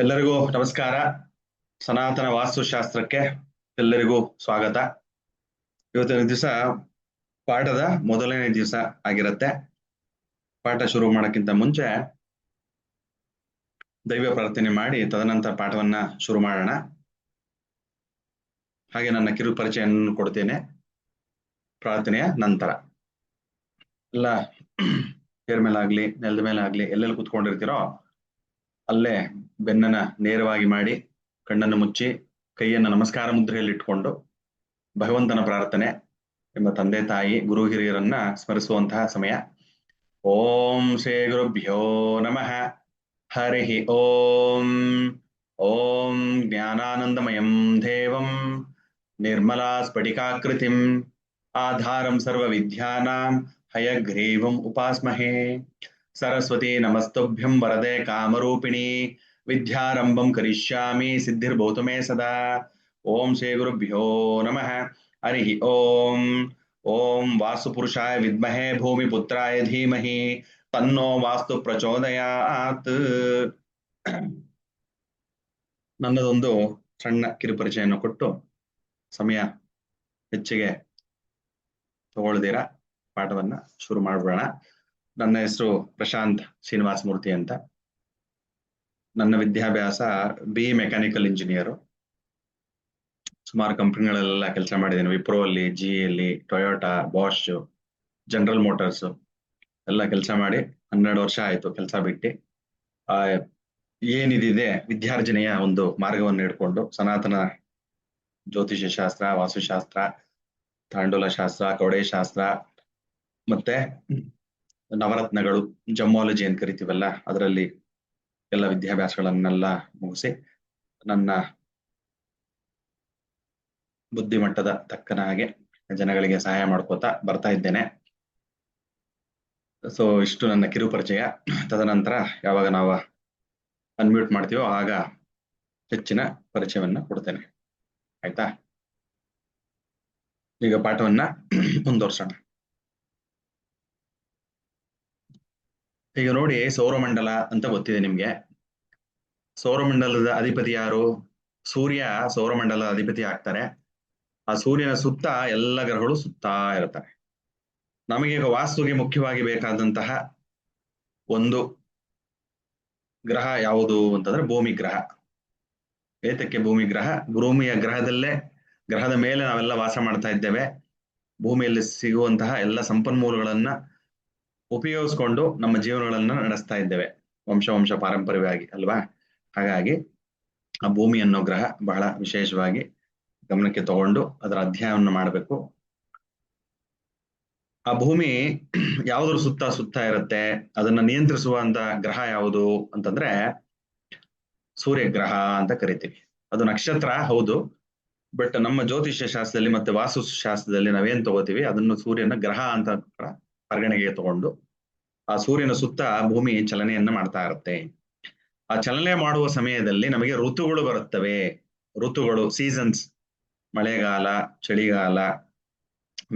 ಎಲ್ಲರಿಗೂ ನಮಸ್ಕಾರ. ಸನಾತನ ವಾಸ್ತುಶಾಸ್ತ್ರಕ್ಕೆ ಎಲ್ಲರಿಗೂ ಸ್ವಾಗತ. ಇವತ್ತಿನ ದಿವಸ ಪಾಠದ ಮೊದಲನೇ ದಿವಸ ಆಗಿರುತ್ತೆ. ಪಾಠ ಶುರು ಮಾಡೋಕ್ಕಿಂತ ಮುಂಚೆ ದೈವ ಪ್ರಾರ್ಥನೆ ಮಾಡಿ ತದನಂತರ ಪಾಠವನ್ನ ಶುರು ಮಾಡೋಣ. ಹಾಗೆ ನನ್ನ ಕಿರು ಪರಿಚಯವನ್ನು ಕೊಡ್ತೇನೆ ಪ್ರಾರ್ಥನೆಯ ನಂತರ. ಎಲ್ಲ ಚೇರ್ ಮೇಲಾಗ್ಲಿ ನೆಲದ ಮೇಲಾಗ್ಲಿ ಎಲ್ಲೆಲ್ಲಿ ಕುತ್ಕೊಂಡಿರ್ತೀರೋ ಅಲ್ಲೇ ಬೆನ್ನನ್ನ ನೇರವಾಗಿ ಮಾಡಿ ಕಣ್ಣನ್ನು ಮುಚ್ಚಿ ಕೈಯನ್ನು ನಮಸ್ಕಾರ ಮುದ್ರೆಯಲ್ಲಿ ಇಟ್ಕೊಂಡು ಭಗವಂತನ ಪ್ರಾರ್ಥನೆ ಎಂಬ ತಂದೆ ತಾಯಿ ಗುರು ಹಿರಿಯರನ್ನ ಸ್ಮರಿಸುವಂತಹ ಸಮಯ. ಓಂ ಶ್ರೀ ಗುರುಭ್ಯೋ ನಮಃ. ಹರಿ ಓಂ. ಓಂ ಜ್ಞಾನಾನಂದಮಯಂ ದೇವಂ ನಿರ್ಮಲಾ ಸ್ಫಟಿಕಾಕೃತಿಂ ಆಧಾರಂ ಸರ್ವ ವಿದ್ಯಾನಾಂ ಹಯಗ್ರೀವಂ ಉಪಾಸ್ಮಹೇ. ಸರಸ್ವತಿ ನಮಸ್ತುಭ್ಯಂ ವರದೆ ಕಾಮರೂಪಿಣಿ ವಿದ್ಯಾರಂಭಂ ಕರಿಷ್ಯಾಮಿ ಸಿದ್ಧಿರ್ಭೂತು ಮೇ ಸದಾ. ಓಂ ಶ್ರೀ ಗುರುಭ್ಯೋ ನಮಃ. ಹರಿ ಓಂ. ಓಂ ವಾಸ್ತುಪುರುಷಾಯ ವಿದ್ಮಹೇ ಭೂಮಿಪುತ್ರಾಯ ಧೀಮಹಿ ತನ್ನೋ ವಾಸ್ತು ಪ್ರಚೋದಯಾತ್. ನನ್ನದೊಂದು ಸಣ್ಣ ಕಿರುಪರಿಚಯನ್ನು ಕೊಟ್ಟು ಸಮಯ ಹೆಚ್ಚಿಗೆ ತಗೊಳ್ದಿರ ಪಾಠವನ್ನ ಶುರು ಮಾಡೋಣ. ನನ್ನ ಹೆಸರು ಪ್ರಶಾಂತ್ ಶ್ರೀನಿವಾಸ ಮೂರ್ತಿ ಅಂತ. ನನ್ನ ವಿದ್ಯಾಭ್ಯಾಸ ಬಿ ಮೆಕ್ಯಾನಿಕಲ್ ಇಂಜಿನಿಯರು. ಸುಮಾರು ಕಂಪನಿಗಳಲ್ಲೆಲ್ಲ ಕೆಲಸ ಮಾಡಿದ್ದೇನೆ. ವಿಪ್ರೋ ಅಲ್ಲಿ, ಜಿ ಅಲ್ಲಿ, ಟೊಯೋಟಾ, ಬಾಷ್, ಜನರಲ್ ಮೋಟಾರ್ಸ್ ಎಲ್ಲ ಕೆಲಸ ಮಾಡಿ 12 ವರ್ಷ ಆಯ್ತು ಕೆಲಸ ಬಿಟ್ಟು. ಏನಿದೆ ವಿದ್ಯಾರ್ಜನೆಯ ಒಂದು ಮಾರ್ಗವನ್ನು ಹಿಡ್ಕೊಂಡು ಸನಾತನ ಜ್ಯೋತಿಷ್ಯ ಶಾಸ್ತ್ರ, ವಾಸ್ತುಶಾಸ್ತ್ರ, ತಾಂಡೂಲ ಶಾಸ್ತ್ರ, ಕವಡೆ ಶಾಸ್ತ್ರ ಮತ್ತೆ ನವರತ್ನಗಳು, ಜಮ್ಮಾಲಜಿ ಅಂತ ಕರಿತೀವಲ್ಲ, ಅದರಲ್ಲಿ ಎಲ್ಲ ವಿದ್ಯಾಭ್ಯಾಸಗಳನ್ನೆಲ್ಲ ಮುಗಿಸಿ ನನ್ನ ಬುದ್ಧಿಮಟ್ಟದ ತಕ್ಕನ ಹಾಗೆ ಜನಗಳಿಗೆ ಸಹಾಯ ಮಾಡ್ಕೋತಾ ಬರ್ತಾ ಇದ್ದೇನೆ. ಸೊ ಇಷ್ಟು ನನ್ನ ಕಿರು ಪರಿಚಯ. ತದನಂತರ ಯಾವಾಗ ನಾವು ಅನ್ಮ್ಯೂಟ್ ಮಾಡ್ತೀವೋ ಆಗ ಹೆಚ್ಚಿನ ಪರಿಚಯವನ್ನ ಕೊಡ್ತೇನೆ. ಆಯ್ತಾ? ಈಗ ಪಾಠವನ್ನ ಮುಂದುವರ್ಸೋಣ. ಈಗ ನೋಡಿ, ಸೌರಮಂಡಲ ಅಂತ ಗೊತ್ತಿದೆ ನಿಮ್ಗೆ. ಸೌರಮಂಡಲದ ಅಧಿಪತಿ ಯಾರು? ಸೂರ್ಯ ಸೌರಮಂಡಲದ ಅಧಿಪತಿ ಆಗ್ತಾರೆ. ಆ ಸೂರ್ಯನ ಸುತ್ತ ಎಲ್ಲ ಗ್ರಹಗಳು ಸುತ್ತಾ ಇರ್ತಾರೆ. ನಮಗೀಗ ವಾಸ್ತುಗೆ ಮುಖ್ಯವಾಗಿ ಬೇಕಾದಂತಹ ಒಂದು ಗ್ರಹ ಯಾವುದು ಅಂತಂದ್ರೆ ಭೂಮಿ ಗ್ರಹ. ಏತಕ್ಕೆ ಭೂಮಿ ಗ್ರಹ? ಭೂಮಿಯ ಗ್ರಹದ ಮೇಲೆ ನಾವೆಲ್ಲ ವಾಸ ಮಾಡ್ತಾ ಇದ್ದೇವೆ. ಭೂಮಿಯಲ್ಲಿ ಸಿಗುವಂತಹ ಎಲ್ಲ ಸಂಪನ್ಮೂಲಗಳನ್ನ ಉಪಯೋಗಿಸ್ಕೊಂಡು ನಮ್ಮ ಜೀವನಗಳನ್ನ ನಡೆಸ್ತಾ ಇದ್ದೇವೆ, ವಂಶ ಪಾರಂಪರ್ಯವಾಗಿ ಅಲ್ವಾ? ಹಾಗಾಗಿ ಆ ಭೂಮಿ ಅನ್ನೋ ಗ್ರಹ ಬಹಳ ವಿಶೇಷವಾಗಿ ಗಮನಕ್ಕೆ ತಗೊಂಡು ಅದರ ಅಧ್ಯಯನವನ್ನು ಮಾಡಬೇಕು. ಆ ಭೂಮಿ ಯಾವುದ್ರ ಸುತ್ತ ಇರುತ್ತೆ, ಅದನ್ನ ನಿಯಂತ್ರಿಸುವಂತ ಗ್ರಹ ಯಾವುದು ಅಂತಂದ್ರೆ ಸೂರ್ಯ ಗ್ರಹ ಅಂತ ಕರಿತೀವಿ. ಅದು ನಕ್ಷತ್ರ ಹೌದು, ಬಟ್ ನಮ್ಮ ಜ್ಯೋತಿಷ್ಯ ಶಾಸ್ತ್ರದಲ್ಲಿ ಮತ್ತೆ ವಾಸ್ತುಶಾಸ್ತ್ರದಲ್ಲಿ ನಾವೇನ್ ತಗೋತೀವಿ ಅದನ್ನು ಸೂರ್ಯನ ಗ್ರಹ ಅಂತ ಪರಿಗಣನೆಗೆ ತಗೊಂಡು ಆ ಸೂರ್ಯನ ಸುತ್ತ ಭೂಮಿ ಚಲನೆಯನ್ನ ಮಾಡ್ತಾ ಇರುತ್ತೆ. ಆ ಚಲನೆ ಮಾಡುವ ಸಮಯದಲ್ಲಿ ನಮಗೆ ಋತುಗಳು ಬರುತ್ತವೆ. ಋತುಗಳು, ಸೀಸನ್ಸ್, ಮಳೆಗಾಲ, ಚಳಿಗಾಲ,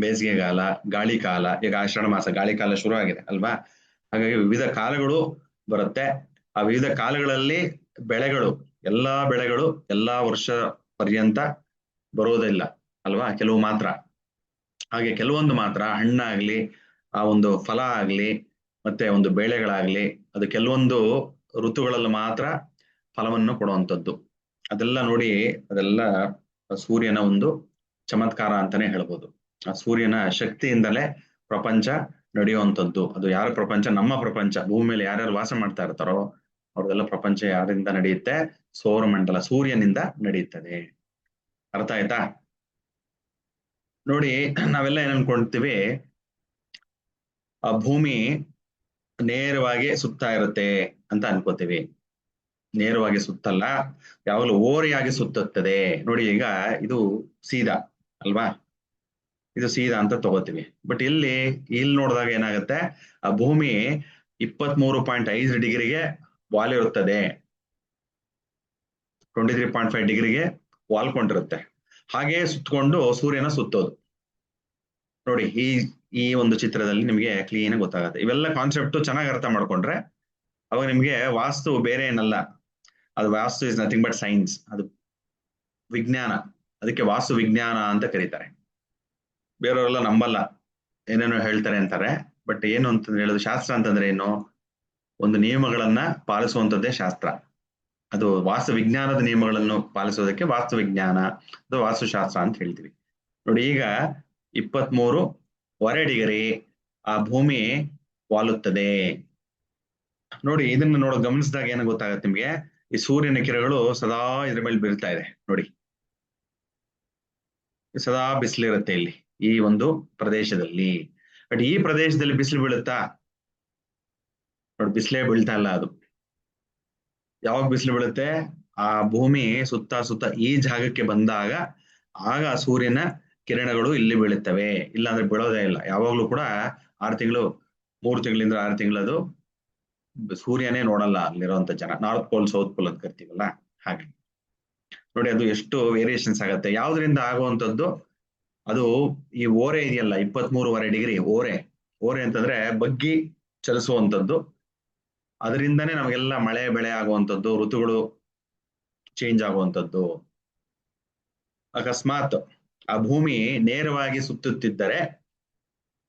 ಬೇಸಿಗೆಗಾಲ, ಗಾಳಿಕಾಲ. ಈಗ ಆಷಾಢ ಮಾಸ ಗಾಳಿಕಾಲ ಶುರು ಆಗಿದೆ ಅಲ್ವಾ? ಹಾಗಾಗಿ ವಿವಿಧ ಕಾಲಗಳು ಬರುತ್ತೆ. ಆ ವಿವಿಧ ಕಾಲಗಳಲ್ಲಿ ಬೆಳೆಗಳು, ಎಲ್ಲಾ ಬೆಳೆಗಳು ಎಲ್ಲಾ ವರ್ಷ ಪರ್ಯಂತ ಬರೋದಿಲ್ಲ ಅಲ್ವಾ? ಕೆಲವು ಮಾತ್ರ. ಹಾಗೆ ಕೆಲವೊಂದು ಮಾತ್ರ ಹಣ್ಣಾಗ್ಲಿ, ಆ ಒಂದು ಫಲ ಆಗ್ಲಿ, ಮತ್ತೆ ಒಂದು ಬೆಳೆಗಳಾಗ್ಲಿ, ಅದು ಕೆಲವೊಂದು ಋತುಗಳಲ್ಲಿ ಮಾತ್ರ ಫಲವನ್ನು ಕೊಡುವಂಥದ್ದು. ಅದೆಲ್ಲ ನೋಡಿ, ಅದೆಲ್ಲ ಸೂರ್ಯನ ಒಂದು ಚಮತ್ಕಾರ ಅಂತಾನೆ ಹೇಳ್ಬೋದು. ಆ ಸೂರ್ಯನ ಶಕ್ತಿಯಿಂದಲೇ ಪ್ರಪಂಚ ನಡೆಯುವಂಥದ್ದು. ಅದು ಯಾರ ಪ್ರಪಂಚ? ನಮ್ಮ ಪ್ರಪಂಚ. ಭೂಮಿ ಮೇಲೆ ಯಾರ್ಯಾರು ವಾಸ ಮಾಡ್ತಾ ಇರ್ತಾರೋ ಅವ್ರದೆಲ್ಲ ಪ್ರಪಂಚ ಯಾರಿಂದ ನಡೆಯುತ್ತೆ? ಸೌರಮಂಡಲ, ಸೂರ್ಯನಿಂದ ನಡೆಯುತ್ತದೆ. ಅರ್ಥ ಆಯ್ತಾ? ನೋಡಿ, ನಾವೆಲ್ಲ ಏನ್ ಅನ್ಕೊಳ್ತೀವಿ, ಆ ಭೂಮಿ ನೇರವಾಗಿ ಸುತ್ತಾ ಇರುತ್ತೆ ಅಂತ ಅನ್ಕೋತೀವಿ. ನೇರವಾಗಿ ಸುತ್ತಲ್ಲ, ಯಾವಾಗಲೂ ಓರೆಯಾಗಿ ಸುತ್ತುತ್ತದೆ. ನೋಡಿ, ಈಗ ಇದು ಸೀದಾ ಅಲ್ವಾ? ಇದು ಸೀದಾ ಅಂತ ತಗೋತೀವಿ. ಬಟ್ ಇಲ್ಲಿ ನೋಡಿದಾಗ ಏನಾಗುತ್ತೆ, ಆ ಭೂಮಿ 23.5 ಡಿಗ್ರಿಗೆ ವಾಲಿರುತ್ತದೆ, 23.5 ಡಿಗ್ರಿಗೆ ವಾಲ್ಕೊಂಡಿರುತ್ತೆ. ಹಾಗೆ ಸುತ್ತಕೊಂಡು ಸೂರ್ಯನ ಸುತ್ತೋದು. ನೋಡಿ, ಈ ಒಂದು ಚಿತ್ರದಲ್ಲಿ ನಿಮಗೆ ಕ್ಲೀನ್ ಆಗಿ ಗೊತ್ತಾಗುತ್ತೆ. ಇವೆಲ್ಲ ಕಾನ್ಸೆಪ್ಟ್ ಚೆನ್ನಾಗಿ ಅರ್ಥ ಮಾಡ್ಕೊಂಡ್ರೆ ಅವಾಗ ನಿಮ್ಗೆ ವಾಸ್ತು ಬೇರೆ ಏನಲ್ಲ, ಅದು ವಾಸ್ತು ಇಸ್ ನಥಿಂಗ್ ಬಟ್ ಸೈನ್ಸ್, ಅದು ವಿಜ್ಞಾನ. ಅದಕ್ಕೆ ವಾಸ್ತು ವಿಜ್ಞಾನ ಅಂತ ಕರೀತಾರೆ. ಬೇರೆಯವರೆಲ್ಲ ನಂಬಲ್ಲ, ಏನೇನೋ ಹೇಳ್ತಾರೆ ಅಂತಾರೆ. ಬಟ್ ಏನು ಅಂತ ಹೇಳೋದು, ಶಾಸ್ತ್ರ ಅಂತಂದ್ರೆ ಏನು, ಒಂದು ನಿಯಮಗಳನ್ನ ಪಾಲಿಸುವಂತದ್ದೇ ಶಾಸ್ತ್ರ. ಅದು ವಾಸ್ತು ವಿಜ್ಞಾನದ ನಿಯಮಗಳನ್ನು ಪಾಲಿಸೋದಕ್ಕೆ ವಾಸ್ತು ವಿಜ್ಞಾನ ಅಥವಾ ವಾಸ್ತುಶಾಸ್ತ್ರ ಅಂತ ಹೇಳ್ತೀವಿ. ನೋಡಿ, ಈಗ 23 ಆ ಭೂಮಿ ವಾಲುತ್ತದೆ. ನೋಡಿ, ಇದನ್ನ ಗಮನಿಸಿದಾಗ ಏನು ಗೊತ್ತಾಗತ್ತೆ ನಿಮ್ಗೆ, ಈ ಸೂರ್ಯನ ಕಿರಣಗಳು ಸದಾ ಇದ್ರ ಮೇಲೆ ಬೀಳ್ತಾ ಇದೆ ನೋಡಿ. ಸದಾ ಬಿಸಿಲಿರುತ್ತೆ ಇಲ್ಲಿ ಈ ಒಂದು ಪ್ರದೇಶದಲ್ಲಿ. ಬಟ್ ಈ ಪ್ರದೇಶದಲ್ಲಿ ಬಿಸಿಲು ಬೀಳುತ್ತಾ? ನೋಡಿ, ಬಿಸಿಲೇ ಬೀಳ್ತಾ ಇಲ್ಲ. ಅದು ಯಾವಾಗ ಬಿಸಿಲು ಬೀಳುತ್ತೆ, ಆ ಭೂಮಿ ಸುತ್ತ ಸುತ್ತ ಈ ಜಾಗಕ್ಕೆ ಬಂದಾಗ ಆಗ ಸೂರ್ಯನ ಕಿರಣಗಳು ಇಲ್ಲಿ ಬೀಳುತ್ತವೆ. ಇಲ್ಲ ಅಂದ್ರೆ ಬೀಳೋದೇ ಇಲ್ಲ. ಯಾವಾಗ್ಲೂ ಕೂಡ 6 ತಿಂಗಳು 3 ತಿಂಗಳಿಂದ 6 ತಿಂಗಳದು ಸೂರ್ಯನೇ ನೋಡಲ್ಲ ಅಲ್ಲಿರುವಂತ ಜನ. ನಾರ್ತ್ ಪೋಲ್ ಸೌತ್ ಪೋಲ್ ಅಂತ ಕರಿತೀವಲ್ಲ, ಹಾಗೆ ನೋಡಿ ಅದು ಎಷ್ಟು ವೇರಿಯೇಷನ್ಸ್ ಆಗತ್ತೆ. ಯಾವ್ದ್ರಿಂದ ಆಗುವಂತದ್ದು, ಅದು ಈ ಓರೆ ಇದೆಯಲ್ಲ 23.5 ಡಿಗ್ರಿ ಓರೆ. ಓರೆ ಅಂತಂದ್ರೆ ಬಗ್ಗಿ ಚಲಿಸುವಂತದ್ದು. ಅದರಿಂದನೇ ನಮಗೆಲ್ಲ ಮಳೆ ಬೆಳೆ ಆಗುವಂಥದ್ದು, ಋತುಗಳು ಚೇಂಜ್ ಆಗುವಂಥದ್ದು. ಅಕಸ್ಮಾತ್ ಆ ಭೂಮಿ ನೇರವಾಗಿ ಸುತ್ತುತ್ತಿದ್ದರೆ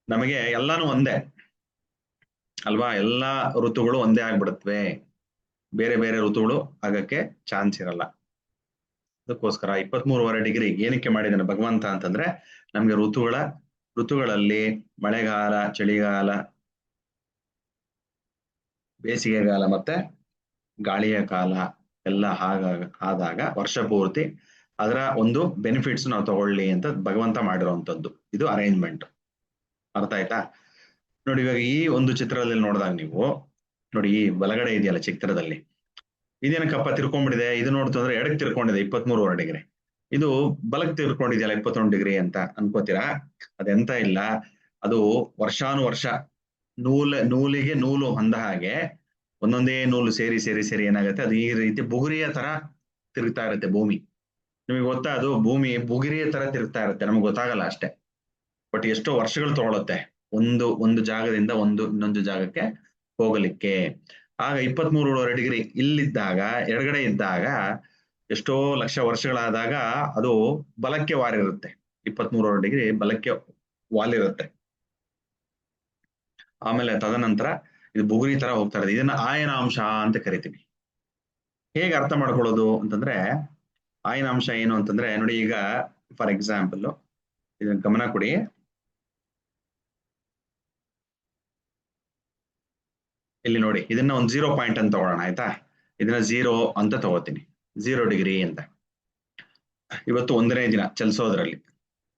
ನಮಗೆ ಎಲ್ಲಾನು ಒಂದೇ ಅಲ್ವಾ, ಎಲ್ಲಾ ಋತುಗಳು ಒಂದೇ ಆಗ್ಬಿಡುತ್ತವೆ. ಬೇರೆ ಬೇರೆ ಋತುಗಳು ಆಗಕ್ಕೆ ಚಾನ್ಸ್ ಇರಲ್ಲ. ಅದಕ್ಕೋಸ್ಕರ 23.5 ಡಿಗ್ರಿ ಏನಕ್ಕೆ ಮಾಡಿದಾನೆ ಭಗವಂತ ಅಂತಂದ್ರೆ, ನಮ್ಗೆ ಋತುಗಳಲ್ಲಿ ಮಳೆಗಾಲ, ಚಳಿಗಾಲ, ಬೇಸಿಗೆಗಾಲ ಮತ್ತೆ ಗಾಳಿಯ ಕಾಲ ಎಲ್ಲ ಆದಾಗ ವರ್ಷ ಪೂರ್ತಿ ಅದರ ಒಂದು ಬೆನಿಫಿಟ್ಸ್ ನಾವು ತಗೊಳ್ಳಿ ಅಂತ ಭಗವಂತ ಮಾಡಿರುವಂತದ್ದು ಇದು ಅರೇಂಜ್ಮೆಂಟ್. ಅರ್ಥ ಆಯ್ತಾ? ನೋಡಿ, ಇವಾಗ ಈ ಒಂದು ಚಿತ್ರದಲ್ಲಿ ನೋಡಿದಾಗ ನೀವು ನೋಡಿ, ಈ ಬಲಗಡೆ ಇದೆಯಲ್ಲ ಚಿತ್ರದಲ್ಲಿ, ಇದೇನಕ್ಕಪ್ಪ ತಿರ್ಕೊಂಡ್ಬಿಟ್ಟಿದೆ, ಇದು ನೋಡ್ತಂದ್ರೆ ಎಡಕ್ಕೆ ತಿರ್ಕೊಂಡಿದೆ 23.5 ಡಿಗ್ರಿ, ಇದು ಬಲಕ್ಕೆ ತಿರ್ಕೊಂಡಿದೆಯಲ್ಲ 21 ಡಿಗ್ರಿ ಅಂತ ಅನ್ಕೋತೀರಾ? ಅದೆಂತ ಇಲ್ಲ, ಅದು ವರ್ಷಾನುವರ್ಷ ನೂಲಿಗೆ ನೂಲು ಹೊಂದ ಹಾಗೆ ಒಂದೊಂದೇ ನೂಲು ಸೇರಿ ಸೇರಿ ಸೇರಿ ಏನಾಗುತ್ತೆ, ಅದು ಈ ರೀತಿ ಬುಗುರಿಯ ತರ ತಿರುಗ್ತಾ ಇರುತ್ತೆ ಭೂಮಿ. ನಿಮಗೆ ಗೊತ್ತಾ, ಅದು ಭೂಮಿ ಬುಗುರಿಯ ತರ ತಿರುಗ್ತಾ ಇರುತ್ತೆ, ನಮ್ಗೆ ಗೊತ್ತಾಗಲ್ಲ ಅಷ್ಟೇ. ಬಟ್ ಎಷ್ಟೋ ವರ್ಷಗಳು ತಗೊಳುತ್ತೆ ಒಂದು ಜಾಗದಿಂದ ಇನ್ನೊಂದು ಜಾಗಕ್ಕೆ ಹೋಗಲಿಕ್ಕೆ. ಆಗ 23.5 ಡಿಗ್ರಿ ಇಲ್ಲಿದ್ದಾಗ, ಎಡಗಡೆ ಇದ್ದಾಗ ಎಷ್ಟೋ ಲಕ್ಷ ವರ್ಷಗಳಾದಾಗ ಅದು ಬಲಕ್ಕೆ ವಾಲಿರುತ್ತೆ. 23.5 ಡಿಗ್ರಿ ಬಲಕ್ಕೆ ವಾಲಿರುತ್ತೆ. ಆಮೇಲೆ ತದನಂತರ ಇದು ಬುಗುರಿ ತರ ಹೋಗ್ತಾ ಇರೋದು, ಇದನ್ನ ಆಯನಾಂಶ ಅಂತ ಕರಿತೀವಿ. ಹೇಗೆ ಅರ್ಥ ಮಾಡ್ಕೊಳ್ಳೋದು ಅಂತಂದ್ರೆ, ಆಯನಾಂಶ ಏನು ಅಂತಂದ್ರೆ ನೋಡಿ, ಈಗ ಫಾರ್ ಎಕ್ಸಾಂಪಲ್ ಇದನ್ನ ಗಮನ ಕೊಡಿ. ಇಲ್ಲಿ ನೋಡಿ, ಇದನ್ನ ಒಂದು 0 ಪಾಯಿಂಟ್ ಅಂತ ತಗೊಳ್ಳೋಣ, ಆಯ್ತಾ? ಇದನ್ನ 0 ಅಂತ ತಗೋತೀನಿ, 0 ಡಿಗ್ರಿ ಅಂತ. ಇವತ್ತು 1ನೇ ದಿನ ಚಲಿಸೋದ್ರಲ್ಲಿ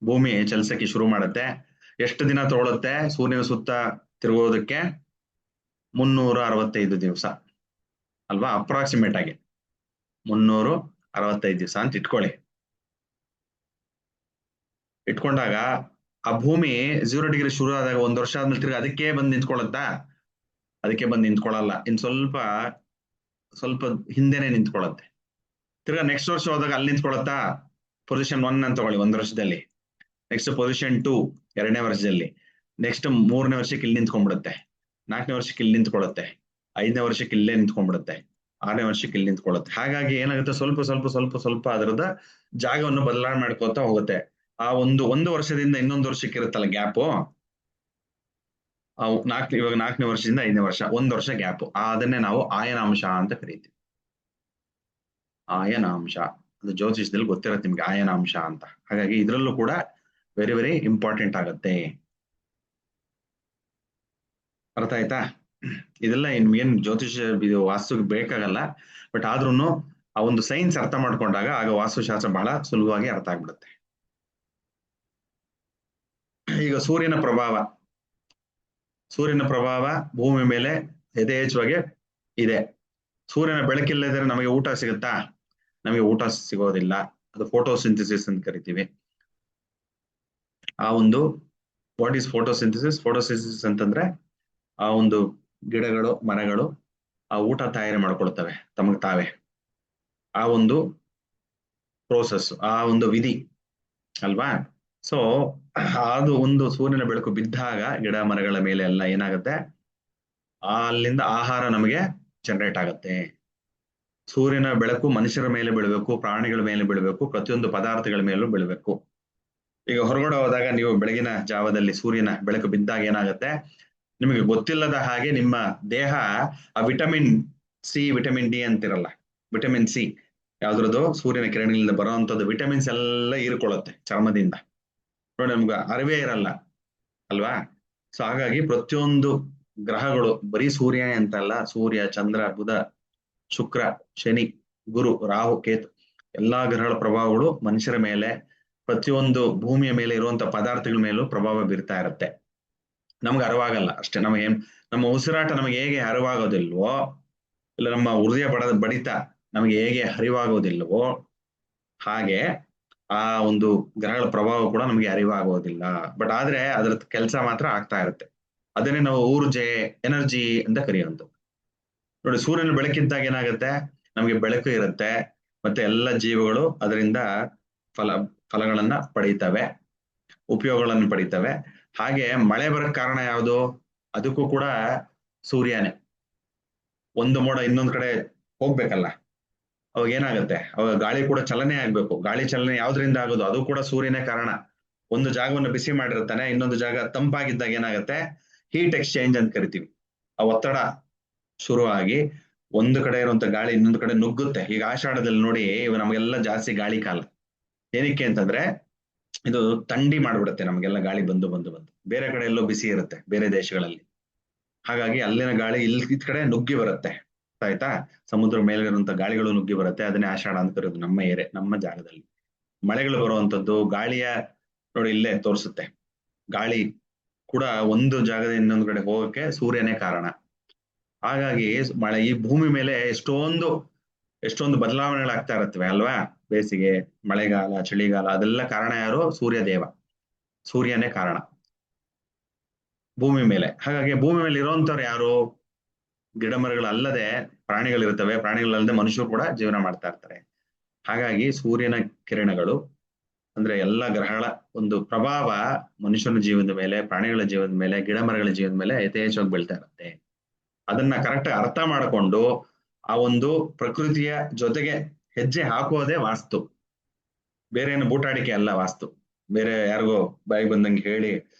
ಭೂಮಿ ಚಲಿಸಕ್ಕೆ ಶುರು ಮಾಡುತ್ತೆ. ಎಷ್ಟು ದಿನ ತಗೊಳುತ್ತೆ ಸೂರ್ಯನ ಸುತ್ತ ತಿರುಗೋದಕ್ಕೆ? 365 ದಿವಸ ಅಲ್ವಾ? ಅಪ್ರಾಕ್ಸಿಮೇಟ್ ಆಗಿ 365 ದಿವಸ ಅಂತ ಇಟ್ಕೊಂಡಾಗ ಆ ಭೂಮಿ 0 ಡಿಗ್ರಿ ಶುರು ಆದಾಗ 1 ವರ್ಷ ಆದ್ಮೇಲೆ ತಿರ್ಗಿ ಅದಕ್ಕೆ ಬಂದು ನಿಂತ್ಕೊಳ್ಳುತ್ತಾ? ಅದಕ್ಕೆ ಬಂದು ನಿಂತ್ಕೊಳ್ಳಲ್ಲ. ಇನ್ ಸ್ವಲ್ಪ ಹಿಂದೆನೆ ನಿಂತ್ಕೊಳ್ಳುತ್ತೆ. ತಿರ್ಗಾ ನೆಕ್ಸ್ಟ್ ವರ್ಷ ಹೋದಾಗ ಅಲ್ಲಿ ನಿಂತ್ಕೊಳ್ಳುತ್ತಾ? ಪೊಸಿಷನ್ 1 ಅಂತ ತಗೊಳ್ಳಿ 1 ವರ್ಷದಲ್ಲಿ. ನೆಕ್ಸ್ಟ್ ಪೊಸಿಷನ್ 2 2ನೇ ವರ್ಷದಲ್ಲಿ. ನೆಕ್ಸ್ಟ್ 3ನೇ ವರ್ಷಕ್ಕೆ ಇಲ್ಲಿ ನಿಂತ್ಕೊಂಡ್ಬಿಡುತ್ತೆ. 4ನೇ ವರ್ಷಕ್ಕೆ ಇಲ್ಲಿ ನಿಂತ್ಕೊಳ್ಳುತ್ತೆ. 5ನೇ ವರ್ಷಕ್ಕೆ ಇಲ್ಲೇ ನಿಂತ್ಕೊಂಡ್ಬಿಡುತ್ತೆ. 6ನೇ ವರ್ಷಕ್ಕೆ ಇಲ್ಲಿ ನಿಂತ್ಕೊಳ್ಳುತ್ತೆ. ಹಾಗಾಗಿ ಏನಾಗುತ್ತೆ, ಸ್ವಲ್ಪ ಅದರದ ಜಾಗವನ್ನು ಬದಲಾವಣೆ ಮಾಡ್ಕೋತಾ ಹೋಗುತ್ತೆ. ಆ ಒಂದು ವರ್ಷದಿಂದ ಇನ್ನೊಂದು ವರ್ಷಕ್ಕೆ ಇರುತ್ತಲ್ಲ ಗ್ಯಾಪು, ಇವಾಗ 4ನೇ ವರ್ಷದಿಂದ 5ನೇ ವರ್ಷ 1 ವರ್ಷ ಗ್ಯಾಪ್, ಅದನ್ನೇ ನಾವು ಆಯನಾಂಶ ಅಂತ ಕರೀತೀವಿ. ಆಯನಾಂಶ ಅದು ಜ್ಯೋತಿಷದಲ್ಲಿ ಗೊತ್ತಿರುತ್ತೆ ನಿಮ್ಗೆ, ಆಯನಾಂಶ ಅಂತ. ಹಾಗಾಗಿ ಇದ್ರಲ್ಲೂ ಕೂಡ ವೆರಿ ವೆರಿ ಇಂಪಾರ್ಟೆಂಟ್ ಆಗುತ್ತೆ. ಅರ್ಥ ಆಯ್ತಾ? ಇದೆಲ್ಲ ಏನ್ ಜ್ಯೋತಿಷ ಇದು ವಾಸ್ತುಗೆ ಬೇಕಾಗಲ್ಲ, ಬಟ್ ಆದ್ರೂ ಆ ಒಂದು ಸೈನ್ಸ್ ಅರ್ಥ ಮಾಡ್ಕೊಂಡಾಗ ಆಗ ವಾಸ್ತುಶಾಸ್ತ್ರ ಬಹಳ ಸುಲಭವಾಗಿ ಅರ್ಥ ಆಗ್ಬಿಡುತ್ತೆ. ಈಗ ಸೂರ್ಯನ ಪ್ರಭಾವ ಭೂಮಿ ಮೇಲೆ ಯಥೇಚ್ಛವಾಗಿ ಇದೆ. ಸೂರ್ಯನ ಬೆಳಕಿಲ್ಲದ್ರೆ ನಮಗೆ ಊಟ ಸಿಗುತ್ತಾ? ನಮಗೆ ಊಟ ಸಿಗೋದಿಲ್ಲ. ಅದು ಫೋಟೋಸಿಂಥಸಿಸ್ ಅಂತ ಕರಿತೀವಿ. ಆ ಒಂದು ವಾಟ್ ಈಸ್ ಫೋಟೋಸಿಂಥಸಿಸ್ ಅಂತಂದ್ರೆ, ಆ ಒಂದು ಗಿಡಗಳು ಮರಗಳು ಆ ಊಟ ತಯಾರಿ ಮಾಡ್ಕೊಳ್ತವೆ ತಮಗೆ ತಾವೇ. ಆ ಒಂದು ಪ್ರೋಸೆಸ್, ಆ ಒಂದು ವಿಧಿ ಅಲ್ವಾ? ಸೊ ಅದು ಒಂದು ಸೂರ್ಯನ ಬೆಳಕು ಬಿದ್ದಾಗ ಗಿಡ ಮರಗಳ ಮೇಲೆ ಎಲ್ಲ ಏನಾಗುತ್ತೆ, ಅಲ್ಲಿಂದ ಆಹಾರ ನಮಗೆ ಜನರೇಟ್ ಆಗುತ್ತೆ. ಸೂರ್ಯನ ಬೆಳಕು ಮನುಷ್ಯರ ಮೇಲೆ ಬೀಳಬೇಕು, ಪ್ರಾಣಿಗಳ ಮೇಲೆ ಬೀಳಬೇಕು, ಪ್ರತಿಯೊಂದು ಪದಾರ್ಥಗಳ ಮೇಲೂ ಬೀಳಬೇಕು. ಈಗ ಹೊರಗಡೆ ಹೋದಾಗ ನೀವು ಬೆಳಗಿನ ಜಾವದಲ್ಲಿ ಸೂರ್ಯನ ಬೆಳಕು ಬಿದ್ದಾಗ ಏನಾಗುತ್ತೆ, ನಿಮಗೆ ಗೊತ್ತಿಲ್ಲದ ಹಾಗೆ ನಿಮ್ಮ ದೇಹ ಆ ವಿಟಮಿನ್ ಸಿ, ವಿಟಮಿನ್ ಡಿ ಅಂತಿರಲ್ಲ, ವಿಟಮಿನ್ ಸಿ ಯಾವ್ದ್ರದ್ದು, ಸೂರ್ಯನ ಕಿರಣಗಳಿಂದ ಬರುವಂತದ್ದು ವಿಟಮಿನ್ಸ್ ಎಲ್ಲ ಹೀರ್ಕೊಳ್ಳುತ್ತೆ ಚರ್ಮದಿಂದ. ನೋಡಿ, ನಮ್ಗೆ ಅರಿವೇ ಇರಲ್ಲ ಅಲ್ವಾ. ಸೊ ಹಾಗಾಗಿ ಪ್ರತಿಯೊಂದು ಗ್ರಹಗಳು, ಬರೀ ಸೂರ್ಯ ಅಂತಲ್ಲ, ಸೂರ್ಯ, ಚಂದ್ರ, ಬುಧ, ಶುಕ್ರ, ಶನಿ, ಗುರು, ರಾಹು, ಕೇತು, ಎಲ್ಲಾ ಗ್ರಹಗಳ ಪ್ರಭಾವಗಳು ಮನುಷ್ಯರ ಮೇಲೆ, ಪ್ರತಿಯೊಂದು ಭೂಮಿಯ ಮೇಲೆ ಇರುವಂತ ಪದಾರ್ಥಗಳ ಮೇಲೂ ಪ್ರಭಾವ ಬೀರ್ತಾ ಇರುತ್ತೆ. ನಮ್ಗೆ ಅರಿವಾಗಲ್ಲ ಅಷ್ಟೇ. ನಮ್ಮ ಉಸಿರಾಟ ನಮಗೆ ಹೇಗೆ ಅರಿವಾಗೋದಿಲ್ವೋ, ಇಲ್ಲ ನಮ್ಮ ಹೃದಯ ಬಡಿತ ನಮಗೆ ಹೇಗೆ ಅರಿವಾಗೋದಿಲ್ವೋ, ಹಾಗೆ ಆ ಒಂದು ಗ್ರಹಗಳ ಪ್ರಭಾವ ಕೂಡ ನಮಗೆ ಅರಿವಾಗೋದಿಲ್ಲ. ಬಟ್ ಆದ್ರೆ ಅದ್ರ ಕೆಲಸ ಮಾತ್ರ ಆಗ್ತಾ ಇರುತ್ತೆ. ಅದನ್ನೇ ನಾವು ಊರ್ಜೆ, ಎನರ್ಜಿ ಅಂತ ಕರೆಯುವಂಥದ್ದು. ನೋಡಿ, ಸೂರ್ಯನ ಬೆಳಕಿದ್ದಾಗ ಏನಾಗುತ್ತೆ, ನಮಗೆ ಬೆಳಕು ಇರುತ್ತೆ, ಮತ್ತೆ ಎಲ್ಲ ಜೀವಗಳು ಅದರಿಂದ ಫಲಗಳನ್ನ ಪಡೀತವೆ, ಉಪಯೋಗಗಳನ್ನು ಪಡೀತವೆ. ಹಾಗೆ ಮಳೆ ಬರಕ್ ಕಾರಣ ಯಾವುದು, ಅದಕ್ಕೂ ಕೂಡ ಸೂರ್ಯನೇ. ಒಂದು ಮೋಡ ಇನ್ನೊಂದ್ ಕಡೆ ಹೋಗ್ಬೇಕಲ್ಲ, ಅವಾಗ ಏನಾಗುತ್ತೆ, ಅವಾಗ ಗಾಳಿ ಕೂಡ ಚಲನೆ ಆಗ್ಬೇಕು. ಗಾಳಿ ಚಲನೆ ಯಾವ್ದ್ರಿಂದ ಆಗೋದು, ಅದು ಕೂಡ ಸೂರ್ಯನೇ ಕಾರಣ. ಒಂದು ಜಾಗವನ್ನು ಬಿಸಿ ಮಾಡಿರ್ತಾನೆ, ಇನ್ನೊಂದು ಜಾಗ ತಂಪಾಗಿದ್ದಾಗ ಏನಾಗುತ್ತೆ, ಹೀಟ್ ಎಕ್ಸ್ಚೇಂಜ್ ಅಂತ ಕರಿತೀವಿ. ಆ ಒತ್ತಡ ಶುರುವಾಗಿ ಒಂದು ಕಡೆ ಇರುವಂತ ಗಾಳಿ ಇನ್ನೊಂದು ಕಡೆ ನುಗ್ಗುತ್ತೆ. ಈಗ ಆಷಾಢದಲ್ಲಿ ನೋಡಿ, ನಮಗೆಲ್ಲ ಜಾಸ್ತಿ ಗಾಳಿ ಕಾಲ. ಏನಕ್ಕೆ ಅಂತಂದ್ರೆ ಇದು ಥಂಡಿ ಮಾಡ್ಬಿಡುತ್ತೆ ನಮಗೆಲ್ಲ, ಗಾಳಿ ಬಂದು ಬಂದು ಬಂದು. ಬೇರೆ ಕಡೆ ಎಲ್ಲೋ ಬಿಸಿ ಇರುತ್ತೆ ಬೇರೆ ದೇಶಗಳಲ್ಲಿ, ಹಾಗಾಗಿ ಅಲ್ಲಿನ ಗಾಳಿ ಇಲ್ಲಿ ಕಡೆ ನುಗ್ಗಿ ಬರುತ್ತೆ. ಆಯ್ತಾ, ಸಮುದ್ರ ಮೇಲಿರುವಂತ ಗಾಳಿಗಳು ನುಗ್ಗಿ ಬರುತ್ತೆ. ಅದನ್ನೇ ಆಷಾಢ ಅಂತ ಕರೆಯೋದು ನಮ್ಮ ಜಾಗದಲ್ಲಿ. ಮಳೆಗಳು ಬರುವಂತದ್ದು ಗಾಳಿಯ, ನೋಡಿ ಇಲ್ಲೇ ತೋರಿಸುತ್ತೆ, ಗಾಳಿ ಕೂಡ ಒಂದು ಜಾಗದಿಂದ ಇನ್ನೊಂದು ಕಡೆ ಹೋಗಕ್ಕೆ ಸೂರ್ಯನೇ ಕಾರಣ. ಹಾಗಾಗಿ ಮಳೆ ಈ ಭೂಮಿ ಮೇಲೆ ಎಷ್ಟೊಂದು ಬದಲಾವಣೆಗಳಾಗ್ತಾ ಇರುತ್ತವೆ ಅಲ್ವಾ. ಬೇಸಿಗೆ, ಮಳೆಗಾಲ, ಚಳಿಗಾಲ, ಅದೆಲ್ಲ ಕಾರಣ ಯಾರು, ಸೂರ್ಯ ದೇವ, ಸೂರ್ಯನೇ ಕಾರಣ ಭೂಮಿ ಮೇಲೆ. ಹಾಗಾಗಿ ಭೂಮಿ ಮೇಲೆ ಇರುವಂತವ್ರು ಯಾರು, ಗಿಡ ಮರಗಳಲ್ಲದೆ ಪ್ರಾಣಿಗಳಿರ್ತವೆ, ಪ್ರಾಣಿಗಳಲ್ಲದೆ ಮನುಷ್ಯರು ಕೂಡ ಜೀವನ ಮಾಡ್ತಾ ಇರ್ತಾರೆ. ಹಾಗಾಗಿ ಸೂರ್ಯನ ಕಿರಣಗಳು ಅಂದ್ರೆ ಎಲ್ಲ ಗ್ರಹಗಳ ಒಂದು ಪ್ರಭಾವ ಮನುಷ್ಯನ ಜೀವನದ ಮೇಲೆ, ಪ್ರಾಣಿಗಳ ಜೀವನದ ಮೇಲೆ, ಗಿಡ ಮರಗಳ ಜೀವನದ ಮೇಲೆ ಯಥೇಚ್ಛವಾಗಿ ಬೀಳ್ತಾ ಇರುತ್ತೆ. ಅದನ್ನ ಕರೆಕ್ಟ್ ಅರ್ಥ ಮಾಡಿಕೊಂಡು ಆ ಒಂದು ಪ್ರಕೃತಿಯ ಜೊತೆಗೆ ಹೆಜ್ಜೆ ಹಾಕೋದೇ ವಾಸ್ತು. ಬೇರೆ ಏನು ಬೂಟಾಡಿಕೆ ಅಲ್ಲ ವಾಸ್ತು. ಬೇರೆ ಯಾರಿಗೋ ಬಾಯಿ ಬಂದಂಗೆ ಹೇಳಿ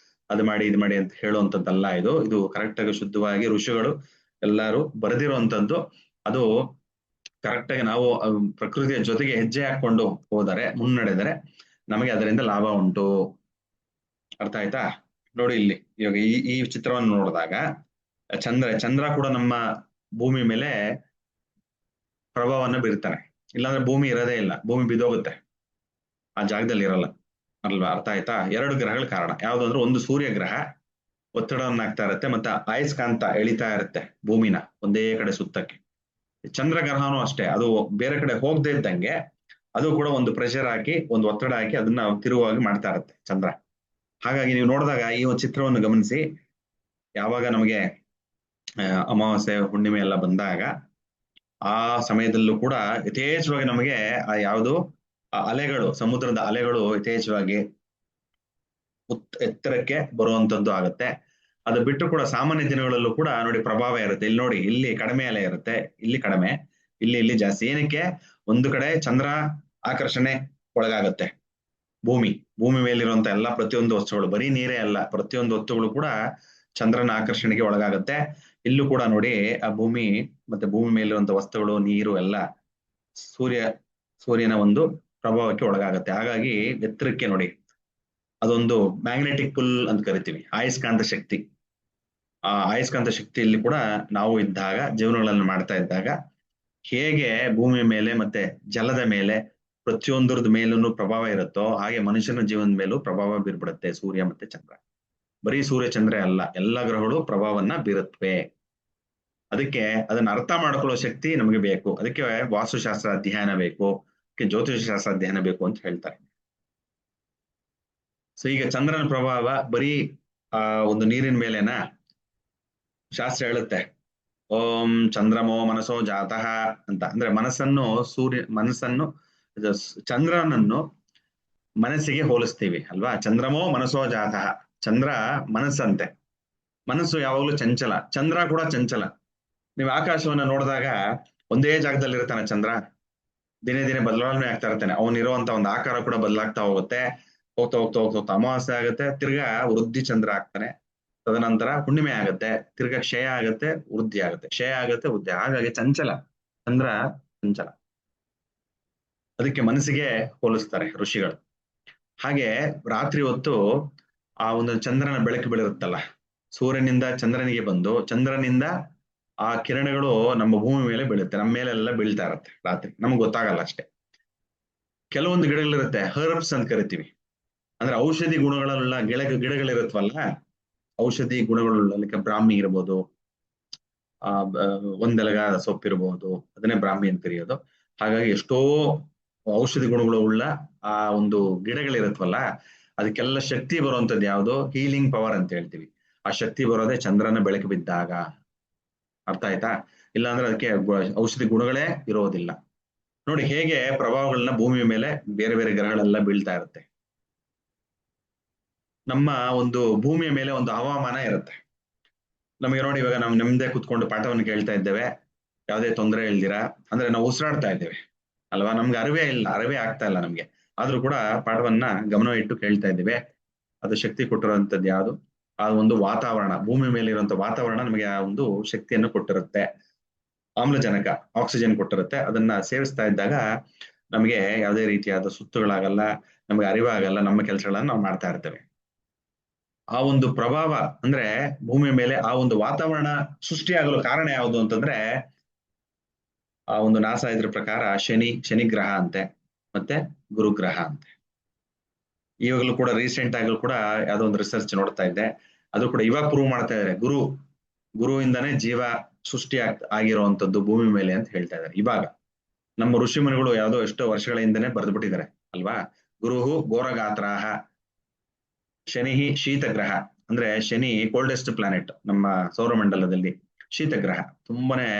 ಅದು ಮಾಡಿ ಇದು ಮಾಡಿ ಅಂತ ಹೇಳುವಂಥದ್ದಲ್ಲ. ಇದು ಕರೆಕ್ಟ್ ಆಗಿ ಶುದ್ಧವಾಗಿ ಋಷಿಗಳು ಎಲ್ಲರೂ ಬರೆದಿರುವಂತದ್ದು. ಅದು ಕರೆಕ್ಟ್ ಆಗಿ ನಾವು ಪ್ರಕೃತಿಯ ಜೊತೆಗೆ ಹೆಜ್ಜೆ ಹಾಕೊಂಡು ಮುನ್ನಡೆದರೆ ನಮಗೆ ಅದರಿಂದ ಲಾಭ ಉಂಟು. ಅರ್ಥ ಆಯ್ತಾ? ನೋಡಿ ಇಲ್ಲಿ ಇವಾಗ ಈ ಚಿತ್ರವನ್ನು ನೋಡಿದಾಗ ಚಂದ್ರ ಕೂಡ ನಮ್ಮ ಭೂಮಿ ಮೇಲೆ ಪ್ರಭಾವವನ್ನು ಬೀರ್ತಾನೆ. ಇಲ್ಲಾಂದ್ರೆ ಭೂಮಿ ಇರೋದೇ ಇಲ್ಲ, ಭೂಮಿ ಬಿದ್ದೋಗುತ್ತೆ, ಆ ಜಾಗದಲ್ಲಿ ಇರಲ್ಲ ಅಲ್ವಾ. ಅರ್ಥ ಆಯ್ತಾ? ಎರಡು ಗ್ರಹಗಳ ಕಾರಣ ಯಾವ್ದು ಅಂದ್ರೆ, ಒಂದು ಸೂರ್ಯ ಗ್ರಹ ಒತ್ತಡವನ್ನ ಆಗ್ತಾ ಇರುತ್ತೆ, ಮತ್ತೆ ಅಯಸ್ಕಾಂತ ಎಳಿತಾ ಇರುತ್ತೆ ಭೂಮಿನ ಒಂದೇ ಕಡೆ ಸುತ್ತಕ್ಕೆ. ಚಂದ್ರ ಗ್ರಹನೂ ಅಷ್ಟೇ, ಅದು ಬೇರೆ ಕಡೆ ಹೋಗದೆ ಇದ್ದಂಗೆ ಅದು ಕೂಡ ಒಂದು ಪ್ರೆಷರ್ ಹಾಕಿ, ಒಂದು ಒತ್ತಡ ಹಾಕಿ ಅದನ್ನ ತಿರುವಾಗಿ ಮಾಡ್ತಾ ಇರುತ್ತೆ ಚಂದ್ರ. ಹಾಗಾಗಿ ನೀವು ನೋಡಿದಾಗ ಈ ಒಂದು ಚಿತ್ರವನ್ನು ಗಮನಿಸಿ, ಯಾವಾಗ ನಮಗೆ ಅಮಾವಾಸ್ಯೆ, ಹುಣ್ಣಿಮೆ ಎಲ್ಲ ಬಂದಾಗ ಆ ಸಮಯದಲ್ಲೂ ಕೂಡ ಯಥೇಚ್ಛವಾಗಿ ನಮಗೆ ಆ ಯಾವುದು ಅಲೆಗಳು, ಸಮುದ್ರದ ಅಲೆಗಳು ಯಥೇಚ್ಛವಾಗಿ ಎತ್ತರಕ್ಕೆ ಬರುವಂತದ್ದು ಆಗುತ್ತೆ. ಅದು ಬಿಟ್ಟು ಕೂಡ ಸಾಮಾನ್ಯ ದಿನಗಳಲ್ಲೂ ಕೂಡ ನೋಡಿ ಪ್ರಭಾವ ಇರುತ್ತೆ. ಇಲ್ಲಿ ನೋಡಿ, ಇಲ್ಲಿ ಕಡಿಮೆ ಅಲೆ ಇರುತ್ತೆ, ಇಲ್ಲಿ ಕಡಿಮೆ, ಇಲ್ಲಿ ಜಾಸ್ತಿ. ಏನಕ್ಕೆ? ಒಂದು ಕಡೆ ಚಂದ್ರ ಆಕರ್ಷಣೆ ಒಳಗಾಗುತ್ತೆ, ಭೂಮಿ ಮೇಲಿರುವಂತ ಎಲ್ಲ ಪ್ರತಿಯೊಂದು ವಸ್ತುಗಳು, ಬರೀ ನೀರೇ ಅಲ್ಲ, ಪ್ರತಿಯೊಂದು ವಸ್ತುಗಳು ಕೂಡ ಚಂದ್ರನ ಆಕರ್ಷಣೆಗೆ ಒಳಗಾಗುತ್ತೆ. ಇಲ್ಲೂ ಕೂಡ ನೋಡಿ ಆ ಭೂಮಿ ಮತ್ತೆ ಭೂಮಿ ಮೇಲಿರುವಂತ ವಸ್ತುಗಳು, ನೀರು ಎಲ್ಲ ಸೂರ್ಯನ ಒಂದು ಪ್ರಭಾವಕ್ಕೆ ಒಳಗಾಗುತ್ತೆ. ಹಾಗಾಗಿ ಎತ್ತರಕ್ಕೆ ನೋಡಿ, ಅದೊಂದು ಮ್ಯಾಗ್ನೆಟಿಕ್ ಪುಲ್ ಅಂತ ಕರಿತೀವಿ, ಅಯಸ್ಕಾಂತ ಶಕ್ತಿ. ಆ ಅಯಸ್ಕಾಂತ ಶಕ್ತಿಯಲ್ಲಿ ಕೂಡ ನಾವು ಇದ್ದಾಗ, ಜೀವನಗಳನ್ನು ಮಾಡ್ತಾ ಇದ್ದಾಗ, ಹೇಗೆ ಭೂಮಿಯ ಮೇಲೆ ಮತ್ತೆ ಜಲದ ಮೇಲೆ ಪ್ರತಿಯೊಂದರದ ಮೇಲೂ ಪ್ರಭಾವ ಇರುತ್ತೋ, ಹಾಗೆ ಮನುಷ್ಯನ ಜೀವನದ ಮೇಲೂ ಪ್ರಭಾವ ಬೀರ್ಬಿಡುತ್ತೆ ಸೂರ್ಯ ಮತ್ತೆ ಚಂದ್ರ. ಬರೀ ಸೂರ್ಯ ಚಂದ್ರ ಅಲ್ಲ, ಎಲ್ಲ ಗ್ರಹಗಳು ಪ್ರಭಾವವನ್ನ ಬೀರುತ್ತವೆ. ಅದಕ್ಕೆ ಅದನ್ನ ಅರ್ಥ ಮಾಡ್ಕೊಳ್ಳೋ ಶಕ್ತಿ ನಮಗೆ ಬೇಕು. ಅದಕ್ಕೆ ವಾಸ್ತುಶಾಸ್ತ್ರ ಅಧ್ಯಯನ ಬೇಕು, ಜ್ಯೋತಿಷ ಶಾಸ್ತ್ರ ಅಧ್ಯಯನ ಬೇಕು ಅಂತ ಹೇಳ್ತಾರೆ. ಸೊ ಈಗ ಚಂದ್ರನ ಪ್ರಭಾವ ಬರೀ ಒಂದು ನೀರಿನ ಮೇಲೆನಾ? ಶಾಸ್ತ್ರ ಹೇಳುತ್ತೆ, ಓಂ ಚಂದ್ರಮೋ ಮನಸೋ ಜಾತಃ ಅಂತ. ಅಂದ್ರೆ ಮನಸ್ಸನ್ನು ಚಂದ್ರನನ್ನು ಮನಸ್ಸಿಗೆ ಹೋಲಿಸ್ತೀವಿ ಅಲ್ವಾ. ಚಂದ್ರಮೋ ಮನಸೋ ಜಾತಃ, ಚಂದ್ರ ಮನಸ್ಸಂತೆ. ಮನಸ್ಸು ಯಾವಾಗ್ಲೂ ಚಂಚಲ, ಚಂದ್ರ ಕೂಡ ಚಂಚಲ. ನೀವು ಆಕಾಶವನ್ನ ನೋಡಿದಾಗ ಒಂದೇ ಜಾಗದಲ್ಲಿ ಇರ್ತಾನೆ ಚಂದ್ರ? ದಿನೇ ದಿನೇ ಬದಲಾವಣೆ ಆಗ್ತಾ ಇರ್ತಾನೆ. ಅವನಿರುವಂತ ಒಂದು ಆಕಾರ ಕೂಡ ಬದಲಾಗ್ತಾ ಹೋಗುತ್ತೆ. ಹೋಗ್ತಾ ಹೋಗ್ತಾ ಹೋಗ್ತಾ ಹೋಗ್ತಾ ಅಮಾವಾಸ್ಯೆ ಆಗುತ್ತೆ, ತಿರ್ಗಾ ವೃದ್ಧಿ ಚಂದ್ರ ಆಗ್ತಾನೆ. ತದನಂತರ ಹುಣ್ಣಿಮೆ ಆಗುತ್ತೆ, ತಿರ್ಗಾ ಕ್ಷಯ ಆಗುತ್ತೆ, ವೃದ್ಧಿ ಆಗುತ್ತೆ, ಕ್ಷಯ ಆಗುತ್ತೆ, ವೃದ್ಧಿ. ಹಾಗಾಗಿ ಚಂಚಲ ಚಂದ್ರ, ಚಂಚಲ. ಅದಕ್ಕೆ ಮನಸ್ಸಿಗೆ ಹೋಲಿಸ್ತಾರೆ ಋಷಿಗಳು. ಹಾಗೆ ರಾತ್ರಿ ಹೊತ್ತು ಆ ಒಂದು ಚಂದ್ರನ ಬೆಳಕು ಬೀಳಿರುತ್ತಲ್ಲ, ಸೂರ್ಯನಿಂದ ಚಂದ್ರನಿಗೆ ಬಂದು ಚಂದ್ರನಿಂದ ಆ ಕಿರಣಗಳು ನಮ್ಮ ಭೂಮಿ ಮೇಲೆ ಬೀಳುತ್ತೆ, ನಮ್ಮ ಮೇಲೆಲ್ಲ ಬೀಳ್ತಾ ಇರುತ್ತೆ ರಾತ್ರಿ, ನಮ್ಗೆ ಗೊತ್ತಾಗಲ್ಲ ಅಷ್ಟೇ. ಕೆಲವೊಂದು ಗಿಡಗಳಿರುತ್ತೆ, ಹರ್ಬ್ಸ್ ಅಂತ ಕರಿತೀವಿ, ಅಂದ್ರೆ ಔಷಧಿ ಗುಣಗಳುಳ್ಳ ಗಿಡಗಳಿರುತ್ತವಲ್ಲ, ಔಷಧಿ ಗುಣಗಳುಳ್ಳ, ಲೈಕ್ ಬ್ರಾಹ್ಮಿ ಇರ್ಬೋದು, ಒಂದೆಲಗ ಸೊಪ್ಪಿರ್ಬೋದು, ಅದನ್ನೇ ಬ್ರಾಹ್ಮಿ ಅಂತ ಕರೆಯೋದು. ಹಾಗಾಗಿ ಎಷ್ಟೋ ಔಷಧಿ ಗುಣಗಳು ಉಳ್ಳ ಆ ಒಂದು ಗಿಡಗಳಿರುತ್ತವಲ್ಲ, ಅದಕ್ಕೆಲ್ಲ ಶಕ್ತಿ ಬರುವಂತದ್ದು ಯಾವುದು? ಹೀಲಿಂಗ್ ಪವರ್ ಅಂತ ಹೇಳ್ತೀವಿ. ಆ ಶಕ್ತಿ ಬರೋದೇ ಚಂದ್ರನ ಬೆಳಕು ಬಿದ್ದಾಗ. ಅರ್ಥ ಆಯ್ತಾ? ಇಲ್ಲಾಂದ್ರೆ ಅದಕ್ಕೆ ಔಷಧಿ ಗುಣಗಳೇ ಇರೋದಿಲ್ಲ. ನೋಡಿ ಹೇಗೆ ಪ್ರಭಾವಗಳನ್ನ ಭೂಮಿಯ ಮೇಲೆ ಬೇರೆ ಬೇರೆ ಗ್ರಹಗಳೆಲ್ಲ ಬೀಳ್ತಾ ಇರುತ್ತೆ. ನಮ್ಮ ಒಂದು ಭೂಮಿಯ ಮೇಲೆ ಒಂದು ಹವಾಮಾನ ಇರುತ್ತೆ. ನಮಗೆ ನೋಡಿ, ಇವಾಗ ನಾವು ನೆಮ್ಮದಿ ಕುತ್ಕೊಂಡು ಪಾಠವನ್ನು ಕೇಳ್ತಾ ಇದ್ದೇವೆ, ಯಾವುದೇ ತೊಂದರೆ ಇಲ್ದಿರಾ, ಅಂದ್ರೆ ನಾವು ಉಸಿರಾಡ್ತಾ ಇದ್ದೇವೆ ಅಲ್ವಾ? ನಮ್ಗೆ ಅರಿವೇ ಆಗ್ತಾ ಇಲ್ಲ ನಮ್ಗೆ, ಆದ್ರೂ ಕೂಡ ಪಾಠವನ್ನ ಗಮನ ಇಟ್ಟು ಕೇಳ್ತಾ ಇದ್ದೇವೆ. ಅದು ಶಕ್ತಿ ಕೊಟ್ಟಿರುವಂತದ್ದು ಯಾವುದು? ಆ ಒಂದು ವಾತಾವರಣ, ಭೂಮಿ ಮೇಲೆ ಇರುವಂತ ವಾತಾವರಣ ನಮಗೆ ಆ ಒಂದು ಶಕ್ತಿಯನ್ನು ಕೊಟ್ಟಿರುತ್ತೆ. ಆಮ್ಲಜನಕ, ಆಕ್ಸಿಜನ್ ಕೊಟ್ಟಿರುತ್ತೆ. ಅದನ್ನ ಸೇವಿಸ್ತಾ ಇದ್ದಾಗ ನಮಗೆ ಯಾವುದೇ ರೀತಿಯಾದ ಸುತ್ತುಗಳಾಗಲ್ಲ, ನಮಗೆ ಅರಿವಾಗಲ್ಲ, ನಮ್ಮ ಕೆಲಸಗಳನ್ನ ನಾವು ಮಾಡ್ತಾ ಇರ್ತೇವೆ. ಆ ಒಂದು ಪ್ರಭಾವ ಅಂದ್ರೆ ಭೂಮಿಯ ಮೇಲೆ ಆ ಒಂದು ವಾತಾವರಣ ಸೃಷ್ಟಿಯಾಗಲು ಕಾರಣ ಯಾವುದು ಅಂತಂದ್ರೆ, ಆ ಒಂದು ನಾಸಾ ಇದ್ರ ಪ್ರಕಾರ ಶನಿ ಗ್ರಹ ಅಂತೆ, ಮತ್ತೆ ಗುರುಗ್ರಹ ಅಂತೆ. ಇವಾಗಲೂ ಕೂಡ ರೀಸೆಂಟ್ ಆಗಲೂ ಕೂಡ ಯಾವ್ದೋ ಒಂದು ರಿಸರ್ಚ್ ನೋಡ್ತಾ ಇದ್ದೆ, ಅದು ಕೂಡ ಇವಾಗ ಪ್ರೂವ್ ಮಾಡ್ತಾ ಇದ್ದಾರೆ, ಗುರುವಿಂದಾನೇ ಜೀವ ಸೃಷ್ಟಿ ಆಗಿರುವಂತದ್ದು ಭೂಮಿ ಮೇಲೆ ಅಂತ ಹೇಳ್ತಾ ಇದ್ದಾರೆ ಇವಾಗ. ನಮ್ಮ ಋಷಿ ಮುನಿಗಳು ಯಾವುದೋ ಎಷ್ಟೋ ವರ್ಷಗಳ ಹಿಂದೆನೆ ಬರೆದು ಬಿಟ್ಟಿದ್ದಾರೆ ಅಲ್ವಾ? ಗುರುಹು ಘೋರಗಾತ್ರಾಹ, ಶನಿ ಶೀತ ಗ್ರಹ, ಅಂದ್ರೆ ಶನಿ ಕೋಲ್ಡೆಸ್ಟ್ ಪ್ಲಾನೆಟ್ ನಮ್ಮ ಸೌರಮಂಡಲದಲ್ಲಿ, ಶೀತ ಗ್ರಹ, ತುಂಬಾನೇ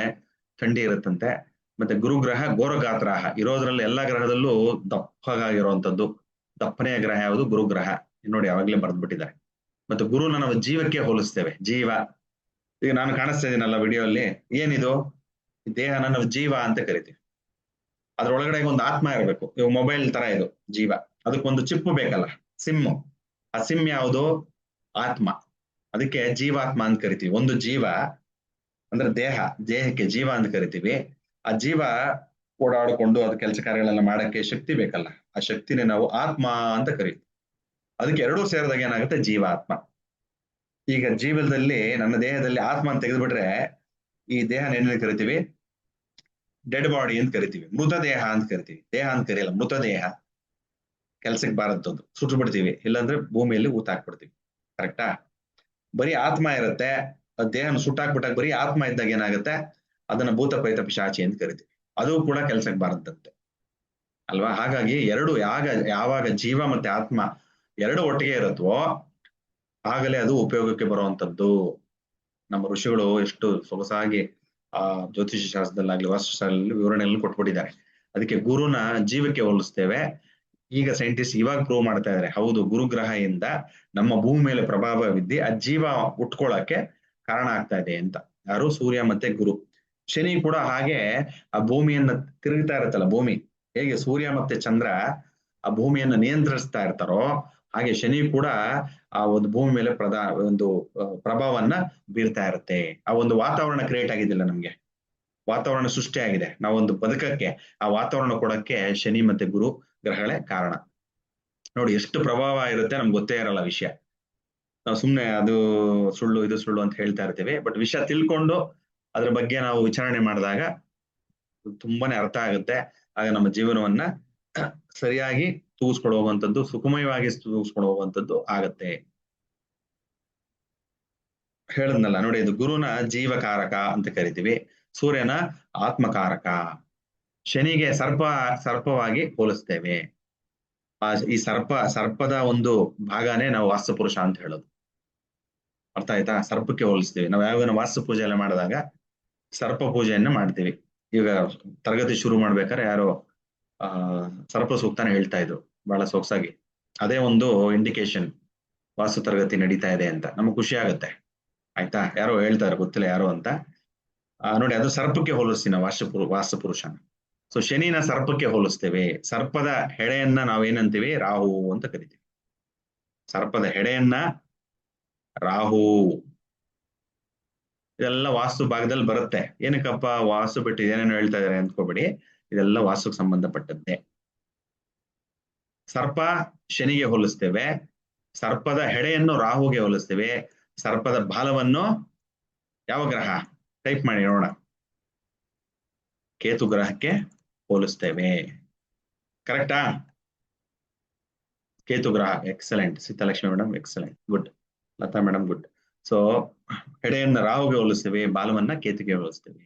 ಥಂಡಿ ಇರುತ್ತಂತೆ. ಮತ್ತೆ ಗುರುಗ್ರಹ ಘೋರಗಾತ್ರಾಹ, ಇರೋದ್ರಲ್ಲಿ ಎಲ್ಲಾ ಗ್ರಹದಲ್ಲೂ ದಪ್ಪಗಾಗಿರುವಂತದ್ದು, ದಪ್ಪನೆಯ ಗ್ರಹ ಯಾವುದು? ಗುರುಗ್ರಹ. ನೋಡಿ ಅವಾಗ್ಲೇ ಬರೆದ್ಬಿಟ್ಟಿದ್ದಾರೆ. ಮತ್ತೆ ಗುರುನ ನಾವು ಜೀವಕ್ಕೆ ಹೋಲಿಸ್ತೇವೆ, ಜೀವ. ಈಗ ನಾನು ಕಾಣಿಸ್ತಾ ಇದ್ದೀನಲ್ಲ ವಿಡಿಯೋ ಅಲ್ಲಿ, ಏನಿದು? ದೇಹನ ನಾವು ಜೀವ ಅಂತ ಕರಿತೀವಿ. ಅದ್ರೊಳಗಡೆ ಒಂದು ಆತ್ಮ ಇರಬೇಕು. ಇವಾಗ ಮೊಬೈಲ್ ತರ ಇದು ಜೀವ, ಅದಕ್ಕೊಂದು ಚಿಪ್ ಬೇಕಲ್ಲ, ಸಿಮ್. ಆ ಸಿಮ್ ಯಾವುದು? ಆತ್ಮ. ಅದಕ್ಕೆ ಜೀವಾತ್ಮ ಅಂತ ಕರಿತೀವಿ. ಒಂದು ಜೀವ ಅಂದ್ರೆ ದೇಹಕ್ಕೆ ಜೀವ ಅಂತ ಕರಿತೀವಿ. ಆ ಜೀವ ಓಡಾಡಿಕೊಂಡು ಅದು ಕೆಲಸ ಕಾರ್ಯಗಳೆಲ್ಲ ಮಾಡಕ್ಕೆ ಶಕ್ತಿ ಬೇಕಲ್ಲ, ಆ ಶಕ್ತಿನೇ ನಾವು ಆತ್ಮ ಅಂತ ಕರಿತೀವಿ. ಅದಕ್ಕೆ ಎರಡೂ ಸೇರಿದಾಗ ಏನಾಗುತ್ತೆ? ಜೀವಾತ್ಮ. ಈಗ ಜೀವನದಲ್ಲಿ ನನ್ನ ದೇಹದಲ್ಲಿ ಆತ್ಮ ಅಂತ ತೆಗೆದುಬಿಟ್ರೆ, ಈ ದೇಹ ಏನೇನು ಕರಿತೀವಿ? ಡೆಡ್ ಬಾಡಿ ಅಂತ ಕರಿತೀವಿ, ಮೃತ ದೇಹ ಅಂತ ಕರಿತೀವಿ. ದೇಹ ಅಂತ ಕರಿಯಲ್ಲ, ಮೃತ ದೇಹ. ಕೆಲ್ಸಕ್ಕೆ ಬಾರದ್ದು, ಸುಟ್ಟು ಬಿಡ್ತೀವಿ, ಇಲ್ಲಾಂದ್ರೆ ಭೂಮಿಯಲ್ಲಿ ಊತಾಕ್ಬಿಡ್ತೀವಿ. ಕರೆಕ್ಟಾ? ಬರೀ ಆತ್ಮ ಇರುತ್ತೆ, ದೇಹನ ಸುಟ್ಟಾಕ್ಬಿಟ್ಟಾಗ ಬರೀ ಆತ್ಮ ಇದ್ದಾಗ ಏನಾಗುತ್ತೆ? ಅದನ್ನ ಭೂತ ಪ್ರೇತ ಪಿಶಾಚಿ ಅಂತ ಕರಿತೀವಿ. ಅದು ಕೂಡ ಕೆಲ್ಸಕ್ಕೆ ಬಾರದಂತೆ ಅಲ್ವಾ? ಹಾಗಾಗಿ ಎರಡು ಯಾವಾಗ ಜೀವ ಮತ್ತೆ ಆತ್ಮ ಎರಡು ಒಟ್ಟಿಗೆ ಇರುತ್ತವೋ ಆಗಲೇ ಅದು ಉಪಯೋಗಕ್ಕೆ ಬರುವಂತದ್ದು. ನಮ್ಮ ಋಷಿಗಳು ಎಷ್ಟು ಸೊಗಸಾಗಿ ಆ ಜ್ಯೋತಿಷ ಶಾಸ್ತ್ರದಲ್ಲಾಗ್ಲಿ ವಾಸ್ತುಶಾಸ್ತ್ರದಲ್ಲಿ ವಿವರಣೆಯನ್ನು ಕೊಟ್ಬಿಟ್ಟಿದ್ದಾರೆ. ಅದಕ್ಕೆ ಗುರುನ ಜೀವಕ್ಕೆ ಹೋಲಿಸ್ತೇವೆ. ಈಗ ಸೈಂಟಿಸ್ಟ್ ಇವಾಗ ಪ್ರೂವ್ ಮಾಡ್ತಾ ಇದ್ದಾರೆ, ಹೌದು, ಗುರುಗ್ರಹದಿಂದ ನಮ್ಮ ಭೂಮಿ ಮೇಲೆ ಪ್ರಭಾವ ಬಿದ್ದಿ ಆ ಜೀವ ಉಟ್ಕೊಳ್ಳಕ್ಕೆ ಕಾರಣ ಆಗ್ತಾ ಇದೆ ಅಂತ. ಯಾರು? ಸೂರ್ಯ ಮತ್ತೆ ಗುರು. ಶನಿ ಕೂಡ ಹಾಗೆ ಆ ಭೂಮಿಯನ್ನ ತಿರುಗ್ತಾ ಇರುತ್ತಲ್ಲ, ಭೂಮಿ ಹೇಗೆ ಸೂರ್ಯ ಮತ್ತೆ ಚಂದ್ರ ಆ ಭೂಮಿಯನ್ನ ನಿಯಂತ್ರಿಸ್ತಾ ಇರ್ತಾರೋ, ಹಾಗೆ ಶನಿ ಕೂಡ ಆ ಒಂದು ಭೂಮಿ ಮೇಲೆ ಒಂದು ಪ್ರಭಾವನ್ನ ಬೀರ್ತಾ ಇರುತ್ತೆ. ಆ ಒಂದು ವಾತಾವರಣ ಕ್ರಿಯೇಟ್ ಆಗಿದ್ದಿಲ್ಲ, ನಮ್ಗೆ ವಾತಾವರಣ ಸೃಷ್ಟಿಯಾಗಿದೆ. ನಾವೊಂದು ಬದುಕಕ್ಕೆ ಆ ವಾತಾವರಣ ಕೊಡಕ್ಕೆ ಶನಿ ಮತ್ತೆ ಗುರು ಗ್ರಹಗಳೇ ಕಾರಣ. ನೋಡಿ ಎಷ್ಟು ಪ್ರಭಾವ ಇರುತ್ತೆ, ನಮ್ಗೆ ಗೊತ್ತೇ ಇರಲ್ಲ ವಿಷಯ. ನಾವು ಸುಮ್ನೆ ಅದು ಸುಳ್ಳು ಇದು ಸುಳ್ಳು ಅಂತ ಹೇಳ್ತಾ ಇರ್ತೀವಿ, ಬಟ್ ವಿಷಯ ತಿಳ್ಕೊಂಡು ಅದ್ರ ಬಗ್ಗೆ ನಾವು ವಿಚಾರಣೆ ಮಾಡಿದಾಗ ತುಂಬಾನೇ ಅರ್ಥ ಆಗುತ್ತೆ. ಆಗ ನಮ್ಮ ಜೀವನವನ್ನ ಸರಿಯಾಗಿ ತೂಗಿಸ್ಕೊಂಡು ಹೋಗುವಂಥದ್ದು, ಸುಖಮಯವಾಗಿ ತೂಗಿಸ್ಕೊಂಡು ಹೋಗುವಂಥದ್ದು ಆಗತ್ತೆ. ಹೇಳದ್ನಲ್ಲ ನೋಡಿ, ಇದು ಗುರುನ ಜೀವಕಾರಕ ಅಂತ ಕರಿತೀವಿ, ಸೂರ್ಯನ ಆತ್ಮಕಾರಕ, ಶನಿಗೆ ಸರ್ಪವಾಗಿ ಹೋಲಿಸ್ತೇವೆ. ಈ ಸರ್ಪದ ಒಂದು ಭಾಗನೇ ನಾವು ವಾಸ್ತುಪುರುಷ ಅಂತ ಹೇಳೋದು. ಅರ್ಥ ಆಯ್ತಾ? ಸರ್ಪಕ್ಕೆ ಹೋಲಿಸ್ತೀವಿ. ನಾವು ಯಾವಾಗ ವಾಸ್ತು ಪೂಜೆ ಎಲ್ಲ ಮಾಡಿದಾಗ ಸರ್ಪ ಪೂಜೆಯನ್ನ ಮಾಡ್ತೀವಿ. ಈಗ ತರಗತಿ ಶುರು ಮಾಡ್ಬೇಕಾದ್ರೆ ಯಾರೋ ಸರ್ಪ ಸೂಕ್ತಾನ ಹೇಳ್ತಾ ಇದ್ರು ಬಹಳ ಸೊಗಸಾಗಿ. ಅದೇ ಒಂದು ಇಂಡಿಕೇಶನ್ ವಾಸ್ತು ತರಗತಿ ನಡೀತಾ ಇದೆ ಅಂತ. ನಮ್ಗೆ ಖುಷಿ ಆಗುತ್ತೆ. ಆಯ್ತಾ? ಯಾರೋ ಹೇಳ್ತಾರೆ, ಗೊತ್ತಿಲ್ಲ ಯಾರು ಅಂತ. ನೋಡಿ ಅದು ಸರ್ಪಕ್ಕೆ ಹೋಲಿಸ್ತೀವಿ ನಾವು ವಾಸ್ತುಪುರುಷನ. ಸೊ ಶನಿನ ಸರ್ಪಕ್ಕೆ ಹೋಲಿಸ್ತೇವೆ. ಸರ್ಪದ ಹೆಡೆಯನ್ನ ನಾವೇನಂತೀವಿ? ರಾಹು ಅಂತ ಕರಿತೀವಿ. ಸರ್ಪದ ಹೆಡೆಯನ್ನ ರಾಹು. ಇದೆಲ್ಲ ವಾಸ್ತು ಭಾಗದಲ್ಲಿ ಬರುತ್ತೆ. ಏನಕ್ಕಪ್ಪ ವಾಸ್ತು ಬಿಟ್ಟು ಏನೇನು ಹೇಳ್ತಾ ಇದಾರೆ ಅಂದ್ಕೋಬೇಡಿ, ಇದೆಲ್ಲ ವಾಸ್ತುಗೆ ಸಂಬಂಧಪಟ್ಟದ್ದೇ. ಸರ್ಪ ಶನಿಗೆ ಹೋಲಿಸ್ತೇವೆ, ಸರ್ಪದ ಹೆಡೆಯನ್ನು ರಾಹುಗೆ ಹೋಲಿಸ್ತೇವೆ, ಸರ್ಪದ ಬಾಲವನ್ನು ಯಾವ ಗ್ರಹ? ಟೈಪ್ ಮಾಡಿ ನೋಡೋಣ. ಕೇತು ಗ್ರಹಕ್ಕೆ ಹೋಲಿಸ್ತೇವೆ. ಕರೆಕ್ಟಾ? ಕೇತು ಗ್ರಹ. Excellent Sitalakshmi madam, excellent, good. Lata madam, good. So ಹೆಡೆಯನ್ನ ರಾಹುಗೆ ಹೋಲಿಸ್ತೇವೆ, ಬಾಲವನ್ನ ಕೇತುಗೆ ಹೋಲಿಸ್ತೇವೆ.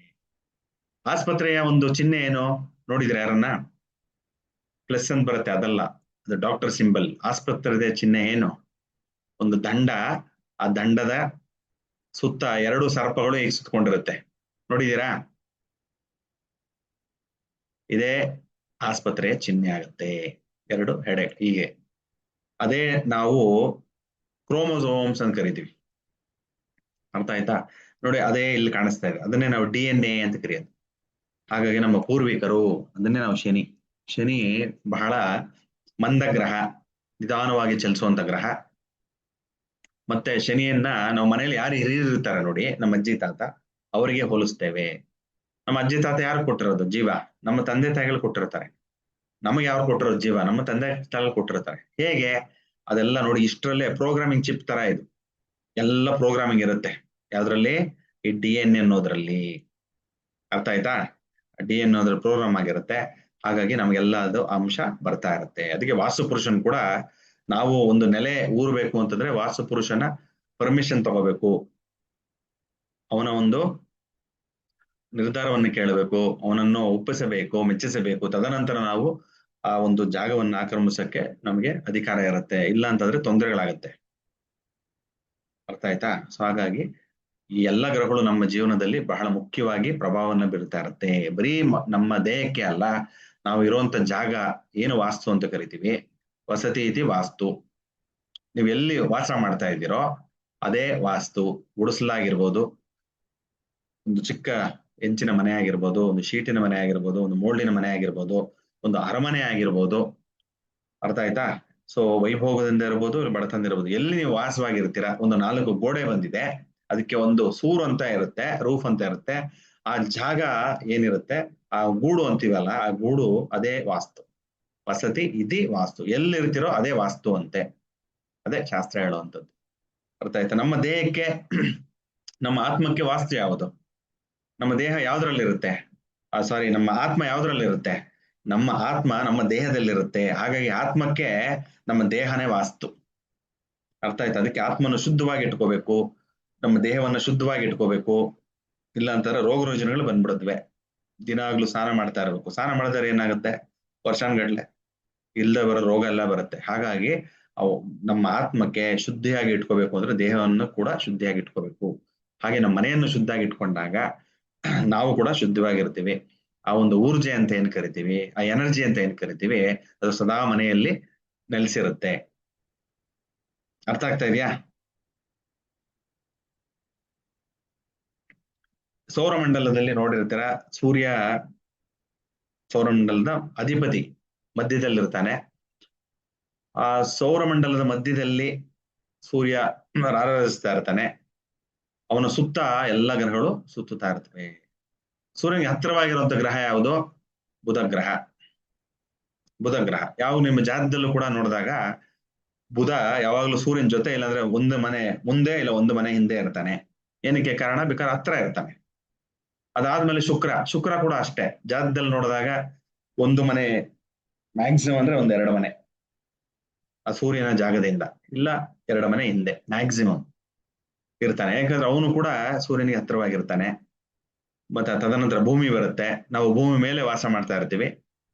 ಆಸ್ಪತ್ರೆಯ ಒಂದು ಚಿಹ್ನೆ ಏನು ನೋಡಿದ್ರೆ ಯಾರನ್ನ? ಪ್ಲಸ್ ಅಂತ ಬರುತ್ತೆ, ಅದಲ್ಲ, ಅದು ಡಾಕ್ಟರ್ ಸಿಂಬಲ್. ಆಸ್ಪತ್ರೆಯ ಚಿಹ್ನೆ ಏನು? ಒಂದು ದಂಡ. ಆ ದಂಡದ ಸುತ್ತ 2 ಸರ್ಪಗಳು ಹೇಗೆ ಸುತ್ತಕೊಂಡಿರುತ್ತೆ ನೋಡಿದೀರಾ? ಇದೇ ಆಸ್ಪತ್ರೆಯ ಚಿಹ್ನೆ ಆಗುತ್ತೆ. 2 ಹೆಡೆ ಹೀಗೆ. ಅದೇ ನಾವು ಕ್ರೋಮೋಸೋಮ್ಸ್ ಅಂತ ಕರಿತೀವಿ. ಅರ್ಥ ಆಯ್ತಾ? ನೋಡಿ, ಅದೇ ಇಲ್ಲಿ ಕಾಣಿಸ್ತಾ ಇದೆ. ಅದನ್ನೇ ನಾವು DNA ಅಂತ ಕರೆಯೋದು. ಹಾಗಾಗಿ ನಮ್ಮ ಪೂರ್ವಿಕರು, ಅದನ್ನೇ ನಾವು ಶನಿ ಬಹಳ ಮಂದ ಗ್ರಹ, ನಿಧಾನವಾಗಿ ಚಲಿಸುವಂತ ಗ್ರಹ. ಮತ್ತೆ ಶನಿಯನ್ನ ನಾವು ಮನೇಲಿ ಯಾರು ಹಿರಿಯರು ಇರ್ತಾರೆ ನೋಡಿ, ನಮ್ಮ ಅಜ್ಜಿ ತಾತ, ಅವರಿಗೆ ಹೋಲಿಸ್ತೇವೆ. ನಮ್ಮ ಅಜ್ಜಿ ತಾತ ಯಾರು ಕೊಟ್ಟಿರೋದು? ಜೀವ. ನಮ್ಮ ತಂದೆ ತಾಯಿಗಳು ಕೊಟ್ಟಿರ್ತಾರೆ. ನಮಗೆ ಯಾರು ಕೊಟ್ಟಿರೋದು? ಜೀವ. ನಮ್ಮ ತಂದೆ ತಾಯಿಗಳು ಕೊಟ್ಟಿರ್ತಾರೆ. ಹೇಗೆ? ಅದೆಲ್ಲ ನೋಡಿ, ಇಷ್ಟರಲ್ಲೇ ಪ್ರೋಗ್ರಾಮಿಂಗ್ ಚಿಪ್ ತರ ಇದು. ಎಲ್ಲ ಪ್ರೋಗ್ರಾಮಿಂಗ್ ಇರುತ್ತೆ. ಯಾವ್ದ್ರಲ್ಲಿ? ಈ DNA ಅನ್ನೋದ್ರಲ್ಲಿ. ಅರ್ಥ ಆಯ್ತಾ? DNA ಅನ್ನೋದ್ರ ಪ್ರೋಗ್ರಾಮ್ ಆಗಿರುತ್ತೆ. ಹಾಗಾಗಿ ನಮಗೆಲ್ಲ ಅದು ಅಂಶ ಬರ್ತಾ ಇರುತ್ತೆ. ಅದಕ್ಕೆ ವಾಸ್ತುಪುರುಷನ್ ಕೂಡ ನಾವು ಒಂದು ನೆಲೆ ಊರ್ಬೇಕು ಅಂತಂದ್ರೆ ವಾಸ್ತುಪುರುಷನ ಪರ್ಮಿಷನ್ ತಗೋಬೇಕು, ಅವನ ಒಂದು ನಿರ್ಧಾರವನ್ನು ಕೇಳಬೇಕು, ಅವನನ್ನು ಒಪ್ಪಿಸಬೇಕು, ಮೆಚ್ಚಿಸಬೇಕು. ತದನಂತರ ನಾವು ಆ ಒಂದು ಜಾಗವನ್ನು ಆಕ್ರಮಿಸಕ್ಕೆ ನಮಗೆ ಅಧಿಕಾರ ಇರುತ್ತೆ. ಇಲ್ಲ ಅಂತಂದ್ರೆ ತೊಂದರೆಗಳಾಗತ್ತೆ. ಅರ್ಥ ಆಯ್ತಾ? ಸೊ ಹಾಗಾಗಿ ಈ ಎಲ್ಲ ಗ್ರಹಗಳು ನಮ್ಮ ಜೀವನದಲ್ಲಿ ಬಹಳ ಮುಖ್ಯವಾಗಿ ಪ್ರಭಾವವನ್ನು ಬೀರ್ತಾ ಇರುತ್ತೆ. ಬರೀ ನಮ್ಮ ದೇಹಕ್ಕೆ ಅಲ್ಲ, ನಾವು ಇರುವಂತ ಜಾಗ ಏನು ವಾಸ್ತು ಅಂತ ಕರಿತೀವಿ. ವಸತಿ ಇತಿ ವಾಸ್ತು. ನೀವು ಎಲ್ಲಿ ವಾಸ ಮಾಡ್ತಾ ಇದ್ದೀರೋ ಅದೇ ವಾಸ್ತು. ಗುಡಿಸಲಾಗಿರ್ಬೋದು, ಒಂದು ಚಿಕ್ಕ ಹೆಂಚಿನ ಮನೆ ಆಗಿರ್ಬೋದು, ಒಂದು ಶೀಟಿನ ಮನೆ ಆಗಿರ್ಬೋದು, ಒಂದು ಮೋಲ್ಡಿನ ಮನೆ ಆಗಿರ್ಬೋದು, ಒಂದು ಅರಮನೆ ಆಗಿರ್ಬೋದು. ಅರ್ಥ ಆಯ್ತಾ? ಸೊ ವೈಭೋಗದಿಂದ ಇರ್ಬೋದು, ಬಡತನದಿಂದ ಇರ್ಬೋದು, ಎಲ್ಲಿ ನೀವು ವಾಸವಾಗಿರ್ತೀರಾ, ಒಂದು 4 ಗೋಡೆ ಬಂದಿದೆ, ಅದಕ್ಕೆ ಒಂದು ಸೂರು ಅಂತ ಇರುತ್ತೆ, ರೂಫ್ ಅಂತ ಇರುತ್ತೆ. ಆ ಜಾಗ ಏನಿರುತ್ತೆ, ಆ ಗೂಡು ಅಂತೀವಲ್ಲ, ಆ ಗೂಡು ಅದೇ ವಾಸ್ತು. ವಸತಿ ಇತಿ ವಾಸ್ತು. ಎಲ್ಲಿರ್ತಿರೋ ಅದೇ ವಾಸ್ತು ಅಂತೆ. ಅದೇ ಶಾಸ್ತ್ರ ಹೇಳುವಂಥದ್ದು. ಅರ್ಥ ಆಯ್ತಾ? ನಮ್ಮ ದೇಹಕ್ಕೆ, ನಮ್ಮ ಆತ್ಮಕ್ಕೆ ವಾಸ್ತು ಯಾವುದು? ನಮ್ಮ ದೇಹ ಯಾವ್ದ್ರಲ್ಲಿರುತ್ತೆ? ಸಾರಿ, ನಮ್ಮ ಆತ್ಮ ಯಾವ್ದ್ರಲ್ಲಿರುತ್ತೆ? ನಮ್ಮ ಆತ್ಮ ನಮ್ಮ ದೇಹದಲ್ಲಿರುತ್ತೆ. ಹಾಗಾಗಿ ಆತ್ಮಕ್ಕೆ ನಮ್ಮ ದೇಹನೇ ವಾಸ್ತು. ಅರ್ಥ ಆಯ್ತಾ? ಅದಕ್ಕೆ ಆತ್ಮನ ಶುದ್ಧವಾಗಿ ಇಟ್ಕೋಬೇಕು, ನಮ್ಮ ದೇಹವನ್ನ ಶುದ್ಧವಾಗಿ ಇಟ್ಕೋಬೇಕು. ಇಲ್ಲ ಅಂತಾರೆ ರೋಗ ರುಜಿನಗಳು ಬಂದ್ಬಿಡುತ್ತವೆ. ದಿನಾಗ್ಲೂ ಸ್ನಾನ ಮಾಡ್ತಾ ಇರ್ಬೇಕು. ಸ್ನಾನ ಮಾಡಿದ್ರೆ ಏನಾಗುತ್ತೆ? ವರ್ಷಾನ್ಗಟ್ಲೆ ಇಲ್ಲದೆ ಬರೋ ರೋಗ ಎಲ್ಲ ಬರುತ್ತೆ. ಹಾಗಾಗಿ ಅವು ನಮ್ಮ ಆತ್ಮಕ್ಕೆ ಶುದ್ಧಿಯಾಗಿ ಇಟ್ಕೋಬೇಕು ಅಂದ್ರೆ ದೇಹವನ್ನು ಕೂಡ ಶುದ್ಧಿಯಾಗಿ ಇಟ್ಕೋಬೇಕು. ಹಾಗೆ ನಮ್ಮ ಮನೆಯನ್ನು ಶುದ್ಧಾಗಿ ಇಟ್ಕೊಂಡಾಗ ನಾವು ಕೂಡ ಶುದ್ಧವಾಗಿರ್ತೀವಿ. ಆ ಒಂದು ಊರ್ಜೆ ಅಂತ ಏನ್ ಕರಿತೀವಿ, ಆ ಎನರ್ಜಿ ಅಂತ ಏನ್ ಕರಿತೀವಿ, ಅದು ಸದಾ ಮನೆಯಲ್ಲಿ ನೆಲೆಸಿರುತ್ತೆ. ಅರ್ಥ ಆಗ್ತಾ ಇದೆಯಾ? ಸೌರಮಂಡಲದಲ್ಲಿ ನೋಡಿರ್ತೀರ, ಸೂರ್ಯ ಸೌರಮಂಡಲದ ಅಧಿಪತಿ ಮಧ್ಯದಲ್ಲಿರ್ತಾನೆ. ಆ ಸೌರಮಂಡಲದ ಮಧ್ಯದಲ್ಲಿ ಸೂರ್ಯ ರಾರಾಜಿಸ್ತಾ ಇರ್ತಾನೆ. ಅವನ ಸುತ್ತ ಎಲ್ಲ ಗ್ರಹಗಳು ಸುತ್ತುತ್ತಾ ಇರ್ತವೆ. ಸೂರ್ಯನಿಗೆ ಹತ್ತಿರವಾಗಿರುವಂತ ಗ್ರಹ ಯಾವುದು? ಬುಧ ಗ್ರಹ. ಬುಧ ಗ್ರಹ ಯಾವ ನಿಮ್ಮ ಜಾತಕದಲ್ಲೂ ಕೂಡ ನೋಡಿದಾಗ ಬುಧ ಯಾವಾಗ್ಲೂ ಸೂರ್ಯನ ಜೊತೆ, ಇಲ್ಲಾಂದ್ರೆ ಒಂದು ಮನೆ ಮುಂದೆ ಇಲ್ಲ ಒಂದು ಮನೆ ಹಿಂದೆ ಇರ್ತಾನೆ. ಏನಕ್ಕೆ ಕಾರಣ? ಬೇಕಾದ್ರೆ ಹತ್ರ ಇರ್ತಾನೆ. ಅದಾದ್ಮೇಲೆ ಶುಕ್ರ ಕೂಡ ಅಷ್ಟೇ. ಜಾತಕದಲ್ಲಿ ನೋಡಿದಾಗ ಒಂದು ಮನೆ, ಮ್ಯಾಕ್ಸಿಮಮ್ ಅಂದ್ರೆ 1-2 ಮನೆ ಆ ಸೂರ್ಯನ ಜಾಗದಿಂದ, ಇಲ್ಲ 2 ಮನೆ ಹಿಂದೆ ಮ್ಯಾಕ್ಸಿಮಮ್ ಇರ್ತಾನೆ. ಯಾಕಂದ್ರೆ ಅವನು ಕೂಡ ಸೂರ್ಯನಿಗೆ ಹತ್ತಿರವಾಗಿರ್ತಾನೆ. ಮತ್ತೆ ತದನಂತರ ಭೂಮಿ ಬರುತ್ತೆ. ನಾವು ಭೂಮಿ ಮೇಲೆ ವಾಸ ಮಾಡ್ತಾ ಇರ್ತೀವಿ.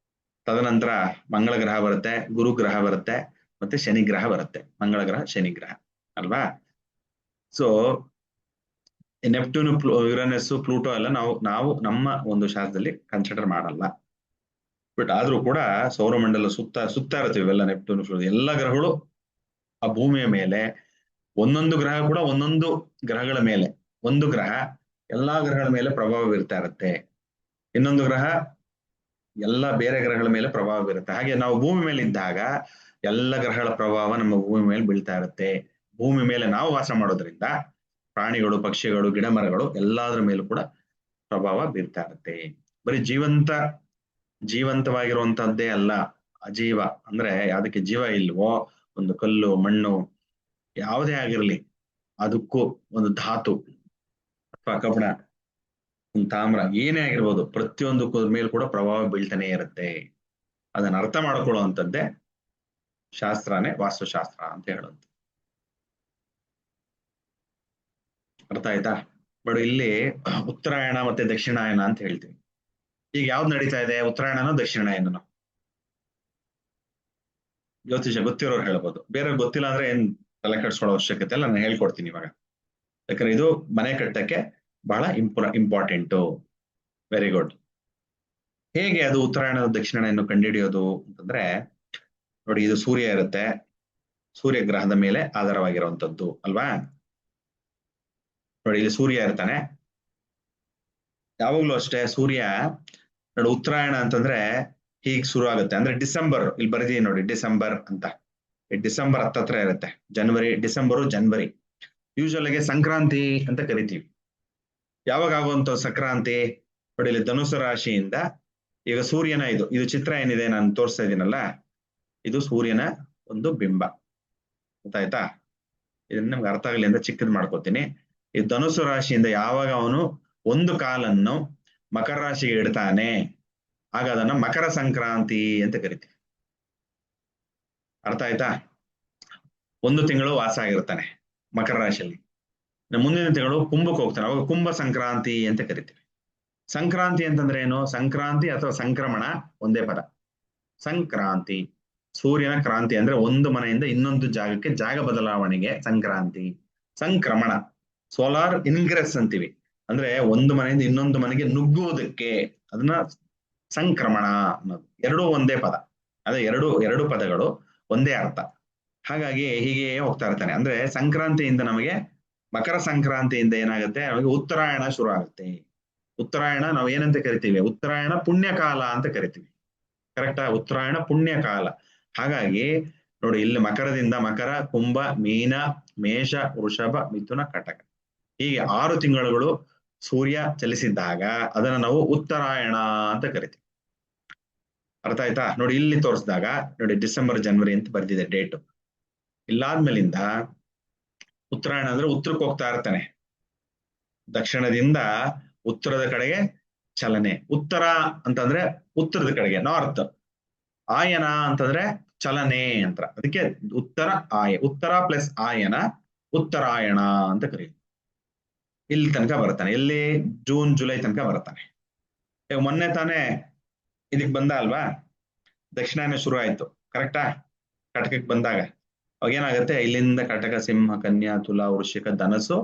ತದನಂತರ ಮಂಗಳ ಗ್ರಹ ಬರುತ್ತೆ, ಗುರು ಗ್ರಹ ಬರುತ್ತೆ, ಮತ್ತೆ ಶನಿ ಗ್ರಹ ಬರುತ್ತೆ. ಮಂಗಳ ಗ್ರಹ, ಶನಿ ಗ್ರಹ ಅಲ್ವಾ? ಸೊ ನೆಪ್ಟ್ಯೂನ್, ಯುರೇನಸ್, ಪ್ಲೂಟೋ ಎಲ್ಲ ನಾವು ನಮ್ಮ ಒಂದು ಶಾಸ್ತ್ರದಲ್ಲಿ ಕನ್ಸಿಡರ್ ಮಾಡಲ್ಲ. ಬಟ್ ಆದ್ರೂ ಕೂಡ ಸೌರಮಂಡಲ ಸುತ್ತ ಇರ್ತೀವಿ ಎಲ್ಲ ನೆಪ್ಟ್ಯೂನ್, ಎಲ್ಲ ಗ್ರಹಗಳು ಆ ಭೂಮಿಯ ಮೇಲೆ. ಒಂದೊಂದು ಗ್ರಹ ಕೂಡ ಒಂದೊಂದು ಗ್ರಹಗಳ ಮೇಲೆ. ಒಂದು ಗ್ರಹ ಎಲ್ಲಾ ಗ್ರಹಗಳ ಮೇಲೆ ಪ್ರಭಾವ ಬೀರ್ತಾ ಇರುತ್ತೆ. ಇನ್ನೊಂದು ಗ್ರಹ ಎಲ್ಲ ಬೇರೆ ಗ್ರಹಗಳ ಮೇಲೆ ಪ್ರಭಾವ ಬೀರುತ್ತೆ. ಹಾಗೆ ನಾವು ಭೂಮಿ ಮೇಲೆ ಇದ್ದಾಗ ಎಲ್ಲ ಗ್ರಹಗಳ ಪ್ರಭಾವ ನಮ್ಮ ಭೂಮಿ ಮೇಲೆ ಬೀಳ್ತಾ ಇರುತ್ತೆ. ಭೂಮಿ ಮೇಲೆ ನಾವು ವಾಸ ಮಾಡೋದ್ರಿಂದ ಪ್ರಾಣಿಗಳು, ಪಕ್ಷಿಗಳು, ಗಿಡ ಮರಗಳು ಎಲ್ಲಾದ್ರ ಮೇಲೂ ಕೂಡ ಪ್ರಭಾವ ಬೀರ್ತಾ ಇರುತ್ತೆ. ಬರೀ ಜೀವಂತವಾಗಿರುವಂತಹದ್ದೇ ಅಲ್ಲ, ಅಜೀವ ಅಂದ್ರೆ ಅದಕ್ಕೆ ಜೀವ ಇಲ್ವೋ, ಒಂದು ಕಲ್ಲು, ಮಣ್ಣು ಯಾವುದೇ ಆಗಿರ್ಲಿ, ಅದಕ್ಕೂ ಒಂದು ಧಾತು ಅಥವಾ ಕಬ್ಬಣ, ಒಂದು ತಾಮ್ರ, ಏನೇ ಆಗಿರ್ಬೋದು, ಪ್ರತಿಯೊಂದು ಮೇಲೂ ಕೂಡ ಪ್ರಭಾವ ಬೀಳ್ತಾನೆ ಇರುತ್ತೆ. ಅದನ್ನ ಅರ್ಥ ಮಾಡ್ಕೊಳ್ಳುವಂಥದ್ದೇ ಶಾಸ್ತ್ರನೇ ವಾಸ್ತುಶಾಸ್ತ್ರ ಅಂತ ಹೇಳುವಂತ. ಅರ್ಥ ಆಯ್ತಾ? ಬಟ್ ಇಲ್ಲಿ ಉತ್ತರಾಯಣ ಮತ್ತೆ ದಕ್ಷಿಣಾಯನ ಅಂತ ಹೇಳ್ತೀವಿ. ಈಗ ಯಾವ್ದು ನಡೀತಾ ಇದೆ, ಉತ್ತರಾಯಣನೋ ದಕ್ಷಿಣಾಯನನೋ? ಜ್ಯೋತಿಷ ಗೊತ್ತಿರೋರು ಹೇಳ್ಬೋದು, ಬೇರೆ ಗೊತ್ತಿಲ್ಲ ಅಂದ್ರೆ ಏನ್ ತಲೆ ಕೆಡಿಸ್ಕೊಳ್ಳೋ ಅವಶ್ಯಕತೆ ಇಲ್ಲ, ನಾನು ಹೇಳ್ಕೊಡ್ತೀನಿ ಇವಾಗ. ಯಾಕಂದ್ರೆ ಇದು ಮನೆ ಕಟ್ಟಕ್ಕೆ ಬಹಳ ಇಂಪಾರ್ಟೆಂಟು. Very good. ಹೇಗೆ ಅದು ಉತ್ತರಾಯಣದ ದಕ್ಷಿಣಾಯನ ಕಂಡುಹಿಡಿಯೋದು ಅಂತಂದ್ರೆ, ನೋಡಿ, ಇದು ಸೂರ್ಯ ಇರುತ್ತೆ, ಸೂರ್ಯ ಗ್ರಹದ ಮೇಲೆ ಆಧಾರವಾಗಿರುವಂತದ್ದು ಅಲ್ವಾ? ನೋಡಿ, ಇಲ್ಲಿ ಸೂರ್ಯ ಇರ್ತಾನೆ. ಯಾವಾಗ್ಲೂ ಅಷ್ಟೇ ಸೂರ್ಯ ನೋಡಿ, ಉತ್ತರಾಯಣ ಅಂತಂದ್ರೆ ಹೀಗ್ ಶುರು ಆಗುತ್ತೆ. ಅಂದ್ರೆ ಡಿಸೆಂಬರ್, ಇಲ್ಲಿ ಬರೆದಿದೆ ನೋಡಿ, ಡಿಸೆಂಬರ್ ಅಂತ. ಡಿಸೆಂಬರ್ ಹತ್ತತ್ರ ಇರುತ್ತೆ. ಡಿಸೆಂಬರು ಜನವರಿ. ಯೂಶುವಲ್ ಆಗಿ ಸಂಕ್ರಾಂತಿ ಅಂತ ಕರಿತೀವಿ. ಯಾವಾಗ ಆಗುವಂತ ಸಂಕ್ರಾಂತಿ? ನೋಡಿ, ಇಲ್ಲಿ ಧನುಸು ರಾಶಿಯಿಂದ ಈಗ ಸೂರ್ಯನ ಇದು ಚಿತ್ರ ಏನಿದೆ ನಾನು ತೋರಿಸ್ತಾ ಇದ್ದೀನಲ್ಲ, ಇದು ಸೂರ್ಯನ ಒಂದು ಬಿಂಬ. ಗೊತ್ತಾಯ್ತಾ? ಇದನ್ನ ನಮ್ಗೆ ಅರ್ಥ ಆಗಲಿ ಅಂತ ಚಿಕ್ಕದ್ ಮಾಡ್ಕೋತೀನಿ. ಈ ಧನುಸು ರಾಶಿಯಿಂದ ಯಾವಾಗ ಅವನು ಒಂದು ಕಾಲನ್ನು ಮಕರ ರಾಶಿಗೆ ಇಡ್ತಾನೆ, ಆಗ ಅದನ್ನ ಮಕರ ಸಂಕ್ರಾಂತಿ ಅಂತ ಕರಿತೀವಿ. ಅರ್ಥ ಆಯ್ತಾ? ಒಂದು ತಿಂಗಳು ವಾಸ ಆಗಿರ್ತಾನೆ ಮಕರ ರಾಶಿಯಲ್ಲಿ. ಮುಂದಿನ ತಿಂಗಳು ಕುಂಭಕ್ಕೆ ಹೋಗ್ತಾನೆ, ಅವಾಗ ಕುಂಭ ಸಂಕ್ರಾಂತಿ ಅಂತ ಕರಿತೀವಿ. ಸಂಕ್ರಾಂತಿ ಅಂತಂದ್ರೆ ಏನು? ಸಂಕ್ರಾಂತಿ ಅಥವಾ ಸಂಕ್ರಮಣ ಒಂದೇ ಪದ. ಸಂಕ್ರಾಂತಿ, ಸೂರ್ಯನ ಕ್ರಾಂತಿ ಅಂದ್ರೆ ಒಂದು ಮನೆಯಿಂದ ಇನ್ನೊಂದು ಜಾಗಕ್ಕೆ ಜಾಗ ಬದಲಾವಣೆಗೆ ಸಂಕ್ರಾಂತಿ. ಸಂಕ್ರಮಣ, ಸೋಲಾರ್ ಇನ್ಗ್ರೆಸ್ ಅಂತೀವಿ, ಅಂದ್ರೆ ಒಂದು ಮನೆಯಿಂದ ಇನ್ನೊಂದು ಮನೆಗೆ ನುಗ್ಗುವುದಕ್ಕೆ, ಅದನ್ನ ಸಂಕ್ರಮಣ ಅನ್ನೋದು. ಎರಡೂ ಒಂದೇ ಪದ, ಅದೇ ಎರಡು ಪದಗಳು ಒಂದೇ ಅರ್ಥ. ಹಾಗಾಗಿ ಹೀಗೆ ಹೋಗ್ತಾ ಇರ್ತಾನೆ. ಅಂದ್ರೆ ಸಂಕ್ರಾಂತಿಯಿಂದ ನಮಗೆ, ಮಕರ ಸಂಕ್ರಾಂತಿಯಿಂದ ಏನಾಗುತ್ತೆ, ನಮಗೆ ಉತ್ತರಾಯಣ ಶುರು ಆಗುತ್ತೆ. ಉತ್ತರಾಯಣ ನಾವು ಏನಂತ ಕರಿತೀವಿ? ಉತ್ತರಾಯಣ ಪುಣ್ಯಕಾಲ ಅಂತ ಕರಿತೀವಿ. ಕರೆಕ್ಟಾ? ಉತ್ತರಾಯಣ ಪುಣ್ಯಕಾಲ. ಹಾಗಾಗಿ ನೋಡಿ, ಇಲ್ಲಿ ಮಕರದಿಂದ ಮಕರ, ಕುಂಭ, ಮೀನ, ಮೇಷ, ವೃಷಭ, ಮಿಥುನ, ಕಟಕ, ಹೀಗೆ 6 ತಿಂಗಳುಗಳು ಸೂರ್ಯ ಚಲಿಸಿದ್ದಾಗ ಅದನ್ನ ನಾವು ಉತ್ತರಾಯಣ ಅಂತ ಕರಿತೀವಿ. ಅರ್ಥ ಆಯ್ತಾ? ನೋಡಿ, ಇಲ್ಲಿ ತೋರಿಸಿದಾಗ ನೋಡಿ, ಡಿಸೆಂಬರ್ ಜನವರಿ ಅಂತ ಬರ್ದಿದೆ ಡೇಟ್. ಇಲ್ಲಾದ್ಮೇಲಿಂದ ಉತ್ತರಾಯಣ ಅಂದ್ರೆ ಉತ್ತರಕ್ಕೆ ಹೋಗ್ತಾ ಇರ್ತಾನೆ. ದಕ್ಷಿಣದಿಂದ ಉತ್ತರದ ಕಡೆಗೆ ಚಲನೆ. ಉತ್ತರ ಅಂತಂದ್ರೆ ಉತ್ತರದ ಕಡೆಗೆ, ನಾರ್ತ್. ಆಯನ ಅಂತಂದ್ರೆ ಚಲನೆ ಅಂತ. ಅದಕ್ಕೆ ಉತ್ತರ ಪ್ಲಸ್ ಆಯನ, ಉತ್ತರಾಯಣ ಅಂತ ಕರೀತೀವಿ. ಇಲ್ಲಿ ತನಕ ಬರ್ತಾನೆ. ಎಲ್ಲಿ? ಜೂನ್ ಜುಲೈ ತನಕ ಬರ್ತಾನೆ. ಈಗ ಮೊನ್ನೆ ತಾನೇ ಇದಕ್ ಬಂದ ಅಲ್ವಾ, ದಕ್ಷಿಣಾಯನ ಶುರು ಆಯ್ತು. ಕರೆಕ್ಟಾ? ಕಟಕಕ್ಕೆ ಬಂದಾಗ ಅವಾಗ ಏನಾಗುತ್ತೆ, ಇಲ್ಲಿಂದ ಕಟಕ, ಸಿಂಹ, ಕನ್ಯಾ, ತುಲಾ, ವೃಶ್ಚಿಕ, ಧನಸ್ಸು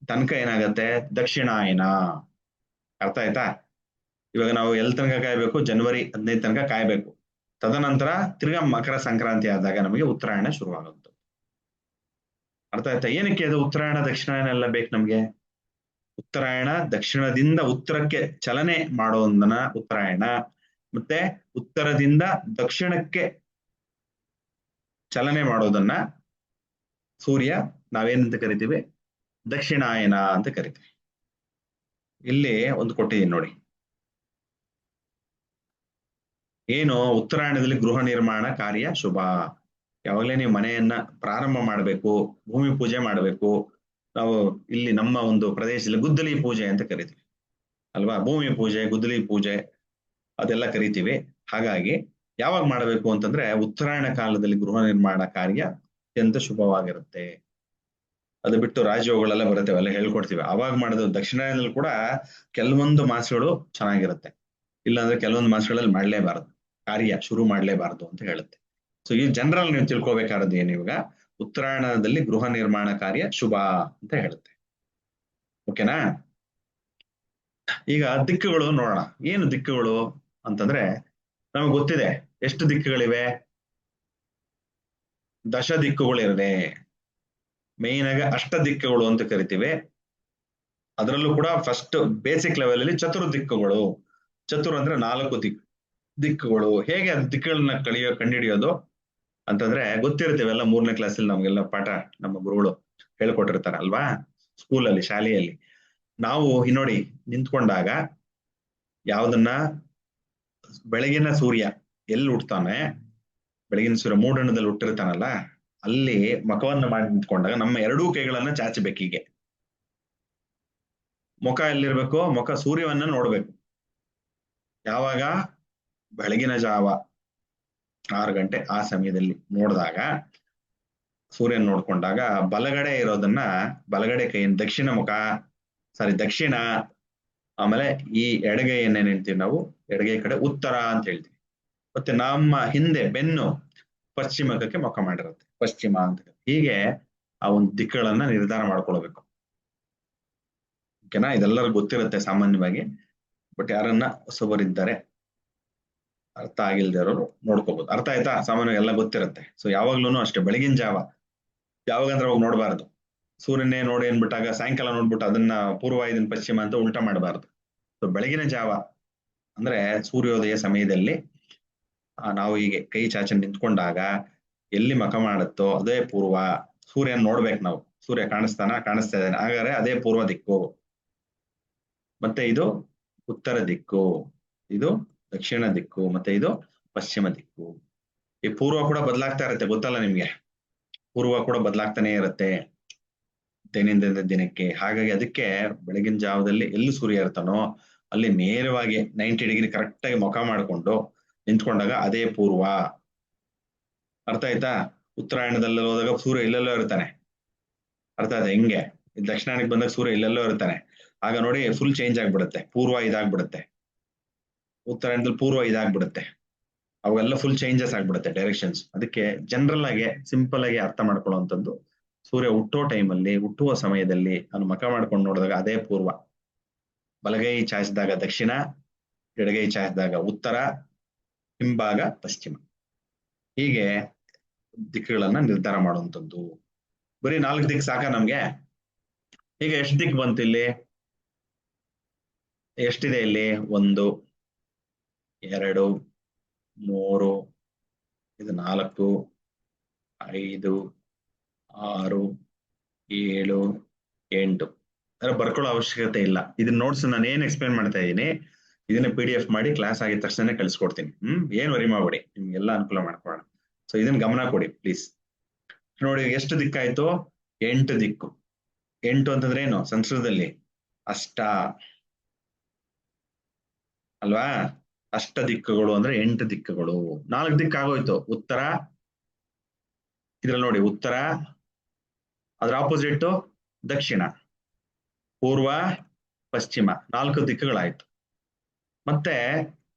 ತನಕ ಏನಾಗುತ್ತೆ, ದಕ್ಷಿಣಾಯನ. ಅರ್ಥ ಆಯ್ತಾ? ಇವಾಗ ನಾವು ಎಲ್ಲಿ ತನಕ ಕಾಯ್ಬೇಕು? ಜನವರಿ 15 ತನಕ ಕಾಯ್ಬೇಕು. ತದನಂತರ ತಿರ್ಗಾ ಮಕರ ಸಂಕ್ರಾಂತಿ ಆದಾಗ ನಮಗೆ ಉತ್ತರಾಯಣ ಶುರುವಾಗುತ್ತೆ. ಅರ್ಥ ಆಯ್ತಾ? ಏನಕ್ಕೆ ಅದು ಉತ್ತರಾಯಣ ದಕ್ಷಿಣಾಯನ ಎಲ್ಲ ಬೇಕು ನಮ್ಗೆ? ಉತ್ತರಾಯಣ ದಕ್ಷಿಣದಿಂದ ಉತ್ತರಕ್ಕೆ ಚಲನೆ ಮಾಡೋದನ್ನ ಉತ್ತರಾಯಣ, ಮತ್ತೆ ಉತ್ತರದಿಂದ ದಕ್ಷಿಣಕ್ಕೆ ಚಲನೆ ಮಾಡೋದನ್ನ ಸೂರ್ಯ ನಾವೇನಂತ ಕರಿತೀವಿ? ದಕ್ಷಿಣಾಯನ ಅಂತ ಕರಿತೀವಿ. ಇಲ್ಲಿ ಒಂದು ಕೊಟ್ಟಿದ್ದೀನಿ ನೋಡಿ, ಏನು? ಉತ್ತರಾಯಣದಲ್ಲಿ ಗೃಹ ನಿರ್ಮಾಣ ಕಾರ್ಯ ಶುಭ. ಯಾವಾಗಲೇ ನೀವು ಮನೆಯನ್ನ ಪ್ರಾರಂಭ ಮಾಡಬೇಕು, ಭೂಮಿ ಪೂಜೆ ಮಾಡಬೇಕು. ನಾವು ಇಲ್ಲಿ ನಮ್ಮ ಒಂದು ಪ್ರದೇಶದಲ್ಲಿ ಗುದ್ದಲಿ ಪೂಜೆ ಅಂತ ಕರಿತೀವಿ ಅಲ್ವಾ? ಭೂಮಿ ಪೂಜೆ, ಗುದ್ದಲಿ ಪೂಜೆ ಅದೆಲ್ಲ ಕರಿತೀವಿ. ಹಾಗಾಗಿ ಯಾವಾಗ ಮಾಡಬೇಕು ಅಂತಂದ್ರೆ ಉತ್ತರಾಯಣ ಕಾಲದಲ್ಲಿ ಗೃಹ ನಿರ್ಮಾಣ ಕಾರ್ಯ ಅತ್ಯಂತ ಶುಭವಾಗಿರುತ್ತೆ. ಅದು ಬಿಟ್ಟು ರಾಜಯೋಗಗಳೆಲ್ಲ ಬರುತ್ತೆ, ಅವೆಲ್ಲ ಹೇಳ್ಕೊಡ್ತೀವಿ. ಅವಾಗ ಮಾಡೋದು. ದಕ್ಷಿಣಾಯನದಲ್ಲಿ ಕೂಡ ಕೆಲವೊಂದು ಮಾಸಗಳು ಚೆನ್ನಾಗಿರುತ್ತೆ, ಇಲ್ಲಾಂದ್ರೆ ಕೆಲವೊಂದು ಮಾಸಗಳಲ್ಲಿ ಮಾಡ್ಲೇಬಾರದು, ಕಾರ್ಯ ಶುರು ಮಾಡ್ಲೇಬಾರದು ಅಂತ ಹೇಳುತ್ತೆ. ಸೊ ಈ ಜನರಲ್ ನೀವು ತಿಳ್ಕೊಬೇಕಾರದು ಏನು, ಇವಾಗ ಉತ್ತರಾಯಣದಲ್ಲಿ ಗೃಹ ನಿರ್ಮಾಣ ಕಾರ್ಯ ಶುಭ ಅಂತ ಹೇಳುತ್ತೆ. ಓಕೆನಾ? ಈಗ ದಿಕ್ಕುಗಳು ನೋಡೋಣ. ಏನು ದಿಕ್ಕುಗಳು ಅಂತಂದ್ರೆ, ನಮಗೆ ಗೊತ್ತಿದೆ ಎಷ್ಟು ದಿಕ್ಕುಗಳಿವೆ. ದಶ ದಿಕ್ಕುಗಳಿವೆ. ಮೇಯ್ನ್ ಆಗಿ ಅಷ್ಟ ದಿಕ್ಕುಗಳು ಅಂತ ಕರಿತೀವಿ. ಅದರಲ್ಲೂ ಕೂಡ ಫಸ್ಟ್ ಬೇಸಿಕ್ ಲೆವೆಲ್ ಅಲ್ಲಿ ಚತುರ್ದಿಕ್ಕುಗಳು. ಚತುರ್ ಅಂದ್ರೆ 4 ದಿಕ್ಕುಗಳು. ಹೇಗೆ ದಿಕ್ಕುಗಳನ್ನ ಕಂಡುಹಿಡಿಯೋದು ಅಂತಂದ್ರೆ ಗೊತ್ತಿರುತ್ತೆ, ಇವೆಲ್ಲ 3ನೇ ಕ್ಲಾಸಲ್ಲಿ ನಮ್ಗೆಲ್ಲ ಪಾಠ ನಮ್ಮ ಗುರುಗಳು ಹೇಳ್ಕೊಟ್ಟಿರ್ತಾರ ಅಲ್ವಾ, ಸ್ಕೂಲಲ್ಲಿ ಶಾಲೆಯಲ್ಲಿ. ನಾವು ನೋಡಿ ನಿಂತ್ಕೊಂಡಾಗ ಯಾವ್ದನ್ನ ಬೆಳಗಿನ ಸೂರ್ಯ ಎಲ್ಲಿ ಹುಟ್ತಾನೆ, ಬೆಳಗಿನ ಸೂರ್ಯ ಮೂಡಣದಲ್ಲಿ ಹುಟ್ಟಿರ್ತಾನಲ್ಲ, ಅಲ್ಲಿ ಮುಖವನ್ನ ಮಾಡಿ ನಿಂತ್ಕೊಂಡಾಗ ನಮ್ಮ ಎರಡೂ ಕೈಗಳನ್ನ ಚಾಚಬೇಕು. ಹೀಗೆ ಮುಖ ಎಲ್ಲಿರ್ಬೇಕು, ಮುಖ ಸೂರ್ಯವನ್ನ ನೋಡ್ಬೇಕು. ಯಾವಾಗ? ಬೆಳಗಿನ ಜಾವ 6 ಗಂಟೆ ಆ ಸಮಯದಲ್ಲಿ ನೋಡಿದಾಗ, ಸೂರ್ಯನ್ ನೋಡ್ಕೊಂಡಾಗ ಬಲಗಡೆ ಇರೋದನ್ನ, ಬಲಗಡೆ ಕೈಯಿಂದ ದಕ್ಷಿಣ ಮುಖ, ದಕ್ಷಿಣ. ಆಮೇಲೆ ಈ ಎಡಗೈ ಏನೇನ್ ಹೇಳ್ತೀವಿ ನಾವು, ಎಡಗೈ ಕಡೆ ಉತ್ತರ ಅಂತ ಹೇಳ್ತೀವಿ. ಮತ್ತೆ ನಮ್ಮ ಹಿಂದೆ ಬೆನ್ನು ಪಶ್ಚಿಮಕ್ಕೆ ಮುಖ ಮಾಡಿರುತ್ತೆ, ಪಶ್ಚಿಮ ಅಂತ. ಹೀಗೆ ಆ ಒಂದು ದಿಕ್ಕುಗಳನ್ನ ನಿರ್ಧಾರ ಮಾಡ್ಕೊಳ್ಬೇಕು. ಓಕೆನಾ? ಇದೆಲ್ಲರಿಗೂ ಗೊತ್ತಿರುತ್ತೆ ಸಾಮಾನ್ಯವಾಗಿ, ಬಟ್ ಯಾರನ್ನ ಹೊಸಬರಿದ್ದಾರೆ ಅರ್ಥ ಆಗಿಲ್ದೇ ಇರೋರು ನೋಡ್ಕೋಬಹುದು. ಅರ್ಥ ಆಯ್ತಾ? ಸಾಮಾನ್ಯವಾಗಿ ಎಲ್ಲ ಗೊತ್ತಿರುತ್ತೆ. ಸೊ ಯಾವಾಗ್ಲೂ ಅಷ್ಟೇ, ಬೆಳಗಿನ ಜಾವ ಯಾವಾಗಂದ್ರೆ ಅವಾಗ ನೋಡಬಾರ್ದು. ಸೂರ್ಯನೇ ನೋಡಿ ಅಂದ್ಬಿಟ್ಟಾಗ ಸಾಯಂಕಾಲ ನೋಡ್ಬಿಟ್ಟು ಅದನ್ನ ಪೂರ್ವ ಇದನ್ನ ಪಶ್ಚಿಮ ಅಂತ ಉಲ್ಟಾ ಮಾಡಬಾರ್ದು. ಸೊ ಬೆಳಗಿನ ಜಾವ ಅಂದ್ರೆ ಸೂರ್ಯೋದಯ ಸಮಯದಲ್ಲಿ ನಾವು ಹೀಗೆ ಕೈ ಚಾಚಿ ನಿಂತ್ಕೊಂಡಾಗ ಎಲ್ಲಿ ಮುಖ ಮಾಡುತ್ತೋ ಅದೇ ಪೂರ್ವ. ಸೂರ್ಯನ್ ನೋಡ್ಬೇಕು ನಾವು, ಸೂರ್ಯ ಕಾಣಿಸ್ತಾ ಇದ್ದಾನೆ, ಹಾಗಾದ್ರೆ ಅದೇ ಪೂರ್ವ ದಿಕ್ಕು. ಮತ್ತೆ ಇದು ಉತ್ತರ ದಿಕ್ಕು, ಇದು ದಕ್ಷಿಣ ದಿಕ್ಕು, ಮತ್ತೆ ಇದು ಪಶ್ಚಿಮ ದಿಕ್ಕು. ಈ ಪೂರ್ವ ಕೂಡ ಬದಲಾಗ್ತಾ ಇರುತ್ತೆ, ಗೊತ್ತಲ್ಲ ನಿಮ್ಗೆ? ಪೂರ್ವ ಕೂಡ ಬದಲಾಗ್ತಾನೆ ಇರುತ್ತೆ ದಿನದಿಂದ ದಿನಕ್ಕೆ. ಹಾಗಾಗಿ ಅದಕ್ಕೆ ಬೆಳಗಿನ ಜಾವದಲ್ಲಿ ಎಲ್ಲಿ ಸೂರ್ಯ ಇರ್ತಾನೋ ಅಲ್ಲಿ ನೇರವಾಗಿ 90 ಡಿಗ್ರಿ ಕರೆಕ್ಟ್ ಆಗಿ ಮುಖ ಮಾಡಿಕೊಂಡು ನಿಂತ್ಕೊಂಡಾಗ ಅದೇ ಪೂರ್ವ. ಅರ್ಥ ಆಯ್ತಾ? ಉತ್ತರಾಯಣದಲ್ಲಿ ಹೋದಾಗ ಸೂರ್ಯ ಇಲ್ಲೆಲ್ಲೋ ಇರ್ತಾನೆ, ಅರ್ಥ ಆಯ್ತಾ? ಹಿಂಗೆ ದಕ್ಷಿಣಾಯನಕ್ಕೆ ಬಂದಾಗ ಸೂರ್ಯ ಇಲ್ಲೆಲ್ಲೋ ಇರ್ತಾನೆ. ಆಗ ನೋಡಿ ಫುಲ್ ಚೇಂಜ್ ಆಗ್ಬಿಡುತ್ತೆ, ಪೂರ್ವ ಇದಾಗ್ಬಿಡುತ್ತೆ, ಉತ್ತರಾಯಣದಲ್ಲಿ ಪೂರ್ವ ಇದಾಗ್ಬಿಡುತ್ತೆ, ಅವೆಲ್ಲ ಫುಲ್ ಚೇಂಜಸ್ ಆಗ್ಬಿಡುತ್ತೆ ಡೈರೆಕ್ಷನ್ಸ್. ಅದಕ್ಕೆ ಜನರಲ್ ಆಗಿ ಸಿಂಪಲ್ ಆಗಿ ಅರ್ಥ ಮಾಡ್ಕೊಳ್ಳುವಂಥದ್ದು, ಸೂರ್ಯ ಹುಟ್ಟುವ ಸಮಯದಲ್ಲಿ ಅವನು ಮುಖ ಮಾಡ್ಕೊಂಡು ನೋಡಿದಾಗ ಅದೇ ಪೂರ್ವ, ಬಲಗೈ ಚಾಚಿದಾಗ ದಕ್ಷಿಣ, ಎಡಗೈ ಚಾಚಿದಾಗ ಉತ್ತರ, ಹಿಂಭಾಗ ಪಶ್ಚಿಮ. ಹೀಗೆ ದಿಕ್ಕುಗಳನ್ನ ನಿರ್ಧಾರ ಮಾಡುವಂಥದ್ದು. ಬರೀ 4 ದಿಕ್ಕು ಸಾಕ ನಮ್ಗೆ? ಈಗ ಎಷ್ಟು ದಿಕ್ಕು ಬಂತು ಇಲ್ಲಿ? ಎಷ್ಟಿದೆ ಇಲ್ಲಿ? 1 2 3, ಇದು 4 5 6 7 8. ಅಂದ್ರೆ ಬರ್ಕೊಳ್ಳೋ ಅವಶ್ಯಕತೆ ಇಲ್ಲ. ಇದನ್ನ ನೋಟ್ಸ್ ನಾನು ಏನ್ ಎಕ್ಸ್ಪ್ಲೇನ್ ಮಾಡ್ತಾ ಇದ್ದೀನಿ, ಇದನ್ನ PDF ಮಾಡಿ ಕ್ಲಾಸ್ ಆಗಿದ ತಕ್ಷಣ ಕಳಿಸ್ಕೊಡ್ತೀನಿ. ಏನ್ ವರಿ ಮಾಡ್ಬೇಡಿ, ನಿಮ್ಗೆಲ್ಲ ಅನುಕೂಲ ಮಾಡ್ಕೊಳ್ಳೋಣ. ಸೊ ಇದನ್ನ ಗಮನ ಕೊಡಿ ಪ್ಲೀಸ್. ನೋಡಿ ಎಷ್ಟು ದಿಕ್ಕಾಯ್ತು? 8 ದಿಕ್ಕು. 8 ಅಂತಂದ್ರೆ ಏನು ಸಂಸ್ಕೃತದಲ್ಲಿ? ಅಷ್ಟ ಅಲ್ವಾ? ಅಷ್ಟ ದಿಕ್ಕುಗಳು ಅಂದ್ರೆ 8 ದಿಕ್ಕುಗಳು. 4 ದಿಕ್ಕು ಆಗೋಯ್ತು. ಉತ್ತರ, ಇದ್ರಲ್ಲಿ ನೋಡಿ ಉತ್ತರ, ಅದ್ರ ಆಪೋಸಿಟ್ ದಕ್ಷಿಣ, ಪೂರ್ವ, ಪಶ್ಚಿಮ. 4 ದಿಕ್ಕುಗಳಾಯ್ತು. ಮತ್ತೆ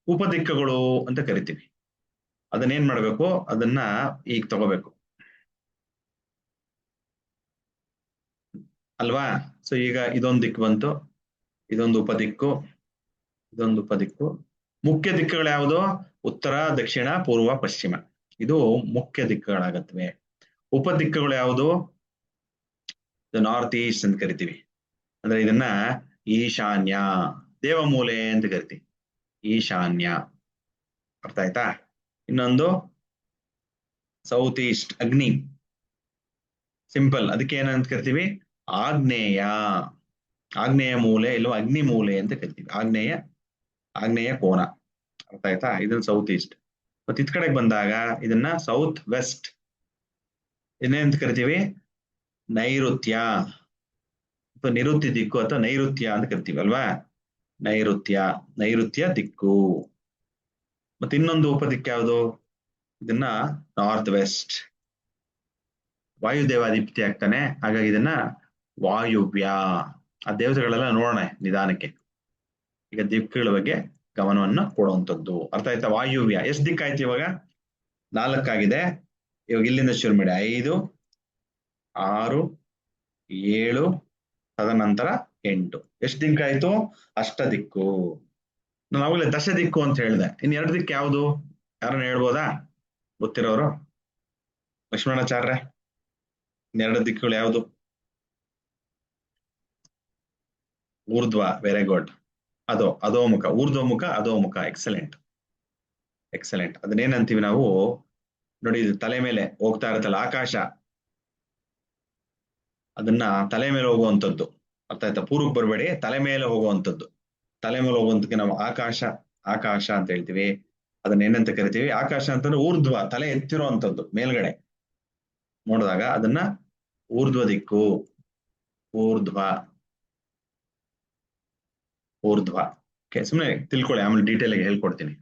ಉಪದಿಕ್ಕುಗಳು ಅಂತ ಕರಿತೀವಿ. ಅದನ್ನೇನ್ ಮಾಡ್ಬೇಕು? ಅದನ್ನ ಈಗ ತಗೋಬೇಕು ಅಲ್ವಾ? ಸೊ ಈಗ ಇದೊಂದು ದಿಕ್ಕು ಬಂತು, ಇದೊಂದು ಉಪದಿಕ್ಕು, ಇದೊಂದು ಉಪದಿಕ್ಕು. ಮುಖ್ಯ ದಿಕ್ಕುಗಳು ಯಾವುದು? ಉತ್ತರ, ದಕ್ಷಿಣ, ಪೂರ್ವ, ಪಶ್ಚಿಮ. ಇದು ಮುಖ್ಯ ದಿಕ್ಕುಗಳಾಗತ್ವೆ. ಉಪದಿಕ್ಕುಗಳು ಯಾವುದು? ನಾರ್ತ್ ಈಸ್ಟ್ ಅಂತ ಕರಿತೀವಿ. ಅಂದ್ರೆ ಇದನ್ನ ಈಶಾನ್ಯ, ದೇವಮೂಲೆ ಅಂತ ಕರಿತೀವಿ, ಈಶಾನ್ಯ. ಅರ್ಥ ಆಯ್ತಾ? ಇನ್ನೊಂದು ಸೌತ್ ಈಸ್ಟ್, ಅಗ್ನಿ, ಸಿಂಪಲ್. ಅದಕ್ಕೆ ಏನಂತ ಕರಿತೀವಿ? ಆಗ್ನೇಯ, ಆಗ್ನೇಯ ಮೂಲೆ ಇಲ್ಲೋ ಅಗ್ನಿ ಮೂಲೆ ಅಂತ ಕರಿತೀವಿ. ಆಗ್ನೇಯ ಕೋನ. ಅರ್ಥ ಆಯ್ತಾ? ಇದನ್ನ ಸೌತ್ ಈಸ್ಟ್. ಮತ್ತೆ ಇತ್ ಕಡೆಗೆ ಬಂದಾಗ ಇದನ್ನ ಸೌತ್ ವೆಸ್ಟ್, ಇದನ್ನೇಂತ ಕರಿತೀವಿ? ನೈಋತ್ಯ ಅಥವಾ ನಿವೃತ್ತಿ ದಿಕ್ಕು ಅಥವಾ ನೈಋತ್ಯ ಅಂತ ಕರಿತೀವಿ ಅಲ್ವಾ? ನೈಋತ್ಯ ದಿಕ್ಕು. ಮತ್ತೆ ಇನ್ನೊಂದು ಉಪದಿಕ್ಕು ಯಾವುದು? ಇದನ್ನ ನಾರ್ತ್ ವೆಸ್ಟ್. ವಾಯುದೇವಾಧಿಪತಿ ಆಗ್ತಾನೆ, ಹಾಗಾಗಿ ಇದನ್ನ ವಾಯುವ್ಯ. ಆ ದೇವತೆಗಳೆಲ್ಲ ನೋಡೋಣ ನಿಧಾನಕ್ಕೆ. ಈಗ ದಿಕ್ಕುಗಳ ಬಗ್ಗೆ ಗಮನವನ್ನು ಕೊಡುವಂಥದ್ದು. ಅರ್ಥ ಆಯ್ತಾ? ವಾಯುವ್ಯ. ಎಷ್ಟು ದಿಕ್ಕಾಯ್ತು ಇವಾಗ? 4 ಆಗಿದೆ. ಇವಾಗ ಇಲ್ಲಿಂದ ಶುರು ಮಾಡಿ 5 6 7, ತದನಂತರ 8. ಎಷ್ಟು ದಿಕ್ಕಾಯ್ತು? ಅಷ್ಟ ದಿಕ್ಕು. ನಾನು ಅವಾಗಲೇ ದಶ ದಿಕ್ಕು ಅಂತ ಹೇಳಿದೆ. ಇನ್ನು 2 ದಿಕ್ಕು ಯಾವುದು? ಯಾರನ್ನ ಹೇಳ್ಬೋದಾ ಗೊತ್ತಿರೋರು? ಲಕ್ಷ್ಮಣಾಚಾರ್ಯ, ಇನ್ನು 2 ದಿಕ್ಕುಗಳು ಯಾವುದು? ಊರ್ಧ್ವ, ವೆರಿ ಗುಡ್. ಅಧೋಮುಖ, ಊರ್ಧ್ವಮುಖ, ಅಧೋಮುಖ, ಎಕ್ಸಲೆಂಟ್ ಎಕ್ಸಲೆಂಟ್. ಅದನ್ನೇನಂತೀವಿ ನಾವು ನೋಡಿ, ಇದು ತಲೆ ಮೇಲೆ ಹೋಗ್ತಾ ಇರುತ್ತಲ್ಲ ಆಕಾಶ, ಅದನ್ನ ತಲೆ ಮೇಲೆ ಹೋಗುವಂಥದ್ದು. ಅರ್ಥ ಆಯ್ತಾ? ಪೂರ್ವಕ್ಕೆ ಬರಬೇಡಿ, ತಲೆ ಮೇಲೆ ಹೋಗುವಂಥದ್ದು. ತಲೆ ಮೇಲೆ ಹೋಗುವಂತಕ್ಕೆ ನಾವು ಆಕಾಶ ಆಕಾಶ ಅಂತ ಹೇಳ್ತೀವಿ. ಅದನ್ನ ಏನಂತ ಕರಿತೀವಿ? ಆಕಾಶ ಅಂತಂದ್ರೆ ಊರ್ಧ್ವ, ತಲೆ ಎತ್ತಿರುವಂತದ್ದು ಮೇಲ್ಗಡೆ ನೋಡಿದಾಗ ಅದನ್ನ ಊರ್ಧ್ವ ದಿಕ್ಕು, ಊರ್ಧ್ವ ಊರ್ಧ್ವ. ಓಕೆ, ಸುಮ್ಮನೆ ತಿಳ್ಕೊಳ್ಳಿ, ಆಮೇಲೆ ಡೀಟೇಲ್ ಆಗಿ ಹೇಳ್ಕೊಡ್ತೀನಿ.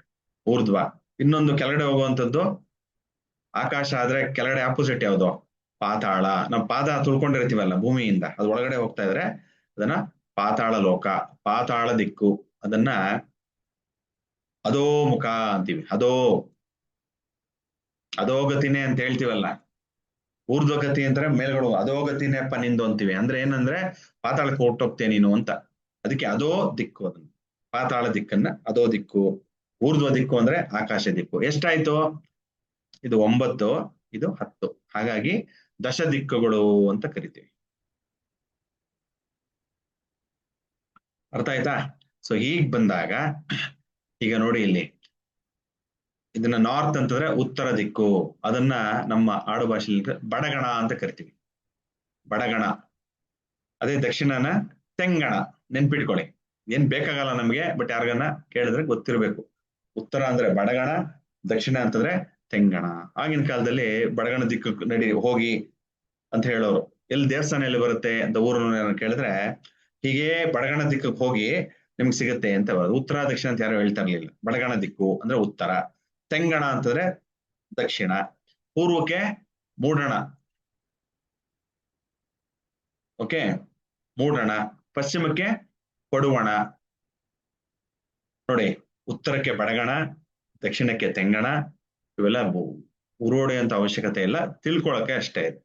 ಊರ್ಧ್ವ. ಇನ್ನೊಂದು ಕೆಳಗಡೆ ಹೋಗುವಂಥದ್ದು ಆಕಾಶ ಆದ್ರೆ ಕೆಳಗಡೆ ಆಪೋಸಿಟ್ ಯಾವುದು? ಪಾತಾಳ. ನಾವು ಪಾದ ತುಳ್ಕೊಂಡಿರ್ತೀವಲ್ಲ ಭೂಮಿಯಿಂದ, ಅದು ಒಳಗಡೆ ಹೋಗ್ತಾ ಇದ್ರೆ ಅದನ್ನ ಪಾತಾಳ ಲೋಕ, ಪಾತಾಳ ದಿಕ್ಕು. ಅದನ್ನ ಅಧೋಮುಖ ಅಂತೀವಿ. ಅಧೋಗತಿನೇ ಅಂತ ಹೇಳ್ತೀವಲ್ಲ. ಊರ್ಧ್ವಗತಿ ಅಂತಾರೆ ಮೇಲ್ಗಡೆ, ಅಧೋಗತಿನೇಪ್ಪ ನಿಂದು ಅಂತೀವಿ. ಅಂದ್ರೆ ಏನಂದ್ರೆ ಪಾತಾಳಕ್ಕೆ ಹೊರಟೋಗ್ತೇ ನೀನು ಅಂತ. ಅದಕ್ಕೆ ಅದೋ ದಿಕ್ಕು. ಅದನ್ನ ಪಾತಾಳ ದಿಕ್ಕನ್ನ ಅದೋ ದಿಕ್ಕು. ಊರ್ಧ್ವ ದಿಕ್ಕು ಅಂದ್ರೆ ಆಕಾಶ ದಿಕ್ಕು. ಎಷ್ಟಾಯ್ತು? ಇದು 9, ಇದು 10. ಹಾಗಾಗಿ ದಶ ದಿಕ್ಕುಗಳು ಅಂತ ಕರಿತೀವಿ. ಅರ್ಥ ಆಯ್ತಾ? ಸೊ ಹೀಗ್ ಬಂದಾಗ ಈಗ ನೋಡಿ ಇಲ್ಲಿ, ಇದನ್ನ ನಾರ್ತ್ ಅಂತಂದ್ರೆ ಉತ್ತರ ದಿಕ್ಕು. ಅದನ್ನ ನಮ್ಮ ಆಡು ಭಾಷೆಯಲ್ಲಿ ಬಡಗಣ ಅಂತ ಕರಿತೀವಿ. ಬಡಗಣ. ಅದೇ ದಕ್ಷಿಣನ ತೆಂಗಣ. ನೆನ್ಪಿಟ್ಕೊಳ್ಳಿ, ಏನ್ ಬೇಕಾಗಲ್ಲ ನಮ್ಗೆ, ಬಟ್ ಯಾರಿಗನ್ನ ಕೇಳಿದ್ರೆ ಗೊತ್ತಿರ್ಬೇಕು. ಉತ್ತರ ಅಂದ್ರೆ ಬಡಗಣ, ದಕ್ಷಿಣ ಅಂತಂದ್ರೆ ತೆಂಗಣ. ಆಗಿನ ಕಾಲದಲ್ಲಿ ಬಡಗಣ ದಿಕ್ಕು ನಡಿ ಹೋಗಿ ಅಂತ ಹೇಳೋರು. ಎಲ್ಲಿ ದೇವಸ್ಥಾನ ಎಲ್ಲಿ ಬರುತ್ತೆ ಅಂತ ಊರನ್ನ ಕೇಳಿದ್ರೆ, ಹೀಗೆ ಬಡಗಣ ದಿಕ್ಕಕ್ಕೆ ಹೋಗಿ ನಿಮ್ಗೆ ಸಿಗುತ್ತೆ ಅಂತ ಬರೋದು. ಉತ್ತರ ದಕ್ಷಿಣ ಅಂತ ಯಾರು ಹೇಳ್ತಾ ಇರ್ಲಿಲ್ಲ. ಬಡಗಣ ದಿಕ್ಕು ಅಂದ್ರೆ ಉತ್ತರ, ತೆಂಗಣ ಅಂತಂದ್ರೆ ದಕ್ಷಿಣ, ಪೂರ್ವಕ್ಕೆ ಮೂಡಣ. ಓಕೆ, ಮೂಡಣ. ಪಶ್ಚಿಮಕ್ಕೆ ಪಡುವಣ. ನೋಡಿ, ಉತ್ತರಕ್ಕೆ ಬಡಗಣ, ದಕ್ಷಿಣಕ್ಕೆ ತೆಂಗಣ. ಇವೆಲ್ಲ ಉರುವಡೆಯಂತ ಅವಶ್ಯಕತೆ ಇಲ್ಲ, ತಿಳ್ಕೊಳಕ್ಕೆ ಅಷ್ಟೇ ಇದೆ.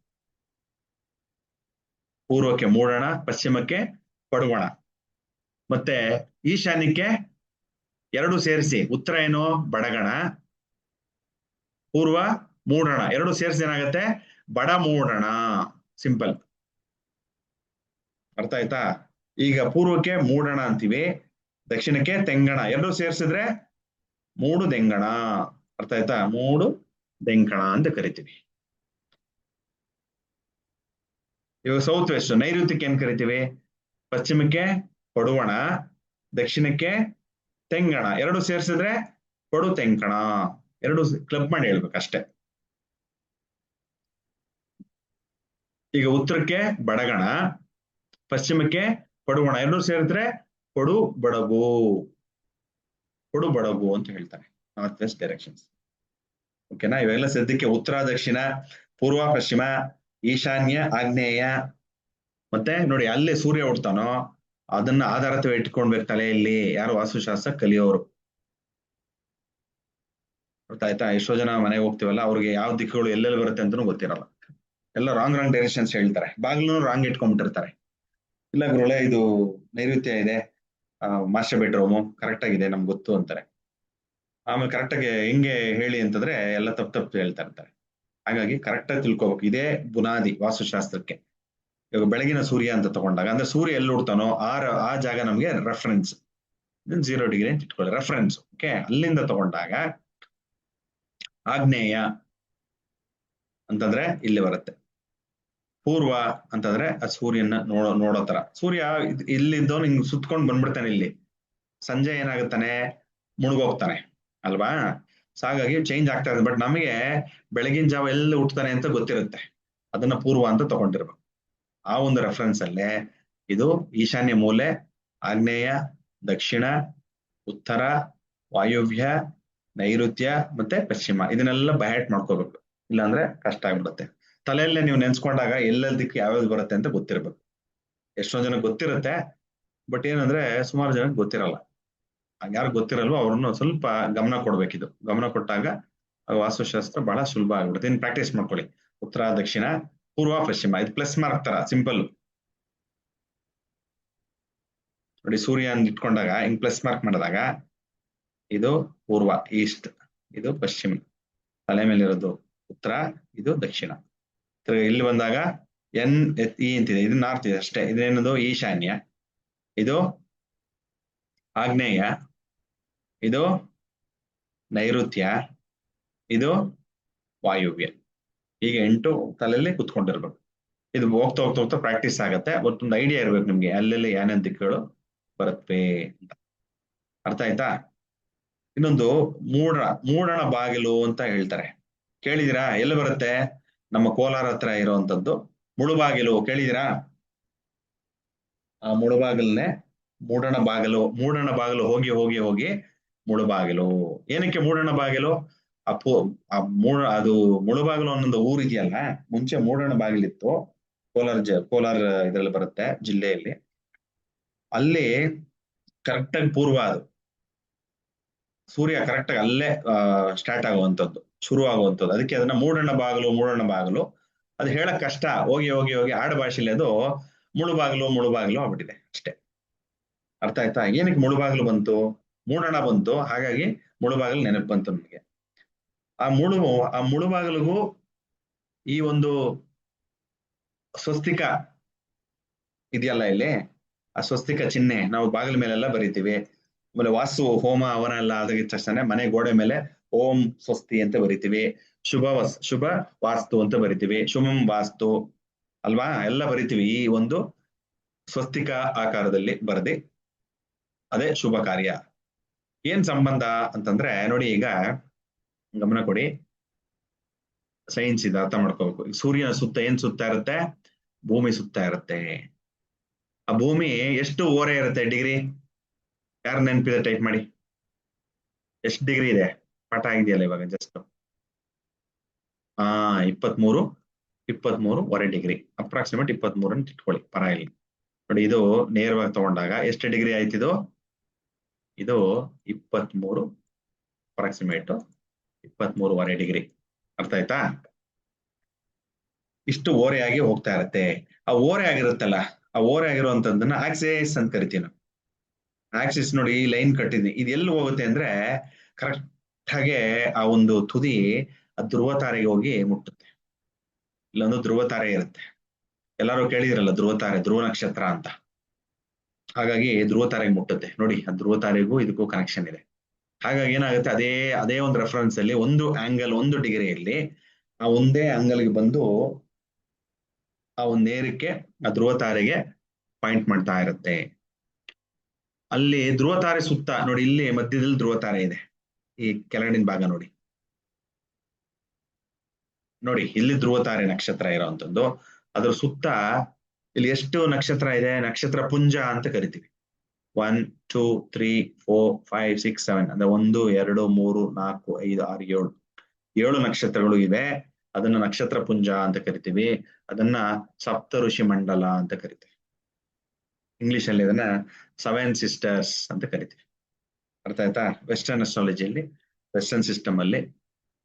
ಪೂರ್ವಕ್ಕೆ ಮೂಡಣ, ಪಶ್ಚಿಮಕ್ಕೆ ಪಡುವಣ, ಮತ್ತೆ ಈಶಾನ್ಯಕ್ಕೆ 2 ಸೇರಿಸಿ. ಉತ್ತರ ಏನು? ಬಡಗಣ, ಪೂರ್ವ ಮೂಡಣ. 2 ಸೇರಿಸಿ ಏನಾಗತ್ತೆ? ಬಡ ಮೂಡಣ. ಸಿಂಪಲ್. ಅರ್ಥ ಆಯ್ತಾ? ಈಗ ಪೂರ್ವಕ್ಕೆ ಮೂಡಣ ಅಂತೀವಿ, ದಕ್ಷಿಣಕ್ಕೆ ತೆಂಗಣ. 2 ಸೇರಿಸಿದ್ರೆ ಮೂಡು ದೆಂಗಣ. ಅರ್ಥ ಆಯ್ತಾ? ಮೂಡು ದೆಂಕಣ ಅಂತ ಕರಿತೀವಿ. ಇವಾಗ ಸೌತ್ ವೆಸ್ಟ್, ನೈಋತ್ಯಕ್ಕೆ ಏನ್ ಕರಿತೀವಿ? ಪಶ್ಚಿಮಕ್ಕೆ ಪಡುವಣ, ದಕ್ಷಿಣಕ್ಕೆ ತೆಂಗಣ. 2 ಸೇರಿಸಿದ್ರೆ ಪಡು ತೆಂಕಣ. 2 ಕ್ಲಬ್ ಮಾಡಿ ಹೇಳ್ಬೇಕಷ್ಟೆ. ಈಗ ಉತ್ತರಕ್ಕೆ ಬಡಗಣ, ಪಶ್ಚಿಮಕ್ಕೆ ಪಡುವಣ. 2 ಸೇರಿದ್ರೆ ಪಡು ಬಡಗು. ಪಡು ಬಡಗು ಅಂತ ಹೇಳ್ತಾರೆ, ನಾರ್ತ್ ವೆಸ್ಟ್ ಡೈರೆಕ್ಷನ್ಸ್. ಓಕೆನಾ? ಇವೆಲ್ಲ ಸದ್ಯಕ್ಕೆ ಉತ್ತರ ದಕ್ಷಿಣ, ಪೂರ್ವ ಪಶ್ಚಿಮ, ಈಶಾನ್ಯ ಆಗ್ನೇಯ. ಮತ್ತೆ ನೋಡಿ, ಅಲ್ಲೇ ಸೂರ್ಯ ಹುಡ್ತಾನೋ ಅದನ್ನ ಆಧಾರತ್ವ ಇಟ್ಕೊಂಡ್ಬೇಕು ತಲೆಯಲ್ಲಿ ಯಾರು ವಾಸ್ತುಶಾಸ್ತ್ರ ಕಲಿಯೋರು. ಅರ್ಥ ಆಯ್ತಾ? ಎಷ್ಟೋ ಜನ ಮನೆಗೆ ಹೋಗ್ತೀವಲ್ಲ, ಅವ್ರಿಗೆ ಯಾವ ದಿಕ್ಕುಗಳು ಎಲ್ಲೆಲ್ಲಿ ಬರುತ್ತೆ ಅಂತನೂ ಗೊತ್ತಿರಲ್ಲ. ಎಲ್ಲ ರಾಂಗ್ ಡೈರೆಕ್ಷನ್ಸ್ ಹೇಳ್ತಾರೆ. ಬಾಗ್ಲೂ ರಾಂಗ್ ಇಟ್ಕೊಂಡ್ಬಿಟ್ಟಿರ್ತಾರೆ. ಇಲ್ಲ ಗುರುಳೆ, ಇದು ನೈಋತ್ಯ ಇದೆ, ಮಾಸ್ಟರ್ ಬೆಡ್ರೂಮು ಕರೆಕ್ಟ್ ಆಗಿದೆ ನಮ್ಗೆ ಗೊತ್ತು ಅಂತಾರೆ. ಆಮೇಲೆ ಕರೆಕ್ಟಾಗಿ ಹೆಂಗೆ ಹೇಳಿ ಅಂತಂದ್ರೆ ಎಲ್ಲ ತಪ್ಪು ಹೇಳ್ತಾ ಇರ್ತಾರೆ. ಹಾಗಾಗಿ ಕರೆಕ್ಟಾಗಿ ತಿಳ್ಕೊಬೇಕು. ಇದೇ ಬುನಾದಿ ವಾಸ್ತುಶಾಸ್ತ್ರಕ್ಕೆ. ಇವಾಗ ಬೆಳಗಿನ ಸೂರ್ಯ ಅಂತ ತಗೊಂಡಾಗ, ಅಂದ್ರೆ ಸೂರ್ಯ ಎಲ್ಲಿ ಹುಡ್ತಾನೋ ಆ ಜಾಗ ನಮ್ಗೆ ರೆಫರೆನ್ಸ್. 0 ಡಿಗ್ರಿ ಅಂತ ಇಟ್ಕೊಳ್ಳಿ ರೆಫರೆನ್ಸ್. ಓಕೆ, ಅಲ್ಲಿಂದ ತಗೊಂಡಾಗ ಆಗ್ನೇಯ ಅಂತಂದ್ರೆ ಇಲ್ಲಿ ಬರುತ್ತೆ. ಪೂರ್ವ ಅಂತಂದ್ರೆ ಆ ಸೂರ್ಯನ ನೋಡೋ ತರ. ಸೂರ್ಯ ಇಲ್ಲಿದ್ದವನು ಹಿಂಗ್ ಸುತ್ಕೊಂಡ್ ಬಂದ್ಬಿಡ್ತಾನೆ. ಇಲ್ಲಿ ಸಂಜೆ ಏನಾಗುತ್ತಾನೆ? ಮುಳುಗೋಗ್ತಾನೆ ಅಲ್ವಾ? ಹಾಗಾಗಿ ಚೇಂಜ್ ಆಗ್ತಾ ಇದೆ. ಬಟ್ ನಮಗೆ ಬೆಳಗಿನ ಜಾವ ಎಲ್ಲಿ ಹುಟ್ಟುತ್ತಾನೆ ಅಂತ ಗೊತ್ತಿರುತ್ತೆ. ಅದನ್ನ ಪೂರ್ವ ಅಂತ ತಗೊಂಡಿರ್ಬೇಕು. ಆ ಒಂದು ರೆಫರೆನ್ಸ್ ಅಲ್ಲೇ ಇದು ಈಶಾನ್ಯ ಮೂಲೆ, ಆಗ್ನೇಯ, ದಕ್ಷಿಣ, ಉತ್ತರ, ವಾಯುವ್ಯ, ನೈಋತ್ಯ ಮತ್ತೆ ಪಶ್ಚಿಮ. ಇದನ್ನೆಲ್ಲ ಬೈಹ್ಯಾಟ್ ಮಾಡ್ಕೋಬೇಕು, ಇಲ್ಲಾಂದ್ರೆ ಕಷ್ಟ ಆಗ್ಬಿಡುತ್ತೆ. ತಲೆಯಲ್ಲೇ ನೀವು ನೆನ್ಸ್ಕೊಂಡಾಗ ಎಲ್ಲೆಲ್ಲಿ ದಿಕ್ಕು ಯಾವ್ಯಾವ್ದು ಬರುತ್ತೆ ಅಂತ ಗೊತ್ತಿರ್ಬೇಕು. ಎಷ್ಟೊಂದ್ ಜನ ಗೊತ್ತಿರುತ್ತೆ, ಬಟ್ ಏನಂದ್ರೆ ಸುಮಾರು ಜನಕ್ಕೆ ಗೊತ್ತಿರಲ್ಲ. ಯಾರು ಗೊತ್ತಿರಲ್ವೋ ಅವ್ರನ್ನ ಸ್ವಲ್ಪ ಗಮನ ಕೊಡ್ಬೇಕಿದು. ಗಮನ ಕೊಟ್ಟಾಗ ವಾಸ್ತುಶಾಸ್ತ್ರ ಬಹಳ ಸುಲಭ ಆಗ್ಬಿಡುತ್ತೆ. ಇನ್ನು ಪ್ರಾಕ್ಟೀಸ್ ಮಾಡ್ಕೊಳ್ಳಿ. ಉತ್ತರ, ದಕ್ಷಿಣ, ಪೂರ್ವ, ಪಶ್ಚಿಮ. ಇದು ಪ್ಲಸ್ ಮಾರ್ಕ್ ತರ ಸಿಂಪಲ್. ನೋಡಿ, ಸೂರ್ಯ ಇಟ್ಕೊಂಡಾಗ ಹಿಂಗ್ ಪ್ಲಸ್ ಮಾರ್ಕ್ ಮಾಡಿದಾಗ ಇದು ಪೂರ್ವ ಈಸ್ಟ್, ಇದು ಪಶ್ಚಿಮ, ತಲೆ ಮೇಲೆ ಇರೋದು ಉತ್ತರ, ಇದು ದಕ್ಷಿಣ. ಇಲ್ಲಿ ಬಂದಾಗ NE ಅಂತಿದೆ, ಇದು ನಾರ್ತ್ ಇದೆ ಅಷ್ಟೇ. ಇದೇನದು? ಈಶಾನ್ಯ. ಇದು ಆಗ್ನೇಯ, ಇದು ನೈಋತ್ಯ, ಇದು ವಾಯುವ್ಯ. ಹೀಗೆ 8 ತಲೆಯಲ್ಲಿ ಕುತ್ಕೊಂಡಿರ್ಬೇಕು. ಇದು ಹೋಗ್ತಾ ಹೋಗ್ತಾ ಹೋಗ್ತಾ ಪ್ರಾಕ್ಟೀಸ್ ಆಗತ್ತೆ. ಒಟ್ಟೊಂದು ಐಡಿಯಾ ಇರ್ಬೇಕು ನಿಮ್ಗೆ ಅಲ್ಲೆಲ್ಲಿ ಏನೇನ್ ದಿಕ್ಕುಗಳು ಬರುತ್ತವೆ ಅಂತ. ಅರ್ಥ ಆಯ್ತಾ? ಇನ್ನೊಂದು ಮೂಡಣ ಬಾಗಿಲು ಅಂತ ಹೇಳ್ತಾರೆ. ಕೇಳಿದಿರಾ? ಎಲ್ಲಿ ಬರುತ್ತೆ? ನಮ್ಮ ಕೋಲಾರ ಹತ್ರ ಇರುವಂತದ್ದು ಮುಳುಬಾಗಿಲು. ಕೇಳಿದಿರಾ? ಆ ಮುಳುಬಾಗಿಲನ್ನೇ ಮೂಡಣ ಬಾಗಿಲು ಹೋಗಿ ಹೋಗಿ ಹೋಗಿ ಮುಳುಬಾಗಿಲು. ಏನಕ್ಕೆ ಮೂಡಣ ಬಾಗಿಲು? ಅದು ಮುಳುಬಾಗಿಲು ಅನ್ನೊಂದು ಊರು ಇದೆಯಲ್ಲ, ಮುಂಚೆ ಮೂಡಣ ಬಾಗಿಲಿತ್ತು. ಕೋಲಾರ ಇದ್ರಲ್ಲಿ ಬರುತ್ತೆ, ಜಿಲ್ಲೆಯಲ್ಲಿ. ಅಲ್ಲಿ ಕರೆಕ್ಟಾಗಿ ಪೂರ್ವ, ಅದು ಸೂರ್ಯ ಕರೆಕ್ಟಾಗಿ ಅಲ್ಲೇ ಸ್ಟಾರ್ಟ್ ಆಗುವಂಥದ್ದು, ಶುರು ಆಗುವಂಥದ್ದು. ಅದಕ್ಕೆ ಅದನ್ನ ಮೂಡಣ ಬಾಗಿಲು. ಅದು ಹೇಳಕ್ ಕಷ್ಟ. ಹೋಗಿ ಹೋಗಿ ಹೋಗಿ ಆಡ ಭಾಷೆಯಲ್ಲಿ ಅದು ಮುಳುಬಾಗಿಲು ಆಗ್ಬಿಟ್ಟಿದೆ ಅಷ್ಟೇ. ಅರ್ಥ ಆಯ್ತಾ? ಏನಕ್ಕೆ ಮುಳುಬಾಗಿಲು ಬಂತು? ಮೂಡಣ ಬಂತು, ಹಾಗಾಗಿ ಮುಳುಬಾಗಿಲು ನೆನಪು ಬಂತು ನಮಗೆ. ಆ ಮುಳುಬಾಗಿಲಿಗೂ ಈ ಒಂದು ಸ್ವಸ್ತಿಕ ಇದೆಯಲ್ಲ ಇಲ್ಲಿ, ಆ ಸ್ವಸ್ತಿಕ ಚಿಹ್ನೆ ನಾವು ಬಾಗಿಲ ಮೇಲೆಲ್ಲ ಬರಿತೀವಿ. ಆಮೇಲೆ ವಾಸ್ತು ಹೋಮ ಹವನ ಎಲ್ಲ ಆದಾಗಿದ್ದ ತಕ್ಷಣ ಮನೆ ಗೋಡೆ ಮೇಲೆ ಓಂ ಸ್ವಸ್ತಿ ಅಂತ ಬರಿತೀವಿ. ಶುಭ ವಾಸ್ತು ಅಂತ ಬರಿತೀವಿ. ಶುಭಂ ವಾಸ್ತು ಅಲ್ವಾ, ಎಲ್ಲ ಬರಿತೀವಿ ಈ ಒಂದು ಸ್ವಸ್ತಿಕ ಆಕಾರದಲ್ಲಿ ಬರೆದಿ. ಅದೇ ಶುಭ ಕಾರ್ಯ. ಏನ್ ಸಂಬಂಧ ಅಂತಂದ್ರೆ ನೋಡಿ, ಈಗ ಗಮನ ಕೊಡಿ, ಸೈನ್ಸ್ ಇದೆ, ಅರ್ಥ ಮಾಡ್ಕೋಬೇಕು. ಸೂರ್ಯನ ಸುತ್ತ ಏನ್ ಸುತ್ತ ಇರುತ್ತೆ? ಭೂಮಿ ಸುತ್ತ ಇರುತ್ತೆ. ಆ ಭೂಮಿ ಎಷ್ಟು ಓರೆ ಇರುತ್ತೆ ಡಿಗ್ರಿ? ಯಾರು ನೆನಪಿದೆ? ಟೈಪ್ ಮಾಡಿ. ಎಷ್ಟು ಡಿಗ್ರಿ ಇದೆ? ಪಾಠ ಆಗಿದೆಯಲ್ಲ ಇವಾಗ ಜಸ್ಟ್. 23 ಡಿಗ್ರಿ, ಅಪ್ರಾಕ್ಸಿಮೇಟ್ 23 ಅಂತ ಇಟ್ಕೊಳ್ಳಿ, ಪರವಾಗಿಲ್ಲ. ನೋಡಿ, ಇದು ನೇರವಾಗಿ ತಗೊಂಡಾಗ ಎಷ್ಟು ಡಿಗ್ರಿ ಆಯ್ತಿದು? ಇದು 23, ಅಪ್ರಾಕ್ಸಿಮೇಟ್ 23.5 ಡಿಗ್ರಿ. ಅರ್ಥ ಆಯ್ತಾ? ಇಷ್ಟು ಓರೆಯಾಗಿ ಹೋಗ್ತಾ ಇರುತ್ತೆ. ಆ ಓರೆ ಆಗಿರುತ್ತಲ್ಲ, ಆ ಓರೆ ಆಗಿರುವಂತದ್ದನ್ನ ಆಕ್ಸಿಸ್ ಅಂತ ಕರಿತೀವಿ ನಾವು. ಆಕ್ಸಿಸ್ ನೋಡಿ, ಈ ಲೈನ್ ಕಟ್ಟಿದ್ವಿ, ಇದು ಎಲ್ಲಿ ಹೋಗುತ್ತೆ ಅಂದ್ರೆ ಕರೆಕ್ಟ್ ಹಾಗೆ ಆ ಒಂದು ತುದಿ ಆ ಧ್ರುವ ತಾರೆಗೆ ಹೋಗಿ ಮುಟ್ಟುತ್ತೆ. ಇಲ್ಲೊಂದು ಧ್ರುವ ತಾರೆ ಇರುತ್ತೆ, ಎಲ್ಲರೂ ಕೇಳಿದಿರಲ್ಲ ಧ್ರುವ ತಾರೆ, ಧ್ರುವ ನಕ್ಷತ್ರ ಅಂತ. ಹಾಗಾಗಿ ಧ್ರುವ ತಾರೆಗೆ ಮುಟ್ಟುತ್ತೆ ನೋಡಿ. ಆ ಧ್ರುವ ತಾರೆಗೂ ಇದಕ್ಕೂ ಕನೆಕ್ಷನ್ ಇದೆ. ಹಾಗಾಗಿ ಏನಾಗುತ್ತೆ, ಅದೇ ಒಂದು ರೆಫರೆನ್ಸ್ ಅಲ್ಲಿ ಒಂದು ಆಂಗಲ್, ಒಂದು ಡಿಗ್ರಿಯಲ್ಲಿ ಆ ಒಂದೇ ಆಂಗಲ್ಗೆ ಬಂದು ಆ ಒಂದು ನೇರಕ್ಕೆ ಆ ಧ್ರುವ ತಾರೆಗೆ ಪಾಯಿಂಟ್ ಮಾಡ್ತಾ ಇರುತ್ತೆ. ಅಲ್ಲಿ ಧ್ರುವ ತಾರೆ ಸುತ್ತ ನೋಡಿ, ಇಲ್ಲಿ ಮಧ್ಯದಲ್ಲಿ ಧ್ರುವ ತಾರೆ ಇದೆ, ಈ ಕೆಳಗಡಿನ ಭಾಗ ನೋಡಿ. ಇಲ್ಲಿ ಧ್ರುವ ತಾರೆ ನಕ್ಷತ್ರ ಇರೋವಂಥದ್ದು. ಅದ್ರ ಸುತ್ತ ಇಲ್ಲಿ ಎಷ್ಟು ನಕ್ಷತ್ರ ಇದೆ? ನಕ್ಷತ್ರ ಪುಂಜ ಅಂತ ಕರಿತೀವಿ. 1 2 3 4 5 6 7 ಅಂದ್ರೆ 1 2 3 4 5 6 7 ನಕ್ಷತ್ರಗಳು ಇವೆ. ಅದನ್ನ ನಕ್ಷತ್ರ ಪುಂಜ ಅಂತ ಕರಿತೀವಿ. ಅದನ್ನ ಸಪ್ತ ಋಷಿ ಮಂಡಲ ಅಂತ ಕರಿತೀವಿ. ಇಂಗ್ಲಿಷ್ ಅಲ್ಲಿ ಇದನ್ನ 7 ಸಿಸ್ಟರ್ಸ್ ಅಂತ ಕರಿತೀವಿ. ಅರ್ಥ ಆಯ್ತಾ? ವೆಸ್ಟರ್ನ್ ಅಸ್ಟ್ರಾಲಜಿಯಲ್ಲಿ, ವೆಸ್ಟರ್ನ್ ಸಿಸ್ಟಮ್ ಅಲ್ಲಿ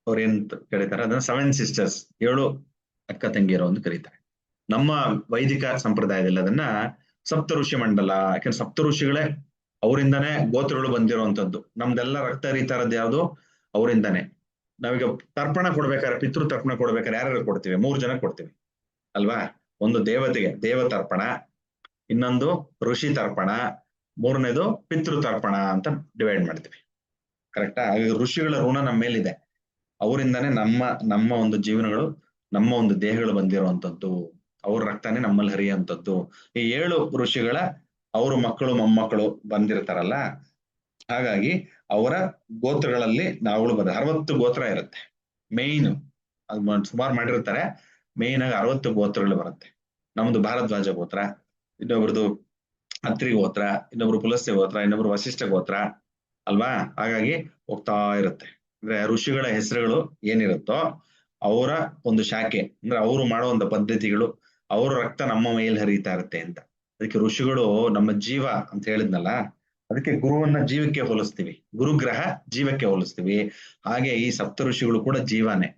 ಅವ್ರು ಏನ್ ಕರೀತಾರೆ, ಅದನ್ನ 7 ಸಿಸ್ಟರ್ಸ್, 7 ಅಕ್ಕ ತಂಗಿಯರು ಅಂತ ಕರೀತಾರೆ. ನಮ್ಮ ವೈದಿಕ ಸಂಪ್ರದಾಯದಲ್ಲಿ ಅದನ್ನ ಸಪ್ತ ಋಷಿ ಮಂಡಲ. ಯಾಕಂದ್ರೆ ಸಪ್ತ ಋಷಿಗಳೇ ಅವರಿಂದಾನೇ ಗೋತ್ರಗಳು ಬಂದಿರುವಂತದ್ದು. ನಮ್ದೆಲ್ಲ ರಕ್ತ ಹರಿತಾ ಇರೋದು ಯಾವುದು? ಅವರಿಂದಾನೆ. ನಾವೀಗ ತರ್ಪಣ ಕೊಡ್ಬೇಕಾದ್ರೆ, ಪಿತೃ ತರ್ಪಣ ಕೊಡ್ಬೇಕಾದ್ರೆ ಯಾರ್ಯಾರು ಕೊಡ್ತೀವಿ? 3 ಜನ ಕೊಡ್ತೀವಿ ಅಲ್ವಾ? ಒಂದು ದೇವತೆಗೆ ದೇವ ತರ್ಪಣ, ಇನ್ನೊಂದು ಋಷಿ ತರ್ಪಣ, ಮೂರನೇದು ಪಿತೃ ತರ್ಪಣ ಅಂತ ಡಿವೈಡ್ ಮಾಡ್ತೀವಿ. ಕರೆಕ್ಟಾ? ಹಾಗಾಗಿ ಋಷಿಗಳ ಋಣ ನಮ್ಮ ಮೇಲಿದೆ. ಅವರಿಂದಾನೇ ನಮ್ಮ ಒಂದು ಜೀವನಗಳು, ನಮ್ಮ ಒಂದು ದೇಹಗಳು ಬಂದಿರುವಂತದ್ದು. ಅವ್ರ ರಕ್ತನೇ ನಮ್ಮಲ್ಲಿ ಹರಿಯುವಂಥದ್ದು. ಈ 7 ಋಷಿಗಳ ಅವ್ರ ಮಕ್ಕಳು ಮೊಮ್ಮಕ್ಕಳು ಬಂದಿರ್ತಾರಲ್ಲ, ಹಾಗಾಗಿ ಅವರ ಗೋತ್ರಗಳಲ್ಲಿ ನಾವುಗಳು 60 ಗೋತ್ರ ಇರುತ್ತೆ ಮೇಯ್ನ್. ಅದು ಸುಮಾರು ಮಾಡಿರ್ತಾರೆ. ಮೇಯ್ನ್ ಆಗಿ 60 ಗೋತ್ರಗಳು ಬರುತ್ತೆ. ನಮ್ದು ಭಾರದ್ವಾಜ ಗೋತ್ರ, ಇನ್ನೊಬ್ರದ್ದು ಅತ್ರಿ ಗೋತ್ರ, ಇನ್ನೊಬ್ರು ಪುಲಸ್ತ್ಯ ಗೋತ್ರ, ಇನ್ನೊಬ್ರು ವಶಿಷ್ಠ ಗೋತ್ರ ಅಲ್ವಾ? ಹಾಗಾಗಿ ಹೋಗ್ತಾ ಇರುತ್ತೆ. ಅಂದ್ರೆ ಋಷಿಗಳ ಹೆಸರುಗಳು ಏನಿರುತ್ತೋ ಅವರ ಒಂದು ಶಾಖೆ, ಅಂದ್ರೆ ಅವರು ಮಾಡೋ ಒಂದು ಪದ್ಧತಿಗಳು, ಅವರ ರಕ್ತ ನಮ್ಮ ಮೇಲೆ ಹರಿತಾ ಇರುತ್ತೆ ಅಂತ. ಅದಕ್ಕೆ ಋಷಿಗಳು ನಮ್ಮ ಜೀವ ಅಂತ ಹೇಳಿದ್ನಲ್ಲ, ಅದಕ್ಕೆ ಗುರುವನ್ನ ಜೀವಕ್ಕೆ ಹೋಲಿಸ್ತೀವಿ, ಗುರುಗ್ರಹ ಜೀವಕ್ಕೆ ಹೋಲಿಸ್ತೀವಿ. ಹಾಗೆ ಈ ಸಪ್ತ ಋಷಿಗಳು ಕೂಡ ಜೀವನೇ,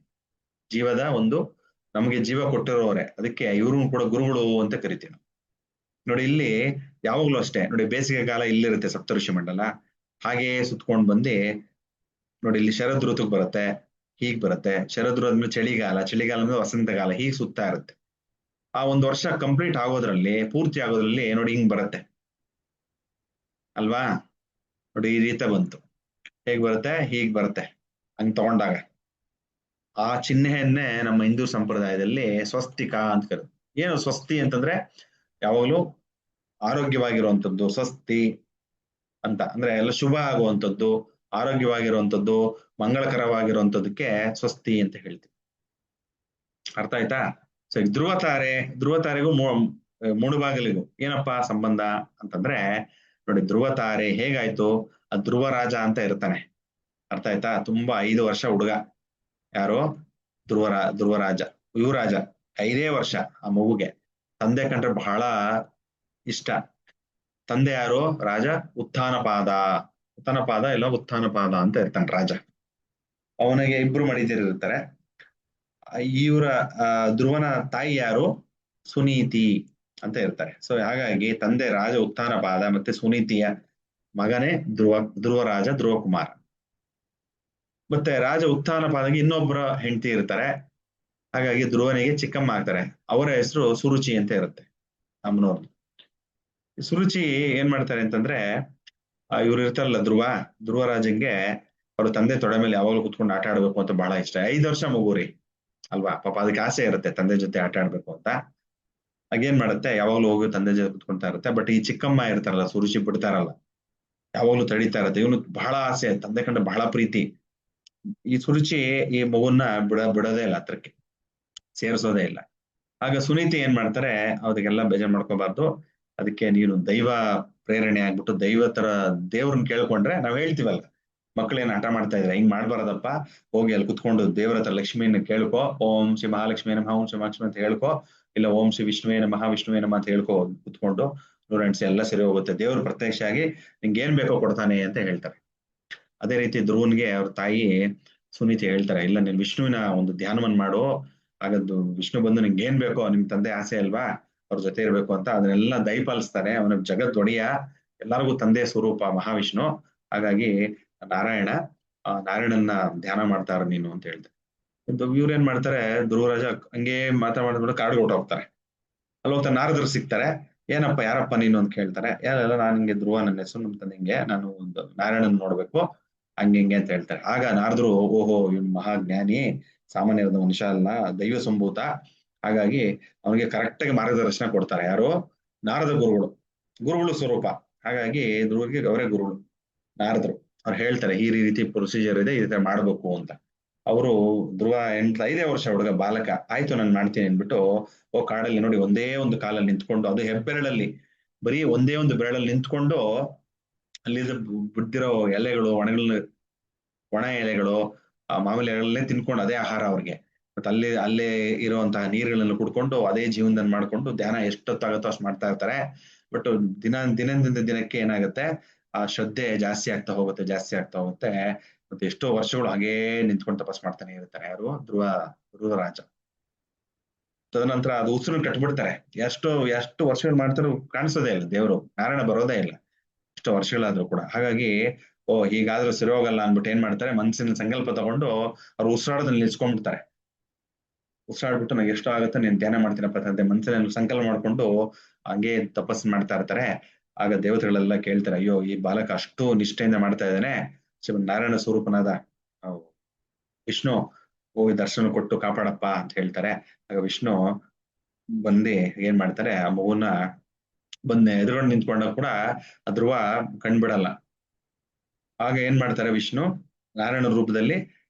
ಜೀವದ ಒಂದು ನಮಗೆ ಜೀವ ಕೊಟ್ಟಿರೋರೆ. ಅದಕ್ಕೆ ಇವ್ರನ್ನು ಕೂಡ ಗುರುಗಳು ಅಂತ ಕರಿತೀವಿ ನಾವು. ನೋಡಿ, ಇಲ್ಲಿ ಯಾವಾಗ್ಲೂ ಅಷ್ಟೇ ನೋಡಿ, ಬೇಸಿಗೆ ಕಾಲ ಇಲ್ಲಿರುತ್ತೆ ಸಪ್ತಋಷಿ ಮಂಡಲ. ಹಾಗೆ ಸುತ್ಕೊಂಡ್ ಬಂದು ನೋಡಿ, ಇಲ್ಲಿ ಶರದ್ ಋತುಕ್ ಬರುತ್ತೆ, ಹೀಗ್ ಬರುತ್ತೆ. ಶರದ್ ಋತು ಆದ್ಮೇಲೆ ಚಳಿಗಾಲ, ಚಳಿಗಾಲ ಅಂದ್ರೆ ವಸಂತಕಾಲ, ಹೀಗ್ ಸುತ್ತಾ ಇರುತ್ತೆ. ಆ ಒಂದು ವರ್ಷ ಕಂಪ್ಲೀಟ್ ಆಗೋದ್ರಲ್ಲಿ, ಪೂರ್ತಿ ಆಗೋದ್ರಲ್ಲಿ ನೋಡಿ ಹಿಂಗ್ ಬರುತ್ತೆ. ಅಲ್ವಾ? ನೋಡಿ ಈ ರೀತಿ ಬಂತು. ಹೇಗ್ ಬರುತ್ತೆ? ಹೀಗ್ ಬರುತ್ತೆ. ಹಂಗ್ ತಗೊಂಡಾಗ ಆ ಚಿಹ್ನೆಯನ್ನೇ ನಮ್ಮ ಹಿಂದೂ ಸಂಪ್ರದಾಯದಲ್ಲಿ ಸ್ವಸ್ತಿಕ ಅಂತ ಕರೀತಾರೆ. ಏನು ಸ್ವಸ್ತಿ ಅಂತಂದ್ರೆ ಯಾವಾಗಲೂ ಆರೋಗ್ಯವಾಗಿರುವಂತದ್ದು ಸ್ವಸ್ತಿ ಅಂತ, ಅಂದ್ರೆ ಎಲ್ಲ ಶುಭ ಆಗುವಂಥದ್ದು, ಆರೋಗ್ಯವಾಗಿರುವಂಥದ್ದು, ಮಂಗಳಕರವಾಗಿರುವಂಥದ್ದಕ್ಕೆ ಸ್ವಸ್ತಿ ಅಂತ ಹೇಳ್ತೀವಿ. ಅರ್ಥ ಆಯ್ತಾ? ಸೊ ಧ್ರುವ ತಾರೆ, ಧ್ರುವ ತಾರೆಗೂ ಮೂಡುಬಾಗಿಲಿಗೂ ಏನಪ್ಪಾ ಸಂಬಂಧ ಅಂತಂದ್ರೆ, ನೋಡಿ ಧ್ರುವ ತಾರೆ ಹೇಗಾಯ್ತು? ಆ ಧ್ರುವ ರಾಜ ಅಂತ ಇರ್ತಾನೆ. ಅರ್ಥ ಆಯ್ತಾ? ತುಂಬಾ 5 ವರ್ಷ ಹುಡುಗ. ಯಾರು? ಧ್ರುವರಾಜ, ಯುವರಾಜ. 5 ವರ್ಷ ಆ ಮಗುಗೆ. ತಂದೆ ಕಂಡ್ರೆ ಬಹಳ ಇಷ್ಟ. ತಂದೆ ಯಾರು? ರಾಜ ಉತ್ಥಾನಪಾದ. ಉತ್ಥಾನಪಾದ ಇಲ್ಲ ಉತ್ಥಾನಪಾದ ಅಂತ ಇರ್ತಾನೆ ರಾಜ. ಅವನಿಗೆ ಇಬ್ರು ಮಡಿದಿರಿರ್ತಾರೆ. ಇವರ ಧ್ರುವನ ತಾಯಿ ಯಾರು? ಸುನೀತಿ ಅಂತ ಇರ್ತಾರೆ. ಸೊ ಹಾಗಾಗಿ ತಂದೆ ರಾಜ ಉತ್ಥಾನಪಾದ ಮತ್ತೆ ಸುನೀತಿಯ ಮಗನೇ ಧ್ರುವರಾಜ ಧ್ರುವಕುಮಾರ. ಮತ್ತೆ ರಾಜ ಉತ್ಥಾನಪಾದಗೆ ಇನ್ನೊಬ್ಬರ ಹೆಂಡತಿ ಇರ್ತಾರೆ. ಹಾಗಾಗಿ ಧ್ರುವನಿಗೆ ಚಿಕ್ಕಮ್ಮ ಆಗ್ತಾರೆ. ಅವರ ಹೆಸರು ಸುರುಚಿ ಅಂತ ಇರುತ್ತೆ ಅಮ್ಮನವ್ರು. ಸುರುಚಿ ಏನ್ ಮಾಡ್ತಾರೆ ಅಂತಂದ್ರೆ, ಇವ್ರು ಇರ್ತಾರಲ್ಲ ಧ್ರುವರಾಜಂಗೆ ಅವ್ರ ತಂದೆ ತೊಡೆ ಮೇಲೆ ಯಾವಾಗಲೂ ಕುತ್ಕೊಂಡು ಆಟ ಆಡ್ಬೇಕು ಅಂತ ಬಹಳ ಇಷ್ಟ. 5 ವರ್ಷ ಮಗುರಿ ಅಲ್ವಾ, ಪಾಪ ಅದಕ್ಕೆ ಆಸೆ ಇರುತ್ತೆ ತಂದೆ ಜೊತೆ ಆಟ ಆಡ್ಬೇಕು ಅಂತ. ಹಾಗೇನ್ ಮಾಡುತ್ತೆ, ಯಾವಾಗ್ಲೂ ಹೋಗಿ ತಂದೆ ಜೊತೆ ಕುತ್ಕೊಂತಾ ಇರುತ್ತೆ. ಬಟ್ ಈ ಚಿಕ್ಕಮ್ಮ ಇರ್ತಾರಲ್ಲ ಸುರುಚಿ ಬಿಡ್ತಾರಲ್ಲ, ಯಾವಾಗ್ಲೂ ತಡೀತಾ ಇರುತ್ತೆ. ಇವನು ಬಹಳ ಆಸೆ, ತಂದೆ ಕಂಡ ಬಹಳ ಪ್ರೀತಿ. ಈ ಸುರುಚಿ ಈ ಮಗುನ್ನ ಬಿಡೋದೇ ಇಲ್ಲ, ಹತ್ರಕ್ಕೆ ಸೇರಿಸೋದೇ ಇಲ್ಲ. ಆಗ ಸುನೀತಿ ಏನ್ ಮಾಡ್ತಾರೆ, ಅದಕ್ಕೆಲ್ಲ ಬೇಜಾರ್ ಮಾಡ್ಕೋಬಾರ್ದು, ಅದಕ್ಕೆ ನೀನು ದೈವ ಪ್ರೇರಣೆ ಆಗ್ಬಿಟ್ಟು ದೇವ್ರನ್ನ ಕೇಳ್ಕೊಂಡ್ರೆ, ನಾವ್ ಹೇಳ್ತೀವಲ್ಲ ಮಕ್ಳೇನ್ ಆಟ ಮಾಡ್ತಾ ಇದ್ರೆ ಹಿಂಗ್ ಮಾಡ್ಬಾರದಪ್ಪ, ಹೋಗಿ ಅಲ್ಲಿ ಕುತ್ಕೊಂಡು ದೇವ್ರ ಹತ್ರ ಲಕ್ಷ್ಮಿನ ಕೇಳ್ಕೊ, ಓಂ ಶ್ರೀ ಮಹಾಲಕ್ಷ್ಮಿ ನಮಃ, ಓಂ ಶ್ರೀ ಮಹಾಲಕ್ಷ್ಮಿ ಅಂತ ಹೇಳ್ಕೊ, ಇಲ್ಲ ಓಂ ಶ್ರೀ ವಿಷ್ಣುವೇ ನಮಃ ವಿಷ್ಣುವೇ ನಮಃ ಅಂತ ಹೇಳ್ಕೊ ಕುತ್ಕೊಂಡು, ಸ್ಟೂಡೆಂಟ್ಸ್ ಎಲ್ಲ ಸರಿ ಹೋಗುತ್ತೆ. ದೇವ್ರ ಪ್ರತ್ಯಕ್ಷ ಆಗಿ ನಿಂಗೆ ಏನ್ ಬೇಕೋ ಕೊಡ್ತಾನೆ ಅಂತ ಹೇಳ್ತಾರೆ. ಅದೇ ರೀತಿ ಧ್ರುವನ್ಗೆ ಅವ್ರ ತಾಯಿ ಸುನೀತಿ ಹೇಳ್ತಾರೆ, ಇಲ್ಲ ನೀನ್ ವಿಷ್ಣುವಿನ ಒಂದು ಧ್ಯಾನವನ್ನ ಮಾಡು, ಹಾಗದ್ದು ವಿಷ್ಣು ಬಂದು ನಿಂಗೆ ಏನ್ ಬೇಕೋ, ನಿಮ್ ತಂದೆ ಆಸೆ ಅಲ್ವಾ ಅವ್ರ ಜೊತೆ ಇರ್ಬೇಕು ಅಂತ, ಅದನ್ನೆಲ್ಲ ದಯಪಾಲಿಸ್ತಾನೆ. ಅವನ ಜಗತ್ ಒಡೆಯ, ಎಲ್ಲರಿಗೂ ತಂದೆ ಸ್ವರೂಪ ಮಹಾವಿಷ್ಣು. ಹಾಗಾಗಿ ನಾರಾಯಣನ್ನ ಧ್ಯಾನ ಮಾಡ್ತಾರ ನೀನು ಅಂತ ಹೇಳ್ತಾರೆ. ಇವ್ರು ಏನ್ ಮಾಡ್ತಾರೆ, ಧ್ರುವರಾಜ ಹಂಗೆ ಮಾತಾಡ್ಬಿಟ್ಟು ಕಾಡಿಗೆ ಹೊರಟೋಗ್ತಾರೆ. ಅಲ್ಲಿ ಹೋಗ್ತಾ ನಾರದರು ಸಿಗ್ತಾರೆ. ಏನಪ್ಪ ಯಾರಪ್ಪ ನೀನು ಅಂತ ಕೇಳ್ತಾರೆ. ಯಾರಲ್ಲ, ನಾನು ಹಿಂಗೆ ಧ್ರುವ, ನನ್ನ ಹೆಸರು ನಮ್ಮ ತಂದೆಗೆ, ನಾನು ಒಂದು ನಾರಾಯಣನ್ ನೋಡ್ಬೇಕು ಹಂಗೆ ಹಿಂಗೆ ಅಂತ ಹೇಳ್ತಾರೆ. ಆಗ ನಾರದರು, ಓಹೋ ಇವ್ನು ಮಹಾಜ್ಞಾನಿ, ಸಾಮಾನ್ಯವಾದ ಮನುಷ್ಯ ಅಲ್ಲ, ದೈವ ಸಂಭೂತ. ಹಾಗಾಗಿ ಅವನಿಗೆ ಕರೆಕ್ಟ್ ಆಗಿ ಮಾರ್ಗದರ್ಶನ ಕೊಡ್ತಾರೆ. ಯಾರು? ನಾರದ ಗುರುಗಳು ಸ್ವರೂಪ. ಹಾಗಾಗಿ ಧ್ರುವಗೆ ಅವರೇ ಗುರುಗಳು ನಾರದರು. ಅವ್ರು ಹೇಳ್ತಾರೆ ಈ ರೀತಿ ಪ್ರೊಸೀಜರ್ ಇದೆ, ಈ ರೀತಿ ಮಾಡ್ಬೇಕು ಅಂತ. ಅವರು ಧ್ರುವ 5 ವರ್ಷ ಹುಡುಗ ಬಾಲಕ, ಆಯ್ತು ನಾನು ಮಾಡ್ತೀನಿ ಅಂದ್ಬಿಟ್ಟು ಕಾಡಲ್ಲಿ ನೋಡಿ ಒಂದೇ ಒಂದು ಕಾಲಲ್ಲಿ ನಿಂತ್ಕೊಂಡು, ಅದು ಹೆಬ್ಬೆರಳಲ್ಲಿ, ಬರೀ ಒಂದೇ ಒಂದು ಬೆರಳಲ್ಲಿ ನಿಂತ್ಕೊಂಡು, ಅಲ್ಲಿ ಬಿದ್ದಿರೋ ಎಲೆಗಳು, ಒಣ ಎಲೆಗಳು, ಆ ಮಾಮೂಲಿ ಎಲೆಗಳನ್ನೇ ತಿನ್ಕೊಂಡು ಅದೇ ಆಹಾರ ಅವ್ರಿಗೆ. ಮತ್ತೆ ಅಲ್ಲೇ ಇರುವಂತಹ ನೀರುಗಳನ್ನು ಕುಡ್ಕೊಂಡು ಅದೇ ಜೀವನದಲ್ಲಿ ಮಾಡ್ಕೊಂಡು ಧ್ಯಾನ ಎಷ್ಟೊತ್ತಾಗುತ್ತೋ ಅಷ್ಟು ಮಾಡ್ತಾ ಇರ್ತಾರೆ. ಬಟ್ ದಿನದಿಂದ ದಿನಕ್ಕೆ ಏನಾಗುತ್ತೆ, ಆ ಶ್ರದ್ಧೆ ಜಾಸ್ತಿ ಆಗ್ತಾ ಹೋಗುತ್ತೆ. ಮತ್ತೆ ಎಷ್ಟೋ ವರ್ಷಗಳು ಹಾಗೇ ನಿಂತ್ಕೊಂಡು ತಪಸ್ ಮಾಡ್ತಾನೆ ಇರ್ತಾರೆ. ಯಾರು? ಧ್ರುವರಾಜ. ತದನಂತರ ಅದು ಉಸಿರು ಕಟ್ಬಿಡ್ತಾರೆ. ಎಷ್ಟು ವರ್ಷಗಳು ಮಾಡ್ತಾರೋ ಕಾಣಿಸೋದೇ ಇಲ್ಲ, ದೇವರು ನಾರಾಯಣ ಬರೋದೇ ಇಲ್ಲ ಎಷ್ಟು ವರ್ಷಗಳಾದ್ರೂ ಕೂಡ. ಹಾಗಾಗಿ ಹೀಗಾದ್ರೂ ಸರಿ ಹೋಗಲ್ಲ ಅನ್ಬಿಟ್ಟು ಏನ್ ಮಾಡ್ತಾರೆ, ಮನಸ್ಸಿನ ಸಂಕಲ್ಪ ತಗೊಂಡು ಅವ್ರು ಉಸಿರಾಡೋದ್ರಲ್ಲಿ ನಿಲ್ಸ್ಕೊಂಡ್ಬಿಡ್ತಾರೆ. ಉಸಿರಾಡ್ಬಿಟ್ಟು ನಂಗೆ ಎಷ್ಟು ಆಗುತ್ತೆ ನೀನ್ ಧ್ಯಾನ ಮಾಡ್ತೀನಪ್ಪ ತಂದೆ ಮನಸ್ಸಿನಲ್ಲಿ ಸಂಕಲ್ಪ ಮಾಡ್ಕೊಂಡು ಹಂಗೆ ತಪಸ್ ಮಾಡ್ತಾ ಇರ್ತಾರೆ. ಆಗ ದೇವತೆಗಳೆಲ್ಲ ಕೇಳ್ತಾರೆ, ಅಯ್ಯೋ ಈ ಬಾಲಕ ಅಷ್ಟು ನಿಷ್ಠೆಯಿಂದ ಮಾಡ್ತಾ ಇದ್ದಾನೆ, ನಾರಾಯಣ ಸ್ವರೂಪನಾದ ವಿಷ್ಣು ಹೋಗಿ ದರ್ಶನ ಕೊಟ್ಟು ಕಾಪಾಡಪ್ಪ ಅಂತ ಹೇಳ್ತಾರೆ. ಆಗ ವಿಷ್ಣು ಬಂದು ಏನ್ ಮಾಡ್ತಾರೆ, ಆ ಮಗುನ ಎದುರುಗೊಂಡು ನಿಂತ್ಕೊಂಡಾಗ ಕೂಡ ಧ್ರುವ ಕಣ್ಬಿಡಲ್ಲ. ಆಗ ಏನ್ ಮಾಡ್ತಾರೆ, ವಿಷ್ಣು ನಾರಾಯಣ ರೂಪದಲ್ಲಿ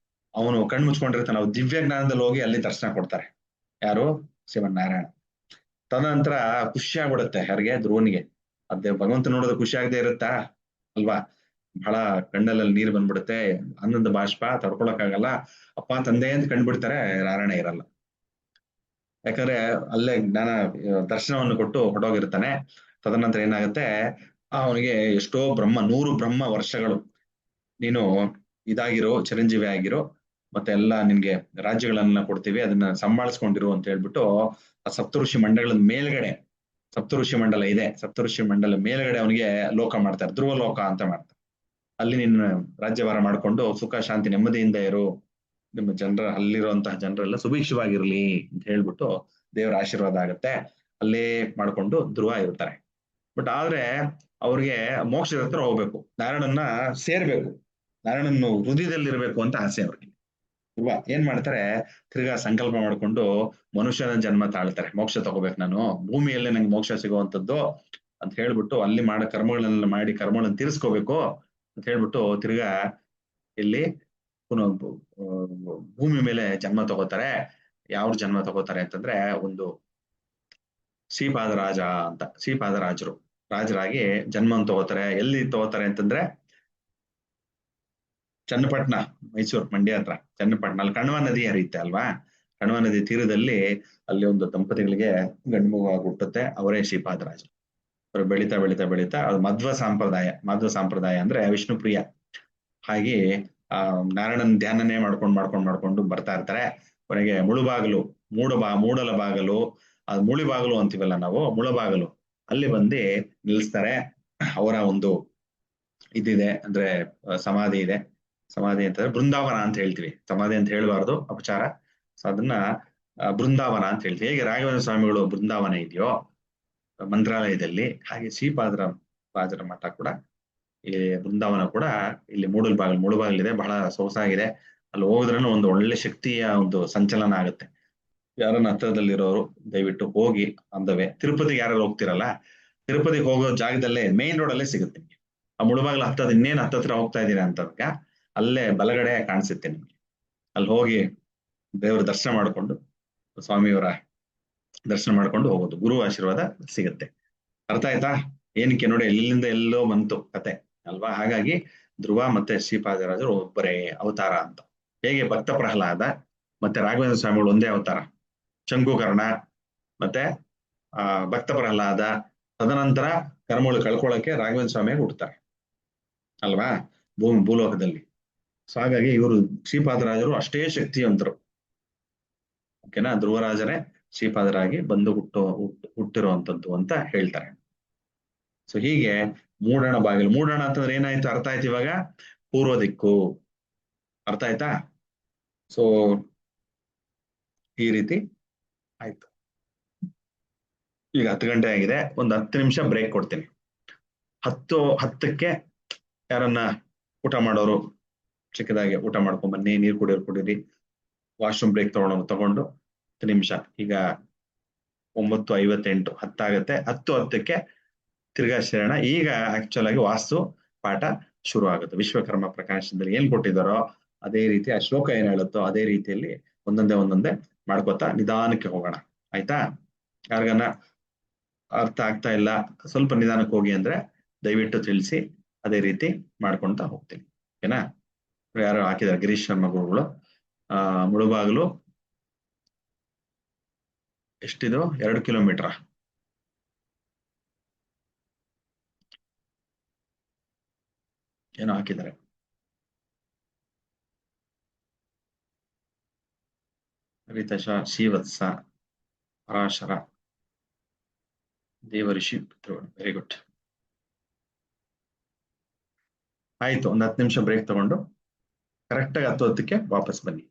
ಅವನು ಕಣ್ ಮುಚ್ಕೊಂಡಿರ್ತಾನೆ, ಅವ್ರು ದಿವ್ಯ ಜ್ಞಾನದಲ್ಲಿ ಹೋಗಿ ಅಲ್ಲಿ ದರ್ಶನ ಕೊಡ್ತಾರೆ. ಯಾರು? ಶ್ರೀಮನ್ನಾರಾಯಣ. ತದನಂತರ ಖುಷಿ ಆಗ್ಬಿಡುತ್ತೆ ಯಾರಿಗೆ? ಧ್ರುವನಿಗೆ. ಅದೇ ಭಗವಂತ ನೋಡೋದು ಖುಷಿ ಆಗದೆ ಇರುತ್ತಾ ಅಲ್ವಾ? ಬಹಳ ಕಣ್ಣಲ್ಲಿ ನೀರು ಬಂದ್ಬಿಡುತ್ತೆ, ಆನಂದ ಬಾಷ್ಪ ತಡ್ಕೊಳಕ್ಕಾಗಲ್ಲ. ಅಪ್ಪ ತಂದೆ ಅಂತ ಕಂಡ್ಬಿಡ್ತಾರೆ, ನಾರಾಯಣ ಇರಲ್ಲ. ಯಾಕಂದ್ರೆ ಅಲ್ಲೇ ಜ್ಞಾನ ದರ್ಶನವನ್ನು ಕೊಟ್ಟು ಹೊರಟೋಗಿರ್ತಾನೆ. ತದನಂತರ ಏನಾಗುತ್ತೆ, ಅವನಿಗೆ ಎಷ್ಟೋ 100 ಬ್ರಹ್ಮ ವರ್ಷಗಳು ನೀನು ಇದಾಗಿರೋ, ಚಿರಂಜೀವಿ ಆಗಿರೋ, ಮತ್ತೆ ಎಲ್ಲ ನಿನ್ಗೆ ರಾಜ್ಯಗಳನ್ನ ಕೊಡ್ತೀವಿ, ಅದನ್ನ ಸಂಭಾಳಿಸ್ಕೊಂಡಿರು ಅಂತ ಹೇಳ್ಬಿಟ್ಟು ಆ ಸಪ್ತಋಷಿ ಮಂಡಲದ ಮೇಲ್ಗಡೆ, ಸಪ್ತಋಷಿ ಮಂಡಲ ಇದೆ, ಸಪ್ತಋಷಿ ಮಂಡಲ ಮೇಲ್ಗಡೆ ಅವನಿಗೆ ಲೋಕ ಮಾಡ್ತಾರೆ, ಧ್ರುವ ಲೋಕ ಅಂತ ಮಾಡ್ತಾರೆ. ಅಲ್ಲಿ ನಿನ್ನ ರಾಜ್ಯಭಾರ ಮಾಡ್ಕೊಂಡು ಸುಖ ಶಾಂತಿ ನೆಮ್ಮದಿಯಿಂದ ಇರು, ನಿಮ್ಮ ಅಲ್ಲಿರುವಂತಹ ಜನರೆಲ್ಲ ಸುಭಿಕ್ಷವಾಗಿರ್ಲಿ ಅಂತ ಹೇಳ್ಬಿಟ್ಟು ದೇವರ ಆಶೀರ್ವಾದ ಆಗುತ್ತೆ. ಅಲ್ಲೇ ಮಾಡ್ಕೊಂಡು ಧ್ರುವ ಇರ್ತಾರೆ. ಬಟ್ ಆದ್ರೆ ಅವ್ರಿಗೆ ಮೋಕ್ಷದ ಹತ್ರ ಹೋಗ್ಬೇಕು, ನಾರಾಯಣನ್ನ ಸೇರ್ಬೇಕು, ನಾರಾಯಣನ್ನು ಹೃದಯದಲ್ಲಿರ್ಬೇಕು ಅಂತ ಆಸೆ ಅವ್ರಿಗೆ ಅಲ್ವಾ. ಏನ್ ಮಾಡ್ತಾರೆ, ತಿರ್ಗಾ ಸಂಕಲ್ಪ ಮಾಡ್ಕೊಂಡು ಮನುಷ್ಯನ ಜನ್ಮ ತಾಳ್ತಾರೆ. ಮೋಕ್ಷ ತಗೋಬೇಕು ನಾನು, ಭೂಮಿಯಲ್ಲೇ ನಂಗೆ ಮೋಕ್ಷ ಸಿಗುವಂತದ್ದು ಅಂತ ಹೇಳ್ಬಿಟ್ಟು ಅಲ್ಲಿ ಮಾಡೋ ಕರ್ಮಗಳನ್ನೆಲ್ಲ ಮಾಡಿ ಕರ್ಮಗಳನ್ನ ತೀರಿಸ್ಕೋಬೇಕು ಅಂತ ಹೇಳ್ಬಿಟ್ಟು ತಿರ್ಗಾ ಇಲ್ಲಿ ಪುನಃ ಭೂಮಿ ಮೇಲೆ ಜನ್ಮ ತಗೋತಾರೆ. ಯಾವ ಜನ್ಮ ತಗೋತಾರೆ ಅಂತಂದ್ರೆ ಒಂದು ಶ್ರೀಪಾದ ರಾಜ ಅಂತ, ಶ್ರೀಪಾದ ರಾಜರು ರಾಜರಾಗಿ ಜನ್ಮವನ್ನು ತಗೋತಾರೆ. ಎಲ್ಲಿ ತಗೋತಾರೆ ಅಂತಂದ್ರೆ ಚನ್ನಪಟ್ಟಣ, ಮೈಸೂರು ಮಂಡ್ಯ ಹತ್ರ ಚನ್ನಪಟ್ಟಣ, ಅಲ್ಲಿ ಕಣ್ವ ನದಿ ಹರಿಯುತ್ತೆ ಅಲ್ವಾ, ಕಣ್ವ ನದಿ ತೀರದಲ್ಲಿ ಅಲ್ಲಿ ಒಂದು ದಂಪತಿಗಳಿಗೆ ಗಂಡು ಮಗು ಹುಟ್ಟುತ್ತೆ. ಅವರೇ ಶ್ರೀಪಾದರಾಜರು. ಅವರು ಬೆಳೀತಾ ಬೆಳೀತಾ ಬೆಳೀತಾ, ಅದು ಮಧ್ವ ಸಂಪ್ರದಾಯ. ಮಧ್ವ ಸಂಪ್ರದಾಯ ಅಂದ್ರೆ ವಿಷ್ಣು ಪ್ರಿಯ. ಹಾಗೆ ನಾರಾಯಣನ ಧ್ಯಾನನೇ ಮಾಡ್ಕೊಂಡು ಬರ್ತಾ ಇರ್ತಾರೆ. ಕೊನೆಗೆ ಮುಳುಬಾಗಲು, ಮೂಡಲ ಬಾಗಲು, ಅದು ಮುಳಿ ಬಾಗಲು ಅಂತೀವಲ್ಲ ನಾವು, ಮುಳಬಾಗಲು, ಅಲ್ಲಿ ಬಂದು ನಿಲ್ಲಿಸ್ತಾರೆ. ಅವರ ಒಂದು ಇದಿದೆ ಅಂದ್ರೆ ಸಮಾಧಿ ಇದೆ. ಸಮಾಧಿ ಅಂತಂದ್ರೆ ಬೃಂದಾವನ ಅಂತ ಹೇಳ್ತೀವಿ, ಸಮಾಧಿ ಅಂತ ಹೇಳ್ಬಾರ್ದು, ಅಪಚಾರ. ಸೊ ಅದನ್ನ ಬೃಂದಾವನ ಅಂತ ಹೇಳ್ತೀವಿ. ಹೇಗೆ ರಾಘವೇಂದ್ರ ಸ್ವಾಮಿಗಳು ಬೃಂದಾವನ ಇದೆಯೋ ಮಂತ್ರಾಲಯದಲ್ಲಿ, ಹಾಗೆ ಶ್ರೀಪಾದರ ರಾಜರ ಮಠ ಕೂಡ, ಈ ಬೃಂದಾವನ ಕೂಡ ಇಲ್ಲಿ ಮೂಡಲ್ಬಾಗಲ್ ಇದೆ. ಬಹಳ ಸೊಗಸಾಗಿದೆ. ಅಲ್ಲಿ ಹೋಗಿದ್ರೂ ಒಂದು ಒಳ್ಳೆ ಶಕ್ತಿಯ ಒಂದು ಸಂಚಲನ ಆಗುತ್ತೆ. ಯಾರನ್ನ ಹತ್ರದಲ್ಲಿರೋರು ದಯವಿಟ್ಟು ಹೋಗಿ. ಅಂದವೇ ತಿರುಪತಿಗೆ ಯಾರು ಹೋಗ್ತಿರಲ್ಲ, ತಿರುಪತಿಗೆ ಹೋಗೋ ಜಾಗದಲ್ಲೇ ಮೇನ್ ರೋಡ್ ಅಲ್ಲೇ ಸಿಗುತ್ತೆ ನಿಮ್ಗೆ. ಆ ಮುಳುಬಾಗಿಲು ಹತ್ತದ ಇನ್ನೇನು ಹತ್ತತ್ರ ಹೋಗ್ತಾ ಇದ್ದೀರಾ ಅಂತಂದಾಗ ಅಲ್ಲೇ ಬಲಗಡೆ ಕಾಣಿಸುತ್ತೆ ನಿಮ್ಗೆ. ಅಲ್ಲಿ ಹೋಗಿ ದೇವರ ದರ್ಶನ ಮಾಡಿಕೊಂಡು, ಸ್ವಾಮಿಯವರ ದರ್ಶನ ಮಾಡ್ಕೊಂಡು ಹೋಗೋದು, ಗುರು ಆಶೀರ್ವಾದ ಸಿಗುತ್ತೆ. ಅರ್ಥ ಆಯ್ತಾ? ಏನಕ್ಕೆ ನೋಡಿ, ಎಲ್ಲಿಂದ ಎಲ್ಲೋ ಬಂತು ಕತೆ ಅಲ್ವಾ. ಹಾಗಾಗಿ ಧ್ರುವ ಮತ್ತೆ ಶ್ರೀಪಾದರಾಜರು ಒಬ್ಬರೇ ಅವತಾರ ಅಂತ. ಹೇಗೆ ಭಕ್ತ ಪ್ರಹ್ಲಾದ ಮತ್ತೆ ರಾಘವೇಂದ್ರ ಸ್ವಾಮಿಗಳು ಒಂದೇ ಅವತಾರ, ಶಂಕುಕರ್ಣ ಮತ್ತೆ ಭಕ್ತ ಪ್ರಹ್ಲಾದ, ತದನಂತರ ಕರ್ಮಗಳು ಕಳ್ಕೊಳ್ಳಕ್ಕೆ ರಾಘವೇಂದ್ರ ಸ್ವಾಮಿಯಾಗಿ ಹುಡ್ತಾರೆ ಅಲ್ವಾ ಭೂಲೋಕದಲ್ಲಿ. ಸೊ ಹಾಗಾಗಿ ಇವರು ಶ್ರೀಪಾದರಾಜರು ಅಷ್ಟೇ ಶಕ್ತಿವಂತರು. ಓಕೆನಾ, ಧ್ರುವರಾಜರೇ ಶ್ರೀಪಾದರಾಗಿ ಬಂದು ಹುಟ್ಟಿರುವಂತದ್ದು ಅಂತ ಹೇಳ್ತಾರೆ. ಸೊ ಹೀಗೆ ಮೂಡಣ ಬಾಗಿಲು. ಮೂಡಣ ಅಂತಂದ್ರೆ ಏನಾಯ್ತು, ಅರ್ಥ ಆಯ್ತು ಇವಾಗ? ಪೂರ್ವ ದಿಕ್ಕು. ಅರ್ಥ ಆಯ್ತಾ? ಸೊ ಈ ರೀತಿ ಆಯ್ತು. ಈಗ 10 ಗಂಟೆ ಆಗಿದೆ, ಒಂದು 10 ನಿಮಿಷ ಬ್ರೇಕ್ ಕೊಡ್ತೀನಿ. 10:10ಕ್ಕೆ ಯಾರನ್ನ ಊಟ ಮಾಡೋರು ಚಿಕ್ಕದಾಗಿ ಊಟ ಮಾಡ್ಕೊಂಡ್ ಬನ್ನಿ, ನೀರು ಕುಡೀರಿ, ವಾಶ್ರೂಮ್ ಬ್ರೇಕ್ ತಗೊಂಡು 10 ನಿಮಿಷ. ಈಗ 9:58, 10 ಆಗತ್ತೆ. 10:10ಕ್ಕೆ ತಿರ್ಗಾ ಸೇರೋಣ. ಈಗ ಆಕ್ಚುಲ್ ಆಗಿ ವಾಸ್ತು ಪಾಠ ಶುರು ಆಗುತ್ತೆ. ವಿಶ್ವಕರ್ಮ ಪ್ರಕಾಶನದಲ್ಲಿ ಏನ್ ಕೊಟ್ಟಿದ್ದಾರೋ ಅದೇ ರೀತಿ, ಆ ಶ್ಲೋಕ ಏನ್ ಹೇಳುತ್ತೋ ಅದೇ ರೀತಿಯಲ್ಲಿ ಒಂದೊಂದೇ ಮಾಡ್ಕೋತಾ ನಿಧಾನಕ್ಕೆ ಹೋಗೋಣ. ಆಯ್ತಾ? ಯಾರಿಗನ್ನ ಅರ್ಥ ಆಗ್ತಾ ಇಲ್ಲ, ಸ್ವಲ್ಪ ನಿಧಾನಕ್ಕೆ ಹೋಗಿ ಅಂದ್ರೆ ದಯವಿಟ್ಟು ತಿಳಿಸಿ, ಅದೇ ರೀತಿ ಮಾಡ್ಕೊಂತ ಹೋಗ್ತೀನಿ. ಓಕೆನಾ? ಯಾರು ಹಾಕಿದ್ದಾರೆ, ಗಿರೀಶ್ ಶರ್ಮ ಗುರುಗಳು. ಮುಳುಬಾಗಿಲು ಎಷ್ಟಿದು, 2 ಕಿಲೋಮೀಟರ್ ಏನೋ ಹಾಕಿದ್ದಾರೆ. ರಿತಶ, ಶ್ರೀವತ್ಸ, ಪರಾಶರ, ದೇವಋಷಿ, ವೆರಿ ಗುಡ್. ಆಯ್ತು, ಒಂದು 10 ನಿಮಿಷ ಬ್ರೇಕ್ ತಗೊಂಡು ಕರೆಕ್ಟಾಗಿ 10:10ಕ್ಕೆ ವಾಪಸ್ ಬನ್ನಿ.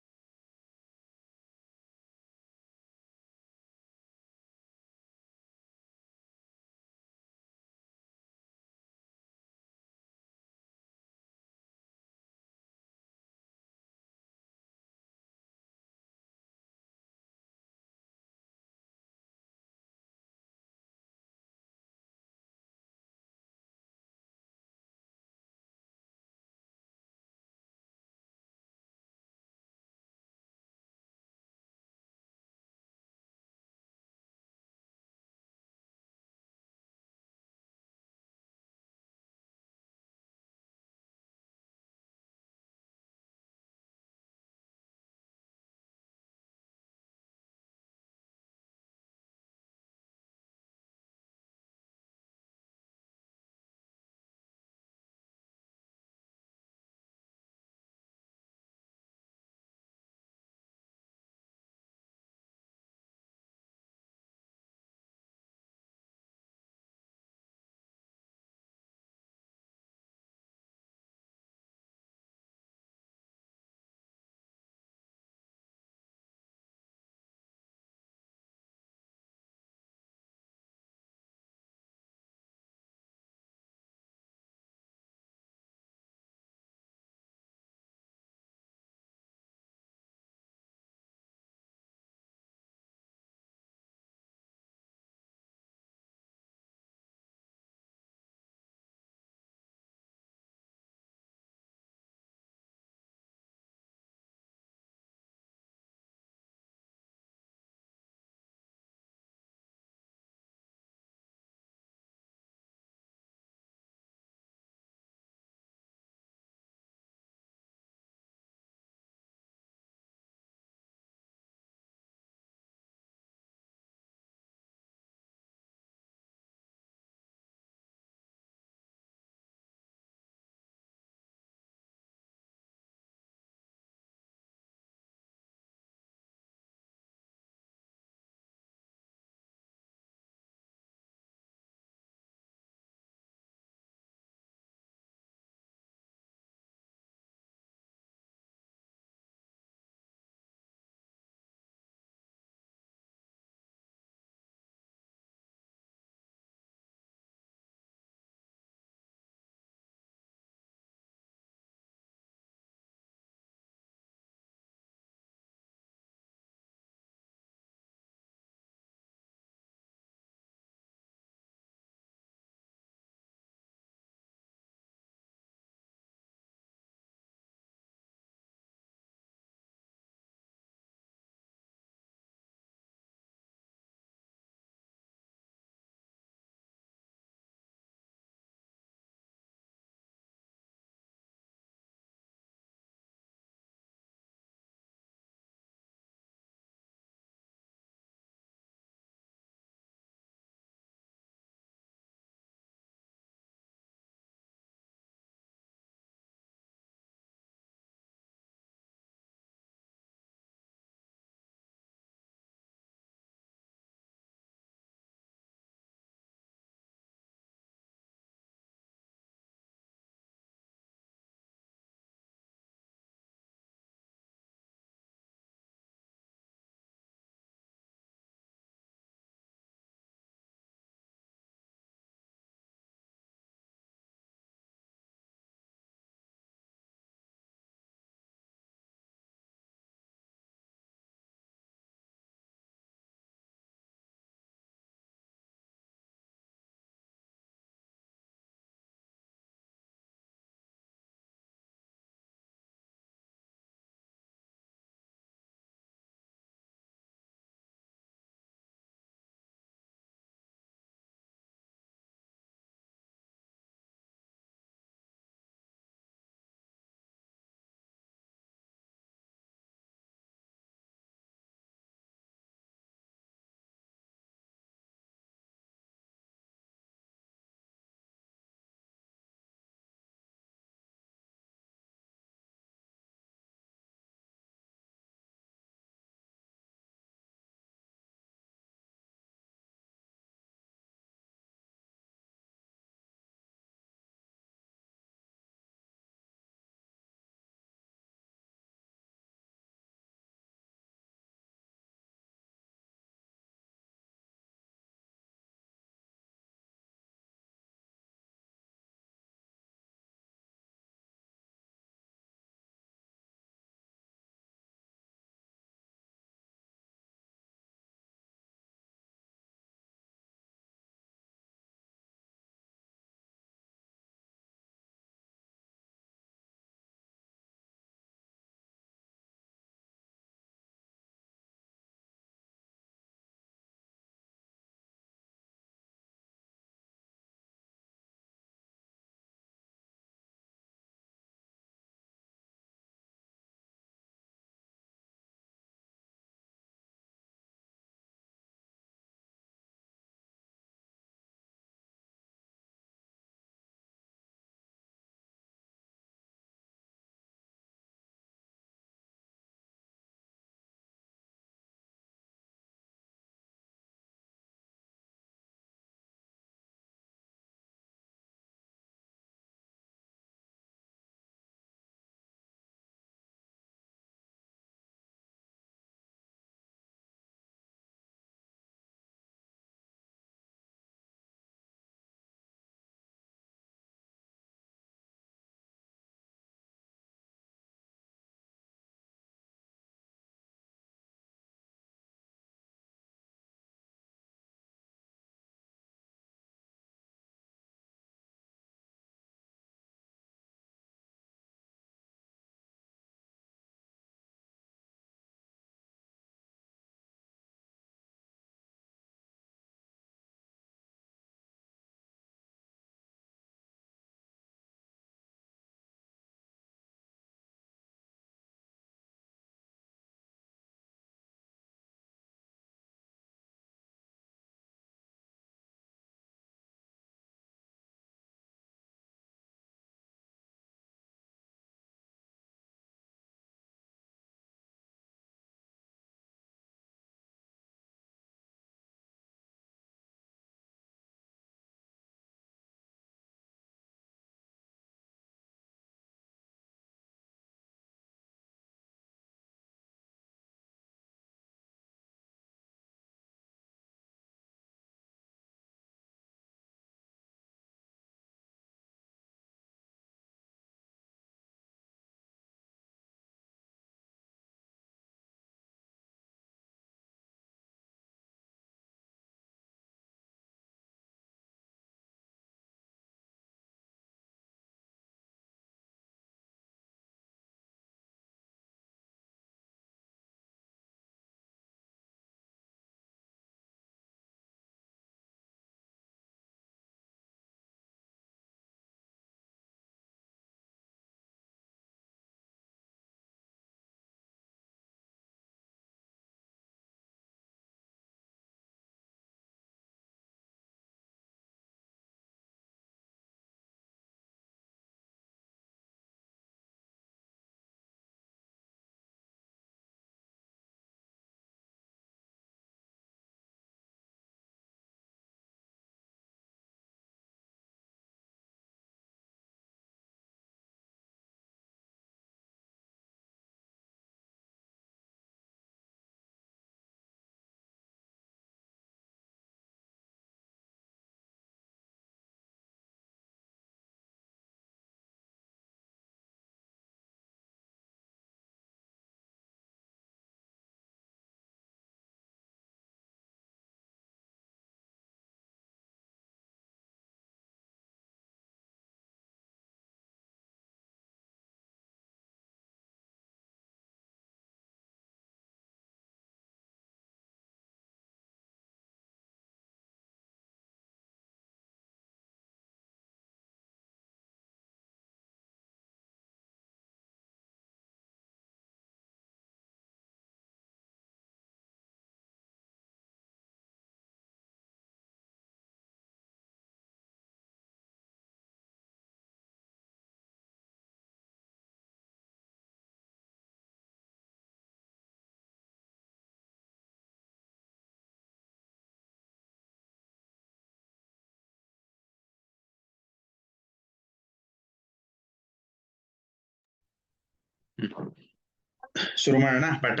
ಶುರು ಮಾಡೋಣ ಪಾಠ.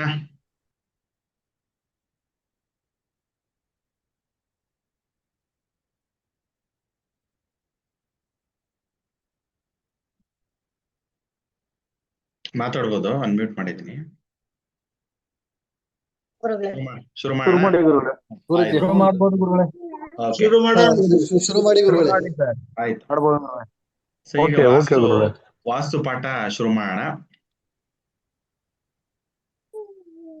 ಮಾತಾಡ್ಬೋದು, ಅನ್ಮ್ಯೂಟ್ ಮಾಡಿದ್ದೀನಿ. ಶುರು ಮಾಡೋಣ. ಆಯ್ತು. ಈಗ ವಾಸ್ತು ಪಾಠ ಶುರು ಮಾಡೋಣ.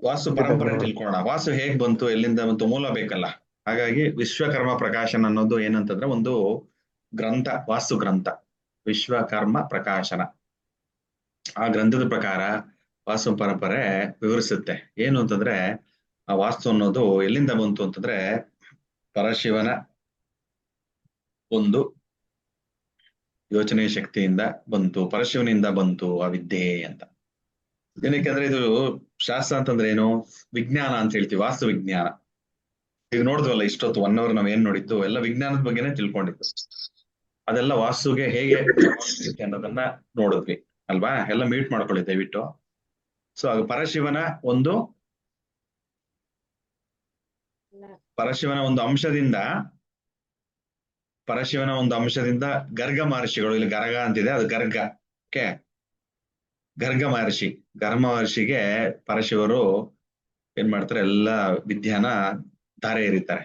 ವಾಸ್ತು ಪರಂಪರೆ ತಿಳ್ಕೊಳ್ಳೋಣ. ವಾಸ್ತು ಹೇಗ್ ಬಂತು, ಎಲ್ಲಿಂದ ಬಂತು, ಮೂಲ ಬೇಕಲ್ಲ. ಹಾಗಾಗಿ ವಿಶ್ವಕರ್ಮ ಪ್ರಕಾಶನ ಅನ್ನೋದು ಏನಂತಂದ್ರೆ ಒಂದು ಗ್ರಂಥ, ವಾಸ್ತು ಗ್ರಂಥ, ವಿಶ್ವಕರ್ಮ ಪ್ರಕಾಶನ. ಆ ಗ್ರಂಥದ ಪ್ರಕಾರ ವಾಸ್ತು ಪರಂಪರೆ ವಿವರಿಸುತ್ತೆ. ಏನು ಅಂತಂದ್ರೆ ಆ ವಾಸ್ತು ಅನ್ನೋದು ಎಲ್ಲಿಂದ ಬಂತು ಅಂತಂದ್ರೆ ಪರಶಿವನ ಒಂದು ಯೋಚನೆ ಶಕ್ತಿಯಿಂದ ಬಂತು, ಪರಶಿವನಿಂದ ಬಂತು ಆ ವಿದ್ಯೆ ಅಂತ. ಏನಕ್ಕೆ ಇದು ಶಾಸ್ತ್ರ ಅಂತಂದ್ರೆ ಏನು, ವಿಜ್ಞಾನ ಅಂತ ಹೇಳ್ತೀವಿ, ವಾಸ್ತು ವಿಜ್ಞಾನ. ಈಗ ನೋಡಿದ್ವಲ್ಲ ಇಷ್ಟೊತ್ತು 1 hour ನಾವ್ ಏನ್ ನೋಡಿದ್ದು ಎಲ್ಲ ವಿಜ್ಞಾನದ ಬಗ್ಗೆನೇ ತಿಳ್ಕೊಂಡಿದ್ದು. ಅದೆಲ್ಲ ವಾಸ್ತುಗೆ ಹೇಗೆ ಅನ್ನೋದನ್ನ ನೋಡಿದ್ವಿ ಅಲ್ವಾ. ಎಲ್ಲ ಮೀಟ್ ಮಾಡ್ಕೊಳ್ಳಿ ದಯವಿಟ್ಟು. ಸೊ ಅದು ಪರಶಿವನ ಒಂದು ಅಂಶದಿಂದ ಗರ್ಗ ಮಹರ್ಷಿಗಳು, ಇಲ್ಲಿ ಗರ್ಗ ಅಂತಿದೆ, ಅದು ಗರ್ಗಕ್ಕೆ ಗರ್ಗ ಮಹರ್ಷಿಗೆ ಪರಶಿವರು ಏನ್ ಮಾಡ್ತಾರೆ, ಎಲ್ಲ ವಿದ್ಯಾನ ಧಾರೆ ಎರಿತಾರೆ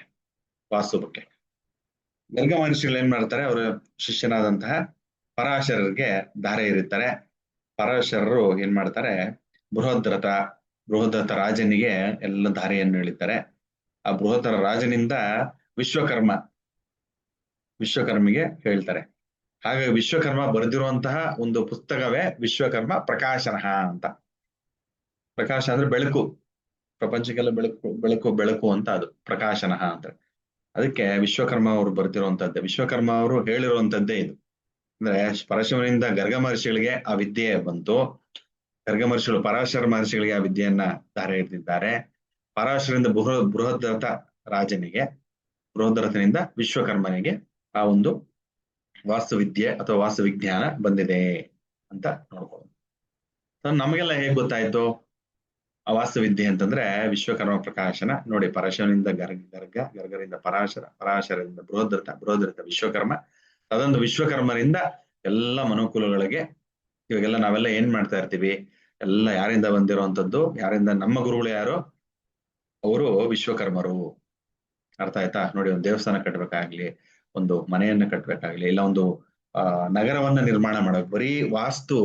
ವಾಸ್ತು ಬಗ್ಗೆ. ಗರ್ಗ ಮಹರ್ಷಿಗಳು ಏನ್ ಮಾಡ್ತಾರೆ, ಅವರ ಶಿಷ್ಯನಾದಂತಹ ಪರಾಶರರಿಗೆ ಧಾರೆ ಎರಿತಾರೆ. ಪರಾಶರರು ಏನ್ ಮಾಡ್ತಾರೆ, ಬೃಹದ್ರಥ ರಾಜನಿಗೆ ಎಲ್ಲ ಧಾರೆಯನ್ನು ಎಳಿತಾರೆ. ಆ ಬೃಹದರ ರಾಜನಿಂದ ವಿಶ್ವಕರ್ಮಿಗೆ ಹೇಳ್ತಾರೆ. ಹಾಗಾಗಿ ವಿಶ್ವಕರ್ಮ ಬರೆದಿರುವಂತಹ ಒಂದು ಪುಸ್ತಕವೇ ವಿಶ್ವಕರ್ಮ ಪ್ರಕಾಶನ ಅಂತ. ಪ್ರಕಾಶ ಅಂದ್ರೆ ಬೆಳಕು, ಪ್ರಪಂಚಕ್ಕೆಲ್ಲ ಬೆಳಕು ಅಂತ, ಅದು ಪ್ರಕಾಶನ ಅಂತ. ಅದಕ್ಕೆ ವಿಶ್ವಕರ್ಮ ಅವರು ಬರೆದಿರುವಂತದ್ದೇ, ವಿಶ್ವಕರ್ಮ ಅವರು ಹೇಳಿರುವಂತದ್ದೇ ಇದು. ಅಂದ್ರೆ ಪರಶಿವನಿಂದ ಗರ್ಗ ಮಹರ್ಷಿಗಳಿಗೆ ಆ ವಿದ್ಯೆ ಬಂತು. ಗರ್ಗ ಮಹರ್ಷಿಗಳು ಪರಾಶರ ಮಹರ್ಷಿಗಳಿಗೆ ಆ ವಿದ್ಯೆಯನ್ನ ಧಾರೆ ಎರೆದಿದ್ದಾರೆ. ಪರಾಶರರಿಂದ ಬೃಹದ್ರಥ ರಾಜನಿಗೆ, ಬೃಹದ್ರಥನಿಂದ ವಿಶ್ವಕರ್ಮನಿಗೆ ಆ ಒಂದು ವಾಸ್ತುವಿದ್ಯೆ ಅಥವಾ ವಾಸ್ತುವಿಜ್ಞಾನ ಬಂದಿದೆ ಅಂತ ನೋಡ್ಕೊಳ್ಳೋದು. ನಮಗೆಲ್ಲ ಹೇಗ್ ಗೊತ್ತಾಯ್ತು ಆ ವಾಸ್ತುವಿದ್ಯೆ ಅಂತಂದ್ರೆ ವಿಶ್ವಕರ್ಮ ಪ್ರಕಾಶನ. ನೋಡಿ, ಪರಶಿವನಿಂದ ಗರ್ಗರಿಂದ ಪರಾಶರದಿಂದ ಬೃಹದ್ರಥ ವಿಶ್ವಕರ್ಮ, ಅದೊಂದು ವಿಶ್ವಕರ್ಮರಿಂದ ಎಲ್ಲ ಮನುಕುಲಗಳಿಗೆ. ಇವಾಗೆಲ್ಲ ನಾವೆಲ್ಲ ಏನ್ ಮಾಡ್ತಾ ಇರ್ತೀವಿ, ಎಲ್ಲ ಯಾರಿಂದ ಬಂದಿರುವಂತದ್ದು, ಯಾರಿಂದ, ನಮ್ಮ ಗುರುಗಳು ಯಾರು, ಅವರು ವಿಶ್ವಕರ್ಮರು. ಅರ್ಥ ಆಯ್ತಾ? ನೋಡಿ, ಒಂದು ದೇವಸ್ಥಾನ ಕಟ್ಟಬೇಕಾಗ್ಲಿ, ಒಂದು ಮನೆಯನ್ನ ಕಟ್ಟಬೇಕಾಗ್ಲಿ, ಇಲ್ಲ ಒಂದು ನಗರವನ್ನ ನಿರ್ಮಾಣ ಮಾಡಬೇಕು, ಬರೀ ವಾಸ್ತು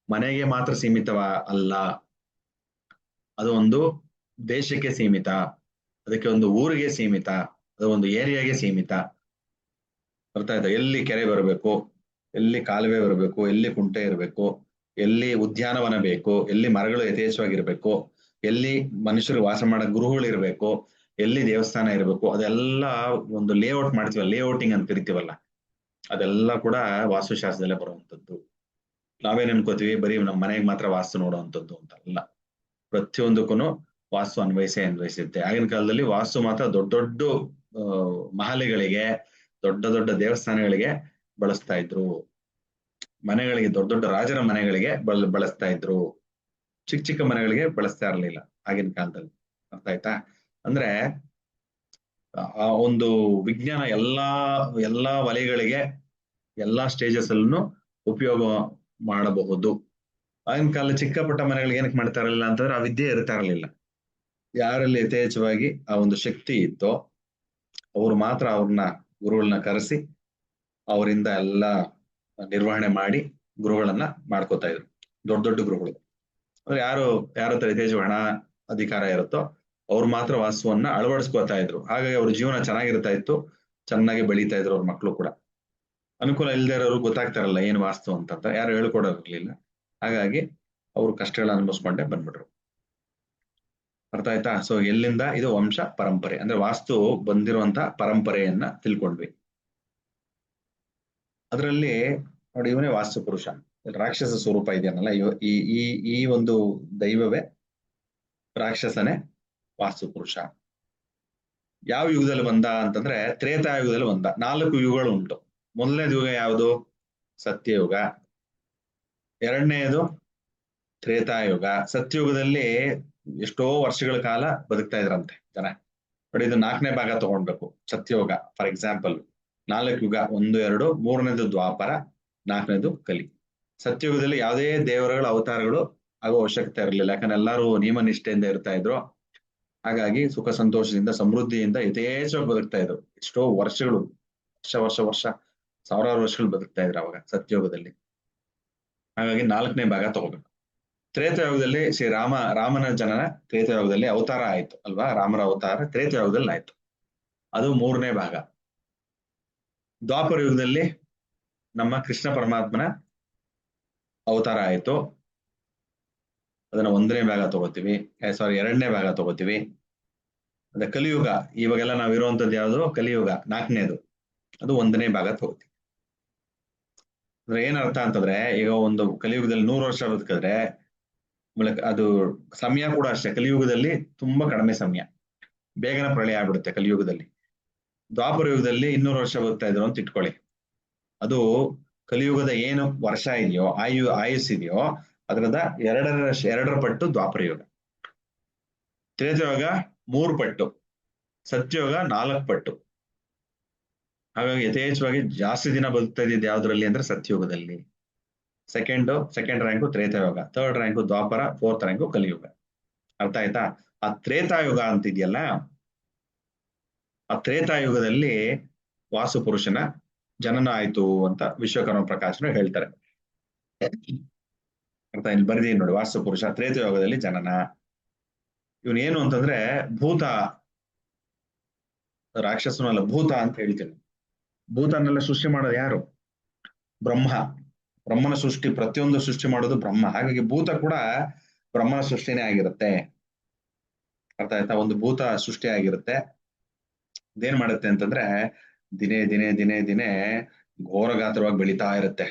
ಮನೆಗೆ ಮಾತ್ರ ಸೀಮಿತವ ಅಲ್ಲ, ಅದು ಒಂದು ದೇಶಕ್ಕೆ ಸೀಮಿತ, ಅದಕ್ಕೆ ಒಂದು ಊರಿಗೆ ಸೀಮಿತ, ಅದು ಒಂದು ಏರಿಯಾಗೆ ಸೀಮಿತ. ಅರ್ಥ ಆಯ್ತಾ? ಎಲ್ಲಿ ಕೆರೆ ಬರಬೇಕು, ಎಲ್ಲಿ ಕಾಲುವೆ ಬರಬೇಕು, ಎಲ್ಲಿ ಕುಂಟೆ ಇರಬೇಕು, ಎಲ್ಲಿ ಉದ್ಯಾನವನ ಬೇಕು, ಎಲ್ಲಿ ಮರಗಳು ಯಥೇಚ್ಛವಾಗಿರ್ಬೇಕು, ಎಲ್ಲಿ ಮನುಷ್ಯರು ವಾಸ ಮಾಡೋ ಗೃಹಗಳು ಇರಬೇಕು, ಎಲ್ಲಿ ದೇವಸ್ಥಾನ ಇರಬೇಕು, ಅದೆಲ್ಲ ಒಂದು ಲೇಔಟ್ ಮಾಡ್ತೀವಲ್ಲ, ಲೇಔಟಿಂಗ್ ಅಂತ ಕರಿತೀವಲ್ಲ, ಅದೆಲ್ಲ ಕೂಡ ವಾಸ್ತುಶಾಸ್ತ್ರದಲ್ಲೇ ಬರುವಂತದ್ದು. ನಾವೇನ್ ಅನ್ಕೋತೀವಿ, ಬರೀ ನಮ್ಮ ಮನೆಗೆ ಮಾತ್ರ ವಾಸ್ತು ನೋಡುವಂಥದ್ದು ಅಂತ ಅಲ್ಲ, ಪ್ರತಿಯೊಂದಕ್ಕೂ ವಾಸ್ತು ಅನ್ವಯಿಸುತ್ತೆ. ಆಗಿನ ಕಾಲದಲ್ಲಿ ವಾಸ್ತು ಮಾತ್ರ ದೊಡ್ಡ ದೊಡ್ಡ ಮಹಲೆಗಳಿಗೆ, ದೊಡ್ಡ ದೊಡ್ಡ ದೇವಸ್ಥಾನಗಳಿಗೆ ಬಳಸ್ತಾ ಇದ್ರು, ಮನೆಗಳಿಗೆ, ದೊಡ್ಡ ದೊಡ್ಡ ರಾಜರ ಮನೆಗಳಿಗೆ ಬಳಸ್ತಾ ಇದ್ರು, ಚಿಕ್ಕ ಚಿಕ್ಕ ಮನೆಗಳಿಗೆ ಬಳಸ್ತಾ ಇರಲಿಲ್ಲ ಆಗಿನ ಕಾಲದಲ್ಲಿ. ಅರ್ಥ ಆಯ್ತಾ? ಅಂದ್ರೆ ಆ ಒಂದು ವಿಜ್ಞಾನ ಎಲ್ಲಾ ವಲಯಗಳಿಗೆ, ಎಲ್ಲಾ ಸ್ಟೇಜಸ್ ಅಲ್ಲೂ ಉಪಯೋಗ ಮಾಡಬಹುದು. ಆಗಿನ ಕಾಲ ಚಿಕ್ಕ ಪುಟ್ಟ ಮನೆಗಳಿಗೆ ಏನಕ್ಕೆ ಮಾಡ್ತಾ ಇರಲಿಲ್ಲ ಅಂತಂದ್ರೆ ಆ ವಿದ್ಯೆ ಇರ್ತಾ ಇರಲಿಲ್ಲ. ಯಾರಲ್ಲಿ ಯಥೇಚ್ಛವಾಗಿ ಆ ಒಂದು ಶಕ್ತಿ ಇತ್ತೋ ಅವ್ರು ಮಾತ್ರ ಅವ್ರನ್ನ ಗುರುಗಳನ್ನ ಕರೆಸಿ ಅವರಿಂದ ಎಲ್ಲ ನಿರ್ವಹಣೆ ಮಾಡಿ ಗುರುಗಳನ್ನ ಮಾಡ್ಕೋತಾ ಇದ್ರು, ದೊಡ್ಡ ದೊಡ್ಡ ಗುರುಗಳು. ಅಂದ್ರೆ ಯಾರ ಹತ್ರ ಯಥೇಚ್ಛ ಹಣ ಅಧಿಕಾರ ಇರುತ್ತೋ ಅವ್ರು ಮಾತ್ರ ವಾಸ್ತುವನ್ನ ಅಳವಡಿಸ್ಕೋತಾ ಇದ್ರು. ಹಾಗಾಗಿ ಅವ್ರ ಜೀವನ ಚೆನ್ನಾಗಿರ್ತಾ ಇತ್ತು, ಚೆನ್ನಾಗಿ ಬೆಳೀತಾ ಇದ್ರು. ಅವ್ರ ಮಕ್ಕಳು ಕೂಡ ಅನುಕೂಲ ಇಲ್ಲದೆ ಇರೋರು ಗೊತ್ತಾಗ್ತಾ ಇರಲ್ಲ ಏನು ವಾಸ್ತು ಅಂತ ಯಾರು ಹೇಳ್ಕೊಡೋರ್ಲಿಲ್ಲ. ಹಾಗಾಗಿ ಅವರು ಕಷ್ಟಗಳ ಅನುಭವಿಸ್ಕೊಂಡೆ ಬಂದ್ಬಿಟ್ರು. ಅರ್ಥ ಆಯ್ತಾ? ಸೊ ಎಲ್ಲಿಂದ ಇದು ವಂಶ ಪರಂಪರೆ, ಅಂದ್ರೆ ವಾಸ್ತು ಬಂದಿರುವಂತ ಪರಂಪರೆಯನ್ನ ತಿಳ್ಕೊಂಡ್ವಿ. ಅದರಲ್ಲಿ ನೋಡಿ, ಇವನೇ ವಾಸ್ತು ಪುರುಷ, ರಾಕ್ಷಸ ಸ್ವರೂಪ ಇದೆಯನ್ನಲ್ಲ, ಈ ಒಂದು ದೈವವೇ ರಾಕ್ಷಸನೇ ವಾಸ್ತು ಪುರುಷ. ಯಾವ ಯುಗದಲ್ಲಿ ಬಂದ ಅಂತಂದ್ರೆ ತ್ರೇತಾಯುಗದಲ್ಲಿ ಬಂದ. 4 ಯುಗಗಳು ಉಂಟು. ಮೊದಲನೇದು ಯುಗ ಯಾವುದು? ಸತ್ಯಯುಗ. ಎರಡನೆಯದು ತ್ರೇತಾಯುಗ. ಸತ್ಯುಗದಲ್ಲಿ ಎಷ್ಟೋ ವರ್ಷಗಳ ಕಾಲ ಬದುಕ್ತಾ ಇದ್ರಂತೆ ಜನ. ನೋಡಿ, ಇದು 4ನೇ ಭಾಗ ತಗೊಂಡ್ಬೇಕು. ಸತ್ಯಯುಗ ಫಾರ್ ಎಕ್ಸಾಂಪಲ್ 4 ಯುಗ, 1 2, 3ನೇದು ದ್ವಾಪರ, 4ನೇದು ಕಲಿ. ಸತ್ಯಯುಗದಲ್ಲಿ ಯಾವುದೇ ದೇವರುಗಳ ಅವತಾರಗಳು ಆಗೋ ಅವಶ್ಯಕತೆ ಇರಲಿಲ್ಲ, ಯಾಕಂದ್ರೆ ಎಲ್ಲರೂ ನಿಯಮ ನಿಷ್ಠೆಯಿಂದ ಇರ್ತಾ ಇದ್ರು. ಹಾಗಾಗಿ ಸುಖ ಸಂತೋಷದಿಂದ ಸಮೃದ್ಧಿಯಿಂದ ಯಥೇಚ್ಛವಾಗಿ ಬದುಕ್ತಾ ಇದ್ರು. ಎಷ್ಟೋ ವರ್ಷಗಳು, ವರ್ಷ ಸಾವಿರಾರು ವರ್ಷಗಳು ಬದುಕ್ತಾ ಇದ್ರು ಅವಾಗ ಸತ್ಯಯುಗದಲ್ಲಿ. ಹಾಗಾಗಿ 4ನೇ ಭಾಗ ತಗೋಬೇಕು. ತ್ರೇತಾಯುಗದಲ್ಲಿ ರಾಮನ ಜನನ ತ್ರೇತಾಯುಗದಲ್ಲಿ ಅವತಾರ ಆಯ್ತು ಅಲ್ವಾ. ರಾಮರ ಅವತಾರ ತ್ರೇತಾಯುಗದಲ್ಲಿ ಆಯ್ತು, ಅದು 3ನೇ ಭಾಗ. ದ್ವಾಪರ ಯುಗದಲ್ಲಿ ನಮ್ಮ ಕೃಷ್ಣ ಪರಮಾತ್ಮನ ಅವತಾರ ಆಯ್ತು, ಅದನ್ನ 1ನೇ ಭಾಗ ತಗೋತೀವಿ. 2ನೇ ಭಾಗ ತಗೋತೀವಿ. ಅದ ಕಲಿಯುಗ, ಇವಾಗೆಲ್ಲ ನಾವಿರುವಂತದ್ದು ಯಾವುದು ಕಲಿಯುಗ 4ನೇದು, ಅದು 1ನೇ ಭಾಗ ತಗೋತೀವಿ. ಅಂದ್ರೆ ಏನ್ ಅರ್ಥ ಅಂತಂದ್ರೆ, ಈಗ ಒಂದು ಕಲಿಯುಗದಲ್ಲಿ 100 ವರ್ಷ ಬದುಕಿದ್ರೆ ಅದು ಸಮಯ ಕೂಡ ಅಷ್ಟೇ, ಕಲಿಯುಗದಲ್ಲಿ ತುಂಬಾ ಕಡಿಮೆ ಸಮಯ, ಬೇಗನೆ ಪ್ರಳಯ ಆಗ್ಬಿಡುತ್ತೆ ಕಲಿಯುಗದಲ್ಲಿ. ದ್ವಾಪರ ಯುಗದಲ್ಲಿ 200 ವರ್ಷ ಬದುಕ್ತಾ ಇದ್ರು ಅಂತ ಇಟ್ಕೊಳ್ಳಿ, ಅದು ಕಲಿಯುಗದ ಏನು ವರ್ಷ ಇದೆಯೋ ಆಯುಸ್ಸಿದೆಯೋ ಅದರದ 2ರ ಪಟ್ಟು ದ್ವಾಪರ ಯುಗ. ತ್ರೇತಾಯುಗ 3 ಪಟ್ಟು, ಸತ್ಯಯುಗ 4 ಪಟ್ಟು. ಹಾಗಾಗಿ ಯಥೇಚ್ಛವಾಗಿ ಜಾಸ್ತಿ ದಿನ ಬದುಕ್ತಾ ಇದ್ದಿದ್ದು ಯಾವ್ದ್ರಲ್ಲಿ ಅಂದ್ರೆ ಸತ್ಯಯುಗದಲ್ಲಿ. Second rank Treta Yuga, 3rd rank ದ್ವಾಪರ, 4th ರ್ಯಾಂಕು ಕಲಿಯುಗ. ಅರ್ಥ ಆಯ್ತಾ? ಆ ತ್ರೇತಾಯುಗ ಅಂತಿದೆಯಲ್ಲ, ಆ ತ್ರೇತಾಯುಗದಲ್ಲಿ ವಾಸು ಪುರುಷನ ಜನನ ಆಯ್ತು ಅಂತ ವಿಶ್ವಕರ್ಮ ಪ್ರಕಾಶರು ಹೇಳ್ತಾರೆ. ಅರ್ಥ ಇಲ್ಲಿ ಬರ್ದೀನಿ ನೋಡಿ, ವಾಸು ಪುರುಷ ತ್ರೇತಾಯುಗದಲ್ಲಿ ಜನನ. ಇವನೇನು ಅಂತಂದ್ರೆ ಭೂತ, ರಾಕ್ಷಸನೂ ಅಲ್ಲ, ಭೂತ ಅಂತ ಹೇಳ್ತೀನಿ. ಭೂತನೆಲ್ಲ ಸೃಷ್ಟಿ ಮಾಡೋದು ಯಾರು? ಬ್ರಹ್ಮ. ಬ್ರಹ್ಮನ ಸೃಷ್ಟಿ, ಪ್ರತಿಯೊಂದು ಸೃಷ್ಟಿ ಮಾಡೋದು ಬ್ರಹ್ಮ. ಹಾಗಾಗಿ ಭೂತ ಕೂಡ ಬ್ರಹ್ಮನ ಸೃಷ್ಟಿನೇ ಆಗಿರುತ್ತೆ. ಅರ್ಥ ಆಯ್ತಾ? ಒಂದು ಭೂತ ಸೃಷ್ಟಿ ಆಗಿರುತ್ತೆ. ಇದೇನ್ ಮಾಡುತ್ತೆ ಅಂತಂದ್ರೆ ದಿನೇ ದಿನೇ ದಿನೇ ದಿನೇ ಘೋರಗಾತ್ರವಾಗಿ ಬೆಳೀತಾ ಇರುತ್ತೆ.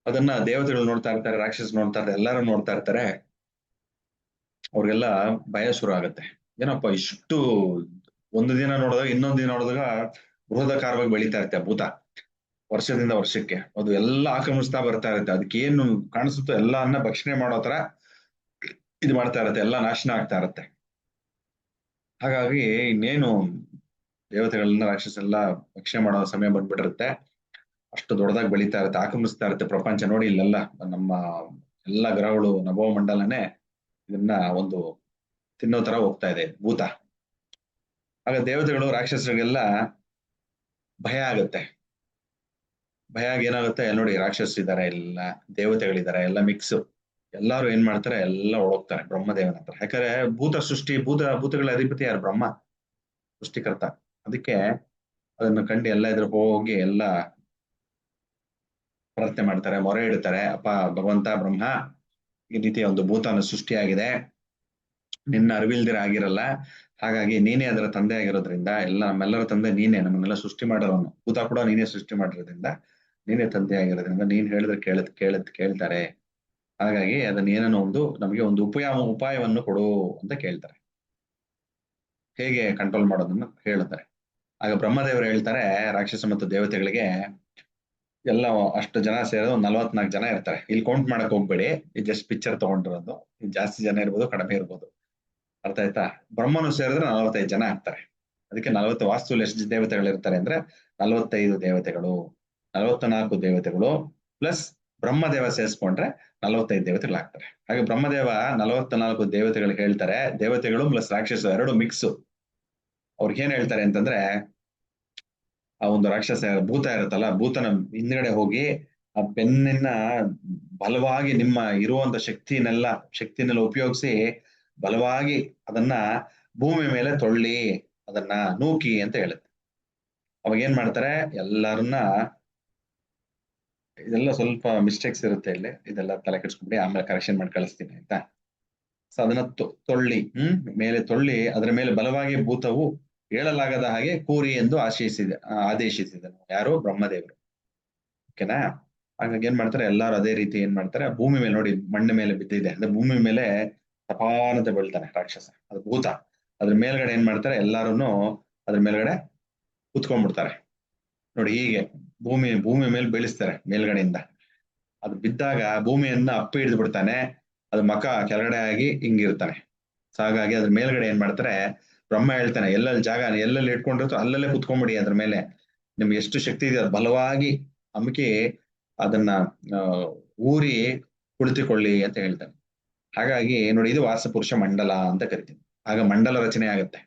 ಅದನ್ನ ದೇವತೆಗಳು ನೋಡ್ತಾ ಇರ್ತಾರೆ, ರಾಕ್ಷಸ ನೋಡ್ತಾ ಇರ್ತಾರೆ, ಎಲ್ಲರೂ ನೋಡ್ತಾ ಇರ್ತಾರೆ. ಅವ್ರಿಗೆಲ್ಲ ಭಯ ಶುರು ಆಗುತ್ತೆ. ಏನಪ್ಪ ಇಷ್ಟು, ಒಂದು ದಿನ ನೋಡಿದಾಗ ಇನ್ನೊಂದು ದಿನ ನೋಡಿದಾಗ ಬೃಹದಾಕಾರವಾಗಿ ಬೆಳೀತಾ ಇರುತ್ತೆ ಭೂತ, ವರ್ಷದಿಂದ ವರ್ಷಕ್ಕೆ. ಅದು ಎಲ್ಲ ಆಕ್ರಮಿಸ್ತಾ ಬರ್ತಾ ಇರುತ್ತೆ. ಅದಕ್ಕೇನು ಕಾಣಿಸುತ್ತೋ ಎಲ್ಲಾನ್ನ ಭಕ್ಷಣೆ ಮಾಡೋ ತರ ಇದು ಮಾಡ್ತಾ ಇರುತ್ತೆ, ಎಲ್ಲ ನಾಶನ ಆಗ್ತಾ ಇರುತ್ತೆ. ಹಾಗಾಗಿ ಇನ್ನೇನು ದೇವತೆಗಳನ್ನ ರಾಕ್ಷಸೆಲ್ಲ ಭಕ್ಷಣೆ ಮಾಡೋ ಸಮಯ ಬಂದ್ಬಿಟ್ಟಿರುತ್ತೆ. ಅಷ್ಟು ದೊಡ್ಡದಾಗಿ ಬೆಳೀತಾ ಇರುತ್ತೆ, ಆಕ್ರಮಿಸ್ತಾ ಇರುತ್ತೆ ಪ್ರಪಂಚ. ನೋಡಿ ಇಲ್ಲೆಲ್ಲ ನಮ್ಮ ಎಲ್ಲ ಗ್ರಹಗಳು, ನಭೋ ಮಂಡಲನೇ ಇದನ್ನ ಒಂದು ತಿನ್ನೋ ತರ ಹೋಗ್ತಾ ಇದೆ ಭೂತ. ಆಗ ದೇವತೆಗಳು ರಾಕ್ಷಸರಿಗೆಲ್ಲ ಭಯ ಆಗುತ್ತೆ. ಭಯ ಆಗಿ ಏನಾಗುತ್ತೆ ನೋಡಿ, ರಾಕ್ಷಸರಿದ್ದಾರೆ, ಎಲ್ಲ ದೇವತೆಗಳಿದ್ದಾರೆ, ಎಲ್ಲ ಮಿಕ್ಸ್. ಎಲ್ಲಾರು ಏನ್ ಮಾಡ್ತಾರೆ, ಎಲ್ಲ ಒಳಗ್ತಾರೆ ಬ್ರಹ್ಮದೇವನ ಹತ್ರ. ಯಾಕಂದ್ರೆ ಭೂತ ಸೃಷ್ಟಿ, ಭೂತಗಳ ಅಧಿಪತಿ ಯಾರು? ಬ್ರಹ್ಮ, ಸೃಷ್ಟಿಕರ್ತ. ಅದಕ್ಕೆ ಅದನ್ನ ಕಂಡು ಎಲ್ಲ ಇದ್ರ ಹೋಗಿ ಎಲ್ಲ ಪ್ರಾರ್ಥನೆ ಮಾಡ್ತಾರೆ, ಮೊರೆ ಇಡ್ತಾರೆ. ಅಪ್ಪ ಭಗವಂತ ಬ್ರಹ್ಮ, ಈ ರೀತಿ ಒಂದು ಭೂತನ ಸೃಷ್ಟಿಯಾಗಿದೆ, ನಿನ್ನ ಅರಿವಿಲ್ದಿರ ಆಗಿರಲ್ಲ. ಹಾಗಾಗಿ ನೀನೇ ಅದರ ತಂದೆ ಆಗಿರೋದ್ರಿಂದ, ಎಲ್ಲ ನಮ್ಮೆಲ್ಲರ ತಂದೆ ನೀನೇ, ನಮ್ಮನ್ನೆಲ್ಲ ಸೃಷ್ಟಿ ಮಾಡೋನು. ಭೂತ ಕೂಡ ನೀನೇ ಸೃಷ್ಟಿ ಮಾಡಿರೋದ್ರಿಂದ, ನೀನೇ ತಂದೆ ಆಗಿರೋದ್ರಿಂದ ನೀನ್ ಹೇಳಿದ್ರೆ ಕೇಳ್ತಾರೆ. ಹಾಗಾಗಿ ಅದನ್ನ ಏನೋ ನಮಗೆ ಒಂದು ಉಪಾಯವನ್ನು ಕೊಡು ಅಂತ ಕೇಳ್ತಾರೆ. ಹೇಗೆ ಕಂಟ್ರೋಲ್ ಮಾಡೋದನ್ನ ಹೇಳ್ತಾರೆ. ಆಗ ಬ್ರಹ್ಮದೇವರು ಹೇಳ್ತಾರೆ ರಾಕ್ಷಸ ಮತ್ತು ದೇವತೆಗಳಿಗೆ, ಎಲ್ಲ ಅಷ್ಟು ಜನ ಸೇರೋದು 44 ಜನ ಇರ್ತಾರೆ. ಇಲ್ಲಿ ಕೌಂಟ್ ಮಾಡಕ್ ಹೋಗ್ಬೇಡಿ, ಇದು ಜಸ್ಟ್ ಪಿಕ್ಚರ್ ತಗೊಂಡಿರೋದು. ಜಾಸ್ತಿ ಜನ ಇರ್ಬೋದು, ಕಡಿಮೆ ಇರ್ಬೋದು. ಅರ್ಥ ಆಯ್ತಾ? ಬ್ರಹ್ಮನು ಸೇರಿದ್ರೆ 45 ಜನ ಆಗ್ತಾರೆ. ಅದಕ್ಕೆ 40 ವಾಸ್ತುಲಿ ಎಷ್ಟು ದೇವತೆಗಳು ಇರ್ತಾರೆ ಅಂದ್ರೆ 45 ದೇವತೆಗಳು, 44 ದೇವತೆಗಳು ಪ್ಲಸ್ ಬ್ರಹ್ಮದೇವ ಸೇರಿಸ್ಕೊಂಡ್ರೆ 45 ದೇವತೆಗಳಾಗ್ತಾರೆ. ಹಾಗೆ ಬ್ರಹ್ಮದೇವ 44 ದೇವತೆಗಳು ಹೇಳ್ತಾರೆ. ದೇವತೆಗಳು ಪ್ಲಸ್ ರಾಕ್ಷಸ ಎರಡು ಮಿಕ್ಸ್. ಅವ್ರಿಗೆ ಏನ್ ಹೇಳ್ತಾರೆ ಅಂತಂದ್ರೆ, ಆ ಒಂದು ರಾಕ್ಷಸ ಭೂತ ಇರುತ್ತಲ್ಲ, ಭೂತನ ಹಿಂದ್ಗಡೆ ಹೋಗಿ ಆ ಬೆನ್ನಿನ ಬಲವಾಗಿ ನಿಮ್ಮ ಇರುವಂತ ಶಕ್ತಿನೆಲ್ಲ ಉಪಯೋಗಿಸಿ ಬಲವಾಗಿ ಅದನ್ನ ಭೂಮಿ ಮೇಲೆ ತೊಳ್ಳಿ, ಅದನ್ನ ನೂಕಿ ಅಂತ ಹೇಳುತ್ತೆ. ಅವಾಗ ಏನ್ ಮಾಡ್ತಾರೆ, ಎಲ್ಲರನ್ನ, ಇದೆಲ್ಲ ಸ್ವಲ್ಪ ಮಿಸ್ಟೇಕ್ಸ್ ಇರುತ್ತೆ ಇಲ್ಲಿ, ಇದೆಲ್ಲ ತಲೆ ಕೆಡಿಸ್ಕೊಂಡ್ಬಿಡಿ, ಆಮೇಲೆ ಕರೆಕ್ಷನ್ ಮಾಡಿ ಕಳಿಸ್ತೀನಿ ಆಯ್ತಾ. ಸೊ ಅದನ್ನ ತೊಳ್ಳಿ, ಮೇಲೆ ತೊಳ್ಳಿ, ಅದರ ಮೇಲೆ ಬಲವಾಗಿ ಭೂತವು ಹೇಳಲಾಗದ ಹಾಗೆ ಕೂರಿ ಎಂದು ಆದೇಶಿಸಿದನು. ಯಾರು? ಬ್ರಹ್ಮದೇವರು. ಓಕೆನಾ? ಹಾಗಾಗಿ ಏನ್ ಮಾಡ್ತಾರೆ, ಎಲ್ಲಾರು ಅದೇ ರೀತಿ ಏನ್ ಮಾಡ್ತಾರೆ, ಭೂಮಿ ಮೇಲೆ ನೋಡಿ ಮಣ್ಣು ಮೇಲೆ ಬಿದ್ದಿದೆ ಅಂದ್ರೆ ಭೂಮಿ ಮೇಲೆ ತಪಾನತೆ ಬೀಳ್ತಾನೆ ರಾಕ್ಷಸ, ಅದು ಭೂತ. ಅದ್ರ ಮೇಲ್ಗಡೆ ಏನ್ ಮಾಡ್ತಾರೆ, ಎಲ್ಲಾರು ಅದ್ರ ಮೇಲ್ಗಡೆ ಕುತ್ಕೊಂಡ್ಬಿಡ್ತಾರೆ ನೋಡಿ. ಹೀಗೆ ಭೂಮಿ ಮೇಲೆ ಬೀಳಿಸ್ತಾರೆ ಮೇಲ್ಗಡೆಯಿಂದ. ಅದು ಬಿದ್ದಾಗ ಭೂಮಿಯನ್ನ ಅಪ್ಪಿ ಹಿಡಿದು ಬಿಡ್ತಾನೆ. ಅದು ಮಖ ಕೆಳಗಡೆ ಆಗಿ ಹಿಂಗಿರ್ತಾನೆ. ಸೊ ಹಾಗಾಗಿ ಅದ್ರ ಮೇಲ್ಗಡೆ ಏನ್ ಮಾಡ್ತಾರೆ, ಬ್ರಹ್ಮ ಹೇಳ್ತಾನೆ ಎಲ್ಲೆಲ್ಲಿ ಜಾಗ ಎಲ್ಲೆಲ್ಲಿ ಇಟ್ಕೊಂಡಿರುತ್ತೋ ಅಲ್ಲಲ್ಲೇ ಕುತ್ಕೊಂಡ್ಬಿಡಿ ಅದ್ರ ಮೇಲೆ, ನಿಮ್ಗೆ ಎಷ್ಟು ಶಕ್ತಿ ಇದೆ ಅದು ಬಲವಾಗಿ ಅಮುಕಿ ಅದನ್ನ ಊರಿ ಕುಳಿತುಕೊಳ್ಳಿ ಅಂತ ಹೇಳ್ತಾನೆ. ಹಾಗಾಗಿ ನೋಡಿ, ಇದು ವಾಸಪುರುಷ ಮಂಡಲ ಅಂತ ಕರಿತೀವಿ. ಆಗ ಮಂಡಲ ರಚನೆ ಆಗುತ್ತೆ.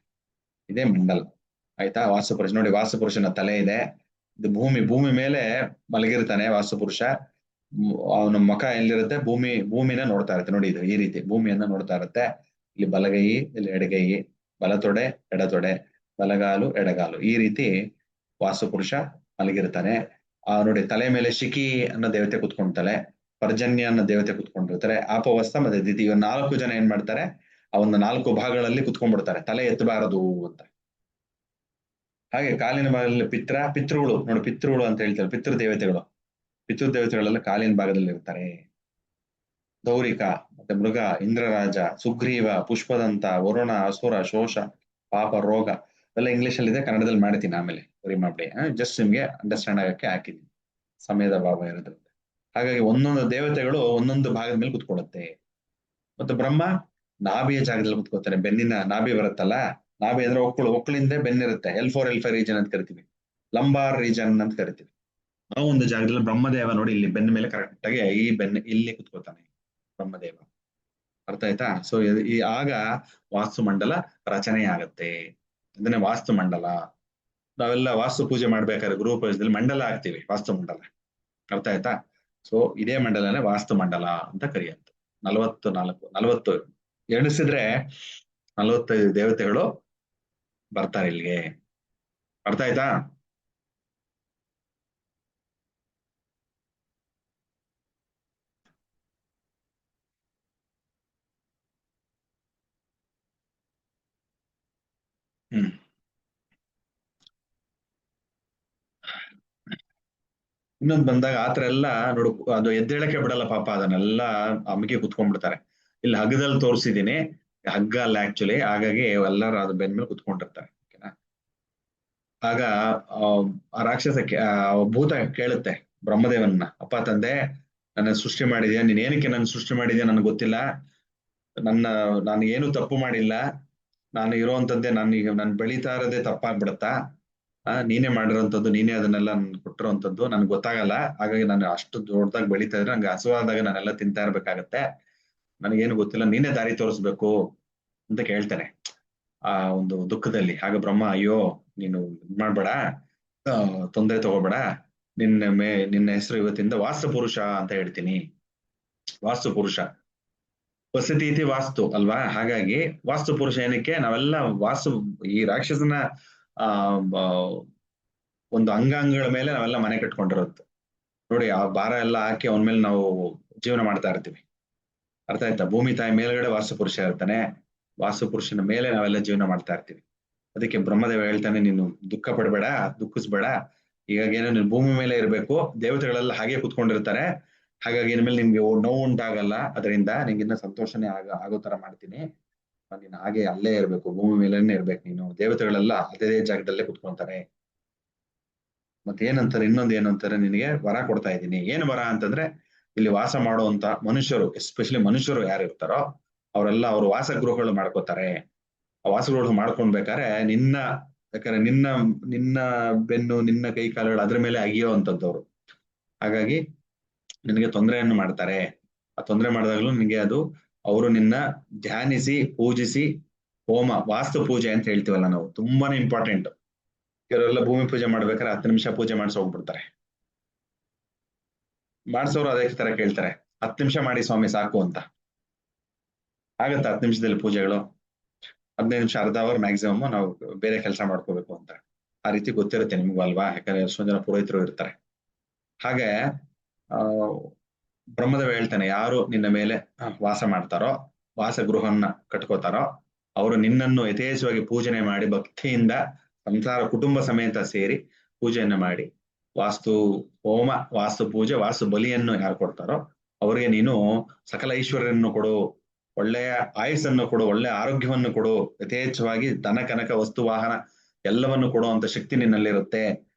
ಇದೇ ಮಂಡಲ. ಆಯ್ತಾ? ವಾಸಪುರುಷ ನೋಡಿ, ವಾಸಪುರುಷನ ತಲೆ ಇದೆ, ಇದು ಭೂಮಿ ಮೇಲೆ ಮಲಗಿರ್ತಾನೆ ವಾಸಪುರುಷ. ಅವನ ಮುಖ ಎಲ್ಲಿರುತ್ತೆ, ಭೂಮಿನ ನೋಡ್ತಾ ಇರುತ್ತೆ. ನೋಡಿ, ಇದು ಈ ರೀತಿ ಭೂಮಿಯನ್ನ ನೋಡ್ತಾ ಇರುತ್ತೆ. ಇಲ್ಲಿ ಬಲಗೈ, ಇಲ್ಲಿ ಎಡಗೈ, ಬಲತೊಡೆ ಎಡತೊಡೆ, ಬಲಗಾಲು ಎಡಗಾಲು, ಈ ರೀತಿ ವಾಸಪುರುಷ ಮಲಗಿರ್ತಾನೆ. ನೋಡಿ, ತಲೆ ಮೇಲೆ ಶಿಖಿ ಅನ್ನೋ ದೇವತೆ ಕುತ್ಕೊಂಡ್ತಾಳೆ, ಪರ್ಜನ್ಯ ಅನ್ನೋ ದೇವತೆ ಕುತ್ಕೊಂಡಿರ್ತಾರೆ, ಆಪವಸ್ತ ಮತ್ತೆ ದಿತಿ, ಇವ್ 4 ಜನ ಏನ್ ಮಾಡ್ತಾರೆ, ಆ ಒಂದು 4 ಭಾಗಗಳಲ್ಲಿ ಕುತ್ಕೊಂಡ್ಬಿಡ್ತಾರೆ, ತಲೆ ಎತ್ತಬಾರದು ಅಂತ. ಹಾಗೆ ಕಾಲಿನ ಭಾಗದಲ್ಲಿ ಪಿತೃಗಳು ನೋಡಿ, ಪಿತೃಗಳು ಅಂತ ಹೇಳ್ತಾರೆ, ಪಿತೃದೇವತೆಗಳೆಲ್ಲ ಕಾಲಿನ ಭಾಗದಲ್ಲಿ ಇರ್ತಾರೆ. ಗೌರಿಕ ಮತ್ತೆ ಮೃಗ, ಇಂದ್ರರಾಜ, ಸುಗ್ರೀವ, ಪುಷ್ಪದಂತ, ವರುಣ, ಅಸುರ, ಶೋಷ, ಪಾಪ, ರೋಗ ಎಲ್ಲ ಇಂಗ್ಲಿಷ್ ಅಲ್ಲಿ ಇದೆ, ಕನ್ನಡದಲ್ಲಿ ಮಾಡ್ತೀನಿ ಆಮೇಲೆ, ಬರಿ ಮಾಡ್ಬಿಡಿ. ಜಸ್ಟ್ ನಿಮ್ಗೆ ಅಂಡರ್ಸ್ಟ್ಯಾಂಡ್ ಆಗಕ್ಕೆ ಹಾಕಿದ್ದೀನಿ, ಸಮಯದ ಭಾವ ಇರೋದ್ರಿಂದ. ಹಾಗಾಗಿ ಒಂದೊಂದು ದೇವತೆಗಳು ಒಂದೊಂದು ಭಾಗದ ಮೇಲೆ ಕುತ್ಕೊಳ್ಳುತ್ತೆ. ಮತ್ತು ಬ್ರಹ್ಮ ನಾಭಿಯ ಜಾಗದಲ್ಲಿ ಕುತ್ಕೋತಾನೆ, ಬೆನ್ನಿನ ನಾಭಿ ಬರುತ್ತಲ್ಲ, ನಾಭಿ ಅಂದ್ರೆ ಒಕ್ಕಳಿಂದ ಬೆನ್ನಿರುತ್ತೆ, L4 ರೀಜನ್ ಅಂತ ಕರಿತೀವಿ, ಲಂಬಾರ್ ರೀಜನ್ ಅಂತ ಕರಿತೀವಿ. ಆ ಒಂದು ಜಾಗದಲ್ಲಿ ಬ್ರಹ್ಮದೇವ ನೋಡಿ, ಇಲ್ಲಿ ಬೆನ್ನ ಮೇಲೆ ಕರೆಕ್ಟ್ ಆಗಿ ಈ ಬೆನ್ನ ಇಲ್ಲಿ ಕುತ್ಕೋತಾನೆ ಬ್ರಹ್ಮದೇವ. ಅರ್ಥ ಆಯ್ತಾ? ಸೊ ಈ ಆಗ ವಾಸ್ತುಮಂಡಲ ರಚನೆ ಆಗತ್ತೆ. ಅದನ್ನೇ ವಾಸ್ತುಮಂಡಲ. ನಾವೆಲ್ಲ ವಾಸ್ತು ಪೂಜೆ ಮಾಡ್ಬೇಕಾದ್ರೆ ಗೃಹ ಪ್ರವೇಶದಲ್ಲಿ ಮಂಡಲ ಹಾಕ್ತಿವಿ, ವಾಸ್ತುಮಂಡಲ. ಅರ್ಥ ಆಯ್ತಾ? ಸೊ ಇದೇ ಮಂಡಲನೇ ವಾಸ್ತುಮಂಡಲ ಅಂತ ಕರೆಯುತ್ತೆ. 40 ಎಣಿಸಿದ್ರೆ 45 ದೇವತೆಗಳು ಬರ್ತಾರೆ ಇಲ್ಲಿಗೆ. ಅರ್ಥ ಆಯ್ತಾ? ಇನ್ನೊಂದು ಬಂದಾಗ ಆತರ ಎಲ್ಲ ನೋಡು, ಅದು ಎದ್ದೇಳಕ್ಕೆ ಬಿಡಲ್ಲ ಪಾಪ, ಅದನ್ನೆಲ್ಲ ಅಮ್ಮಿಗೆ ಕುತ್ಕೊಂಡ್ಬಿಡ್ತಾರೆ. ಇಲ್ಲಿ ಹಗ್ಗದಲ್ಲಿ ತೋರಿಸಿದೀನಿ, ಹಗ್ಗ ಅಲ್ಲ ಆಕ್ಚುಲಿ, ಹಾಗಾಗಿ ಎಲ್ಲರೂ ಅದ್ರ ಬೆನ್ ಮೇಲೆ ಕುತ್ಕೊಂಡಿರ್ತಾರೆ. ಆಗ ಆ ರಾಕ್ಷಸಕ್ಕೆ ಭೂತ ಕೇಳುತ್ತೆ ಬ್ರಹ್ಮದೇವನ್ನ, ಅಪ್ಪ ತಂದೆ, ನನ್ನ ಸೃಷ್ಟಿ ಮಾಡಿದ್ಯಾ, ನೀನ್ ಏನಕ್ಕೆ ನನ್ನ ಸೃಷ್ಟಿ ಮಾಡಿದ್ಯಾ ನನಗೆ ಗೊತ್ತಿಲ್ಲ, ನಾನು ಏನು ತಪ್ಪು ಮಾಡಿಲ್ಲ, ನಾನು ಇರುವಂತದ್ದೇ, ನಾನು ಬೆಳೀತಾ ಇರೋದೇ ತಪ್ಪಾಗ್ಬಿಡತ್ತಾ, ನೀನೇ ಮಾಡಿರೋಂಥದ್ದು, ನೀನೇ ಅದನ್ನೆಲ್ಲ ಕೊಟ್ಟಿರೋಂಥದ್ದು, ನನ್ಗೆ ಗೊತ್ತಾಗಲ್ಲ, ಹಾಗಾಗಿ ನಾನು ಅಷ್ಟು ದೊಡ್ಡದಾಗಿ ಬೆಳೀತಾ ಇದ್ರೆ ನಂಗೆ ಹಸುವಾದಾಗ ನಾನೆಲ್ಲ ತಿಂತಾ ಇರ್ಬೇಕಾಗತ್ತೆ, ನನಗೇನು ಗೊತ್ತಿಲ್ಲ, ನೀನೇ ದಾರಿ ತೋರಿಸ್ಬೇಕು ಅಂತ ಕೇಳ್ತಾನೆ ಆ ಒಂದು ದುಃಖದಲ್ಲಿ. ಆಗ ಬ್ರಹ್ಮ, ಅಯ್ಯೋ ನೀನು ಇದ್ ಮಾಡ್ಬೇಡ, ತೊಂದರೆ ತಗೋಬೇಡ, ನಿನ್ನ ಹೆಸರು ಇವತ್ತಿಂದ ವಾಸ್ತುಪುರುಷ ಅಂತ ಹೇಳ್ತೀನಿ. ವಾಸ್ತುಪುರುಷ, ವಸತಿ ಇತಿ ವಾಸ್ತು ಅಲ್ವಾ, ಹಾಗಾಗಿ ವಾಸ್ತುಪುರುಷ ಏನಕ್ಕೆ, ನಾವೆಲ್ಲ ಈ ರಾಕ್ಷಸನ ಒಂದು ಅಂಗಾಂಗಗಳ ಮೇಲೆ ನಾವೆಲ್ಲ ಮನೆ ಕಟ್ಕೊಂಡಿರೋದು ನೋಡಿ, ಆ ಭಾರ ಎಲ್ಲ ಹಾಕಿ ಅವನ ಮೇಲೆ ನಾವು ಜೀವನ ಮಾಡ್ತಾ ಇರ್ತೀವಿ. ಅರ್ಥ ಆಯ್ತಾ? ಭೂಮಿ ತಾಯಿ ಮೇಲ್ಗಡೆ ವಾಸ್ತುಪುರುಷ ಇರ್ತಾನೆ, ವಾಸ್ತುಪುರುಷನ ಮೇಲೆ ನಾವೆಲ್ಲ ಜೀವನ ಮಾಡ್ತಾ ಇರ್ತೀವಿ. ಅದಕ್ಕೆ ಬ್ರಹ್ಮದೇವ ಹೇಳ್ತಾನೆ, ನೀನು ದುಃಖ ಪಡಬೇಡ, ದುಃಖಿಸ್ಬೇಡ, ಈಗೇನೋ ನೀನು ಭೂಮಿ ಮೇಲೆ ಇರಬೇಕು, ದೇವತೆಗಳೆಲ್ಲ ಹಾಗೆ ಕುತ್ಕೊಂಡಿರ್ತಾರೆ, ಹಾಗಾಗಿ ಇನ್ಮೇಲೆ ನಿಮ್ಗೆ ನೋವು ಉಂಟಾಗಲ್ಲ, ಅದರಿಂದ ನಿಂಗಿನ್ನ ಸಂತೋಷನೇ ಆಗೋ ತರ ಮಾಡ್ತೀನಿ, ನೀನು ಹಾಗೆ ಅಲ್ಲೇ ಇರ್ಬೇಕು, ಭೂಮಿ ಮೇಲೇನೆ ಇರ್ಬೇಕು, ನೀನು ದೇವತೆಗಳೆಲ್ಲ ಅದೇ ಜಾಗದಲ್ಲೇ ಕುತ್ಕೊಂತಾರೆ. ಮತ್ತೆ ಏನಂತಾರೆ, ಇನ್ನೊಂದು ಏನು ಅಂತಾರೆ, ನಿನಗೆ ವರ ಕೊಡ್ತಾ ಇದ್ದೀನಿ. ಏನು ವರ ಅಂತಂದ್ರೆ, ಇಲ್ಲಿ ವಾಸ ಮಾಡುವಂತ ಮನುಷ್ಯರು, ಎಸ್ಪೆಷಲಿ ಮನುಷ್ಯರು ಯಾರು ಇರ್ತಾರೋ ಅವರೆಲ್ಲ ಅವ್ರ ವಾಸಗೃಹಗಳು ಮಾಡ್ಕೋತಾರೆ. ಆ ವಾಸಗೃಹ ಮಾಡ್ಕೊಂಡ್ಬೇಕಾದ್ರೆ ಯಾಕಂದ್ರೆ ನಿನ್ನ ಬೆನ್ನು, ನಿನ್ನ ಕೈ ಕಾಲುಗಳು ಅದ್ರ ಮೇಲೆ ಅಗಿಯೋ ಅಂತದ್ದವ್ರು, ಹಾಗಾಗಿ ನಿನಗೆ ತೊಂದರೆಯನ್ನು ಮಾಡ್ತಾರೆ. ಆ ತೊಂದರೆ ಮಾಡಿದಾಗ್ಲೂ ನಿನಗೆ ಅವರು ನಿನ್ನ ಧ್ಯಾನಿಸಿ ಪೂಜಿಸಿ, ಹೋಮ, ವಾಸ್ತು ಪೂಜೆ ಅಂತ ಹೇಳ್ತೀವಲ್ಲ ನಾವು, ತುಂಬಾನೇ ಇಂಪಾರ್ಟೆಂಟ್. ಇವರೆಲ್ಲ ಭೂಮಿ ಪೂಜೆ ಮಾಡ್ಬೇಕಾದ್ರೆ 10 ನಿಮಿಷ ಪೂಜೆ ಮಾಡಿಸಿ ಹೋಗ್ಬಿಡ್ತಾರೆ. ಮಾಡ್ಸೋರು ಅದೇ ತರ ಕೇಳ್ತಾರೆ, 10 ನಿಮಿಷ ಮಾಡಿ ಸ್ವಾಮಿ ಸಾಕು ಅಂತ. ಆಗತ್ತ 10 ನಿಮಿಷದಲ್ಲಿ ಪೂಜೆಗಳು? 15 ನಿಮಿಷ, ಅರ್ಧ ಅವರ್ ಮ್ಯಾಕ್ಸಿಮಮ್ ನಾವು ಬೇರೆ ಕೆಲಸ ಮಾಡ್ಕೋಬೇಕು ಅಂತ. ಆ ರೀತಿ ಗೊತ್ತಿರುತ್ತೆ ನಿಮ್ಗೂ ಅಲ್ವಾ, ಯಾಕಂದ್ರೆ ಎಷ್ಟೊಂದು ಜನ ಪುರೋಹಿತರು ಇರ್ತಾರೆ. ಹಾಗೆ ಬ್ರಹ್ಮದೇವ ಹೇಳ್ತಾನೆ, ಯಾರು ನಿನ್ನ ಮೇಲೆ ವಾಸ ಮಾಡ್ತಾರೋ, ವಾಸಗೃಹನ್ನ ಕಟ್ಕೋತಾರೋ, ಅವರು ನಿನ್ನನ್ನು ಯಥೇಚ್ಛವಾಗಿ ಪೂಜನೆ ಮಾಡಿ ಭಕ್ತಿಯಿಂದ ಸಂಸಾರ ಕುಟುಂಬ ಸಮೇತ ಸೇರಿ ಪೂಜೆಯನ್ನ ಮಾಡಿ, ವಾಸ್ತು ಹೋಮ, ವಾಸ್ತು ಪೂಜೆ, ವಾಸ್ತು ಬಲಿಯನ್ನು ಯಾರು ಕೊಡ್ತಾರೋ ಅವರಿಗೆ ನೀನು ಸಕಲ ಐಶ್ವರ್ಯನ್ನು ಕೊಡು, ಒಳ್ಳೆಯ ಆಯುಸ್ಸನ್ನು ಕೊಡು, ಒಳ್ಳೆಯ ಆರೋಗ್ಯವನ್ನು ಕೊಡು, ಯಥೇಚ್ಛವಾಗಿ ಧನ ಕನಕ ವಸ್ತು ವಾಹನ ಎಲ್ಲವನ್ನು ಕೊಡುವಂತ ಶಕ್ತಿ ನಿನ್ನಲ್ಲಿರುತ್ತೆ,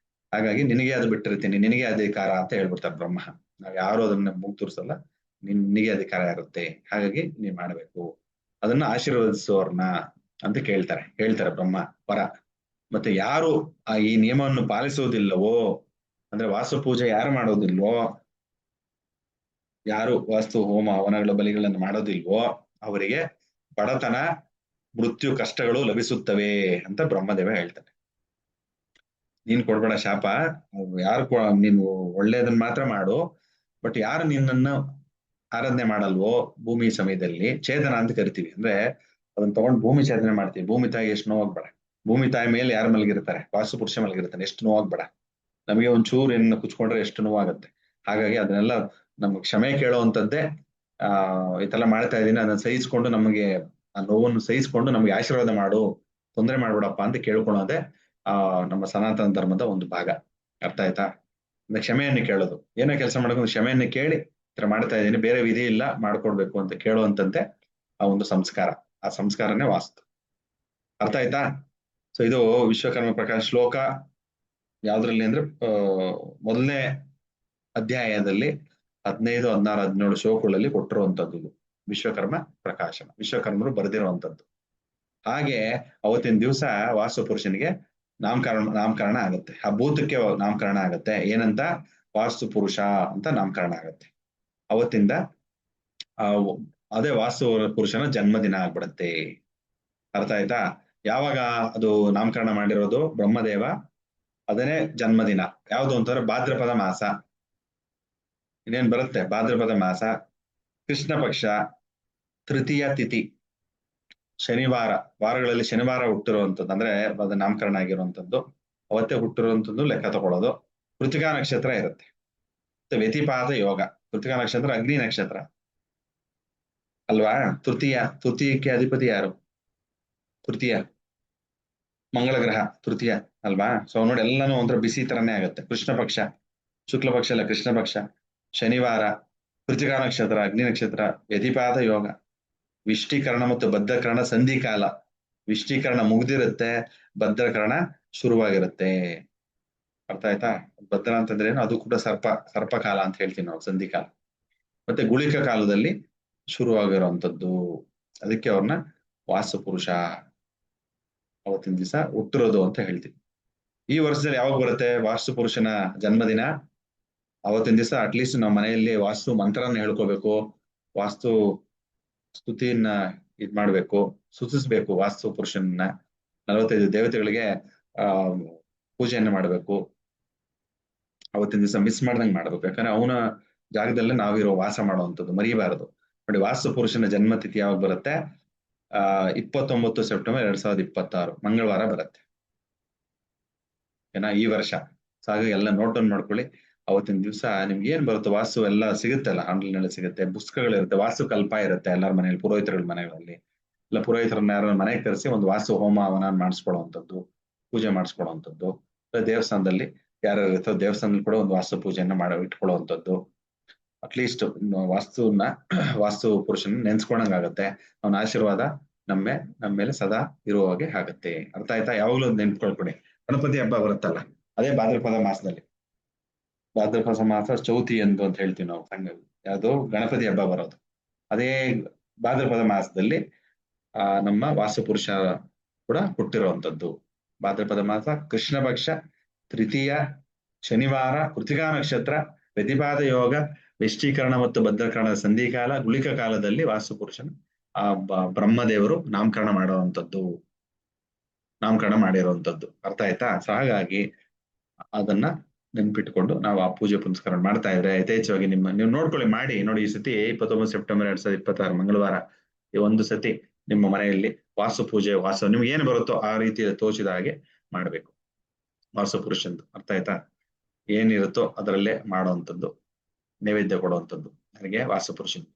ಹಾಗಾಗಿ ನಿನಗೆ ಅದು ಬಿಟ್ಟಿರ್ತೀನಿ, ನಿನಗೆ ಅಧಿಕಾರ ಅಂತ ಹೇಳ್ಬಿಡ್ತಾರೆ ಬ್ರಹ್ಮ. ನಾವ್ ಯಾರು ಅದನ್ನ ಮೂಗ್ ತೋರಿಸಲ್ಲ, ನಿನಗೆ ಅಧಿಕಾರ ಇರುತ್ತೆ, ಹಾಗಾಗಿ ನೀನ್ ಮಾಡ್ಬೇಕು. ಅದನ್ನ ಆಶೀರ್ವದಿಸುವವ್ರನ್ನ ಅಂತ ಹೇಳ್ತಾರೆ ಬ್ರಹ್ಮ ವರ. ಮತ್ತೆ ಯಾರು ಈ ನಿಯಮವನ್ನು ಪಾಲಿಸುವುದಿಲ್ಲವೋ, ಅಂದ್ರೆ ವಾಸ್ತು ಪೂಜೆ ಯಾರು ಮಾಡೋದಿಲ್ವೋ, ಯಾರು ವಾಸ್ತು ಹೋಮ ಹವನಗಳ ಬಲಿಗಳನ್ನು ಮಾಡೋದಿಲ್ವೋ ಅವರಿಗೆ ಬಡತನ, ಮೃತ್ಯು, ಕಷ್ಟಗಳು ಲಭಿಸುತ್ತವೆ ಅಂತ ಬ್ರಹ್ಮದೇವ ಹೇಳ್ತಾನೆ. ನೀನ್ ಕೊಡ್ಬೇಡ ಶಾಪ, ಯಾರು ನೀನು ಒಳ್ಳೇದನ್ನ ಮಾತ್ರ ಮಾಡು, ಬಟ್ ಯಾರು ನಿನ್ನನ್ನು ಆರಾಧನೆ ಮಾಡಲ್ವೋ ಭೂಮಿ ಸಮಯದಲ್ಲಿ, ಛೇದನ ಅಂತ ಕರಿತೀವಿ, ಅಂದ್ರೆ ಅದನ್ನ ತಗೊಂಡು ಭೂಮಿ ಛೇದನೆ ಮಾಡ್ತೀವಿ. ಭೂಮಿ ತಾಯಿ ಎಷ್ಟು ನೋವಾಗ್ಬೇಡ, ಭೂಮಿ ತಾಯಿ ಮೇಲೆ ಯಾರು ಮಲಗಿರ್ತಾರೆ, ವಾಸ್ತು ಪುರುಷ ಮಲಗಿರ್ತಾನೆ, ಎಷ್ಟು ನೋವಾಗ್ಬೇಡ. ನಮಗೆ ಒಂಚೂರು ಏನು ಕುಚ್ಕೊಂಡ್ರೆ ಎಷ್ಟು ನೋವಾಗುತ್ತೆ. ಹಾಗಾಗಿ ಅದನ್ನೆಲ್ಲ ನಮ್ಗೆ ಕ್ಷಮೆ ಕೇಳುವಂಥದ್ದೇ ಇದೆಲ್ಲ ಮಾಡ್ತಾ ಇದ್ದೀನಿ, ಅದನ್ನ ಸಹಿಸ್ಕೊಂಡು ನಮಗೆ ಆ ನೋವನ್ನು ಸಹಿಸ್ಕೊಂಡು ನಮ್ಗೆ ಆಶೀರ್ವಾದ ಮಾಡು, ತೊಂದರೆ ಮಾಡ್ಬಿಡಪ್ಪ ಅಂತ ಕೇಳ್ಕೊಳೋದೆ ನಮ್ಮ ಸನಾತನ ಧರ್ಮದ ಒಂದು ಭಾಗ. ಅರ್ಥ ಆಯ್ತಾ? ಅಂದ್ರೆ ಕ್ಷಮೆಯನ್ನು ಕೇಳೋದು, ಏನೋ ಕೆಲಸ ಮಾಡ್ಕೊಂಡು ಕ್ಷಮೆಯನ್ನು ಕೇಳಿ ಇತರ ಮಾಡ್ತಾ ಇದ್ದೀನಿ, ಬೇರೆ ವಿಧಿ ಇಲ್ಲ, ಮಾಡ್ಕೊಡ್ಬೇಕು ಅಂತ ಕೇಳುವಂತದ್ದೇ ಆ ಒಂದು ಸಂಸ್ಕಾರ. ಆ ಸಂಸ್ಕಾರನೇ ವಾಸ್ತು. ಅರ್ಥ ಆಯ್ತಾ? ಸೊ ಇದು ವಿಶ್ವಕರ್ಮ ಪ್ರಕಾಶ ಶ್ಲೋಕ ಯಾವ್ದ್ರಲ್ಲಿ ಅಂದ್ರೆ ಮೊದಲನೇ ಅಧ್ಯಾಯದಲ್ಲಿ 15, 16, 17 ಶ್ಲೋಕಗಳಲ್ಲಿ ಕೊಟ್ಟಿರುವಂತದ್ದು ಇದು ವಿಶ್ವಕರ್ಮ ಪ್ರಕಾಶನ, ವಿಶ್ವಕರ್ಮರು ಬರೆದಿರುವಂತದ್ದು. ಹಾಗೆ ಅವತ್ತಿನ ದಿವಸ ವಾಸ್ತು ಪುರುಷನಿಗೆ ನಾಮಕರಣ ಆಗುತ್ತೆ, ಆ ಭೂತಕ್ಕೆ ನಾಮಕರಣ ಆಗುತ್ತೆ. ಏನಂತ? ವಾಸ್ತು ಪುರುಷ ಅಂತ ನಾಮಕರಣ ಆಗುತ್ತೆ. ಅವತ್ತಿಂದ ಅದೇ ವಾಸ್ತು ಪುರುಷನ ಜನ್ಮದಿನ ಆಗ್ಬಿಡತ್ತೆ. ಅರ್ಥ ಆಯ್ತಾ? ಯಾವಾಗ ಅದು ನಾಮಕರಣ ಮಾಡಿರೋದು? ಬ್ರಹ್ಮದೇವ ಅದನ್ನೇ ಜನ್ಮದಿನ. ಯಾವುದು ಅಂತಂದ್ರೆ ಭಾದ್ರಪದ ಮಾಸ. ಇನ್ನೇನ್ ಬರುತ್ತೆ? ಭಾದ್ರಪದ ಮಾಸ, ಕೃಷ್ಣ ಪಕ್ಷ, ತೃತೀಯ ತಿಥಿ, ಶನಿವಾರ. ವಾರಗಳಲ್ಲಿ ಶನಿವಾರ ಹುಟ್ಟಿರುವಂಥದ್ದು, ಅಂದ್ರೆ ಅದು ನಾಮಕರಣ ಆಗಿರುವಂಥದ್ದು, ಅವತ್ತೇ ಹುಟ್ಟಿರುವಂಥದ್ದು ಲೆಕ್ಕ ತಗೊಳ್ಳೋದು. ಕೃತಿಕಾ ನಕ್ಷತ್ರ ಇರುತ್ತೆ, ಮತ್ತೆ ವ್ಯತಿಪಾತ ಯೋಗ. ಕೃತಿಕಾ ನಕ್ಷತ್ರ ಅಗ್ನಿ ನಕ್ಷತ್ರ ಅಲ್ವಾ? ತೃತೀಯಕ್ಕೆ ಅಧಿಪತಿ ಯಾರು? ತೃತೀಯ ಮಂಗಳ ಗ್ರಹ, ತೃತೀಯ ಅಲ್ವಾ? ಸೊ ನೋಡಿ, ಎಲ್ಲಾನು ಒಂಥರ ಬಿಸಿ ತರನೇ ಆಗುತ್ತೆ. ಕೃಷ್ಣ ಪಕ್ಷ, ಶುಕ್ಲ ಪಕ್ಷ ಅಲ್ಲ, ಕೃಷ್ಣ ಪಕ್ಷ, ಶನಿವಾರ, ಕೃತಿಕಾ ನಕ್ಷತ್ರ, ಅಗ್ನಿ ನಕ್ಷತ್ರ, ವ್ಯತಿಪಾತ ಯೋಗ, ವಿಷ್ಟೀಕರಣ ಮತ್ತು ಬದ್ಧಕರಣ ಸಂಧಿಕಾಲ. ವಿಷ್ಟೀಕರಣ ಮುಗ್ದಿರುತ್ತೆ, ಬದ್ಧಕರಣ ಶುರುವಾಗಿರುತ್ತೆ. ಅರ್ಥ ಆಯ್ತಾ? ಬದ್ಧ ಅಂತಂದ್ರೆ ಏನು? ಅದು ಕೂಡ ಸರ್ಪಕಾಲ ಅಂತ ಹೇಳ್ತೀವಿ ನಾವು, ಸಂಧಿಕಾಲ. ಮತ್ತೆ ಗುಳಿಕ ಕಾಲದಲ್ಲಿ ಶುರುವಾಗಿರುವಂತದ್ದು. ಅದಕ್ಕೆ ಅವ್ರನ್ನ ವಾಸ್ತು ಪುರುಷ, ಅವತ್ತಿನ ದಿವಸ ಹುಟ್ಟಿರೋದು ಅಂತ ಹೇಳ್ತೀವಿ. ಈ ವರ್ಷದಲ್ಲಿ ಯಾವಾಗ ಬರುತ್ತೆ ವಾಸ್ತು ಪುರುಷನ ಜನ್ಮದಿನ? ಅವತ್ತಿನ ದಿವಸ ಅಟ್ಲೀಸ್ಟ್ ನಾವು ಮನೆಯಲ್ಲಿ ವಾಸ್ತು ಮಂತ್ರನ ಹೇಳ್ಕೋಬೇಕು, ವಾಸ್ತು ಸ್ತುತಿಯನ್ನ ಮಾಡ್ಬೇಕು, ಸ್ತುತಿಸ್ಬೇಕು ವಾಸ್ತು ಪುರುಷನನ್ನ. 45 ದೇವತೆಗಳಿಗೆ ಪೂಜೆಯನ್ನ ಮಾಡ್ಬೇಕು. ಅವತ್ತಿನ ದಿವಸ ಮಿಸ್ ಮಾಡ್ದಂಗೆ ಮಾಡ್ಬೇಕು, ಯಾಕಂದ್ರೆ ಅವನ ಜಾಗದಲ್ಲೇ ನಾವಿರೋ ವಾಸ ಮಾಡುವಂಥದ್ದು ಮರಿಬಾರದು. ನೋಡಿ, ವಾಸ್ತು ಪುರುಷನ ಜನ್ಮ ತಿಥಿ ಯಾವಾಗ ಬರುತ್ತೆ? 29 ಸೆಪ್ಟೆಂಬರ್ 2026 ಮಂಗಳವಾರ ಬರುತ್ತೆ. ಏನ ಈ ವರ್ಷ. ಸೊ ಹಾಗಾಗಿ ಎಲ್ಲ ನೋಟ್ ಡೌನ್ ಮಾಡ್ಕೊಳ್ಳಿ. ಅವತ್ತಿನ ದಿವಸ ನಿಮ್ಗೆ ಏನ್ ಬರುತ್ತೆ ವಾಸ್ತು ಎಲ್ಲ ಸಿಗುತ್ತಲ್ಲ, ಆನ್ಲೈನ್ ಸಿಗುತ್ತೆ, ಪುಸ್ತಕಗಳಿರುತ್ತೆ, ವಾಸ್ತು ಕಲ್ಪ ಇರುತ್ತೆ ಎಲ್ಲರ ಮನೆಯಲ್ಲಿ, ಪುರೋಹಿತರುಗಳ ಮನೆಗಳಲ್ಲಿ. ಇಲ್ಲ ಪುರೋಹಿತರನ್ನ ಯಾರು ಮನೆಗೆ ಕರೆಸಿ ಒಂದು ವಾಸ್ತು ಹೋಮ ಹವನ ಮಾಡಿಸ್ಕೊಳ್ಳುವಂಥದ್ದು, ಪೂಜೆ ಮಾಡಿಸ್ಕೊಳ್ಳುವಂಥದ್ದು. ದೇವಸ್ಥಾನದಲ್ಲಿ ಯಾರು ಇರುತ್ತೋ ದೇವಸ್ಥಾನದಲ್ಲಿ ಕೂಡ ಒಂದು ವಾಸ್ತು ಪೂಜೆಯನ್ನ ಇಟ್ಕೊಳ್ಳುವಂಥದ್ದು. ಅಟ್ಲೀಸ್ಟ್ ವಾಸ್ತು ಪುರುಷನ ನೆನ್ಸ್ಕೊಂಡಂಗಾಗತ್ತೆ. ಅವನ ಆಶೀರ್ವಾದ ನಮ್ಮ ಮೇಲೆ ಸದಾ ಇರುವ ಹಾಗೆ ಆಗುತ್ತೆ. ಅರ್ಥ ಆಯ್ತಾ? ಯಾವಾಗ್ಲೂ ನೆನ್ಸ್ಕೊಳ್ಕೊಡಿ. ಗಣಪತಿ ಹಬ್ಬ ಬರುತ್ತಲ್ಲ, ಅದೇ ಭಾದ್ರಪದ ಮಾಸದಲ್ಲಿ. ಭಾದ್ರಪದ ಮಾಸ ಚೌತಿ ಅಂತ ಹೇಳ್ತೀವಿ ನಾವು. ಯಾವುದು ಗಣಪತಿ ಹಬ್ಬ ಬರೋದು ಅದೇ ಭಾದ್ರಪದ ಮಾಸದಲ್ಲಿ. ನಮ್ಮ ವಾಸ್ತು ಪುರುಷ ಕೂಡ ಹುಟ್ಟಿರುವಂತದ್ದು ಭಾದ್ರಪದ ಮಾಸ, ಕೃಷ್ಣ ಪಕ್ಷ, ತೃತೀಯ, ಶನಿವಾರ, ಕೃತಿಕಾ ನಕ್ಷತ್ರ, ವ್ಯತಿಪಾತ ಯೋಗ, ವಿಷ್ಟೀಕರಣ ಮತ್ತು ಬದ್ಧಕರಣದ ಸಂಧಿಕಾಲ, ಗುಳಿಕ ಕಾಲದಲ್ಲಿ ವಾಸ್ತು ಪುರುಷನ ಬ್ರಹ್ಮದೇವರು ನಾಮಕರಣ ಮಾಡಿರುವಂತದ್ದು. ಅರ್ಥ ಆಯ್ತಾ? ಸೊ ಹಾಗಾಗಿ ಅದನ್ನ ನೆನ್ಪಿಟ್ಕೊಂಡು ನಾವು ಆ ಪೂಜೆ ಪುನಸ್ಕಾರ ಮಾಡ್ತಾ ಇದ್ರೆ ಯಥೇಚ್ಛವಾಗಿ ನೀವು ನೋಡ್ಕೊಳ್ಳಿ, ಮಾಡಿ ನೋಡಿ. ಈ ಸತಿ 29 ಸೆಪ್ಟೆಂಬರ್ 2026 ಮಂಗಳವಾರ ಈ ಒಂದು ಸತಿ ನಿಮ್ಮ ಮನೆಯಲ್ಲಿ ವಾಸ್ತು ಪೂಜೆ, ನಿಮ್ಗೆ ಏನು ಬರುತ್ತೋ ಆ ರೀತಿಯ ತೋಚಿದ ಹಾಗೆ ಮಾಡ್ಬೇಕು ವಾಸ್ತು ಪುರುಷಂದು. ಅರ್ಥ ಆಯ್ತಾ? ಏನಿರುತ್ತೋ ಅದರಲ್ಲೇ ಮಾಡುವಂಥದ್ದು, ನೈವೇದ್ಯ ಕೊಡುವಂಥದ್ದು ನನಗೆ ವಾಸ್ತು ಪುರುಷನ್.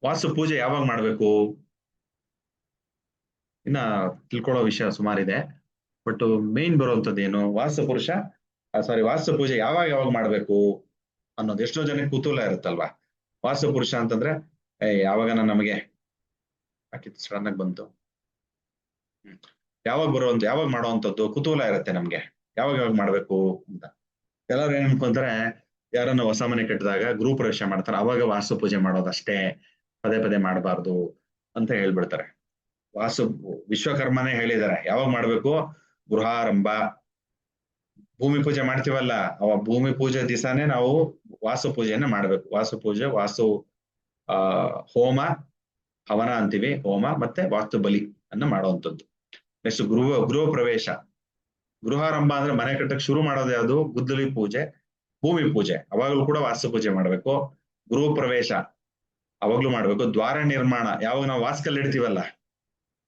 ವಾಸ್ತು ಪೂಜೆ ಯಾವಾಗ ಮಾಡ್ಬೇಕು? ಇನ್ನ ತಿಳ್ಕೊಳ್ಳೋ ವಿಷಯ ಸುಮಾರಿದೆ, ಬಟ್ ಮೇನ್ ಬರುವಂತದ್ದು ಏನು? ವಾಸ್ತು ಪೂಜೆ ಯಾವಾಗ ಮಾಡ್ಬೇಕು ಅನ್ನೋದು ಎಷ್ಟೋ ಜನಕ್ಕೆ ಕುತೂಹಲ ಇರುತ್ತಲ್ವಾ. ವಾಸ್ತು ಪುರುಷ ಅಂತಂದ್ರೆ ಯಾವಾಗ ನಮಗೆ ಸಡನ್ ಆಗಿ ಬಂತು, ಯಾವಾಗ ಮಾಡುವಂತದ್ದು ಕುತೂಹಲ ಇರುತ್ತೆ ನಮ್ಗೆ, ಯಾವಾಗ ಮಾಡ್ಬೇಕು ಅಂತ. ಎಲ್ಲರೂ ಏನ್ ಅನ್ಕೊಂತಾರೆ, ಯಾರನ್ನ ಹೊಸ ಮನೆ ಕಟ್ಟಿದಾಗ ಗೃಹ ಪ್ರವೇಶ ಮಾಡ್ತಾರೆ, ಅವಾಗ ವಾಸ್ತು ಪೂಜೆ ಮಾಡೋದಷ್ಟೇ, ಪದೇ ಪದೇ ಮಾಡಬಾರ್ದು ಅಂತ ಹೇಳ್ಬಿಡ್ತಾರೆ. ವಾಸ್ತು ವಿಶ್ವಕರ್ಮನೇ ಹೇಳಿದ್ದಾರೆ ಯಾವಾಗ ಮಾಡ್ಬೇಕು, ಗೃಹಾರಂಭ. ಭೂಮಿ ಪೂಜೆ ಮಾಡ್ತೀವಲ್ಲ, ಅವ ಭೂಮಿ ಪೂಜೆ ದಿವಸನೇ ನಾವು ವಾಸ್ತು ಪೂಜೆಯನ್ನ ಮಾಡ್ಬೇಕು. ವಾಸ್ತು ಪೂಜೆ, ವಾಸ್ತು ಹೋಮ, ಹವನ ಅಂತೀವಿ, ಹೋಮ ಮತ್ತೆ ವಾಸ್ತು ಬಲಿ ಅನ್ನ ಮಾಡುವಂಥದ್ದು. ನೆಕ್ಸ್ಟ್ ಗೃಹ ಪ್ರವೇಶ. ಗೃಹಾರಂಭ ಅಂದ್ರೆ ಮನೆ ಕಟ್ಟಕ್ಕೆ ಶುರು ಮಾಡೋದು ಯಾವುದು, ಗುದ್ದಲಿ ಪೂಜೆ, ಭೂಮಿ ಪೂಜೆ, ಅವಾಗಲೂ ಕೂಡ ವಾಸ್ತು ಪೂಜೆ ಮಾಡ್ಬೇಕು. ಗೃಹ ಪ್ರವೇಶ ಅವಾಗ್ಲೂ ಮಾಡ್ಬೇಕು. ದ್ವಾರ ನಿರ್ಮಾಣ, ಯಾವಾಗ ನಾವು ವಾಸ್ಕಲ್ ಇಡ್ತೀವಲ್ಲ,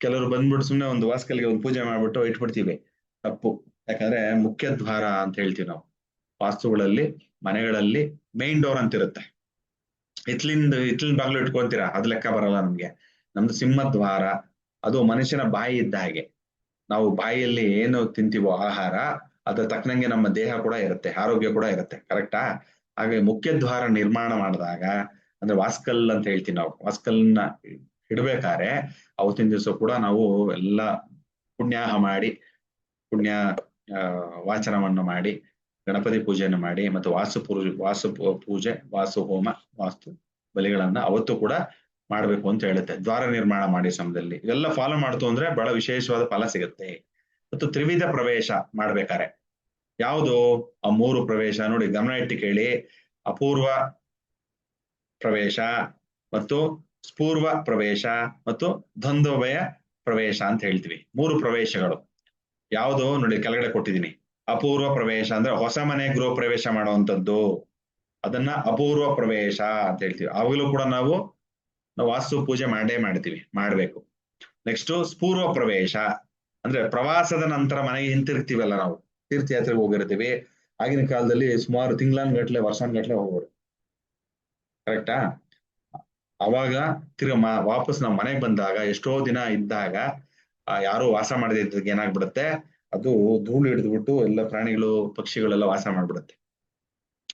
ಕೆಲವರು ಬಂದ್ಬಿಟ್ಟು ಸುಮ್ಮನೆ ಒಂದು ವಾಸ್ಕಲ್ಗೆ ಒಂದು ಪೂಜೆ ಮಾಡ್ಬಿಟ್ಟು ಇಟ್ಬಿಡ್ತೀವಿ, ತಪ್ಪು. ಯಾಕಂದ್ರೆ ಮುಖ್ಯ ದ್ವಾರ ಅಂತ ಹೇಳ್ತೀವಿ ನಾವು ವಾಸ್ತುಗಳಲ್ಲಿ. ಮನೆಗಳಲ್ಲಿ ಮೇನ್ ಡೋರ್ ಅಂತ ಇರುತ್ತೆ, ಹಿತ್ಲಿನ ಬಾಗ್ಲು ಇಟ್ಕೊಂತೀರಾ, ಅದು ಲೆಕ್ಕ ಬರಲ್ಲ ನಮ್ಗೆ. ನಮ್ದು ಸಿಂಹದ್ವಾರ, ಅದು ಮನುಷ್ಯನ ಬಾಯಿ ಇದ್ದ ಹಾಗೆ. ನಾವು ಬಾಯಿಯಲ್ಲಿ ಏನು ತಿಂತೀವೋ ಆಹಾರ, ಅದ್ರ ತಕ್ಕನಂಗೆ ನಮ್ಮ ದೇಹ ಕೂಡ ಇರುತ್ತೆ, ಆರೋಗ್ಯ ಕೂಡ ಇರುತ್ತೆ, ಕರೆಕ್ಟಾ? ಹಾಗೆ ಮುಖ್ಯ ದ್ವಾರ ನಿರ್ಮಾಣ ಮಾಡಿದಾಗ, ಅಂದ್ರೆ ವಾಸ್ಕಲ್ ಅಂತ ಹೇಳ್ತೀವಿ ನಾವು, ವಾಸ್ಕಲ್ನ ಇಡ್ಬೇಕಾದ್ರೆ ಅವತ್ತಿನ ದಿವಸ ಕೂಡ ನಾವು ಎಲ್ಲ ಪುಣ್ಯಾಹ ಮಾಡಿ, ಪುಣ್ಯ ವಾಚನವನ್ನು ಮಾಡಿ, ಗಣಪತಿ ಪೂಜೆಯನ್ನು ಮಾಡಿ, ಮತ್ತು ವಾಸು ಪೂಜೆ, ವಾಸು ಹೋಮ, ವಾಸ್ತು ಬಲಿಗಳನ್ನ ಅವತ್ತು ಕೂಡ ಮಾಡ್ಬೇಕು ಅಂತ ಹೇಳುತ್ತೆ. ದ್ವಾರ ನಿರ್ಮಾಣ ಮಾಡಿ ಸಮಯದಲ್ಲಿ ಇವೆಲ್ಲ ಫಾಲೋ ಮಾಡ್ತು ಅಂದ್ರೆ ಬಹಳ ವಿಶೇಷವಾದ ಫಲ ಸಿಗುತ್ತೆ. ಮತ್ತು ತ್ರಿವಿಧ ಪ್ರವೇಶ ಮಾಡ್ಬೇಕಾರೆ ಯಾವುದು, ಆ 3 ಪ್ರವೇಶ ನೋಡಿ, ಗಮನ ಇಟ್ಟು ಕೇಳಿ. ಅಪೂರ್ವ ಪ್ರವೇಶ ಮತ್ತು ಸ್ಪೂರ್ವ ಪ್ರವೇಶ ಮತ್ತು ದ್ವಂದ್ವಭಯ ಪ್ರವೇಶ ಅಂತ ಹೇಳ್ತೀವಿ. 3 ಪ್ರವೇಶಗಳು ಯಾವುದು ನೋಡಿ, ಕೆಳಗಡೆ ಕೊಟ್ಟಿದ್ದೀನಿ. ಅಪೂರ್ವ ಪ್ರವೇಶ ಅಂದ್ರೆ ಹೊಸ ಮನೆ ಗೃಹ ಪ್ರವೇಶ ಮಾಡುವಂಥದ್ದು, ಅದನ್ನ ಅಪೂರ್ವ ಪ್ರವೇಶ ಅಂತ ಹೇಳ್ತೀವಿ. ಅವಾಗಲೂ ಕೂಡ ನಾವು ವಾಸ್ತು ಪೂಜೆ ಮಾಡ್ಬೇಕು. ನೆಕ್ಸ್ಟ್ ಸ್ಪೂರ್ವ ಪ್ರವೇಶ ಅಂದ್ರೆ ಪ್ರವಾಸದ ನಂತರ ಮನೆಗೆ ಹಿಂತಿರುಗ್ತೀವಲ್ಲ, ನಾವು ತೀರ್ಥಯಾತ್ರೆಗೆ ಹೋಗಿರ್ತೀವಿ. ಆಗಿನ ಕಾಲದಲ್ಲಿ ಸುಮಾರು ತಿಂಗಳಾನ್ಗಟ್ಲೆ, ವರ್ಷಾನ್ಗಟ್ಲೆ ಹೋಗೋರು, ಕರೆಕ್ಟಾ? ಅವಾಗ ವಾಪಸ್ ನಾವು ಮನೆಗೆ ಬಂದಾಗ, ಎಷ್ಟೋ ದಿನ ಇದ್ದಾಗ, ಯಾರು ವಾಸ ಮಾಡದೇ ಇದ್ದಾಗ ಏನಾಗ್ಬಿಡುತ್ತೆ, ಅದು ಧೂಳು ಹಿಡಿದ್ಬಿಟ್ಟು ಎಲ್ಲ ಪ್ರಾಣಿಗಳು ಪಕ್ಷಿಗಳೆಲ್ಲ ವಾಸ ಮಾಡ್ಬಿಡುತ್ತೆ.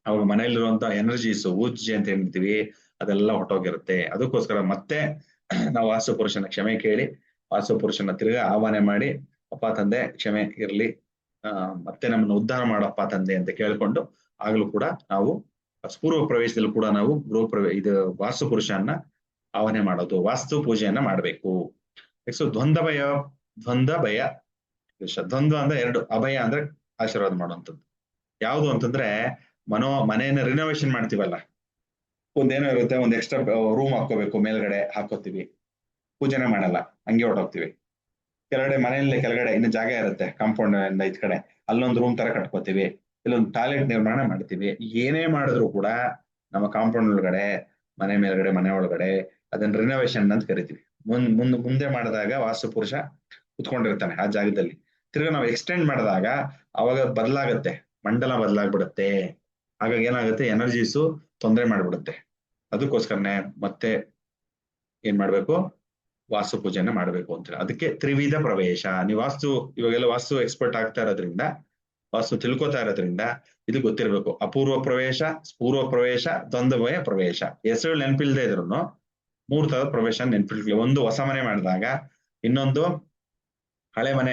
ಅವಾಗ ಮನೆಯಲ್ಲಿರುವಂತ ಎನರ್ಜೀಸ್, ಊರ್ಜೆ ಅಂತ ಹೇಳ್ತೀವಿ, ಅದೆಲ್ಲ ಹೊಟ್ಟೋಗಿರುತ್ತೆ. ಅದಕ್ಕೋಸ್ಕರ ಮತ್ತೆ ನಾವು ವಾಸ್ತು ಪುರುಷನ ಕ್ಷಮೆ ಕೇಳಿ, ವಾಸ್ತು ಪುರುಷನ ತಿರ್ಗಾ ಆಹ್ವಾನ ಮಾಡಿ, ಅಪ್ಪ ತಂದೆ ಕ್ಷಮೆ ಇರ್ಲಿ, ಮತ್ತೆ ನಮ್ಮನ್ನು ಉದ್ಧಾರ ಮಾಡಪ್ಪ ತಂದೆ ಅಂತ ಕೇಳ್ಕೊಂಡು, ಆಗ್ಲೂ ಕೂಡ ನಾವು ಪೂರ್ವ ಪ್ರವೇಶದಲ್ಲಿ ಕೂಡ ನಾವು ಇದು ವಾಸ್ತು ಪುರುಷನ್ನ ಆಹ್ವಾನ ಮಾಡೋದು, ವಾಸ್ತು ಪೂಜೆಯನ್ನ ಮಾಡಬೇಕು. ನೆಕ್ಸ್ಟ್ ದ್ವಂದ್ವ ಭಯ. ದ್ವಂದ್ವ ಅಂದ್ರೆ 2, ಅಭಯ ಅಂದ್ರೆ ಆಶೀರ್ವಾದ ಮಾಡುವಂಥದ್ದು. ಯಾವುದು ಅಂತಂದ್ರೆ, ಮನೆಯನ್ನ ರಿನೋವೇಷನ್ ಮಾಡ್ತೀವಲ್ಲ, ಒಂದೇನೋ ಇರುತ್ತೆ, ಒಂದ್ ಎಕ್ಸ್ಟ್ರಾ ರೂಮ್ ಹಾಕೋಬೇಕು, ಮೇಲ್ಗಡೆ ಹಾಕೋತೀವಿ, ಪೂಜೆನೆ ಮಾಡಲ್ಲ, ಹಂಗೆ ಹೊರಟೋಗ್ತೀವಿ. ಕೆಳಗಡೆ ಇನ್ನು ಜಾಗ ಇರುತ್ತೆ, ಕಾಂಪೌಂಡ್ ಇದ್ ಕಡೆ ಅಲ್ಲೊಂದು ರೂಮ್ ತರ ಕಟ್ಕೋತೀವಿ, ಇಲ್ಲೊಂದು ಟಾಯ್ಲೆಟ್ ನಿರ್ಮಾಣ ಮಾಡ್ತೀವಿ. ಏನೇ ಮಾಡಿದ್ರು ಕೂಡ ನಮ್ಮ ಕಾಂಪೌಂಡ್ ಒಳಗಡೆ, ಮನೆ ಮೇಲ್ಗಡೆ, ಮನೆ ಒಳಗಡೆ ಅದನ್ನ ರಿನೋವೇಷನ್ ಅಂತ ಕರಿತೀವಿ. ಮುಂದೆ ಮಾಡಿದಾಗ ವಾಸ್ತು ಪುರುಷ ಕುತ್ಕೊಂಡಿರ್ತಾನೆ ಆ ಜಾಗದಲ್ಲಿ. ತಿರ್ಗಾ ನಾವು ಎಕ್ಸ್ಟೆಂಡ್ ಮಾಡಿದಾಗ ಅವಾಗ ಬದಲಾಗತ್ತೆ, ಮಂಡಲ ಬದಲಾಗ್ಬಿಡುತ್ತೆ. ಹಾಗಾಗಿ ಏನಾಗುತ್ತೆ, ಎನರ್ಜೀಸು ತೊಂದರೆ ಮಾಡ್ಬಿಡುತ್ತೆ. ಅದಕ್ಕೋಸ್ಕರನೇ ಮತ್ತೆ ಏನ್ ಮಾಡ್ಬೇಕು, ವಾಸ್ತು ಪೂಜೆನ ಮಾಡ್ಬೇಕು ಅಂತ. ಅದಕ್ಕೆ ತ್ರಿವಿಧ ಪ್ರವೇಶ. ನೀವು ಇವಾಗೆಲ್ಲ ವಾಸ್ತು ಎಕ್ಸ್ಪರ್ಟ್ ಆಗ್ತಾ ಇರೋದ್ರಿಂದ, ವಾಸ್ತು ತಿಳ್ಕೊತಾ ಇರೋದ್ರಿಂದ ಇದು ಗೊತ್ತಿರ್ಬೇಕು. ಅಪೂರ್ವ ಪ್ರವೇಶ, ಪೂರ್ವ ಪ್ರವೇಶ, ದ್ವಂದ್ವಭಯ ಪ್ರವೇಶ. ಹೆಸರು ನೆನಪಿಲ್ದೇ ಇದ್ರು 3 ತರದ ಪ್ರವೇಶ ನೆನಪಿರ್ಲಿ. ಒಂದು ಹೊಸ ಮನೆ ಮಾಡಿದಾಗ, ಇನ್ನೊಂದು ಹಳೆ ಮನೆ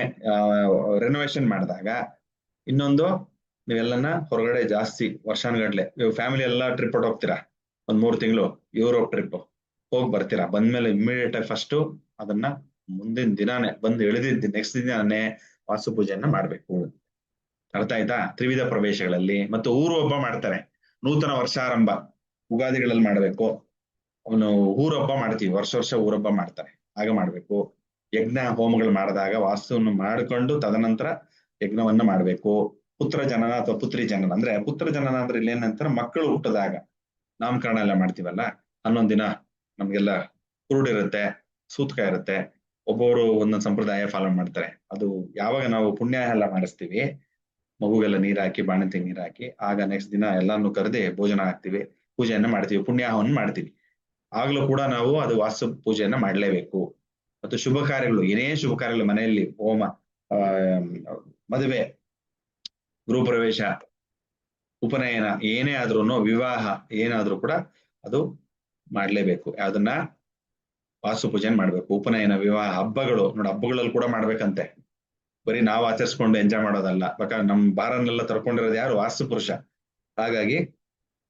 ರೆನೋವೇಷನ್ ಮಾಡಿದಾಗ, ಇನ್ನೊಂದು ನೀವೆಲ್ಲನ್ನ ಹೊರಗಡೆ ಜಾಸ್ತಿ ವರ್ಷಾನ್ಗಟ್ಲೆ ಫ್ಯಾಮಿಲಿ ಎಲ್ಲ ಟ್ರಿಪ್ ಹೋಗ್ತೀರಾ, ಒಂದ್ 3 ತಿಂಗಳು ಯುರೋಪ್ ಟ್ರಿಪ್ ಹೋಗಿ ಬರ್ತೀರಾ. ಬಂದ್ಮೇಲೆ ಇಮಿಡಿಯೇಟ್ ಆಗಿ ಫಸ್ಟ್ ಅದನ್ನ ಮುಂದಿನ ದಿನಾನೇ ಬಂದು ಇಳಿದಿದ್ದ ನೆಕ್ಸ್ಟ್ ದಿನಾನೇ ವಾಸ್ತು ಪೂಜೆಯನ್ನ ಮಾಡ್ಬೇಕು. ಅರ್ಥ ಆಯ್ತಾ? ತ್ರಿವಿಧ ಪ್ರವೇಶಗಳಲ್ಲಿ. ಮತ್ತು ಊರು ಹಬ್ಬ ಮಾಡ್ತಾರೆ, ನೂತನ ವರ್ಷಾರಂಭ ಉಗಾದಿಗಳಲ್ಲಿ ಮಾಡ್ಬೇಕು. ಅವನು ಊರೊಬ್ಬ ಮಾಡ್ತೀವಿ, ವರ್ಷ ಊರೊಬ್ಬ ಮಾಡ್ತಾರೆ, ಆಗ ಮಾಡ್ಬೇಕು. ಯಜ್ಞ ಹೋಮಗಳು ಮಾಡಿದಾಗ ವಾಸ್ತುವನ್ನು ಮಾಡಿಕೊಂಡು ತದನಂತರ ಯಜ್ಞವನ್ನ ಮಾಡ್ಬೇಕು. ಪುತ್ರ ಜನನ ಅಥವಾ ಪುತ್ರಿ ಜನನ ಅಂದ್ರೆ, ಪುತ್ರ ಜನನ ಅಂದ್ರೆ ಇಲ್ಲಿ ಏನಂತಾರೆ, ಮಕ್ಕಳು ಹುಟ್ಟದಾಗ ನಾಮಕರಣ ಎಲ್ಲ ಮಾಡ್ತೀವಲ್ಲ, 11 ದಿನ ನಮ್ಗೆಲ್ಲ ಕುರುಡಿರುತ್ತೆ, ಸೂತಕ ಇರುತ್ತೆ, ಒಬ್ಬೊಬ್ರು ಒಂದೊಂದು ಸಂಪ್ರದಾಯ ಫಾಲೋ ಮಾಡ್ತಾರೆ. ಅದು ಯಾವಾಗ ನಾವು ಪುಣ್ಯ ಎಲ್ಲ ಮಾಡಿಸ್ತೀವಿ, ಮಗುಗೆಲ್ಲ ನೀರ್ ಹಾಕಿ, ಬಾಣಂತಿ ನೀರ್ ಹಾಕಿ, ಆಗ ನೆಕ್ಸ್ಟ್ ದಿನ ಎಲ್ಲಾನು ಕರೆದಿ ಭೋಜನ ಹಾಕ್ತಿವಿ, ಪೂಜೆಯನ್ನ ಮಾಡ್ತೀವಿ, ಪುಣ್ಯಾಹವನ್ನು ಮಾಡ್ತೀವಿ. ಆಗ್ಲೂ ಕೂಡ ನಾವು ಅದು ವಾಸ್ತು ಪೂಜೆಯನ್ನ ಮಾಡ್ಲೇಬೇಕು. ಮತ್ತು ಶುಭ ಕಾರ್ಯಗಳು, ಏನೇ ಶುಭ ಕಾರ್ಯಗಳು ಮನೆಯಲ್ಲಿ, ಹೋಮ, ಮದುವೆ, ಗೃಹ ಪ್ರವೇಶ, ಉಪನಯನ, ಏನೇ ಆದ್ರೂ, ವಿವಾಹ ಏನಾದ್ರೂ ಕೂಡ ಅದು ಮಾಡ್ಲೇಬೇಕು. ಅದನ್ನ ವಾಸ್ತು ಪೂಜೆನ ಮಾಡ್ಬೇಕು. ಉಪನಯನ, ವಿವಾಹ, ಹಬ್ಬಗಳು ನೋಡಿ, ಹಬ್ಬಗಳಲ್ಲಿ ಕೂಡ ಮಾಡ್ಬೇಕಂತೆ. ಬರೀ ನಾವು ಆಚರಿಸ್ಕೊಂಡು ಎಂಜಾಯ್ ಮಾಡೋದಲ್ಲ, ಬೇಕಾದ್ರೆ ನಮ್ ಬಾರನ್ನೆಲ್ಲ ತರ್ಕೊಂಡಿರೋದು ಯಾರು? ವಾಸ್ತು ಪುರುಷ. ಹಾಗಾಗಿ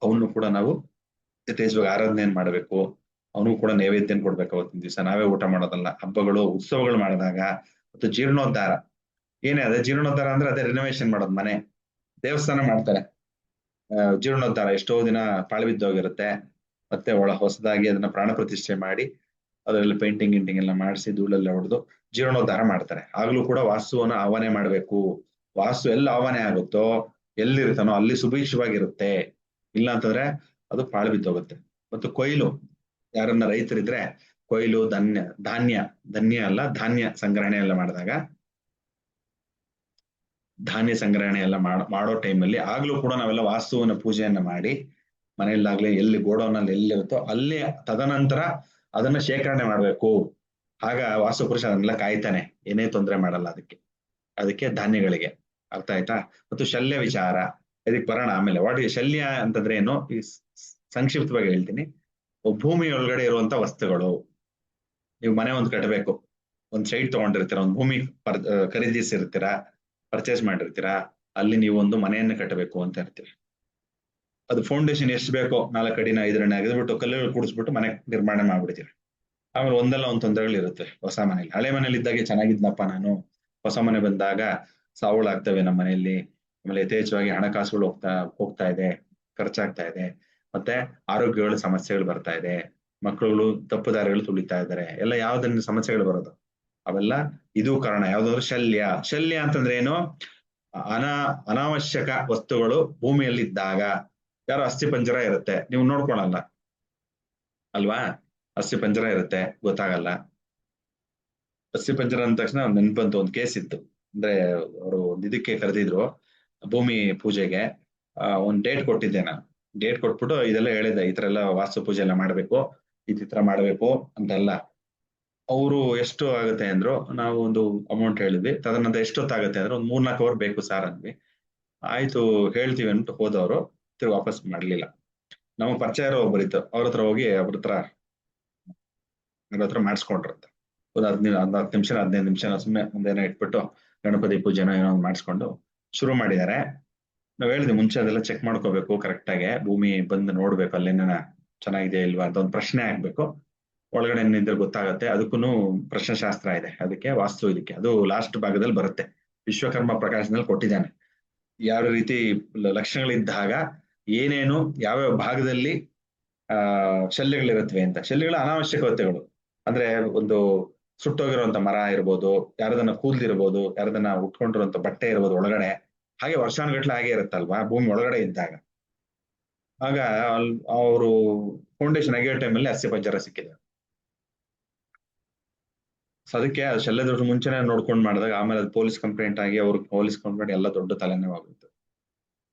ಅವನು ಕೂಡ ನಾವು ಯಥೇಚ್ಛವಾಗಿ ಆರಾಧನೆಯನ್ನು ಮಾಡಬೇಕು. ಅವನು ಕೂಡ ನೈವೇದ್ಯ ಕೊಡ್ಬೇಕು ಅವತ್ತಿನ ದಿವಸ. ನಾವೇ ಊಟ ಮಾಡೋದಲ್ಲ. ಹಬ್ಬಗಳು ಉತ್ಸವಗಳು ಮಾಡಿದಾಗ, ಮತ್ತು ಜೀರ್ಣೋದ್ಧಾರ, ಏನೇ ಅದೇ ಜೀರ್ಣೋದ್ಧಾರ ಅಂದ್ರೆ ಅದೇ ರಿನೋವೇಷನ್ ಮಾಡೋದು. ಮನೆ ದೇವಸ್ಥಾನ ಮಾಡ್ತಾರೆ, ಜೀರ್ಣೋದ್ಧಾರ ಎಷ್ಟೋ ದಿನ ಪಾಳು ಬಿದ್ದೋಗಿರುತ್ತೆ, ಮತ್ತೆ ಹೊಸದಾಗಿ ಅದನ್ನ ಪ್ರಾಣ ಪ್ರತಿಷ್ಠೆ ಮಾಡಿ ಅದರಲ್ಲಿ ಪೇಂಟಿಂಗ್ ಗಿಂಟಿಂಗ್ ಎಲ್ಲ ಮಾಡಿಸಿ ಧೂಳೆಲ್ಲ ಹೊಡೆದು ಜೀರ್ಣೋದ್ಧಾರ ಮಾಡ್ತಾರೆ. ಆಗ್ಲೂ ಕೂಡ ವಾಸ್ತುವನ್ನ ಆವಾಹನೆ ಮಾಡ್ಬೇಕು. ವಾಸ್ತು ಎಲ್ಲ ಆವಾಹನೆ ಆಗುತ್ತೋ, ಎಲ್ಲಿರ್ತಾನೋ ಅಲ್ಲಿ ಸುಭಿಕ್ಷವಾಗಿರುತ್ತೆ. ಇಲ್ಲ ಅಂತಂದ್ರೆ ಅದು ಪಾಳು ಬಿದ್ದೋಗುತ್ತೆ. ಮತ್ತು ಕೊಯ್ಲು, ಯಾರನ್ನ ರೈತರಿದ್ರೆ ಕೊಯ್ಲು, ಧಾನ್ಯ ಅಲ್ಲ ಧಾನ್ಯ ಸಂಗ್ರಹಣೆ ಎಲ್ಲ ಮಾಡಿದಾಗ, ಧಾನ್ಯ ಸಂಗ್ರಹಣೆ ಎಲ್ಲ ಮಾಡೋ ಟೈಮಲ್ಲಿ ಆಗ್ಲೂ ಕೂಡ ನಾವೆಲ್ಲ ವಾಸ್ತುವಿನ ಪೂಜೆಯನ್ನ ಮಾಡಿ, ಮನೆಯಲ್ಲಾಗ್ಲಿ ಎಲ್ಲಿ ಗೋಡೌನಲ್ಲಿ ಎಲ್ಲಿರುತ್ತೋ ಅಲ್ಲಿ ತದನಂತರ ಅದನ್ನ ಶೇಖರಣೆ ಮಾಡ್ಬೇಕು. ಆಗ ವಾಸ್ತುಪುರುಷ ಅದನ್ನೆಲ್ಲ ಕಾಯ್ತಾನೆ, ಏನೇ ತೊಂದರೆ ಮಾಡಲ್ಲ ಅದಕ್ಕೆ ಧಾನ್ಯಗಳಿಗೆ. ಅರ್ಥ ಆಯ್ತಾ? ಮತ್ತು ಶಲ್ಯ ವಿಚಾರ, ಇದಕ್ಕೆ ಬರೋಣ ಆಮೇಲೆ. ಶಲ್ಯ ಅಂತಂದ್ರೆ ಏನು ಈ ಸಂಕ್ಷಿಪ್ತವಾಗಿ ಹೇಳ್ತೀನಿ. ಭೂಮಿ ಒಳಗಡೆ ಇರುವಂತ ವಸ್ತುಗಳು. ನೀವು ಮನೆ ಒಂದು ಕಟ್ಟಬೇಕು, ಒಂದು ಸೈಟ್ ತಗೊಂಡಿರ್ತೀರಾ, ಒಂದು ಭೂಮಿ ಖರೀದಿಸಿರ್ತೀರಾ, ಪರ್ಚೇಸ್ ಮಾಡಿರ್ತೀರಾ, ಅಲ್ಲಿ ನೀವು ಒಂದು ಮನೆಯನ್ನ ಕಟ್ಟಬೇಕು ಅಂತ ಇರ್ತೀರ. ಅದು ಫೌಂಡೇಶನ್ ಎಷ್ಟು ಬೇಕೋ 4 ಅಡಿನ 5 ಅಡಿನ ಅಗೆದ್ಬಿಟ್ಟು ಕಲ್ಲುಗಳು ಕೂಡಿಸ್ಬಿಟ್ಟು ಮನೆ ನಿರ್ಮಾಣ ಮಾಡ್ಬಿಡ್ತೀವಿ. ಆಮೇಲೆ ಒಂದಲ್ಲ ಒಂದು ತೊಂದರೆಗಳು ಇರುತ್ತೆ ಹೊಸ ಮನೇಲಿ. ಹಳೆ ಮನೇಲಿ ಇದ್ದಾಗೆ ಚೆನ್ನಾಗಿದ್ನಪ್ಪ ನಾನು, ಹೊಸ ಮನೆ ಬಂದಾಗ ಸಾವುಗಳಾಗ್ತವೆ ನಮ್ಮ ಮನೆಯಲ್ಲಿ. ಆಮೇಲೆ ಯಥೇಚ್ಛವಾಗಿ ಹಣಕಾಸುಗಳು ಹೋಗ್ತಾ ಇದೆ, ಖರ್ಚಾಗ್ತಾ ಇದೆ, ಮತ್ತೆ ಆರೋಗ್ಯಗಳ ಸಮಸ್ಯೆಗಳು ಬರ್ತಾ ಇದೆ, ಮಕ್ಕಳುಗಳು ತಪ್ಪು ದಾರಿಗಳು ತುಳಿತಾ ಇದ್ದಾರೆ, ಎಲ್ಲ ಯಾವ್ದನ್ನ ಸಮಸ್ಯೆಗಳು ಬರೋದು ಅವೆಲ್ಲ ಇದು ಕಾರಣ. ಯಾವ್ದಾದ್ರು ಶಲ್ಯ ಅಂತಂದ್ರೆ ಏನು? ಅನಾವಶ್ಯಕ ವಸ್ತುಗಳು ಭೂಮಿಯಲ್ಲಿ ಇದ್ದಾಗ. ಯಾರೋ ಅಸ್ಥಿ ಪಂಜರ ಇರುತ್ತೆ, ನೀವು ನೋಡ್ಕೊಳಲ್ಲ ಅಲ್ವಾ? ಅಸ್ಥಿ ಪಂಜರ ಇರುತ್ತೆ, ಗೊತ್ತಾಗಲ್ಲ. ಅಸ್ಥಿ ಪಂಜರ ಅಂದ ತಕ್ಷಣ ನೆನ್ಪಂತ ಒಂದು ಕೇಸ್ ಇತ್ತು. ಅಂದ್ರೆ ಅವರು ಒಂದು ಇದಕ್ಕೆ ಕರೆದಿದ್ರು, ಭೂಮಿ ಪೂಜೆಗೆ. ಒಂದು ಡೇಟ್ ಕೊಟ್ಟಿದ್ದೆ ನಾನು. ಡೇಟ್ ಕೊಟ್ಬಿಟ್ಟು ಇದೆಲ್ಲ ಹೇಳಿದೆ, ಈ ತರ ಎಲ್ಲ ವಾಸ್ತು ಪೂಜೆ ಎಲ್ಲ ಮಾಡ್ಬೇಕು, ಈ ತರ ಮಾಡ್ಬೇಕು ಅಂತೆಲ್ಲ. ಅವರು ಎಷ್ಟು ಆಗುತ್ತೆ ಅಂದ್ರು. ನಾವು ಒಂದು ಅಮೌಂಟ್ ಹೇಳಿದ್ವಿ. ತದನಂತರ ಎಷ್ಟೊತ್ತಾಗುತ್ತೆ ಅಂದ್ರೆ ಒಂದು 3-4 ಅವರ್ ಬೇಕು ಸಾರ್ ಅಂದ್ವಿ. ಆಯ್ತು ಹೇಳ್ತೀವಿ ಅಂದ್ಬಿಟ್ಟು ಹೋದವರು ತಿರ್ಗಿ ವಾಪಸ್ ಮಾಡ್ಲಿಲ್ಲ. ನಮ್ಮ ಪರಿಚಯ ಇರೋ ಒಬ್ಬರಿತ್ತು, ಅವ್ರ ಹತ್ರ ಹೋಗಿ ಅವ್ರ ಹತ್ರ ಮಾಡಿಸ್ಕೊಂಡ್ರಂತೆ. ಒಂದು 10 ನಿಮಿಷ 15 ನಿಮಿಷ ಸುಮ್ಮನೆ ಒಂದೇನೋ ಇಟ್ಬಿಟ್ಟು ಗಣಪತಿ ಪೂಜೆನ ಏನೋ ಮಾಡಿಸ್ಕೊಂಡು ಶುರು ಮಾಡಿದ್ದಾರೆ. ನಾವ್ ಹೇಳಿದ್ವಿ ಮುಂಚೆ ಅದೆಲ್ಲ ಚೆಕ್ ಮಾಡ್ಕೋಬೇಕು ಕರೆಕ್ಟ್ ಆಗಿ, ಭೂಮಿ ಬಂದು ನೋಡ್ಬೇಕು ಅಲ್ಲೇನ ಚೆನ್ನಾಗಿದೆಯಾ ಇಲ್ವಾ ಅಂತ ಒಂದು ಪ್ರಶ್ನೆ ಆಗ್ಬೇಕು. ಒಳಗಡೆ ಏನಿದ್ರೆ ಗೊತ್ತಾಗತ್ತೆ. ಅದಕ್ಕೂ ಪ್ರಶ್ನೆಶಾಸ್ತ್ರ ಇದೆ, ಅದಕ್ಕೆ ವಾಸ್ತು ಇದಕ್ಕೆ. ಅದು ಲಾಸ್ಟ್ ಭಾಗದಲ್ಲಿ ಬರುತ್ತೆ. ವಿಶ್ವಕರ್ಮ ಪ್ರಕಾಶನಲ್ಲಿ ಕೊಟ್ಟಿದ್ದಾನೆ ಯಾವ ರೀತಿ ಲಕ್ಷಣಗಳಿದ್ದಾಗ ಏನೇನು ಯಾವ್ಯಾವ ಭಾಗದಲ್ಲಿ ಶಲ್ಯಗಳಿರುತ್ತವೆ ಅಂತ. ಶಲ್ಯಗಳ ಅನಾವಶ್ಯಕತೆಗಳು ಅಂದ್ರೆ ಒಂದು ಸುಟ್ಟೋಗಿರುವಂತ ಮರ ಇರ್ಬೋದು, ಯಾರದನ್ನ ಕೂದಲಿರ್ಬೋದು, ಯಾರದನ್ನ ಉಟ್ಕೊಂಡಿರುವಂತ ಬಟ್ಟೆ ಇರ್ಬೋದು ಒಳಗಡೆ. ಹಾಗೆ ವರ್ಷಾನುಗಟ್ಲೆ ಹಾಗೆ ಇರುತ್ತಲ್ವಾ ಭೂಮಿ ಒಳಗಡೆ ಇದ್ದಾಗ. ಆಗ ಅವರು ಫೌಂಡೇಶನ್ ಆಗಿರೋ ಟೈಮಲ್ಲಿ ಅಸ್ಥಿ ಪಂಜರ ಸಿಕ್ಕಿದೆ. ಸೊ ಅದಕ್ಕೆ ಅದು ಶಲ್ಯದೊಟ್ಟು ಮುಂಚೆನೆ ನೋಡ್ಕೊಂಡು ಮಾಡಿದಾಗ ಆಮೇಲೆ ಅದು ಪೊಲೀಸ್ ಕಂಪ್ಲೇಂಟ್ ಆಗಿ ಅವ್ರಿಗೆ ಪೊಲೀಸ್ ಕಂಪ್ಲೇಂಟ್ ಎಲ್ಲ ದೊಡ್ಡ ತಲೆನೋವಾಗುತ್ತೆ.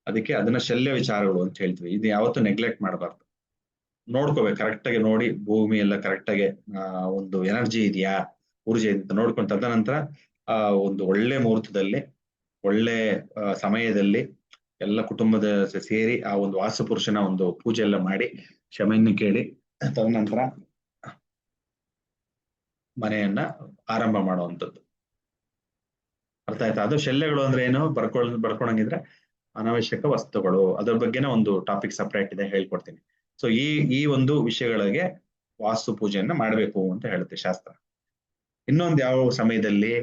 ಅದಕ್ಕೆ ಅದನ್ನ ಶಲ್ಯ ವಿಚಾರಗಳು ಅಂತ ಹೇಳ್ತೀವಿ. ಇದು ಯಾವತ್ತೂ ನೆಗ್ಲೆಕ್ಟ್ ಮಾಡಬಾರ್ದು. ನೋಡ್ಕೋಬೇಕು ಕರೆಕ್ಟ್ ಆಗಿ, ನೋಡಿ ಭೂಮಿ ಎಲ್ಲ ಕರೆಕ್ಟ್ ಆಗಿ ಒಂದು ಎನರ್ಜಿ ಇದೆಯಾ, ಊರ್ಜೆ ಅಂತ ನೋಡ್ಕೊಂಡು ತದನಂತರ ಒಂದು ಒಳ್ಳೆ ಮುಹೂರ್ತದಲ್ಲಿ, ಒಳ್ಳೆ ಸಮಯದಲ್ಲಿ ಎಲ್ಲ ಕುಟುಂಬದ ಸೇರಿ ಆ ಒಂದು ವಾಸ್ತು ಪುರುಷನ ಒಂದು ಪೂಜೆ ಎಲ್ಲ ಮಾಡಿ ಕ್ಷಮೆಯನ್ನು ಕೇಳಿ ತದನಂತರ ಮನೆಯನ್ನ ಆರಂಭ ಮಾಡುವಂಥದ್ದು. ಅರ್ಥ ಆಯ್ತಾ? ಅದು ಶಲ್ಯಗಳು ಅಂದ್ರೆ ಏನು ಬರ್ಕೊಳಂಗಿದ್ರೆ ಅನಾವಶ್ಯಕ ವಸ್ತುಗಳು. ಅದ್ರ ಬಗ್ಗೆನೇ ಒಂದು ಟಾಪಿಕ್ ಸಪ್ರೇಟ್ ಇದೆ, ಹೇಳ್ಕೊಡ್ತೀನಿ. ಸೊ ಈ ಒಂದು ವಿಷಯಗಳಿಗೆ ವಾಸ್ತು ಪೂಜೆಯನ್ನ ಮಾಡಬೇಕು ಅಂತ ಹೇಳುತ್ತೆ ಶಾಸ್ತ್ರ. ಇನ್ನೊಂದು ಯಾವ ಸಮಯದಲ್ಲಿ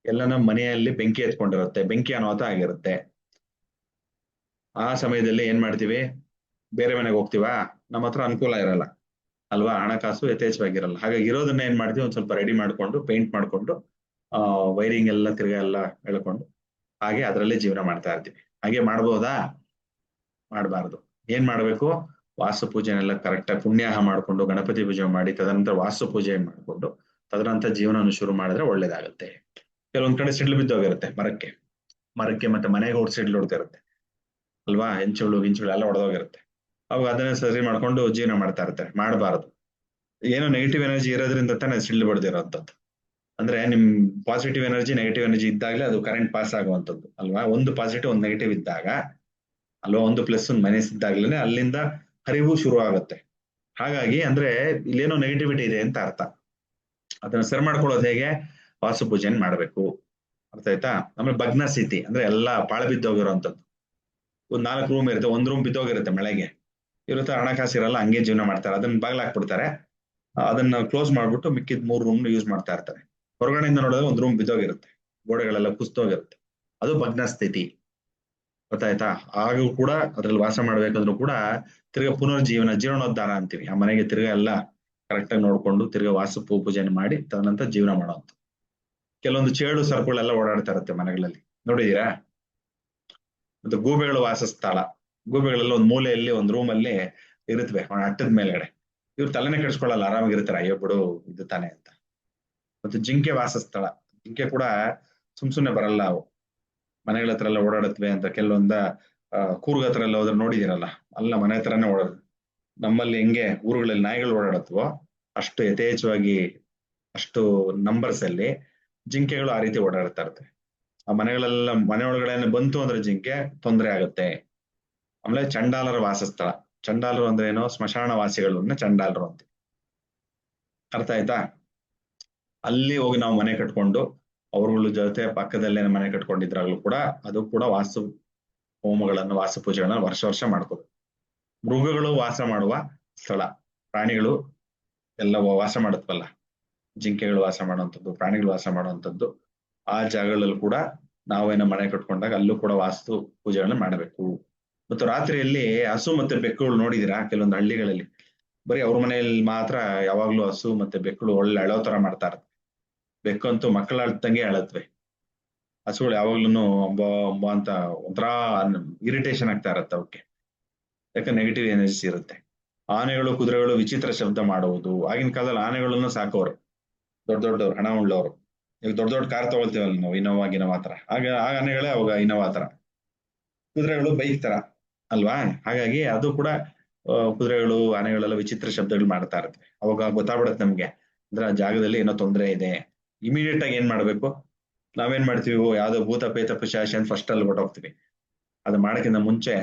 ಎಲ್ಲ ನಮ್ಮ ಮನೆಯಲ್ಲಿ ಬೆಂಕಿ ಎತ್ಕೊಂಡಿರುತ್ತೆ, ಬೆಂಕಿ ಅನಾಹುತ ಆಗಿರುತ್ತೆ. ಆ ಸಮಯದಲ್ಲಿ ಏನ್ ಮಾಡ್ತೀವಿ? ಬೇರೆ ಮನೆಗೆ ಹೋಗ್ತೀವಾ? ನಮ್ಮ ಹತ್ರ ಅನುಕೂಲ ಇರಲ್ಲ ಅಲ್ವಾ, ಹಣಕಾಸು ಯಥೇಚ್ಛವಾಗಿರಲ್ಲ. ಹಾಗಾಗಿ ಇರೋದನ್ನ ಏನ್ ಮಾಡ್ತೀವಿ, ಒಂದ್ ಸ್ವಲ್ಪ ರೆಡಿ ಮಾಡ್ಕೊಂಡು ಪೇಂಟ್ ಮಾಡ್ಕೊಂಡು ವೈರಿಂಗ್ ಎಲ್ಲ ತಿರ್ಗಾ ಎಲ್ಲ ಹೇಳ್ಕೊಂಡು ಹಾಗೆ ಅದರಲ್ಲೇ ಜೀವನ ಮಾಡ್ತಾ ಇರ್ತೀವಿ. ಹಾಗೆ ಮಾಡ್ಬೋದಾ? ಮಾಡಬಾರ್ದು. ಏನ್ ಮಾಡ್ಬೇಕು? ವಾಸ್ತು ಪೂಜೆನೆಲ್ಲ ಕರೆಕ್ಟಾಗಿ ಪುಣ್ಯಾಹ ಮಾಡ್ಕೊಂಡು ಗಣಪತಿ ಪೂಜೆ ಮಾಡಿ ತದನಂತರ ವಾಸ್ತು ಪೂಜೆ ಮಾಡ್ಕೊಂಡು ತದನಂತರ ಜೀವನ ಶುರು ಮಾಡಿದ್ರೆ ಒಳ್ಳೇದಾಗುತ್ತೆ. ಕೆಲವೊಂದ್ ಕಡೆ ಸಿಡ್ಲು ಬಿದ್ದೋಗಿರುತ್ತೆ ಮರಕ್ಕೆ ಮತ್ತೆ ಮನೆಗೆ ಸಿಡ್ಲು ಹೊಡ್ತಾ ಇರುತ್ತೆ ಅಲ್ವಾ, ಹೆಂಚುಗಳು ಎಲ್ಲ ಹೊಡೆದೋಗಿರುತ್ತೆ. ಅವಾಗ ಅದನ್ನೇ ಸರಿ ಮಾಡ್ಕೊಂಡು ಜೀವನ ಮಾಡ್ತಾ ಇರ್ತಾರೆ. ಮಾಡಬಾರದು. ಏನೋ ನೆಗೆಟಿವ್ ಎನರ್ಜಿ ಇರೋದ್ರಿಂದ ತಾನೇ ಸಿಡ್ಲು ಬಡ್ದಿರೋಂಥದ್ದು. ಅಂದ್ರೆ ನಿಮ್ ಪಾಸಿಟಿವ್ ಎನರ್ಜಿ ನೆಗೆಟಿವ್ ಎನರ್ಜಿ ಇದ್ದಾಗಲೇ ಅದು ಕರೆಂಟ್ ಪಾಸ್ ಆಗುವಂಥದ್ದು ಅಲ್ವಾ. ಒಂದು ಪಾಸಿಟಿವ್ ಒಂದು ನೆಗೆಟಿವ್ ಇದ್ದಾಗ ಅಲ್ವಾ, ಒಂದು ಪ್ಲಸ್ ಒಂದು ಮೈನಸ್ ಇದ್ದಾಗ್ಲೇ ಅಲ್ಲಿಂದ ಹರಿವು ಶುರು ಆಗುತ್ತೆ. ಹಾಗಾಗಿ ಅಂದ್ರೆ ಇಲ್ಲೇನೋ ನೆಗೆಟಿವಿಟಿ ಇದೆ ಅಂತ ಅರ್ಥ. ಅದನ್ನ ಸರಿ ಮಾಡ್ಕೊಳ್ಳೋದು ಹೇಗೆ? ವಾಸ್ತು ಪೂಜೆಯನ್ನು ಮಾಡಬೇಕು. ಅರ್ಥ ಆಯ್ತಾ? ಆಮೇಲೆ ಭಗ್ನ ಸ್ಥಿತಿ ಅಂದ್ರೆ ಎಲ್ಲಾ ಪಾಳು ಬಿದ್ದೋಗಿರೋಂಥದ್ದು. ಒಂದ್ 4 ರೂಮ್ ಇರುತ್ತೆ, ಒಂದ್ ರೂಮ್ ಬಿದ್ದೋಗಿರುತ್ತೆ ಮಳೆಗೆ, ಇರುತ್ತೆ ಹಣಕಾಸು ಇರಲ್ಲ, ಹಂಗೆ ಜೀವನ ಮಾಡ್ತಾರೆ, ಅದನ್ನ ಬಾಗ್ಲಾಕ್ಬಿಡ್ತಾರೆ, ಅದನ್ನ ಕ್ಲೋಸ್ ಮಾಡ್ಬಿಟ್ಟು ಮಿಕ್ಕಿದ 3 ರೂಮ್ ಯೂಸ್ ಮಾಡ್ತಾ ಇರ್ತಾರೆ. ಹೊರಗಡೆಯಿಂದ ನೋಡಿದ್ರೆ ಒಂದ್ ರೂಮ್ ಬಿದ್ದೋಗಿರುತ್ತೆ, ಗೋಡೆಗಳೆಲ್ಲ ಕುಸ್ತೋಗಿರುತ್ತೆ, ಅದು ಭಗ್ನ ಸ್ಥಿತಿ. ಗೊತ್ತಾಯ್ತಾ? ಹಾಗೂ ಕೂಡ ಅದ್ರಲ್ಲಿ ವಾಸ ಮಾಡ್ಬೇಕಂದ್ರೂ ಕೂಡ ತಿರ್ಗಾ ಪುನರ್ಜೀವನ, ಜೀರ್ಣೋದ್ಧಾರ ಅಂತೀವಿ, ಆ ಮನೆಗೆ ತಿರ್ಗಾ ಎಲ್ಲ ಕರೆಕ್ಟ್ ಆಗಿ ನೋಡ್ಕೊಂಡು ತಿರ್ಗಾ ಪೂಜೆನ ಮಾಡಿ ತದನಂತರ ಜೀವನ ಮಾಡೋಂಥ. ಕೆಲವೊಂದು ಚೇಳು ಸರ್ಪಗಳೆಲ್ಲ ಓಡಾಡ್ತಾ ಇರುತ್ತೆ ಮನೆಗಳಲ್ಲಿ, ನೋಡಿದೀರಾ? ಮತ್ತೆ ಗೂಬೆಗಳು ವಾಸಸ್ಥಳ, ಗೂಬೆಗಳೆಲ್ಲ ಒಂದ್ ಮೂಲೆಯಲ್ಲಿ ಒಂದ್ ರೂಮ್ ಅಲ್ಲಿ ಇರುತ್ತವೆ ಅಟ್ಟದ ಮೇಲ್ಗಡೆ, ಇವ್ರು ತಲೆನೇ ಕೆಡಿಸ್ಕೊಳ್ಳಲ್ಲ, ಆರಾಮಾಗಿರ್ತಾರೆ, ಅಯ್ಯೋ ಬಿಡು ಇದು ತಾನೆ ಅಂತ. ಮತ್ತೆ ಜಿಂಕೆ ವಾಸಸ್ಥಳ, ಜಿಂಕೆ ಕೂಡ ಸುಮ್ನೆ ಬರಲ್ಲ, ಅವು ಮನೆಗಳ ಹತ್ರ ಎಲ್ಲ ಓಡಾಡುತ್ತವೆ ಅಂತ. ಕೆಲವೊಂದ ಕೂರ್ಗ ಹತ್ರ ಎಲ್ಲ ಹೋದ್ರೆ ನೋಡಿದಿರಲ್ಲ, ಅಲ್ಲ ಮನೆ ಹತ್ರನೇ ಓಡಾಡುದು. ನಮ್ಮಲ್ಲಿ ಹೆಂಗೆ ಊರುಗಳಲ್ಲಿ ನಾಯಿಗಳು ಓಡಾಡತ್ವೋ ಅಷ್ಟು ಯಥೇಚ್ಛವಾಗಿ, ಅಷ್ಟು ನಂಬರ್ಸ್ ಅಲ್ಲಿ ಜಿಂಕೆಗಳು ಆ ರೀತಿ ಓಡಾಡ್ತಾ ಇರುತ್ತೆ. ಆ ಮನೆಗಳೆಲ್ಲ ಮನೆ ಒಳಗಡೆ ಬಂತು ಅಂದ್ರೆ ಜಿಂಕೆ ತೊಂದರೆ ಆಗುತ್ತೆ. ಆಮೇಲೆ ಚಂಡಾಲರ ವಾಸಸ್ಥಳ, ಚಂಡಾಲರು ಅಂದ್ರೆ ಏನೋ ಸ್ಮಶಾನ ವಾಸಿಗಳನ್ನ ಚಂಡಾಲರು ಅಂತ. ಅರ್ಥ ಆಯ್ತಾ? ಅಲ್ಲಿ ಹೋಗಿ ನಾವು ಮನೆ ಕಟ್ಕೊಂಡು ಅವ್ರಗಳ ಜೊತೆ ಪಕ್ಕದಲ್ಲೇ ಮನೆ ಕಟ್ಕೊಂಡಿದ್ರಾಗ್ಲೂ ಕೂಡ ಅದು ಕೂಡ ವಾಸ್ತು ಹೋಮಗಳನ್ನು, ವಾಸ್ತು ಪೂಜೆಗಳನ್ನ ವರ್ಷ ವರ್ಷ ಮಾಡ್ಕೋಬೇಕು. ಮೃಗಗಳು ವಾಸ ಮಾಡುವ ಸ್ಥಳ, ಪ್ರಾಣಿಗಳು ಎಲ್ಲ ವಾಸ ಮಾಡುತ್ತವಲ್ಲ, ಜಿಂಕೆಗಳು ವಾಸ ಮಾಡುವಂಥದ್ದು, ಪ್ರಾಣಿಗಳು ವಾಸ ಮಾಡುವಂಥದ್ದು, ಆ ಜಾಗಗಳಲ್ಲೂ ಕೂಡ ನಾವೇನೋ ಮನೆ ಕಟ್ಕೊಂಡಾಗ ಅಲ್ಲೂ ಕೂಡ ವಾಸ್ತು ಪೂಜೆಗಳನ್ನ ಮಾಡಬೇಕು. ಮತ್ತು ರಾತ್ರಿಯಲ್ಲಿ ಹಸು ಮತ್ತೆ ಬೆಕ್ಕುಗಳು ನೋಡಿದಿರಾ ಕೆಲವೊಂದು ಹಳ್ಳಿಗಳಲ್ಲಿ, ಬರೀ ಅವ್ರ ಮನೆಯಲ್ಲಿ ಮಾತ್ರ ಯಾವಾಗ್ಲೂ ಹಸು ಮತ್ತೆ ಬೆಕ್ಕುಗಳು ಒಳ್ಳೆ ಅಳೋ ತರ ಮಾಡ್ತಾ ಇರುತ್ತೆ. ಬೆಕ್ಕಂತೂ ಮಕ್ಕಳ ಅಳ್ತಂಗೆ ಅಳತ್ವೆ, ಹಸುಗಳು ಯಾವಾಗ್ಲೂ ಅಂಬ ಅಂಬ ಅಂತ ಒಂಥರ ಇರಿಟೇಷನ್ ಆಗ್ತಾ ಇರತ್ತೆ ಅವಕ್ಕೆ, ಯಾಕಂದ್ರೆ ನೆಗೆಟಿವ್ ಎನರ್ಜೀಸ್ ಇರುತ್ತೆ. ಆನೆಗಳು ಕುದುರೆಗಳು ವಿಚಿತ್ರ ಶಬ್ದ ಮಾಡುವುದು, ಆಗಿನ ಕಾಲದಲ್ಲಿ ಆನೆಗಳನ್ನು ಸಾಕೋರು ದೊಡ್ಡ ದೊಡ್ಡವ್ರು, ಹಣ ಉಳ್ಳವರು. ಈಗ ದೊಡ್ಡ ದೊಡ್ಡ ಕಾರ್ ತಗೊಳ್ತೀವಲ್ಲ ನಾವು, ಇನೋವಾ ತರ, ಆಗ ಆ ಆನೆಗಳೇ ಅವಾಗ ಇನೋವಾ ತರ, ಕುದುರೆಗಳು ಬೈಕ್ ತರ ಅಲ್ವಾ? ಹಾಗಾಗಿ ಅದು ಕೂಡ ಕುದುರೆಗಳು ಆನೆಗಳೆಲ್ಲ ವಿಚಿತ್ರ ಶಬ್ದಗಳು ಮಾಡ್ತಾ ಇರ್ತವೆ. ಅವಾಗ ಗೊತ್ತಾಗ್ಬಿಡತ್ತೆ ನಮ್ಗೆ, ಅಂದ್ರೆ ಆ ಜಾಗದಲ್ಲಿ ಏನೋ ತೊಂದರೆ ಇದೆ. ಇಮಿಡಿಯೇಟ್ ಆಗಿ ಏನ್ ಮಾಡ್ಬೇಕು, ನಾವೇನ್ ಮಾಡ್ತೀವಿ, ಯಾವ್ದೋ ಭೂತ ಪೇತ ಪಿಶಾಚಿ ಅಂತ ಫಸ್ಟ್ ಅಲ್ಲಿ ಹೊಟ್ಟೋಗ್ತೀವಿ. ಅದು ಮಾಡಕ್ಕಿಂತ ಮುಂಚೆ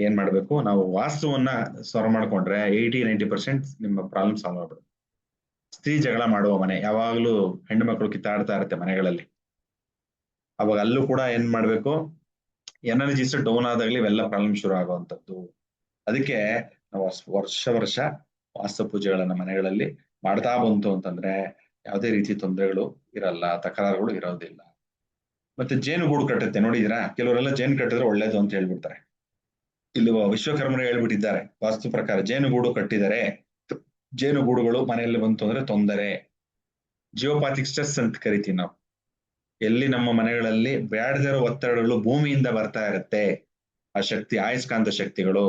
ಏನ್ ಮಾಡ್ಬೇಕು, ನಾವು ವಾಸ್ತುವನ್ನ ಸಾಲ್ವ್ ಮಾಡ್ಕೊಂಡ್ರೆ 80-90% ನಿಮ್ಮ ಪ್ರಾಬ್ಲಮ್ ಸಾಲ್ವ್ ಆಗ್ಬಿಡುತ್ತೆ. ಸ್ತ್ರೀ ಜಗಳ ಮಾಡುವ ಮನೆ, ಯಾವಾಗ್ಲೂ ಹೆಣ್ಣು ಮಕ್ಕಳು ಕಿತ್ತಾಡ್ತಾ ಇರುತ್ತೆ ಮನೆಗಳಲ್ಲಿ, ಅವಾಗ ಅಲ್ಲೂ ಕೂಡ ಏನ್ ಮಾಡ್ಬೇಕು, ಎನರ್ಜೀಸ್ ಡೌನ್ ಆದಾಗ್ಲಿ ಇವೆಲ್ಲ ಪ್ರಾಬ್ಲಮ್ ಶುರು ಆಗುವಂಥದ್ದು. ಅದಕ್ಕೆ ನಾವು ವರ್ಷ ವರ್ಷ ವಾಸ್ತು ಪೂಜೆಗಳನ್ನ ಮನೆಗಳಲ್ಲಿ ಮಾಡ್ತಾ ಬಂತು ಅಂತಂದ್ರೆ ಯಾವುದೇ ರೀತಿ ತೊಂದರೆಗಳು ಇರಲ್ಲ, ತಕರಾರುಗಳು ಇರೋದಿಲ್ಲ. ಮತ್ತೆ ಜೇನುಗೂಡು ಕಟ್ಟುತ್ತೆ, ನೋಡಿದಿರಾ? ಕೆಲವರೆಲ್ಲ ಜೇನು ಕಟ್ಟಿದ್ರೆ ಒಳ್ಳೇದು ಅಂತ ಹೇಳ್ಬಿಡ್ತಾರೆ. ಇಲ್ಲಿ ವಿಶ್ವಕರ್ಮರು ಹೇಳ್ಬಿಟ್ಟಿದ್ದಾರೆ, ವಾಸ್ತು ಪ್ರಕಾರ ಜೇನುಗೂಡು ಕಟ್ಟಿದರೆ ಜೇನುಗೂಡುಗಳು ಮನೆಯಲ್ಲಿ ಬಂತು ಅಂದ್ರೆ ತೊಂದರೆ. ಜಿಯೋಪಾಥಿಕ್ ಸ್ಟ್ರೆಸ್ ಅಂತ ಕರಿತೀವಿ ನಾವು. ಎಲ್ಲಿ ನಮ್ಮ ಮನೆಗಳಲ್ಲಿ ಬ್ಯಾಡದಿರೋ ಒತ್ತಡಗಳು ಭೂಮಿಯಿಂದ ಬರ್ತಾ ಇರುತ್ತೆ, ಆ ಶಕ್ತಿ, ಆಯಸ್ಕಾಂತ ಶಕ್ತಿಗಳು,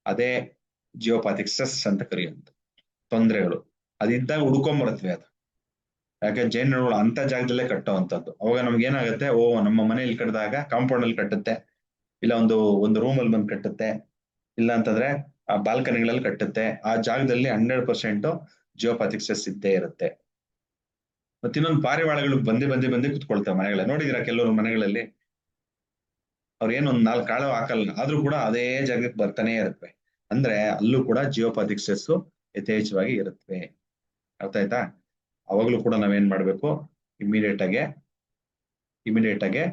ಅದೇ ಜಿಯೋಪಾಥಿಕ್ ಸ್ಟ್ರೆಸ್ ಅಂತ ಕರೆಯುವಂತ ತೊಂದರೆಗಳು. ಅದಿದ್ದಾಗ ಹುಡ್ಕೊಂಬರುತ್ತವೆ ಅದು. ಯಾಕೆ ಜೇನುಗಳು ಅಂತ ಜಾಗದಲ್ಲೇ ಕಟ್ಟುವಂಥದ್ದು. ಅವಾಗ ನಮ್ಗೆ ಏನಾಗುತ್ತೆ, ಓ ನಮ್ಮ ಮನೆಯಲ್ಲಿ ಕಟ್ಟಿದಾಗ ಕಾಂಪೌಂಡ್ ಅಲ್ಲಿ ಕಟ್ಟುತ್ತೆ, ಇಲ್ಲ ಒಂದು ರೂಮ್ ಅಲ್ಲಿ ಬಂದು ಕಟ್ಟುತ್ತೆ, ಇಲ್ಲ ಅಂತಂದ್ರೆ ಆ ಬಾಲ್ಕನಿಗಳಲ್ಲಿ ಕಟ್ಟುತ್ತೆ, ಆ ಜಾಗದಲ್ಲಿ 100% ಜಿಯೋಪಾಥಿಕ್ ಸ್ಟ್ರೆಸ್ ಇದ್ದೇ ಇರುತ್ತೆ. ಮತ್ತೆ ಇನ್ನೊಂದು ಪಾರಿವಾಳಗಳು ಬಂದೇ ಕುತ್ಕೊಳ್ತವೆ ಮನೆಗಳಲ್ಲಿ, ನೋಡಿದಿರಾ? ಕೆಲವರು ಮನೆಗಳಲ್ಲಿ ಅವ್ರು ಏನೊಂದ್ 4 ಕಾಳು ಹಾಕಲ್ಲ, ಆದ್ರೂ ಕೂಡ ಅದೇ ಜಾಗಕ್ಕೆ ಬರ್ತಾನೆ ಇರುತ್ತವೆ. ಅಂದ್ರೆ ಅಲ್ಲೂ ಕೂಡ ಜಿಯೋಪಾಥಿಕ್ ಸ್ಟ್ರೆಸ್ ಯಥೇಚ್ಛವಾಗಿ ಇರುತ್ತವೆ. ಅರ್ಥ ಆಯ್ತಾ? ಅವಾಗ್ಲೂ ಕೂಡ ನಾವೇನ್ ಮಾಡ್ಬೇಕು, ಇಮಿಡಿಯೇಟ್ ಆಗಿ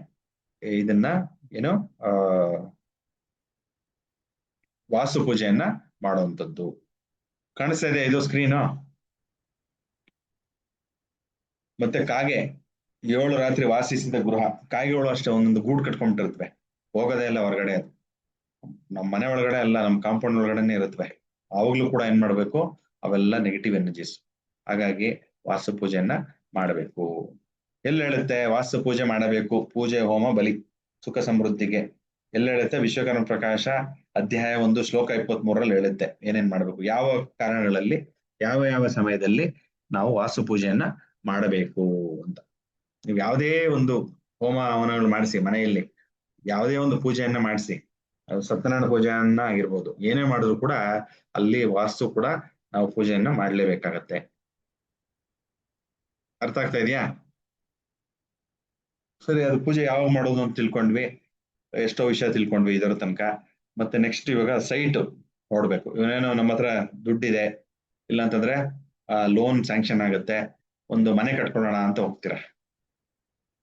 ಇದನ್ನ ಏನು ವಾಸ್ತು ಪೂಜೆಯನ್ನ ಮಾಡುವಂಥದ್ದು. ಕಾಣಿಸ್ತಾ ಇದೆ ಇದು ಸ್ಕ್ರೀನು? ಮತ್ತೆ ಕಾಗೆ, 7 ರಾತ್ರಿ ವಾಸಿಸಿದ ಗೃಹ, ಕಾಗೆಗಳು ಅಷ್ಟೇ ಒಂದೊಂದು ಗೂಡು ಕಟ್ಕೊಂಡಿರ್ತವೆ, ಹೋಗೋದೇ ಇಲ್ಲ ಹೊರಗಡೆ. ಅದು ನಮ್ಮ ಮನೆ ಒಳಗಡೆ ಅಲ್ಲ, ನಮ್ಮ ಕಾಂಪೌಂಡ್ ಒಳಗಡೆನೆ ಇರುತ್ತವೆ. ಅವಾಗ್ಲೂ ಕೂಡ ಏನ್ ಮಾಡ್ಬೇಕು, ಅವೆಲ್ಲ ನೆಗೆಟಿವ್ ಎನರ್ಜೀಸ್. ಹಾಗಾಗಿ ವಾಸ್ತು ಪೂಜೆಯನ್ನ ಮಾಡಬೇಕು. ಎಲ್ಲಿ ಹೇಳುತ್ತೆ ವಾಸ್ತು ಪೂಜೆ ಮಾಡಬೇಕು, ಪೂಜೆ ಹೋಮ ಬಲಿ ಸುಖ ಸಮೃದ್ಧಿಗೆ? ಎಲ್ಲಿ ಹೇಳುತ್ತೆ? ವಿಶ್ವಕರ್ಮ ಪ್ರಕಾಶ ಅಧ್ಯಾಯ 1 ಶ್ಲೋಕ 23ರಲ್ಲಿ ಹೇಳುತ್ತೆ ಏನೇನ್ ಮಾಡ್ಬೇಕು, ಯಾವ ಕಾರಣಗಳಲ್ಲಿ, ಯಾವ ಸಮಯದಲ್ಲಿ ನಾವು ವಾಸ್ತು ಪೂಜೆಯನ್ನ ಮಾಡಬೇಕು ಅಂತ. ನೀವು ಯಾವುದೇ ಒಂದು ಹೋಮ ಹವನಗಳು ಮಾಡಿಸಿ ಮನೆಯಲ್ಲಿ, ಯಾವುದೇ ಒಂದು ಪೂಜೆಯನ್ನ ಮಾಡಿಸಿ, ಸತ್ಯನಾರಾಯಣ ಪೂಜೆಯನ್ನ ಆಗಿರ್ಬೋದು, ಏನೇ ಮಾಡಿದ್ರು ಕೂಡ ಅಲ್ಲಿ ವಾಸ್ತು ಕೂಡ ನಾವು ಪೂಜೆಯನ್ನ ಮಾಡ್ಲೇಬೇಕಾಗತ್ತೆ. ಅರ್ಥ ಆಗ್ತಾ ಇದೆಯಾ? ಸರಿ, ಅದು ಪೂಜೆ ಯಾವಾಗ ಮಾಡೋದು ಅಂತ ತಿಳ್ಕೊಂಡ್ವಿ, ಎಷ್ಟೋ ವಿಷಯ ತಿಳ್ಕೊಂಡ್ವಿ ಇದರ ತನಕ. ಮತ್ತೆ ನೆಕ್ಸ್ಟ್ ಇವಾಗ ಸೈಟ್ ನೋಡ್ಬೇಕು. ಇವನೇನೋ ನಮ್ಮ ಹತ್ರ ದುಡ್ಡಿದೆ, ಇಲ್ಲ ಅಂತಂದ್ರೆ ಲೋನ್ ಸ್ಯಾಂಕ್ಷನ್ ಆಗುತ್ತೆ, ಒಂದು ಮನೆ ಕಟ್ಕೊಳ್ಳೋಣ ಅಂತ ಹೋಗ್ತೀರಾ,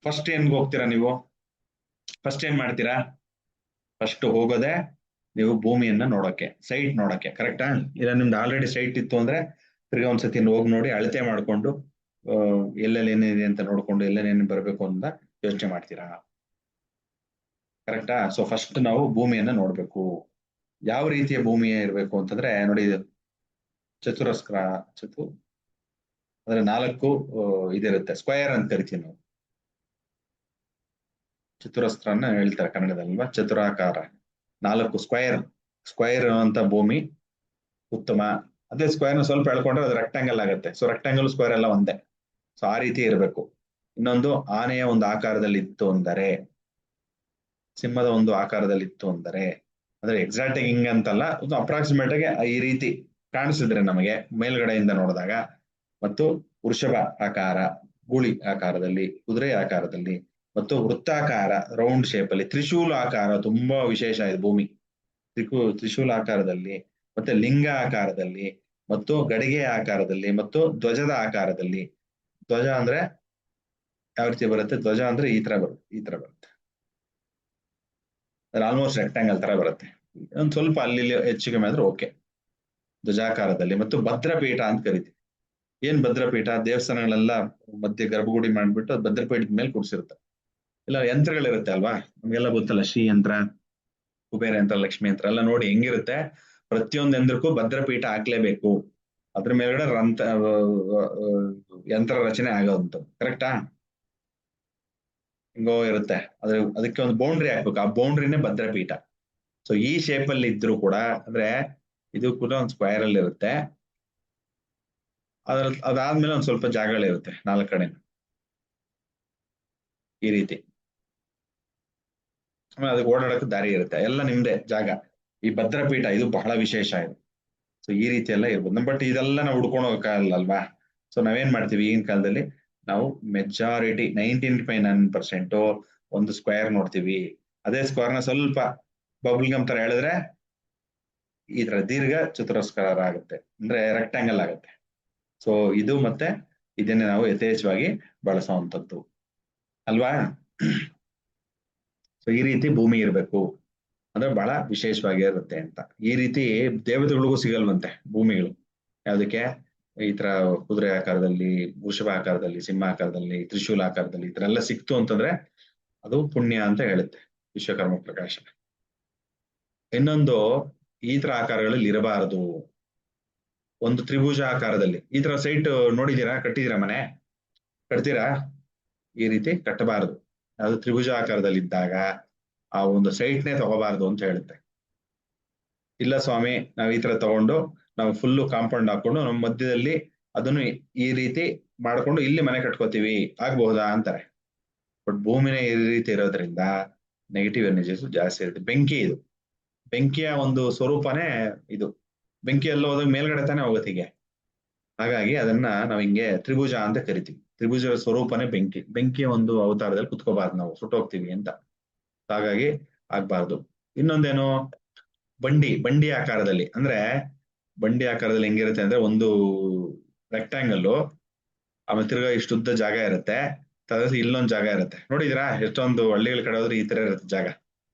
ಫಸ್ಟ್ ಏನ್ಗೆ ಹೋಗ್ತೀರಾ ನೀವು? ಫಸ್ಟ್ ಏನ್ ಮಾಡ್ತೀರಾ? ಫಸ್ಟ್ ಹೋಗೋದೆ ನೀವು ಭೂಮಿಯನ್ನ ನೋಡೋಕೆ, ಸೈಟ್ ನೋಡೋಕೆ, ಕರೆಕ್ಟಾ? ಇಲ್ಲ ನಿಮ್ದು ಆಲ್ರೆಡಿ ಸೈಟ್ ಇತ್ತು ಅಂದ್ರೆ ತಿರ್ಗಾ ಒಂದ್ಸತಿ ಹೋಗಿ ನೋಡಿ ಅಳತೆ ಮಾಡ್ಕೊಂಡು ಎಲ್ಲೆಲ್ಲಿ ಏನಿದೆ ಅಂತ ನೋಡ್ಕೊಂಡು ಎಲ್ಲೇನೇನು ಬರಬೇಕು ಅಂತ ಯೋಚನೆ ಮಾಡ್ತೀರಾ, ಕರೆಕ್ಟಾ? ಸೊ ಫಸ್ಟ್ ನಾವು ಭೂಮಿಯನ್ನ ನೋಡ್ಬೇಕು. ಯಾವ ರೀತಿಯ ಭೂಮಿ ಇರಬೇಕು ಅಂತಂದ್ರೆ ನೋಡಿ, ಚತುರಸ್ರ ಅಂದ್ರೆ 4 ಇದಿರುತ್ತೆ, ಸ್ಕ್ವೇರ್ ಅಂತ ಕರಿತೀವಿ ನಾವು. ಚತುರಸ್ರನ್ನ ಹೇಳ್ತಾರೆ ಕನ್ನಡದಲ್ಲಿ ಅಲ್ವಾ, ಚತುರಾಕಾರ, 4 ಸ್ಕ್ವೇರ್ ಅಂತ ಭೂಮಿ ಉತ್ತಮ. ಅದೇ ಸ್ಕ್ವೇರ್ ಸ್ವಲ್ಪ ಎಳ್ಕೊಂಡ್ರೆ ಅದು ರೆಕ್ಟಾಂಗಲ್ ಆಗುತ್ತೆ. ಸೊ ರೆಕ್ಟಾಂಗಲ್ ಸ್ಕ್ವೇರ್ ಎಲ್ಲ ಒಂದೇ. ಸೊ ಆ ರೀತಿ ಇರಬೇಕು. ಇನ್ನೊಂದು ಆನೆಯ ಒಂದು ಆಕಾರದಲ್ಲಿ ಇತ್ತು ಅಂದರೆ, ಸಿಂಹದ ಒಂದು ಆಕಾರದಲ್ಲಿ ಇತ್ತು ಅಂದರೆ, ಅಂದ್ರೆ ಎಕ್ಸಾಕ್ಟ್ ಹಿಂಗ್ ಅಂತಲ್ಲ, ಒಂದು ಅಪ್ರಾಕ್ಸಿಮೇಟ್ ಆಗಿ ಈ ರೀತಿ ಕಾಣಿಸಿದ್ರೆ ನಮಗೆ ಮೇಲ್ಗಡೆಯಿಂದ ನೋಡಿದಾಗ, ಮತ್ತು ವೃಷಭ ಆಕಾರ, ಗೂಳಿ ಆಕಾರದಲ್ಲಿ, ಕುದುರೆ ಆಕಾರದಲ್ಲಿ, ಮತ್ತು ವೃತ್ತಾಕಾರ ರೌಂಡ್ ಶೇಪ್ ಅಲ್ಲಿ, ತ್ರಿಶೂಲ ಆಕಾರ ತುಂಬಾ ವಿಶೇಷ ಇದೆ ಭೂಮಿ, ತ್ರಿಶೂಲ ಆಕಾರದಲ್ಲಿ, ಮತ್ತೆ ಲಿಂಗ ಆಕಾರದಲ್ಲಿ, ಮತ್ತು ಗಡಿಗೆ ಆಕಾರದಲ್ಲಿ, ಮತ್ತು ಧ್ವಜದ ಆಕಾರದಲ್ಲಿ. ಧ್ವಜ ಅಂದ್ರೆ ಯಾವ ರೀತಿ ಬರುತ್ತೆ? ಧ್ವಜ ಅಂದ್ರೆ ಈ ತರ ಬರುತ್ತೆ, ಆಲ್ಮೋಸ್ಟ್ ರೆಕ್ಟಾಂಗಲ್ ತರ ಬರುತ್ತೆ. ಒಂದ್ ಸ್ವಲ್ಪ ಅಲ್ಲಿ ಹೆಚ್ಚು ಕಮ್ಮಿ ಆದ್ರೆ ಓಕೆ. ಧ್ವಜಾಕಾರದಲ್ಲಿ, ಮತ್ತು ಭದ್ರಪೀಠ ಅಂತ ಕರಿತೀವಿ. ಏನ್ ಭದ್ರಪೀಠ? ದೇವಸ್ಥಾನಗಳೆಲ್ಲ ಮಧ್ಯೆ ಗರ್ಭಗುಡಿ ಮಾಡ್ಬಿಟ್ಟು ಭದ್ರಪೀಠದ ಮೇಲೆ ಕೂರ್ಸಿರುತ್ತೆ. ಇಲ್ಲ ಯಂತ್ರಗಳಿರುತ್ತೆ ಅಲ್ವಾ, ನಮ್ಗೆಲ್ಲ ಗೊತ್ತಲ್ಲ, ಶ್ರೀ ಯಂತ್ರ, ಕುಬೇರ ಯಂತ್ರ, ಲಕ್ಷ್ಮಿ ಯಂತ್ರ ಎಲ್ಲ ನೋಡಿ ಹೆಂಗಿರುತ್ತೆ. ಪ್ರತಿಯೊಂದು ಯಂತ್ರಕ್ಕೂ ಭದ್ರಪೀಠ ಹಾಕ್ಲೇಬೇಕು. ಅದ್ರ ಮೇಲ್ಗಡೆ ಯಂತ್ರ ರಚನೆ ಆಗೋದಂತ, ಕರೆಕ್ಟಾ? ಹಿಂಗೋ ಇರುತ್ತೆ. ಅದಕ್ಕೆ ಒಂದು ಬೌಂಡ್ರಿ ಹಾಕ್ಬೇಕು, ಆ ಬೌಂಡ್ರಿನೇ ಭದ್ರಪೀಠ. ಸೊ ಈ ಶೇಪ್ ಅಲ್ಲಿ ಇದ್ರು ಕೂಡ, ಅಂದ್ರೆ ಇದು ಕೂಡ ಒಂದು ಸ್ಕ್ವೇರ್ ಅಲ್ಲಿ ಇರುತ್ತೆ. ಅದಾದ್ಮೇಲೆ ಒಂದ್ ಸ್ವಲ್ಪ ಜಾಗಗಳಿರುತ್ತೆ 4 ಕಡೆ ಈ ರೀತಿ. ಆಮೇಲೆ ಅದಕ್ಕೆ ಓಡಾಡಕ್ಕೆ ದಾರಿ ಇರುತ್ತೆ, ಎಲ್ಲ ನಿಮ್ದೆ ಜಾಗ. ಈ ಭದ್ರಪೀಠ ಇದು ಬಹಳ ವಿಶೇಷ ಇದು. ಸೊ ಈ ರೀತಿ ಎಲ್ಲ ಇರ್ಬೋದು. ಬಟ್ ಇದೆಲ್ಲ ನಾವು ಹುಡ್ಕೊಂಡು ಹೋಗಕ್ಕಾಗಲ್ಲ ಅಲ್ವಾ. ಸೊ ನಾವೇನ್ ಮಾಡ್ತೀವಿ ಈಗಿನ ಕಾಲದಲ್ಲಿ, ನಾವು ಮೆಜಾರಿಟಿ 99.9% ಒಂದು ಸ್ಕ್ವೇರ್ ನೋಡ್ತೀವಿ. ಅದೇ ಸ್ಕ್ವೇರ್ ನ ಸ್ವಲ್ಪ ಬಬಲ್ ಗಮ್ ತರ ಹೇಳಿದ್ರೆ ಈ ತರ ದೀರ್ಘ ಚತುರಸ್ರಾಕಾರ ಆಗುತ್ತೆ, ಅಂದ್ರೆ ರೆಕ್ಟಾಂಗಲ್ ಆಗುತ್ತೆ. ಸೊ ಇದು ಮತ್ತೆ ಇದನ್ನೇ ನಾವು ಯಥೇಚ್ಛವಾಗಿ ಬಳಸುವಂತದ್ದು ಅಲ್ವಾ. ಸೊ ಈ ರೀತಿ ಭೂಮಿ ಇರಬೇಕು, ಅಂದ್ರೆ ಬಹಳ ವಿಶೇಷವಾಗಿ ಇರುತ್ತೆ ಅಂತ. ಈ ರೀತಿ ದೇವತೆಗಳಿಗೂ ಸಿಗಲ್ವಂತೆ ಭೂಮಿಗಳು. ಯಾವ್ದಕ್ಕೆ? ಈ ತರ ಕುದುರೆ ಆಕಾರದಲ್ಲಿ, ವೃಷಭ ಆಕಾರದಲ್ಲಿ, ಸಿಂಹ ಆಕಾರದಲ್ಲಿ, ತ್ರಿಶೂಲ ಆಕಾರದಲ್ಲಿ ಈ ತರ ಎಲ್ಲ ಸಿಕ್ತು ಅಂತಂದ್ರೆ ಅದು ಪುಣ್ಯ ಅಂತ ಹೇಳುತ್ತೆ ವಿಶ್ವಕರ್ಮ ಪ್ರಕಾಶ. ಇನ್ನೊಂದು, ಈ ತರ ಆಕಾರಗಳಲ್ಲಿ ಇರಬಾರದು. ಒಂದು ತ್ರಿಭುಜ ಆಕಾರದಲ್ಲಿ ಈ ತರ ಸೈಟ್ ನೋಡಿದೀರಾ? ಕಟ್ಟಿದೀರಾ? ಮನೆ ಕಟ್ತೀರಾ? ಈ ರೀತಿ ಕಟ್ಟಬಾರದು. ಅದು ತ್ರಿಭುಜ ಆಕಾರದಲ್ಲಿ ಇದ್ದಾಗ ಆ ಒಂದು ಸೈಟ್ನೇ ತಗೋಬಾರ್ದು ಅಂತ ಹೇಳುತ್ತೆ. ಇಲ್ಲ ಸ್ವಾಮಿ, ನಾವ್ ಈ ತರ ತಗೊಂಡು ನಾವು ಫುಲ್ಲು ಕಾಂಪೌಂಡ್ ಹಾಕೊಂಡು ನಮ್ಮ ಮಧ್ಯದಲ್ಲಿ ಅದನ್ನು ಈ ರೀತಿ ಮಾಡ್ಕೊಂಡು ಇಲ್ಲಿ ಮನೆ ಕಟ್ಕೋತೀವಿ, ಆಗ್ಬಹುದಾ ಅಂತಾರೆ. ಬಟ್ ಭೂಮಿನೇ ಈ ರೀತಿ ಇರೋದ್ರಿಂದ ನೆಗೆಟಿವ್ ಎನರ್ಜೀಸ್ ಜಾಸ್ತಿ ಇರುತ್ತೆ. ಇದು ಬೆಂಕಿಯ ಒಂದು ಸ್ವರೂಪನೇ ಇದು. ಬೆಂಕಿ ಎಲ್ಲ ಹೋದಾಗ ಮೇಲ್ಗಡೆ ತಾನೇ ಹೋಗುತ್ತೆ ಹೀಗೆ. ಹಾಗಾಗಿ ಅದನ್ನ ನಾವ್ ಹಿಂಗೆ ತ್ರಿಭುಜ ಅಂತ ಕರಿತೀವಿ. ತ್ರಿಭುಜದ ಸ್ವರೂಪನೇ ಬೆಂಕಿಯ ಒಂದು ಅವತಾರದಲ್ಲಿ ಕುತ್ಕೋಬಾರ್ದು, ನಾವು ಸುಟ್ಟೋಗ್ತೀವಿ ಅಂತ. ಹಾಗಾಗಿ ಆಗ್ಬಾರ್ದು. ಇನ್ನೊಂದೇನು, ಬಂಡಿ ಆಕಾರದಲ್ಲಿ, ಅಂದ್ರೆ ಬಂಡಿ ಆಕಾರದಲ್ಲಿ ಹೆಂಗಿರುತ್ತೆ ಅಂದ್ರೆ, ಒಂದು ರೆಕ್ಟಾಂಗಲ್, ಆಮೇಲೆ ತಿರ್ಗಾ ಇಷ್ಟುದ್ದ ಜಾಗ ಇರುತ್ತೆ, ಇಲ್ಲೊಂದು ಜಾಗ ಇರುತ್ತೆ. ನೋಡಿದಿರಾ ಎಷ್ಟೊಂದು ಹಳ್ಳಿಗಳ ಕಡೆ ಹೋದ್ರೆ ಈ ತರ ಇರುತ್ತೆ ಜಾಗ.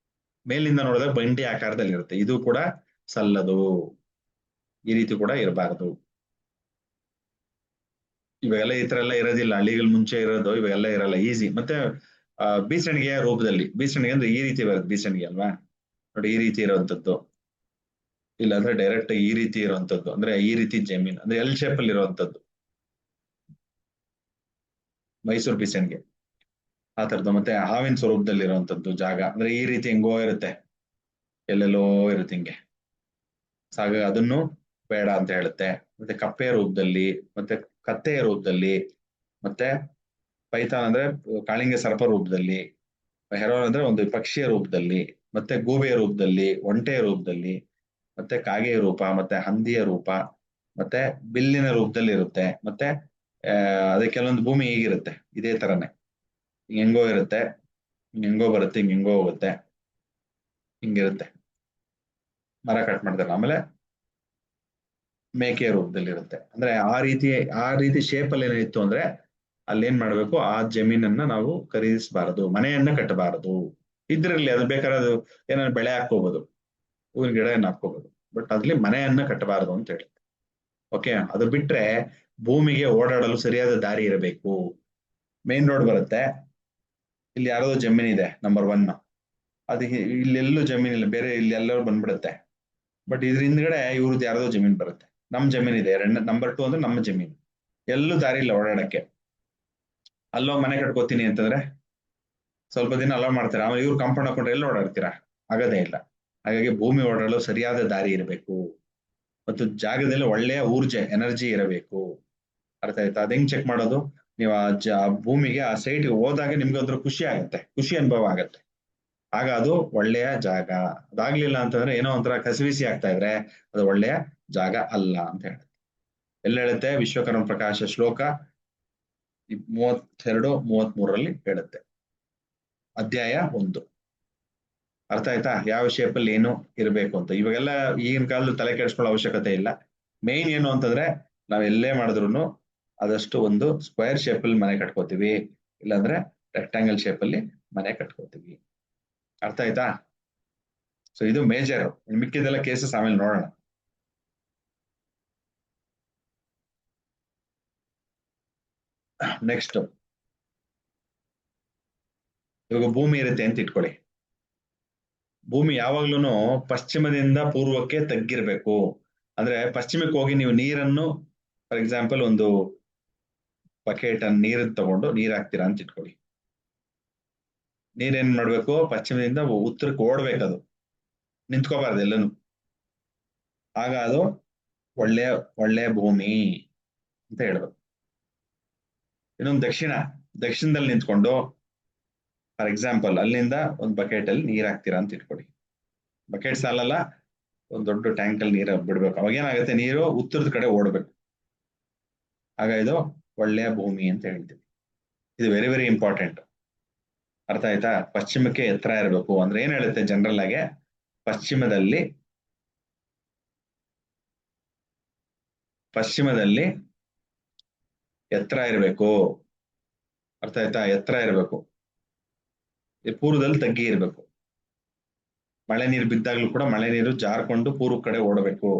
ಮೇಲಿಂದ ನೋಡಿದ್ರೆ ಬಂಡಿ ಆಕಾರದಲ್ಲಿ ಇರುತ್ತೆ. ಇದು ಕೂಡ ಸಲ್ಲದು, ಈ ರೀತಿ ಕೂಡ ಇರಬಾರದು. ಇವೆಲ್ಲ ಈ ತರ ಎಲ್ಲ ಇರೋದಿಲ್ಲ ಹಳ್ಳಿಗಳ ಮುಂಚೆ ಇರೋದು, ಇವೆಲ್ಲ ಇರಲ್ಲ, ಈಸಿ. ಮತ್ತೆ ಬೀಸಣಿಗೆಯ ರೂಪದಲ್ಲಿ, ಬೀಸಣಿಗೆ ಅಂದ್ರೆ ಈ ರೀತಿ ಬರುತ್ತೆ ಬೀಸಣಿಗೆ ಅಲ್ವಾ, ನೋಡಿ ಈ ರೀತಿ ಇರುವಂತದ್ದು. ಇಲ್ಲ ಅಂದ್ರೆ ಡೈರೆಕ್ಟ್ ಈ ರೀತಿ ಇರುವಂತದ್ದು, ಅಂದ್ರೆ ಈ ರೀತಿ ಜಮೀನ್ ಅಂದ್ರೆ ಎಲ್ ಶೇಪ್ ಅಲ್ಲಿ ಇರುವಂತದ್ದು, ಮೈಸೂರು ಬೀಸಣಿಗೆ ಆ ತರದ್ದು. ಮತ್ತೆ ಹಾವಿನ ಸ್ವರೂಪದಲ್ಲಿ ಇರುವಂತದ್ದು ಜಾಗ, ಅಂದ್ರೆ ಈ ರೀತಿ ಹೆಂಗೋ ಇರುತ್ತೆ, ಎಲ್ಲೆಲ್ಲೋ ಇರುತ್ತೆ ಹಿಂಗೆ. ಹಾಗಾಗಿ ಅದನ್ನು ಬೇಡ ಅಂತ ಹೇಳುತ್ತೆ. ಮತ್ತೆ ಕಪ್ಪೆಯ ರೂಪದಲ್ಲಿ, ಮತ್ತೆ ಕತ್ತೆಯ ರೂಪದಲ್ಲಿ, ಮತ್ತೆ ಪೈಥಾನ್ ಅಂದ್ರೆ ಕಾಳಿಂಗ ಸರ್ಪ ರೂಪದಲ್ಲಿ, ಹೆರೋನ್ ಅಂದ್ರೆ ಒಂದು ಪಕ್ಷಿಯ ರೂಪದಲ್ಲಿ, ಮತ್ತೆ ಗೂಬೆಯ ರೂಪದಲ್ಲಿ, ಒಂಟೆಯ ರೂಪದಲ್ಲಿ, ಮತ್ತೆ ಕಾಗೆಯ ರೂಪ, ಮತ್ತೆ ಹಂದಿಯ ರೂಪ, ಮತ್ತೆ ಬಿಲ್ಲಿನ ರೂಪದಲ್ಲಿ ಇರುತ್ತೆ. ಮತ್ತೆ ಅದೇ ಕೆಲವೊಂದು ಭೂಮಿ ಹೀಗಿರುತ್ತೆ, ಇದೇ ತರನೇ ಹೆಂಗೋ ಇರುತ್ತೆ, ಹೆಂಗೋ ಬರುತ್ತೆ, ಹೆಂಗೋ ಹೋಗುತ್ತೆ, ಹಿಂಗಿರುತ್ತೆ. ಮರ ಕಟ್ ಮಾಡ್ತಾರೆ. ಆಮೇಲೆ ಮೇಕೆಯ ರೂಪದಲ್ಲಿ ಇರುತ್ತೆ. ಅಂದ್ರೆ ಆ ರೀತಿ ಶೇಪ್ ಅಲ್ಲಿ ಏನಿತ್ತು ಅಂದ್ರೆ ಅಲ್ಲೇನ್ ಮಾಡ್ಬೇಕು, ಆ ಜಮೀನನ್ನ ನಾವು ಖರೀದಿಸಬಾರದು, ಮನೆಯನ್ನ ಕಟ್ಟಬಾರದು. ಇದ್ರಲ್ಲಿ ಅದು ಬೇಕಾದ್ರೆ ಅದು ಏನಾದ್ರು ಬೆಳೆ ಹಾಕೋಬಹುದು, ಹೂವಿನ ಗಿಡ ಏನ್ ಹಾಕೋಬಹುದು, ಬಟ್ ಅದ್ರಲ್ಲಿ ಮನೆಯನ್ನ ಕಟ್ಟಬಾರದು ಅಂತ ಹೇಳಿ. ಓಕೆ, ಅದು ಬಿಟ್ರೆ ಭೂಮಿಗೆ ಓಡಾಡಲು ಸರಿಯಾದ ದಾರಿ ಇರಬೇಕು. ಮೇನ್ ರೋಡ್ ಬರುತ್ತೆ, ಇಲ್ಲಿ ಯಾರ್ದೋ ಜಮೀನ್ ಇದೆ ನಂಬರ್ 1, ಅದಕ್ಕೆ ಇಲ್ಲೆಲ್ಲೂ ಜಮೀನಿಲ್ಲ, ಬೇರೆ ಇಲ್ಲಿ ಎಲ್ಲರೂ ಬಂದ್ಬಿಡುತ್ತೆ. ಬಟ್ ಇದ್ರ ಹಿಂದ್ಗಡೆ ಇವ್ರದ್ದು ಯಾರ್ದೋ ಜಮೀನ್ ಬರುತ್ತೆ, ನಮ್ ಜಮೀನ್ ಇದೆ, ನಂಬರ್ 2 ಅಂದ್ರೆ ನಮ್ಮ ಜಮೀನ್, ಎಲ್ಲೂ ದಾರಿ ಇಲ್ಲ ಓಡಾಡಕ್ಕೆ. ಅಲ್ಲೋ ಮನೆ ಕಟ್ಕೋತೀನಿ ಅಂತಂದ್ರೆ ಸ್ವಲ್ಪ ದಿನ ಅಲೋ ಮಾಡ್ತಾರೆ, ಆಮೇಲೆ ಇವ್ರು ಕಾಂಪೌಂಡ್ ಹಾಕೊಂಡ್ರೆ ಎಲ್ಲ ಓಡಾಡ್ತೀರಾ, ಆಗೋದೇ ಇಲ್ಲ. ಹಾಗಾಗಿ ಭೂಮಿ ಓಡಾಡಲು ಸರಿಯಾದ ದಾರಿ ಇರಬೇಕು, ಮತ್ತು ಜಾಗದಲ್ಲಿ ಒಳ್ಳೆಯ ಊರ್ಜೆ ಎನರ್ಜಿ ಇರಬೇಕು. ಅರ್ಥ ಆಯ್ತಾ? ಅದ್ ಹೆಂಗ್ ಚೆಕ್ ಮಾಡೋದು, ನೀವು ಆ ಭೂಮಿಗೆ ಆ ಸೈಟ್ಗೆ ಹೋದಾಗ ನಿಮ್ಗೆ ಒಂಥರ ಖುಷಿ ಆಗುತ್ತೆ, ಖುಷಿ ಅನುಭವ ಆಗತ್ತೆ, ಆಗ ಅದು ಒಳ್ಳೆಯ ಜಾಗ. ಅದಾಗ್ಲಿಲ್ಲ ಅಂತಂದ್ರೆ ಏನೋ ಒಂಥರ ಕಸಿವಿಸಿ ಆಗ್ತಾ ಇದ್ರೆ ಅದು ಒಳ್ಳೆಯ ಜಾಗ ಅಲ್ಲ ಅಂತ ಹೇಳುತ್ತೆ. ಎಲ್ಲ ಹೇಳುತ್ತೆ ವಿಶ್ವಕರ್ಮ ಪ್ರಕಾಶ ಶ್ಲೋಕ 32-33 ಹೇಳುತ್ತೆ, ಅಧ್ಯಾಯ 1. ಅರ್ಥ ಆಯ್ತಾ? ಯಾವ ಶೇಪ್ ಅಲ್ಲಿ ಏನು ಇರಬೇಕು ಅಂತ. ಇವಾಗೆಲ್ಲ ಈಗಿನ ಕಾಲದಲ್ಲಿ ತಲೆ ಕೆಡಿಸ್ಕೊಳ್ಳೋ ಅವಶ್ಯಕತೆ ಇಲ್ಲ. ಮೇನ್ ಏನು ಅಂತಂದ್ರೆ ನಾವ್ ಎಲ್ಲೇ ಮಾಡಿದ್ರು ಆದಷ್ಟು ಒಂದು ಸ್ಕ್ವೇರ್ ಶೇಪ್ ಅಲ್ಲಿ ಮನೆ ಕಟ್ಕೋತೀವಿ, ಇಲ್ಲಾಂದ್ರೆ ರೆಕ್ಟಾಂಗಲ್ ಶೇಪ್ ಅಲ್ಲಿ ಮನೆ ಕಟ್ಕೋತೀವಿ. ಅರ್ಥ ಆಯ್ತಾ? ಸೊ ಇದು ಮೇಜರ್, ಮಿಕ್ಕಿದೆಲ್ಲ ಕೇಸಸ್ ಆಮೇಲೆ ನೋಡೋಣ. ನೆಕ್ಸ್ಟ್, ಇವಾಗ ಭೂಮಿ ಇರುತ್ತೆ ಅಂತ ಇಟ್ಕೊಳ್ಳಿ. ಭೂಮಿ ಯಾವಾಗ್ಲೂ ಪಶ್ಚಿಮದಿಂದ ಪೂರ್ವಕ್ಕೆ ತಗ್ಗಿರ್ಬೇಕು. ಅಂದ್ರೆ ಪಶ್ಚಿಮಕ್ಕೆ ಹೋಗಿ ನೀವು ನೀರನ್ನು, ಫಾರ್ ಎಕ್ಸಾಂಪಲ್ ಒಂದು ಬಕೆಟ್ ಅನ್ನು ನೀರನ್ನು ತಗೊಂಡು ನೀರ್ ಹಾಕ್ತೀರಾ ಅಂತ ಇಟ್ಕೊಳ್ಳಿ. ನೀರೇನ್ ಮಾಡ್ಬೇಕು, ಪಶ್ಚಿಮದಿಂದ ಉತ್ತರಕ್ಕೆ ಓಡ್ಬೇಕದು, ನಿಂತ್ಕೋಬಾರ್ದು ಎಲ್ಲನು. ಆಗ ಅದು ಒಳ್ಳೆ ಒಳ್ಳೆ ಭೂಮಿ ಅಂತ ಹೇಳ್ಬೇಕು. ಇನ್ನೊಂದು ದಕ್ಷಿಣದಲ್ಲಿ ನಿಂತ್ಕೊಂಡು ಫಾರ್ ಎಕ್ಸಾಂಪಲ್ ಅಲ್ಲಿಂದ ಒಂದು ಬಕೆಟ್ ಅಲ್ಲಿ ನೀರ್ ಹಾಕ್ತೀರಾ ಅಂತ ಇಟ್ಕೊಳ್ಳಿ. ಬಕೆಟ್ ಸಾಲಲ್ಲ, ಒಂದು ದೊಡ್ಡ ಟ್ಯಾಂಕ್ ಅಲ್ಲಿ ನೀರು ಬಿಡ್ಬೇಕು. ಅವಾಗ ಏನಾಗುತ್ತೆ, ನೀರು ಉತ್ತರದ ಕಡೆ ಓಡ್ಬೇಕು. ಆಗ ಇದು ಒಳ್ಳೆಯ ಭೂಮಿ ಅಂತ ಹೇಳ್ತೀವಿ. ಇದು ವೆರಿ ವೆರಿ ಇಂಪಾರ್ಟೆಂಟ್. ಅರ್ಥ ಆಯ್ತಾ? ಪಶ್ಚಿಮಕ್ಕೆ ಎತ್ತರ ಇರಬೇಕು ಅಂದ್ರೆ ಏನ್ ಹೇಳುತ್ತೆ ಜನರಲ್ ಆಗಿ, ಪಶ್ಚಿಮದಲ್ಲಿ ಎತ್ತರ ಇರಬೇಕು. ಅರ್ಥ ಆಯ್ತಾ? ಎತ್ತರ ಇರಬೇಕು. ಪೂರ್ವದಲ್ಲಿ ತಗ್ಗಿ ಇರಬೇಕು. ಮಳೆ ನೀರು ಬಿದ್ದಾಗ್ಲೂ ಕೂಡ ಮಳೆ ನೀರು ಜಾರ್ಕೊಂಡು ಪೂರ್ವ ಕಡೆ ಓಡಬೇಕು.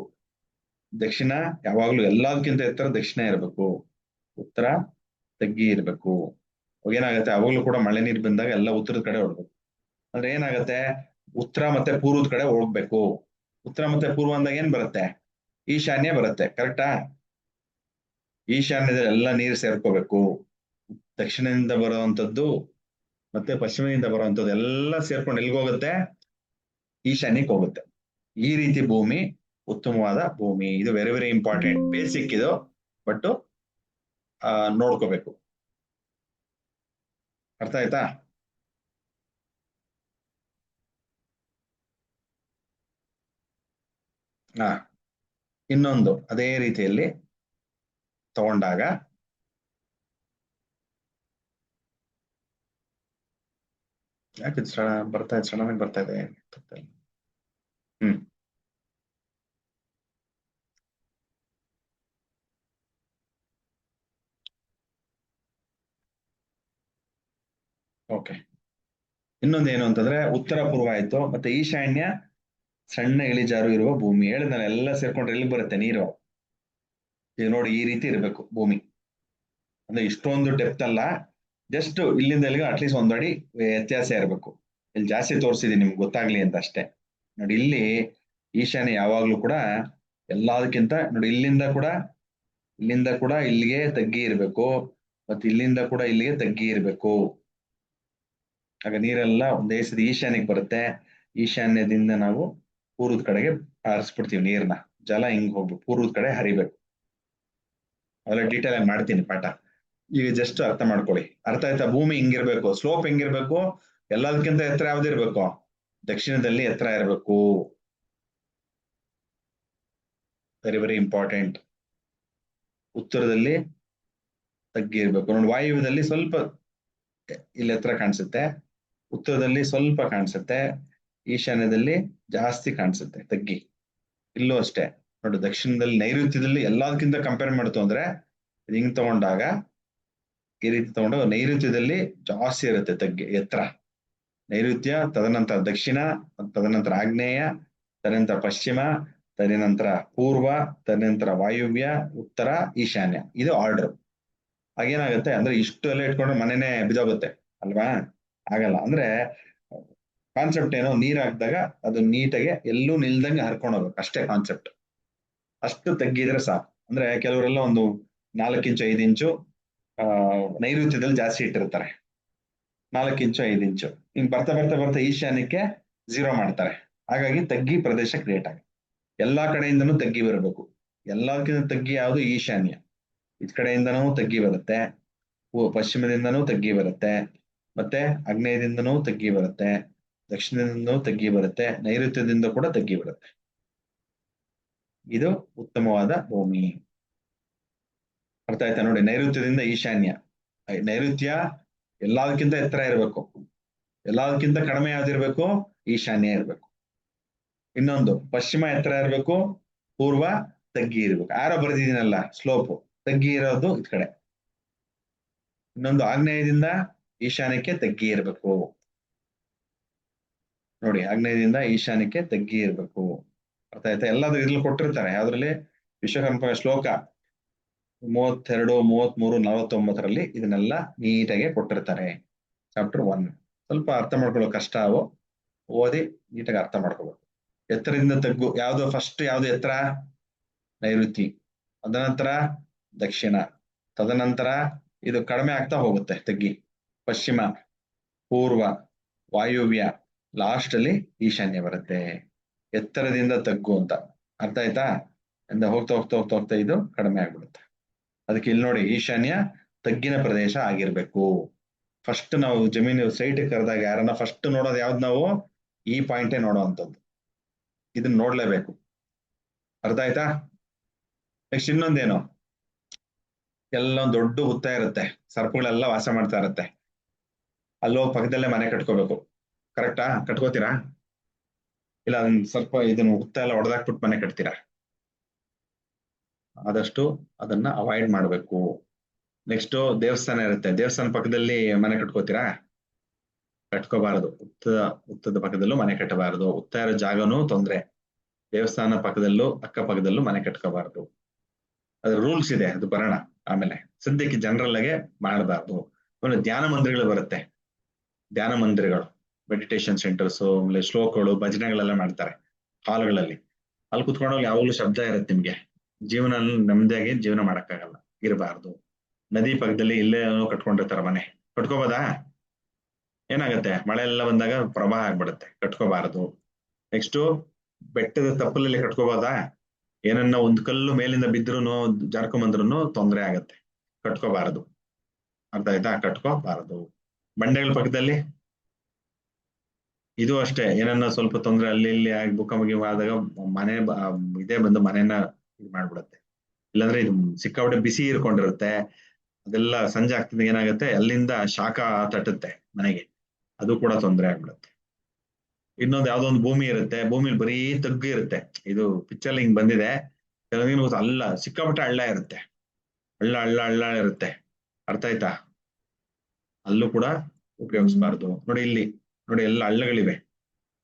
ದಕ್ಷಿಣ ಯಾವಾಗ್ಲೂ ಎಲ್ಲದಕ್ಕಿಂತ ಎತ್ತರ ದಕ್ಷಿಣ ಇರಬೇಕು, ಉತ್ತರ ತಗ್ಗಿ ಇರಬೇಕು. ಏನಾಗುತ್ತೆ, ಅವಾಗ್ಲೂ ಕೂಡ ಮಳೆ ನೀರು ಬಂದಾಗ ಎಲ್ಲ ಉತ್ತರದ ಕಡೆ ಓಡ್ಬೇಕು. ಅಂದ್ರೆ ಏನಾಗುತ್ತೆ, ಉತ್ತರ ಮತ್ತೆ ಪೂರ್ವದ ಕಡೆ ಹೋಗ್ಬೇಕು. ಉತ್ತರ ಮತ್ತೆ ಪೂರ್ವ ಅಂದಾಗ ಏನ್ ಬರುತ್ತೆ, ಈಶಾನ್ಯ ಬರುತ್ತೆ. ಕರೆಕ್ಟಾ? ಈಶಾನ್ಯದಲ್ಲಿ ಎಲ್ಲ ನೀರು ಸೇರ್ಕೋಬೇಕು. ದಕ್ಷಿಣದಿಂದ ಬರುವಂತದ್ದು ಮತ್ತೆ ಪಶ್ಚಿಮದಿಂದ ಬರುವಂತದ್ದು ಎಲ್ಲ ಸೇರ್ಕೊಂಡು ಎಲ್ಗೋಗುತ್ತೆ, ಈಶಾನ್ಯಕ್ಕೆ ಹೋಗುತ್ತೆ. ಈ ರೀತಿ ಭೂಮಿ ಉತ್ತಮವಾದ ಭೂಮಿ. ಇದು ವೆರಿ ವೆರಿ ಇಂಪಾರ್ಟೆಂಟ್, ಬೇಸಿಕ್ ಇದು, ಬಟ್ ನೋಡ್ಕೋಬೇಕು. ಅರ್ಥ ಆಯ್ತಾ? ಹಾ, ಇನ್ನೊಂದು ಅದೇ ರೀತಿಯಲ್ಲಿ ತಗೊಂಡಾಗ ಯಾಕೆ ಬರ್ತಾ ಇದೆ, ಸಡನ್ ಬರ್ತಾ ಇದೆ. ಹ್ಮ್ ಓಕೆ. ಇನ್ನೊಂದು ಏನು ಅಂತಂದ್ರೆ ಉತ್ತರ ಪೂರ್ವ ಆಯ್ತು, ಮತ್ತೆ ಈಶಾನ್ಯ ಸಣ್ಣ ಇಳಿಜಾರು ಇರುವ ಭೂಮಿ. ಹೇಳಿದ್ನಲ್ಲ, ಎಲ್ಲ ಸೇರ್ಕೊಂಡ್ರೆ ಎಲ್ಲಿ ಬರುತ್ತೆ ನೀರು. ಈಗ ನೋಡಿ, ಈ ರೀತಿ ಇರಬೇಕು ಭೂಮಿ. ಅಂದ್ರೆ ಇಷ್ಟೊಂದು ಡೆಪ್ತ್ ಅಲ್ಲ, ಜಸ್ಟ್ ಇಲ್ಲಿಂದ ಇಲ್ಲಿಗೆ ಅಟ್ಲೀಸ್ಟ್ 1 ಅಡಿ ವ್ಯತ್ಯಾಸ ಇರಬೇಕು. ಇಲ್ಲಿ ಜಾಸ್ತಿ ತೋರಿಸಿದೀನಿ ನಿಮ್ಗೆ ಗೊತ್ತಾಗ್ಲಿ ಅಂತ ಅಷ್ಟೇ. ನೋಡಿ, ಇಲ್ಲಿ ಈಶಾನ್ಯ ಯಾವಾಗ್ಲೂ ಕೂಡ ಎಲ್ಲದಕ್ಕಿಂತ, ನೋಡಿ ಇಲ್ಲಿಂದ ಕೂಡ ಇಲ್ಲಿಗೆ ತಗ್ಗಿ ಇರಬೇಕು, ಮತ್ತೆ ಇಲ್ಲಿಂದ ಕೂಡ ಇಲ್ಲಿಗೆ ತಗ್ಗಿ ಇರಬೇಕು. ಆಗ ನೀರೆಲ್ಲ ಒಂದೇ ಸತಿ ಈಶಾನ್ಯಕ್ಕೆ ಬರುತ್ತೆ. ಈಶಾನ್ಯದಿಂದ ನಾವು ಪೂರ್ವದ ಕಡೆಗೆ ಹಾರಿಸ್ಬಿಡ್ತೀವಿ ನೀರ್ನ. ಜಲ ಹಿಂಗ್ ಹೋಗ್ಬೇಕು, ಪೂರ್ವದ ಕಡೆ ಹರಿಬೇಕು. ಅವೆಲ್ಲ ಡೀಟೇಲ್ ಆಗಿ ಮಾಡ್ತೀನಿ ಪಾಠ, ಈಗ ಜಸ್ಟ್ ಅರ್ಥ ಮಾಡ್ಕೊಳ್ಳಿ. ಅರ್ಥ ಆಯ್ತಾ? ಭೂಮಿ ಹಿಂಗಿರ್ಬೇಕು, ಸ್ಲೋಪ್ ಹೆಂಗಿರ್ಬೇಕು, ಎಲ್ಲದಕ್ಕಿಂತ ಎತ್ತರ ಯಾವ್ದಿರ್ಬೇಕು, ದಕ್ಷಿಣದಲ್ಲಿ ಎತ್ತರ ಇರಬೇಕು. Very very important. ಉತ್ತರದಲ್ಲಿ ತಗ್ಗಿ ಇರ್ಬೇಕು. ನೋಡಿ, ವಾಯುವ್ಯದಲ್ಲಿ ಸ್ವಲ್ಪ ಇಲ್ಲಿ ಎತ್ತರ ಕಾಣಿಸುತ್ತೆ, ಉತ್ತರದಲ್ಲಿ ಸ್ವಲ್ಪ ಕಾಣಿಸುತ್ತೆ, ಈಶಾನ್ಯದಲ್ಲಿ ಜಾಸ್ತಿ ಕಾಣಿಸುತ್ತೆ ತಗ್ಗಿ. ಇಲ್ಲೂ ಅಷ್ಟೇ ನೋಡಿ, ದಕ್ಷಿಣದಲ್ಲಿ ನೈಋತ್ಯದಲ್ಲಿ ಎಲ್ಲದಕ್ಕಿಂತ ಕಂಪೇರ್ ಮಾಡ್ತು ಅಂದ್ರೆ ಹಿಂಗ್ ತಗೊಂಡಾಗ ಈ ರೀತಿ ತಗೊಂಡು ನೈಋತ್ಯದಲ್ಲಿ ಜಾಸ್ತಿ ಇರುತ್ತೆ ತಗ್ಗಿ ಎತ್ತರ. ನೈಋತ್ಯ, ತದನಂತರ ದಕ್ಷಿಣ, ತದನಂತರ ಆಗ್ನೇಯ, ತದನಂತರ ಪಶ್ಚಿಮ, ತದನಂತರ ಪೂರ್ವ, ತದನಂತರ ವಾಯುವ್ಯ, ಉತ್ತರ, ಈಶಾನ್ಯ. ಇದು ಆರ್ಡರ್. ಆಗೇನಾಗುತ್ತೆ ಅಂದ್ರೆ ಇಷ್ಟು ಎಲ್ಲ ಇಟ್ಕೊಂಡ್ರೆ ಮನೆನೇ ಬಿದೋಗುತ್ತೆ ಅಲ್ವಾ? ಆಗಲ್ಲ. ಅಂದ್ರೆ ಕಾನ್ಸೆಪ್ಟ್ ಏನೋ, ನೀರ್ ಹಾಕಿದಾಗ ಅದು ನೀಟಾಗಿ ಎಲ್ಲೂ ನಿಲ್ದಂಗೆ ಹರ್ಕೊಂಡು ಹೋಗ್ಬೇಕು, ಅಷ್ಟೇ ಕಾನ್ಸೆಪ್ಟ್. ಅಷ್ಟು ತಗ್ಗಿದ್ರೆ ಸಾಕು. ಅಂದ್ರೆ ಕೆಲವರೆಲ್ಲ ಒಂದು 4 ಇಂಚು 5 ಇಂಚು ನೈಋತ್ಯದಲ್ಲಿ ಜಾಸ್ತಿ ಇಟ್ಟಿರ್ತಾರೆ, 4 ಇಂಚು 5 ಇಂಚು. ಹಿಂಗ್ ಬರ್ತಾ ಬರ್ತಾ ಬರ್ತಾ ಈಶಾನ್ಯಕ್ಕೆ 0 ಮಾಡ್ತಾರೆ. ಹಾಗಾಗಿ ತಗ್ಗಿ ಪ್ರದೇಶ ಕ್ರಿಯೇಟ್ ಆಗುತ್ತೆ. ಎಲ್ಲಾ ಕಡೆಯಿಂದನೂ ತಗ್ಗಿ ಬರಬೇಕು. ಎಲ್ಲಕ್ಕಿಂತ ತಗ್ಗಿ ಯಾವುದು? ಈಶಾನ್ಯ. ಇದ್ ಕಡೆಯಿಂದನೂ ತಗ್ಗಿ ಬರುತ್ತೆ, ಪಶ್ಚಿಮದಿಂದನೂ ತಗ್ಗಿ ಬರುತ್ತೆ, ಮತ್ತೆ ಆಗ್ನೇಯದಿಂದನೂ ತಗ್ಗಿ ಬರುತ್ತೆ, ದಕ್ಷಿಣದಿಂದನೂ ತಗ್ಗಿ ಬರುತ್ತೆ, ನೈಋತ್ಯದಿಂದ ಕೂಡ ತಗ್ಗಿ ಬರುತ್ತೆ. ಇದು ಉತ್ತಮವಾದ ಭೂಮಿ. ಅರ್ಥ ಆಯ್ತಾ ನೋಡಿ? ನೈಋತ್ಯದಿಂದ ಈಶಾನ್ಯ. ನೈಋತ್ಯ ಎಲ್ಲದಕ್ಕಿಂತ ಎತ್ತರ ಇರಬೇಕು, ಎಲ್ಲದಕ್ಕಿಂತ ಕಡಿಮೆ ಯಾವ್ದಿರ್ಬೇಕು? ಈಶಾನ್ಯ ಇರಬೇಕು. ಇನ್ನೊಂದು ಪಶ್ಚಿಮ ಎತ್ತರ ಇರಬೇಕು, ಪೂರ್ವ ತಗ್ಗಿ ಇರಬೇಕು. ಆರೋ ಬರೆದಿದ್ದೀನಲ್ಲ, ಸ್ಲೋಪ್ ತಗ್ಗಿ ಇರೋದು ಇದ್ ಕಡೆ. ಇನ್ನೊಂದು ಆಗ್ನೇಯದಿಂದ ಈಶಾನ್ಯಕ್ಕೆ ತಗ್ಗಿ ಇರಬೇಕು. ನೋಡಿ, ಆಗ್ನೇಯದಿಂದ ಈಶಾನ್ಯಕ್ಕೆ ತಗ್ಗಿ ಇರಬೇಕು. ಅರ್ಥ ಆಯ್ತಾ? ಎಲ್ಲಾದ್ರೂ ಇದ್ರಲ್ಲಿ ಕೊಟ್ಟಿರ್ತಾರೆ. ಯಾವ್ದ್ರಲ್ಲಿ? ವಿಶ್ವಕರ್ಮ ಶ್ಲೋಕ 32, 33, 49ರಲ್ಲಿ ಇದನ್ನೆಲ್ಲ ನೀಟಾಗಿ ಕೊಟ್ಟಿರ್ತಾರೆ. ಚಾಪ್ಟರ್ 1 ಸ್ವಲ್ಪ ಅರ್ಥ ಮಾಡ್ಕೊಳ್ಳೋ ಕಷ್ಟ, ಅವು ಓದಿ ನೀಟಾಗಿ ಅರ್ಥ ಮಾಡ್ಕೋಬೇಕು. ಎತ್ತರದಿಂದ ತಗ್ಗು ಯಾವ್ದು? ಫಸ್ಟ್ ಯಾವ್ದು ಎತ್ತರ? ನೈಋತಿ, ತದನಂತರ ದಕ್ಷಿಣ, ತದನಂತರ ಇದು ಕಡಿಮೆ ಆಗ್ತಾ ಹೋಗುತ್ತೆ ತಗ್ಗಿ, ಪಶ್ಚಿಮ, ಪೂರ್ವ, ವಾಯುವ್ಯ, ಲಾಸ್ಟ್ ಅಲ್ಲಿ ಈಶಾನ್ಯ ಬರುತ್ತೆ. ಎತ್ತರದಿಂದ ತಗ್ಗು ಅಂತ. ಅರ್ಥ ಆಯ್ತಾ? ಇಂದ ಹೋಗ್ತಾ ಹೋಗ್ತಾ ಹೋಗ್ತಾ ಹೋಗ್ತಾ ಇದು ಕಡಿಮೆ ಆಗ್ಬಿಡುತ್ತೆ. ಅದಕ್ಕೆ ಇಲ್ಲಿ ನೋಡಿ, ಈಶಾನ್ಯ ತಗ್ಗಿನ ಪ್ರದೇಶ ಆಗಿರ್ಬೇಕು. ಫಸ್ಟ್ ನಾವು ಜಮೀನು ಸೈಟ್ ಕರೆದಾಗ ಯಾರನ್ನ ಫಸ್ಟ್ ನೋಡೋದು ಯಾವ್ದು? ನಾವು ಈ ಪಾಯಿಂಟೇ ನೋಡೋವಂಥದ್ದು. ಇದನ್ನ ನೋಡ್ಲೇಬೇಕು. ಅರ್ಥ ಆಯ್ತಾ? ನೆಕ್ಸ್ಟ್ ಇನ್ನೊಂದೇನು, ಎಲ್ಲ ದೊಡ್ಡ ಹುತ್ತ ಇರುತ್ತೆ, ಸರ್ಪಗಳೆಲ್ಲ ವಾಸ ಮಾಡ್ತಾ ಇರುತ್ತೆ. ಅಲ್ಲೋಗಿ ಪಕ್ಕದಲ್ಲೇ ಮನೆ ಕಟ್ಕೋಬೇಕು. ಕರೆಕ್ಟಾ? ಕಟ್ಕೋತೀರಾ? ಇಲ್ಲ ಅದನ್ನ ಸ್ವಲ್ಪ ಇದನ್ನ ಹುತ್ತ ಎಲ್ಲ ಹೊಡೆದಾಕ್ಬಿಟ್ಟು ಮನೆ ಕಟ್ತೀರಾ? ಆದಷ್ಟು ಅದನ್ನ ಅವಾಯ್ಡ್ ಮಾಡಬೇಕು. ನೆಕ್ಸ್ಟ್ ದೇವಸ್ಥಾನ ಇರುತ್ತೆ, ದೇವಸ್ಥಾನ ಪಕ್ಕದಲ್ಲಿ ಮನೆ ಕಟ್ಕೋತೀರಾ? ಕಟ್ಕೋಬಾರದು. ಹುತ್ತದ ಪಕ್ಕದಲ್ಲೂ ಮನೆ ಕಟ್ಟಬಾರದು. ಹುತ್ತ ಇರೋ ಜಾಗನೂ ತೊಂದ್ರೆ. ದೇವಸ್ಥಾನ ಪಕ್ಕದಲ್ಲೂ ಅಕ್ಕಪಕ್ಕದಲ್ಲೂ ಮನೆ ಕಟ್ಕೋಬಾರದು. ಅದ್ರ ರೂಲ್ಸ್ ಇದೆ, ಅದು ಬರೋಣ ಆಮೇಲೆ. ಸದ್ಯಕ್ಕೆ ಜನರಲ್ ಆಗಿ ಮಾಡಬಾರ್ದು. ಆಮೇಲೆ ಧ್ಯಾನ ಮಂದಿರಗಳು ಬರುತ್ತೆ, ಧ್ಯಾನ ಮಂದಿರಗಳು, ಮೆಡಿಟೇಷನ್ ಸೆಂಟರ್ಸ್, ಆಮೇಲೆ ಶ್ಲೋಕಗಳು, ಭಜನೆಗಳೆಲ್ಲ ಮಾಡ್ತಾರೆ ಹಾಲ್ಗಳಲ್ಲಿ. ಅಲ್ಲಿ ಕುತ್ಕೊಂಡೋಗಿ ಯಾವಾಗಲೂ ಶಬ್ದ ಇರುತ್ತೆ. ನಿಮ್ಗೆ ಜೀವನ ನೆಮ್ಮದಿಯಾಗಿ ಜೀವನ ಮಾಡಕ್ಕಾಗಲ್ಲ, ಇರಬಾರ್ದು. ನದಿ ಪಕ್ಕದಲ್ಲಿ ಇಲ್ಲೇ ಕಟ್ಕೊಂಡಿರ್ತಾರ ಮನೆ, ಕಟ್ಕೋಬೋದಾ? ಏನಾಗತ್ತೆ? ಮಳೆ ಎಲ್ಲ ಬಂದಾಗ ಪ್ರವಾಹ ಆಗ್ಬಿಡುತ್ತೆ, ಕಟ್ಕೋಬಾರದು. ನೆಕ್ಸ್ಟ್ ಬೆಟ್ಟದ ತಪ್ಪಲಲ್ಲಿ ಕಟ್ಕೋಬೋದಾ? ಏನನ್ನ ಒಂದ್ ಕಲ್ಲು ಮೇಲಿಂದ ಬಿದ್ರು ಜಾರ್ಕೊಂಬಂದ್ರು ತೊಂದರೆ ಆಗತ್ತೆ, ಕಟ್ಕೋಬಾರದು. ಅರ್ಥ ಆಯ್ತಾ? ಕಟ್ಕೋಬಾರದು. ಬಂಡೆಗಳ ಪಕ್ಕದಲ್ಲಿ ಇದು ಅಷ್ಟೇ, ಏನನ್ನ ಸ್ವಲ್ಪ ತೊಂದರೆ ಅಲ್ಲಿ ಇಲ್ಲಿ ಆಗಿ ಭೂಕಂಪ ಆದಾಗ ಮನೆ ಇದೇ ಬಂದು ಮನೆಯನ್ನ ಇದು ಮಾಡ್ಬಿಡತ್ತೆ. ಇಲ್ಲಾಂದ್ರೆ ಇದು ಸಿಕ್ಕಾಪಟ್ಟೆ ಬಿಸಿ ಇರ್ಕೊಂಡಿರುತ್ತೆ, ಅದೆಲ್ಲ ಸಂಜೆ ಆಗ್ತದೆ ಏನಾಗುತ್ತೆ, ಅಲ್ಲಿಂದ ಶಾಖ ತಟ್ಟುತ್ತೆ ಮನೆಗೆ, ಅದು ಕೂಡ ತೊಂದರೆ ಆಗ್ಬಿಡುತ್ತೆ. ಇನ್ನೊಂದು ಯಾವ್ದೋ ಒಂದು ಭೂಮಿ ಇರುತ್ತೆ, ಭೂಮಿಲಿ ಬರೀ ತಗ್ಗು ಇರುತ್ತೆ. ಇದು ಪಿಕ್ಚರ್ ಹಿಂಗ್ ಬಂದಿದೆ, ಕೆಲವೊಂದಿನ ಹಳ್ಳ, ಸಿಕ್ಕಾಪಟ್ಟೆ ಹಳ್ಳ ಇರುತ್ತೆ, ಹಳ್ಳ ಹಳ್ಳ ಹಳ್ಳ ಇರುತ್ತೆ. ಅರ್ಥ ಆಯ್ತಾ? ಅಲ್ಲೂ ಕೂಡ ಉಪಯೋಗಿಸಬಾರ್ದು. ನೋಡಿ ಇಲ್ಲಿ ನೋಡಿ, ಎಲ್ಲ ಹಳ್ಳಗಳಿವೆ,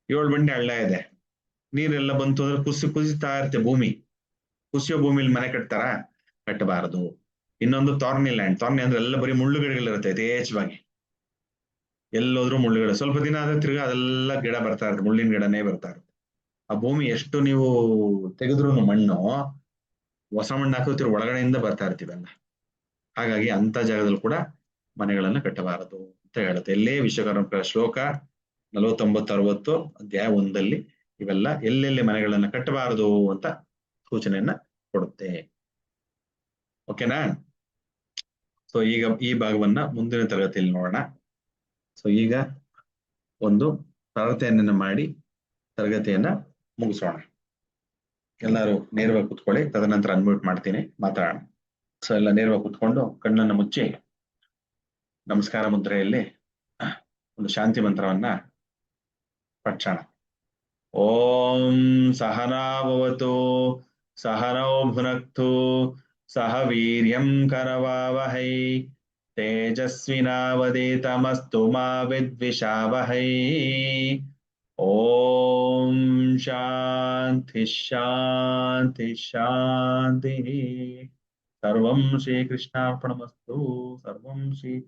7 ಬಂಡೆ ಹಳ್ಳ ಇದೆ. ನೀರೆಲ್ಲ ಬಂತು ಅಂದ್ರೆ ಕುಸಿತಾ ಇರುತ್ತೆ ಭೂಮಿ. ಕುಸಿಯೋ ಭೂಮಿಲಿ ಮನೆ ಕಟ್ತಾರ? ಕಟ್ಟಬಾರದು. ಇನ್ನೊಂದು ಥಾರ್ನಿ ಲ್ಯಾಂಡ್. ಥಾರ್ನಿ ಅಂದ್ರೆ ಎಲ್ಲ ಬರೀ ಮುಳ್ಳುಗಿಡಗಳಿರುತ್ತೆ ಯಥೇಚ್ಛವಾಗಿ, ಎಲ್ಲೋದ್ರೂ ಮುಳ್ಳುಗಿಡ. ಸ್ವಲ್ಪ ದಿನ ಆದ್ರೆ ತಿರ್ಗಾ ಅದೆಲ್ಲ ಗಿಡ ಬರ್ತಾ ಇರುತ್ತೆ, ಮುಳ್ಳಿನ ಗಿಡನೇ ಬರ್ತಾ ಇರುತ್ತೆ. ಆ ಭೂಮಿ ಎಷ್ಟು ನೀವು ತೆಗೆದ್ರು ಮಣ್ಣು, ಹೊಸ ಮಣ್ಣು ಹಾಕೋತಿರ್ ಒಳಗಡೆಯಿಂದ ಬರ್ತಾ ಇರ್ತೀವಲ್ಲ. ಹಾಗಾಗಿ ಅಂತ ಜಾಗದಲ್ಲಿ ಕೂಡ ಮನೆಗಳನ್ನ ಕಟ್ಟಬಾರದು ಅಂತ ಹೇಳುತ್ತೆ. ಎಲ್ಲೇ ವಿಶ್ವಕರ್ಮ ಶ್ಲೋಕ 49, 60 ಅಧ್ಯಾಯ 1 ಇವೆಲ್ಲ ಎಲ್ಲೆಲ್ಲಿ ಮನೆಗಳನ್ನ ಕಟ್ಟಬಾರದು ಅಂತ ಸೂಚನೆಯನ್ನ ಕೊಡುತ್ತೆ. ಓಕೆನಾ? ಸೊ ಈಗ ಈ ಭಾಗವನ್ನ ಮುಂದಿನ ತರಗತಿಯಲ್ಲಿ ನೋಡೋಣ. ಸೊ ಈಗ ಒಂದು ಪ್ರಾರ್ಥನೆಯನ್ನ ಮಾಡಿ ತರಗತಿಯನ್ನ ಮುಗಿಸೋಣ. ಎಲ್ಲರೂ ನೇರವಾಗಿ ಕುತ್ಕೊಳ್ಳಿ, ತದನಂತರ ಅನ್ಮ್ಯೂಟ್ ಮಾಡ್ತೀನಿ, ಮಾತಾಡೋಣ. ಸೊ ಎಲ್ಲ ನೇರವಾಗಿ ಕುತ್ಕೊಂಡು ಕಣ್ಣನ್ನು ಮುಚ್ಚಿ ನಮಸ್ಕಾರ ಮುದ್ರೆಯಲ್ಲಿ ಒಂದು ಶಾಂತಿ ಮಂತ್ರವನ್ನ ಪಠಣ. ಓಂ ಸಹನಾ ಭವತು ಸಹನೌ ಭುನಕ್ತು ಸಹ ವೀರ್ಯಂ ಕರವಾವಹೈ तेजस्विनावधीतमस्तु मा विद्विषावहै। ओम शांति शांति शांति। सर्वं श्रीकृष्णार्पणमस्तु। सर्वं श्री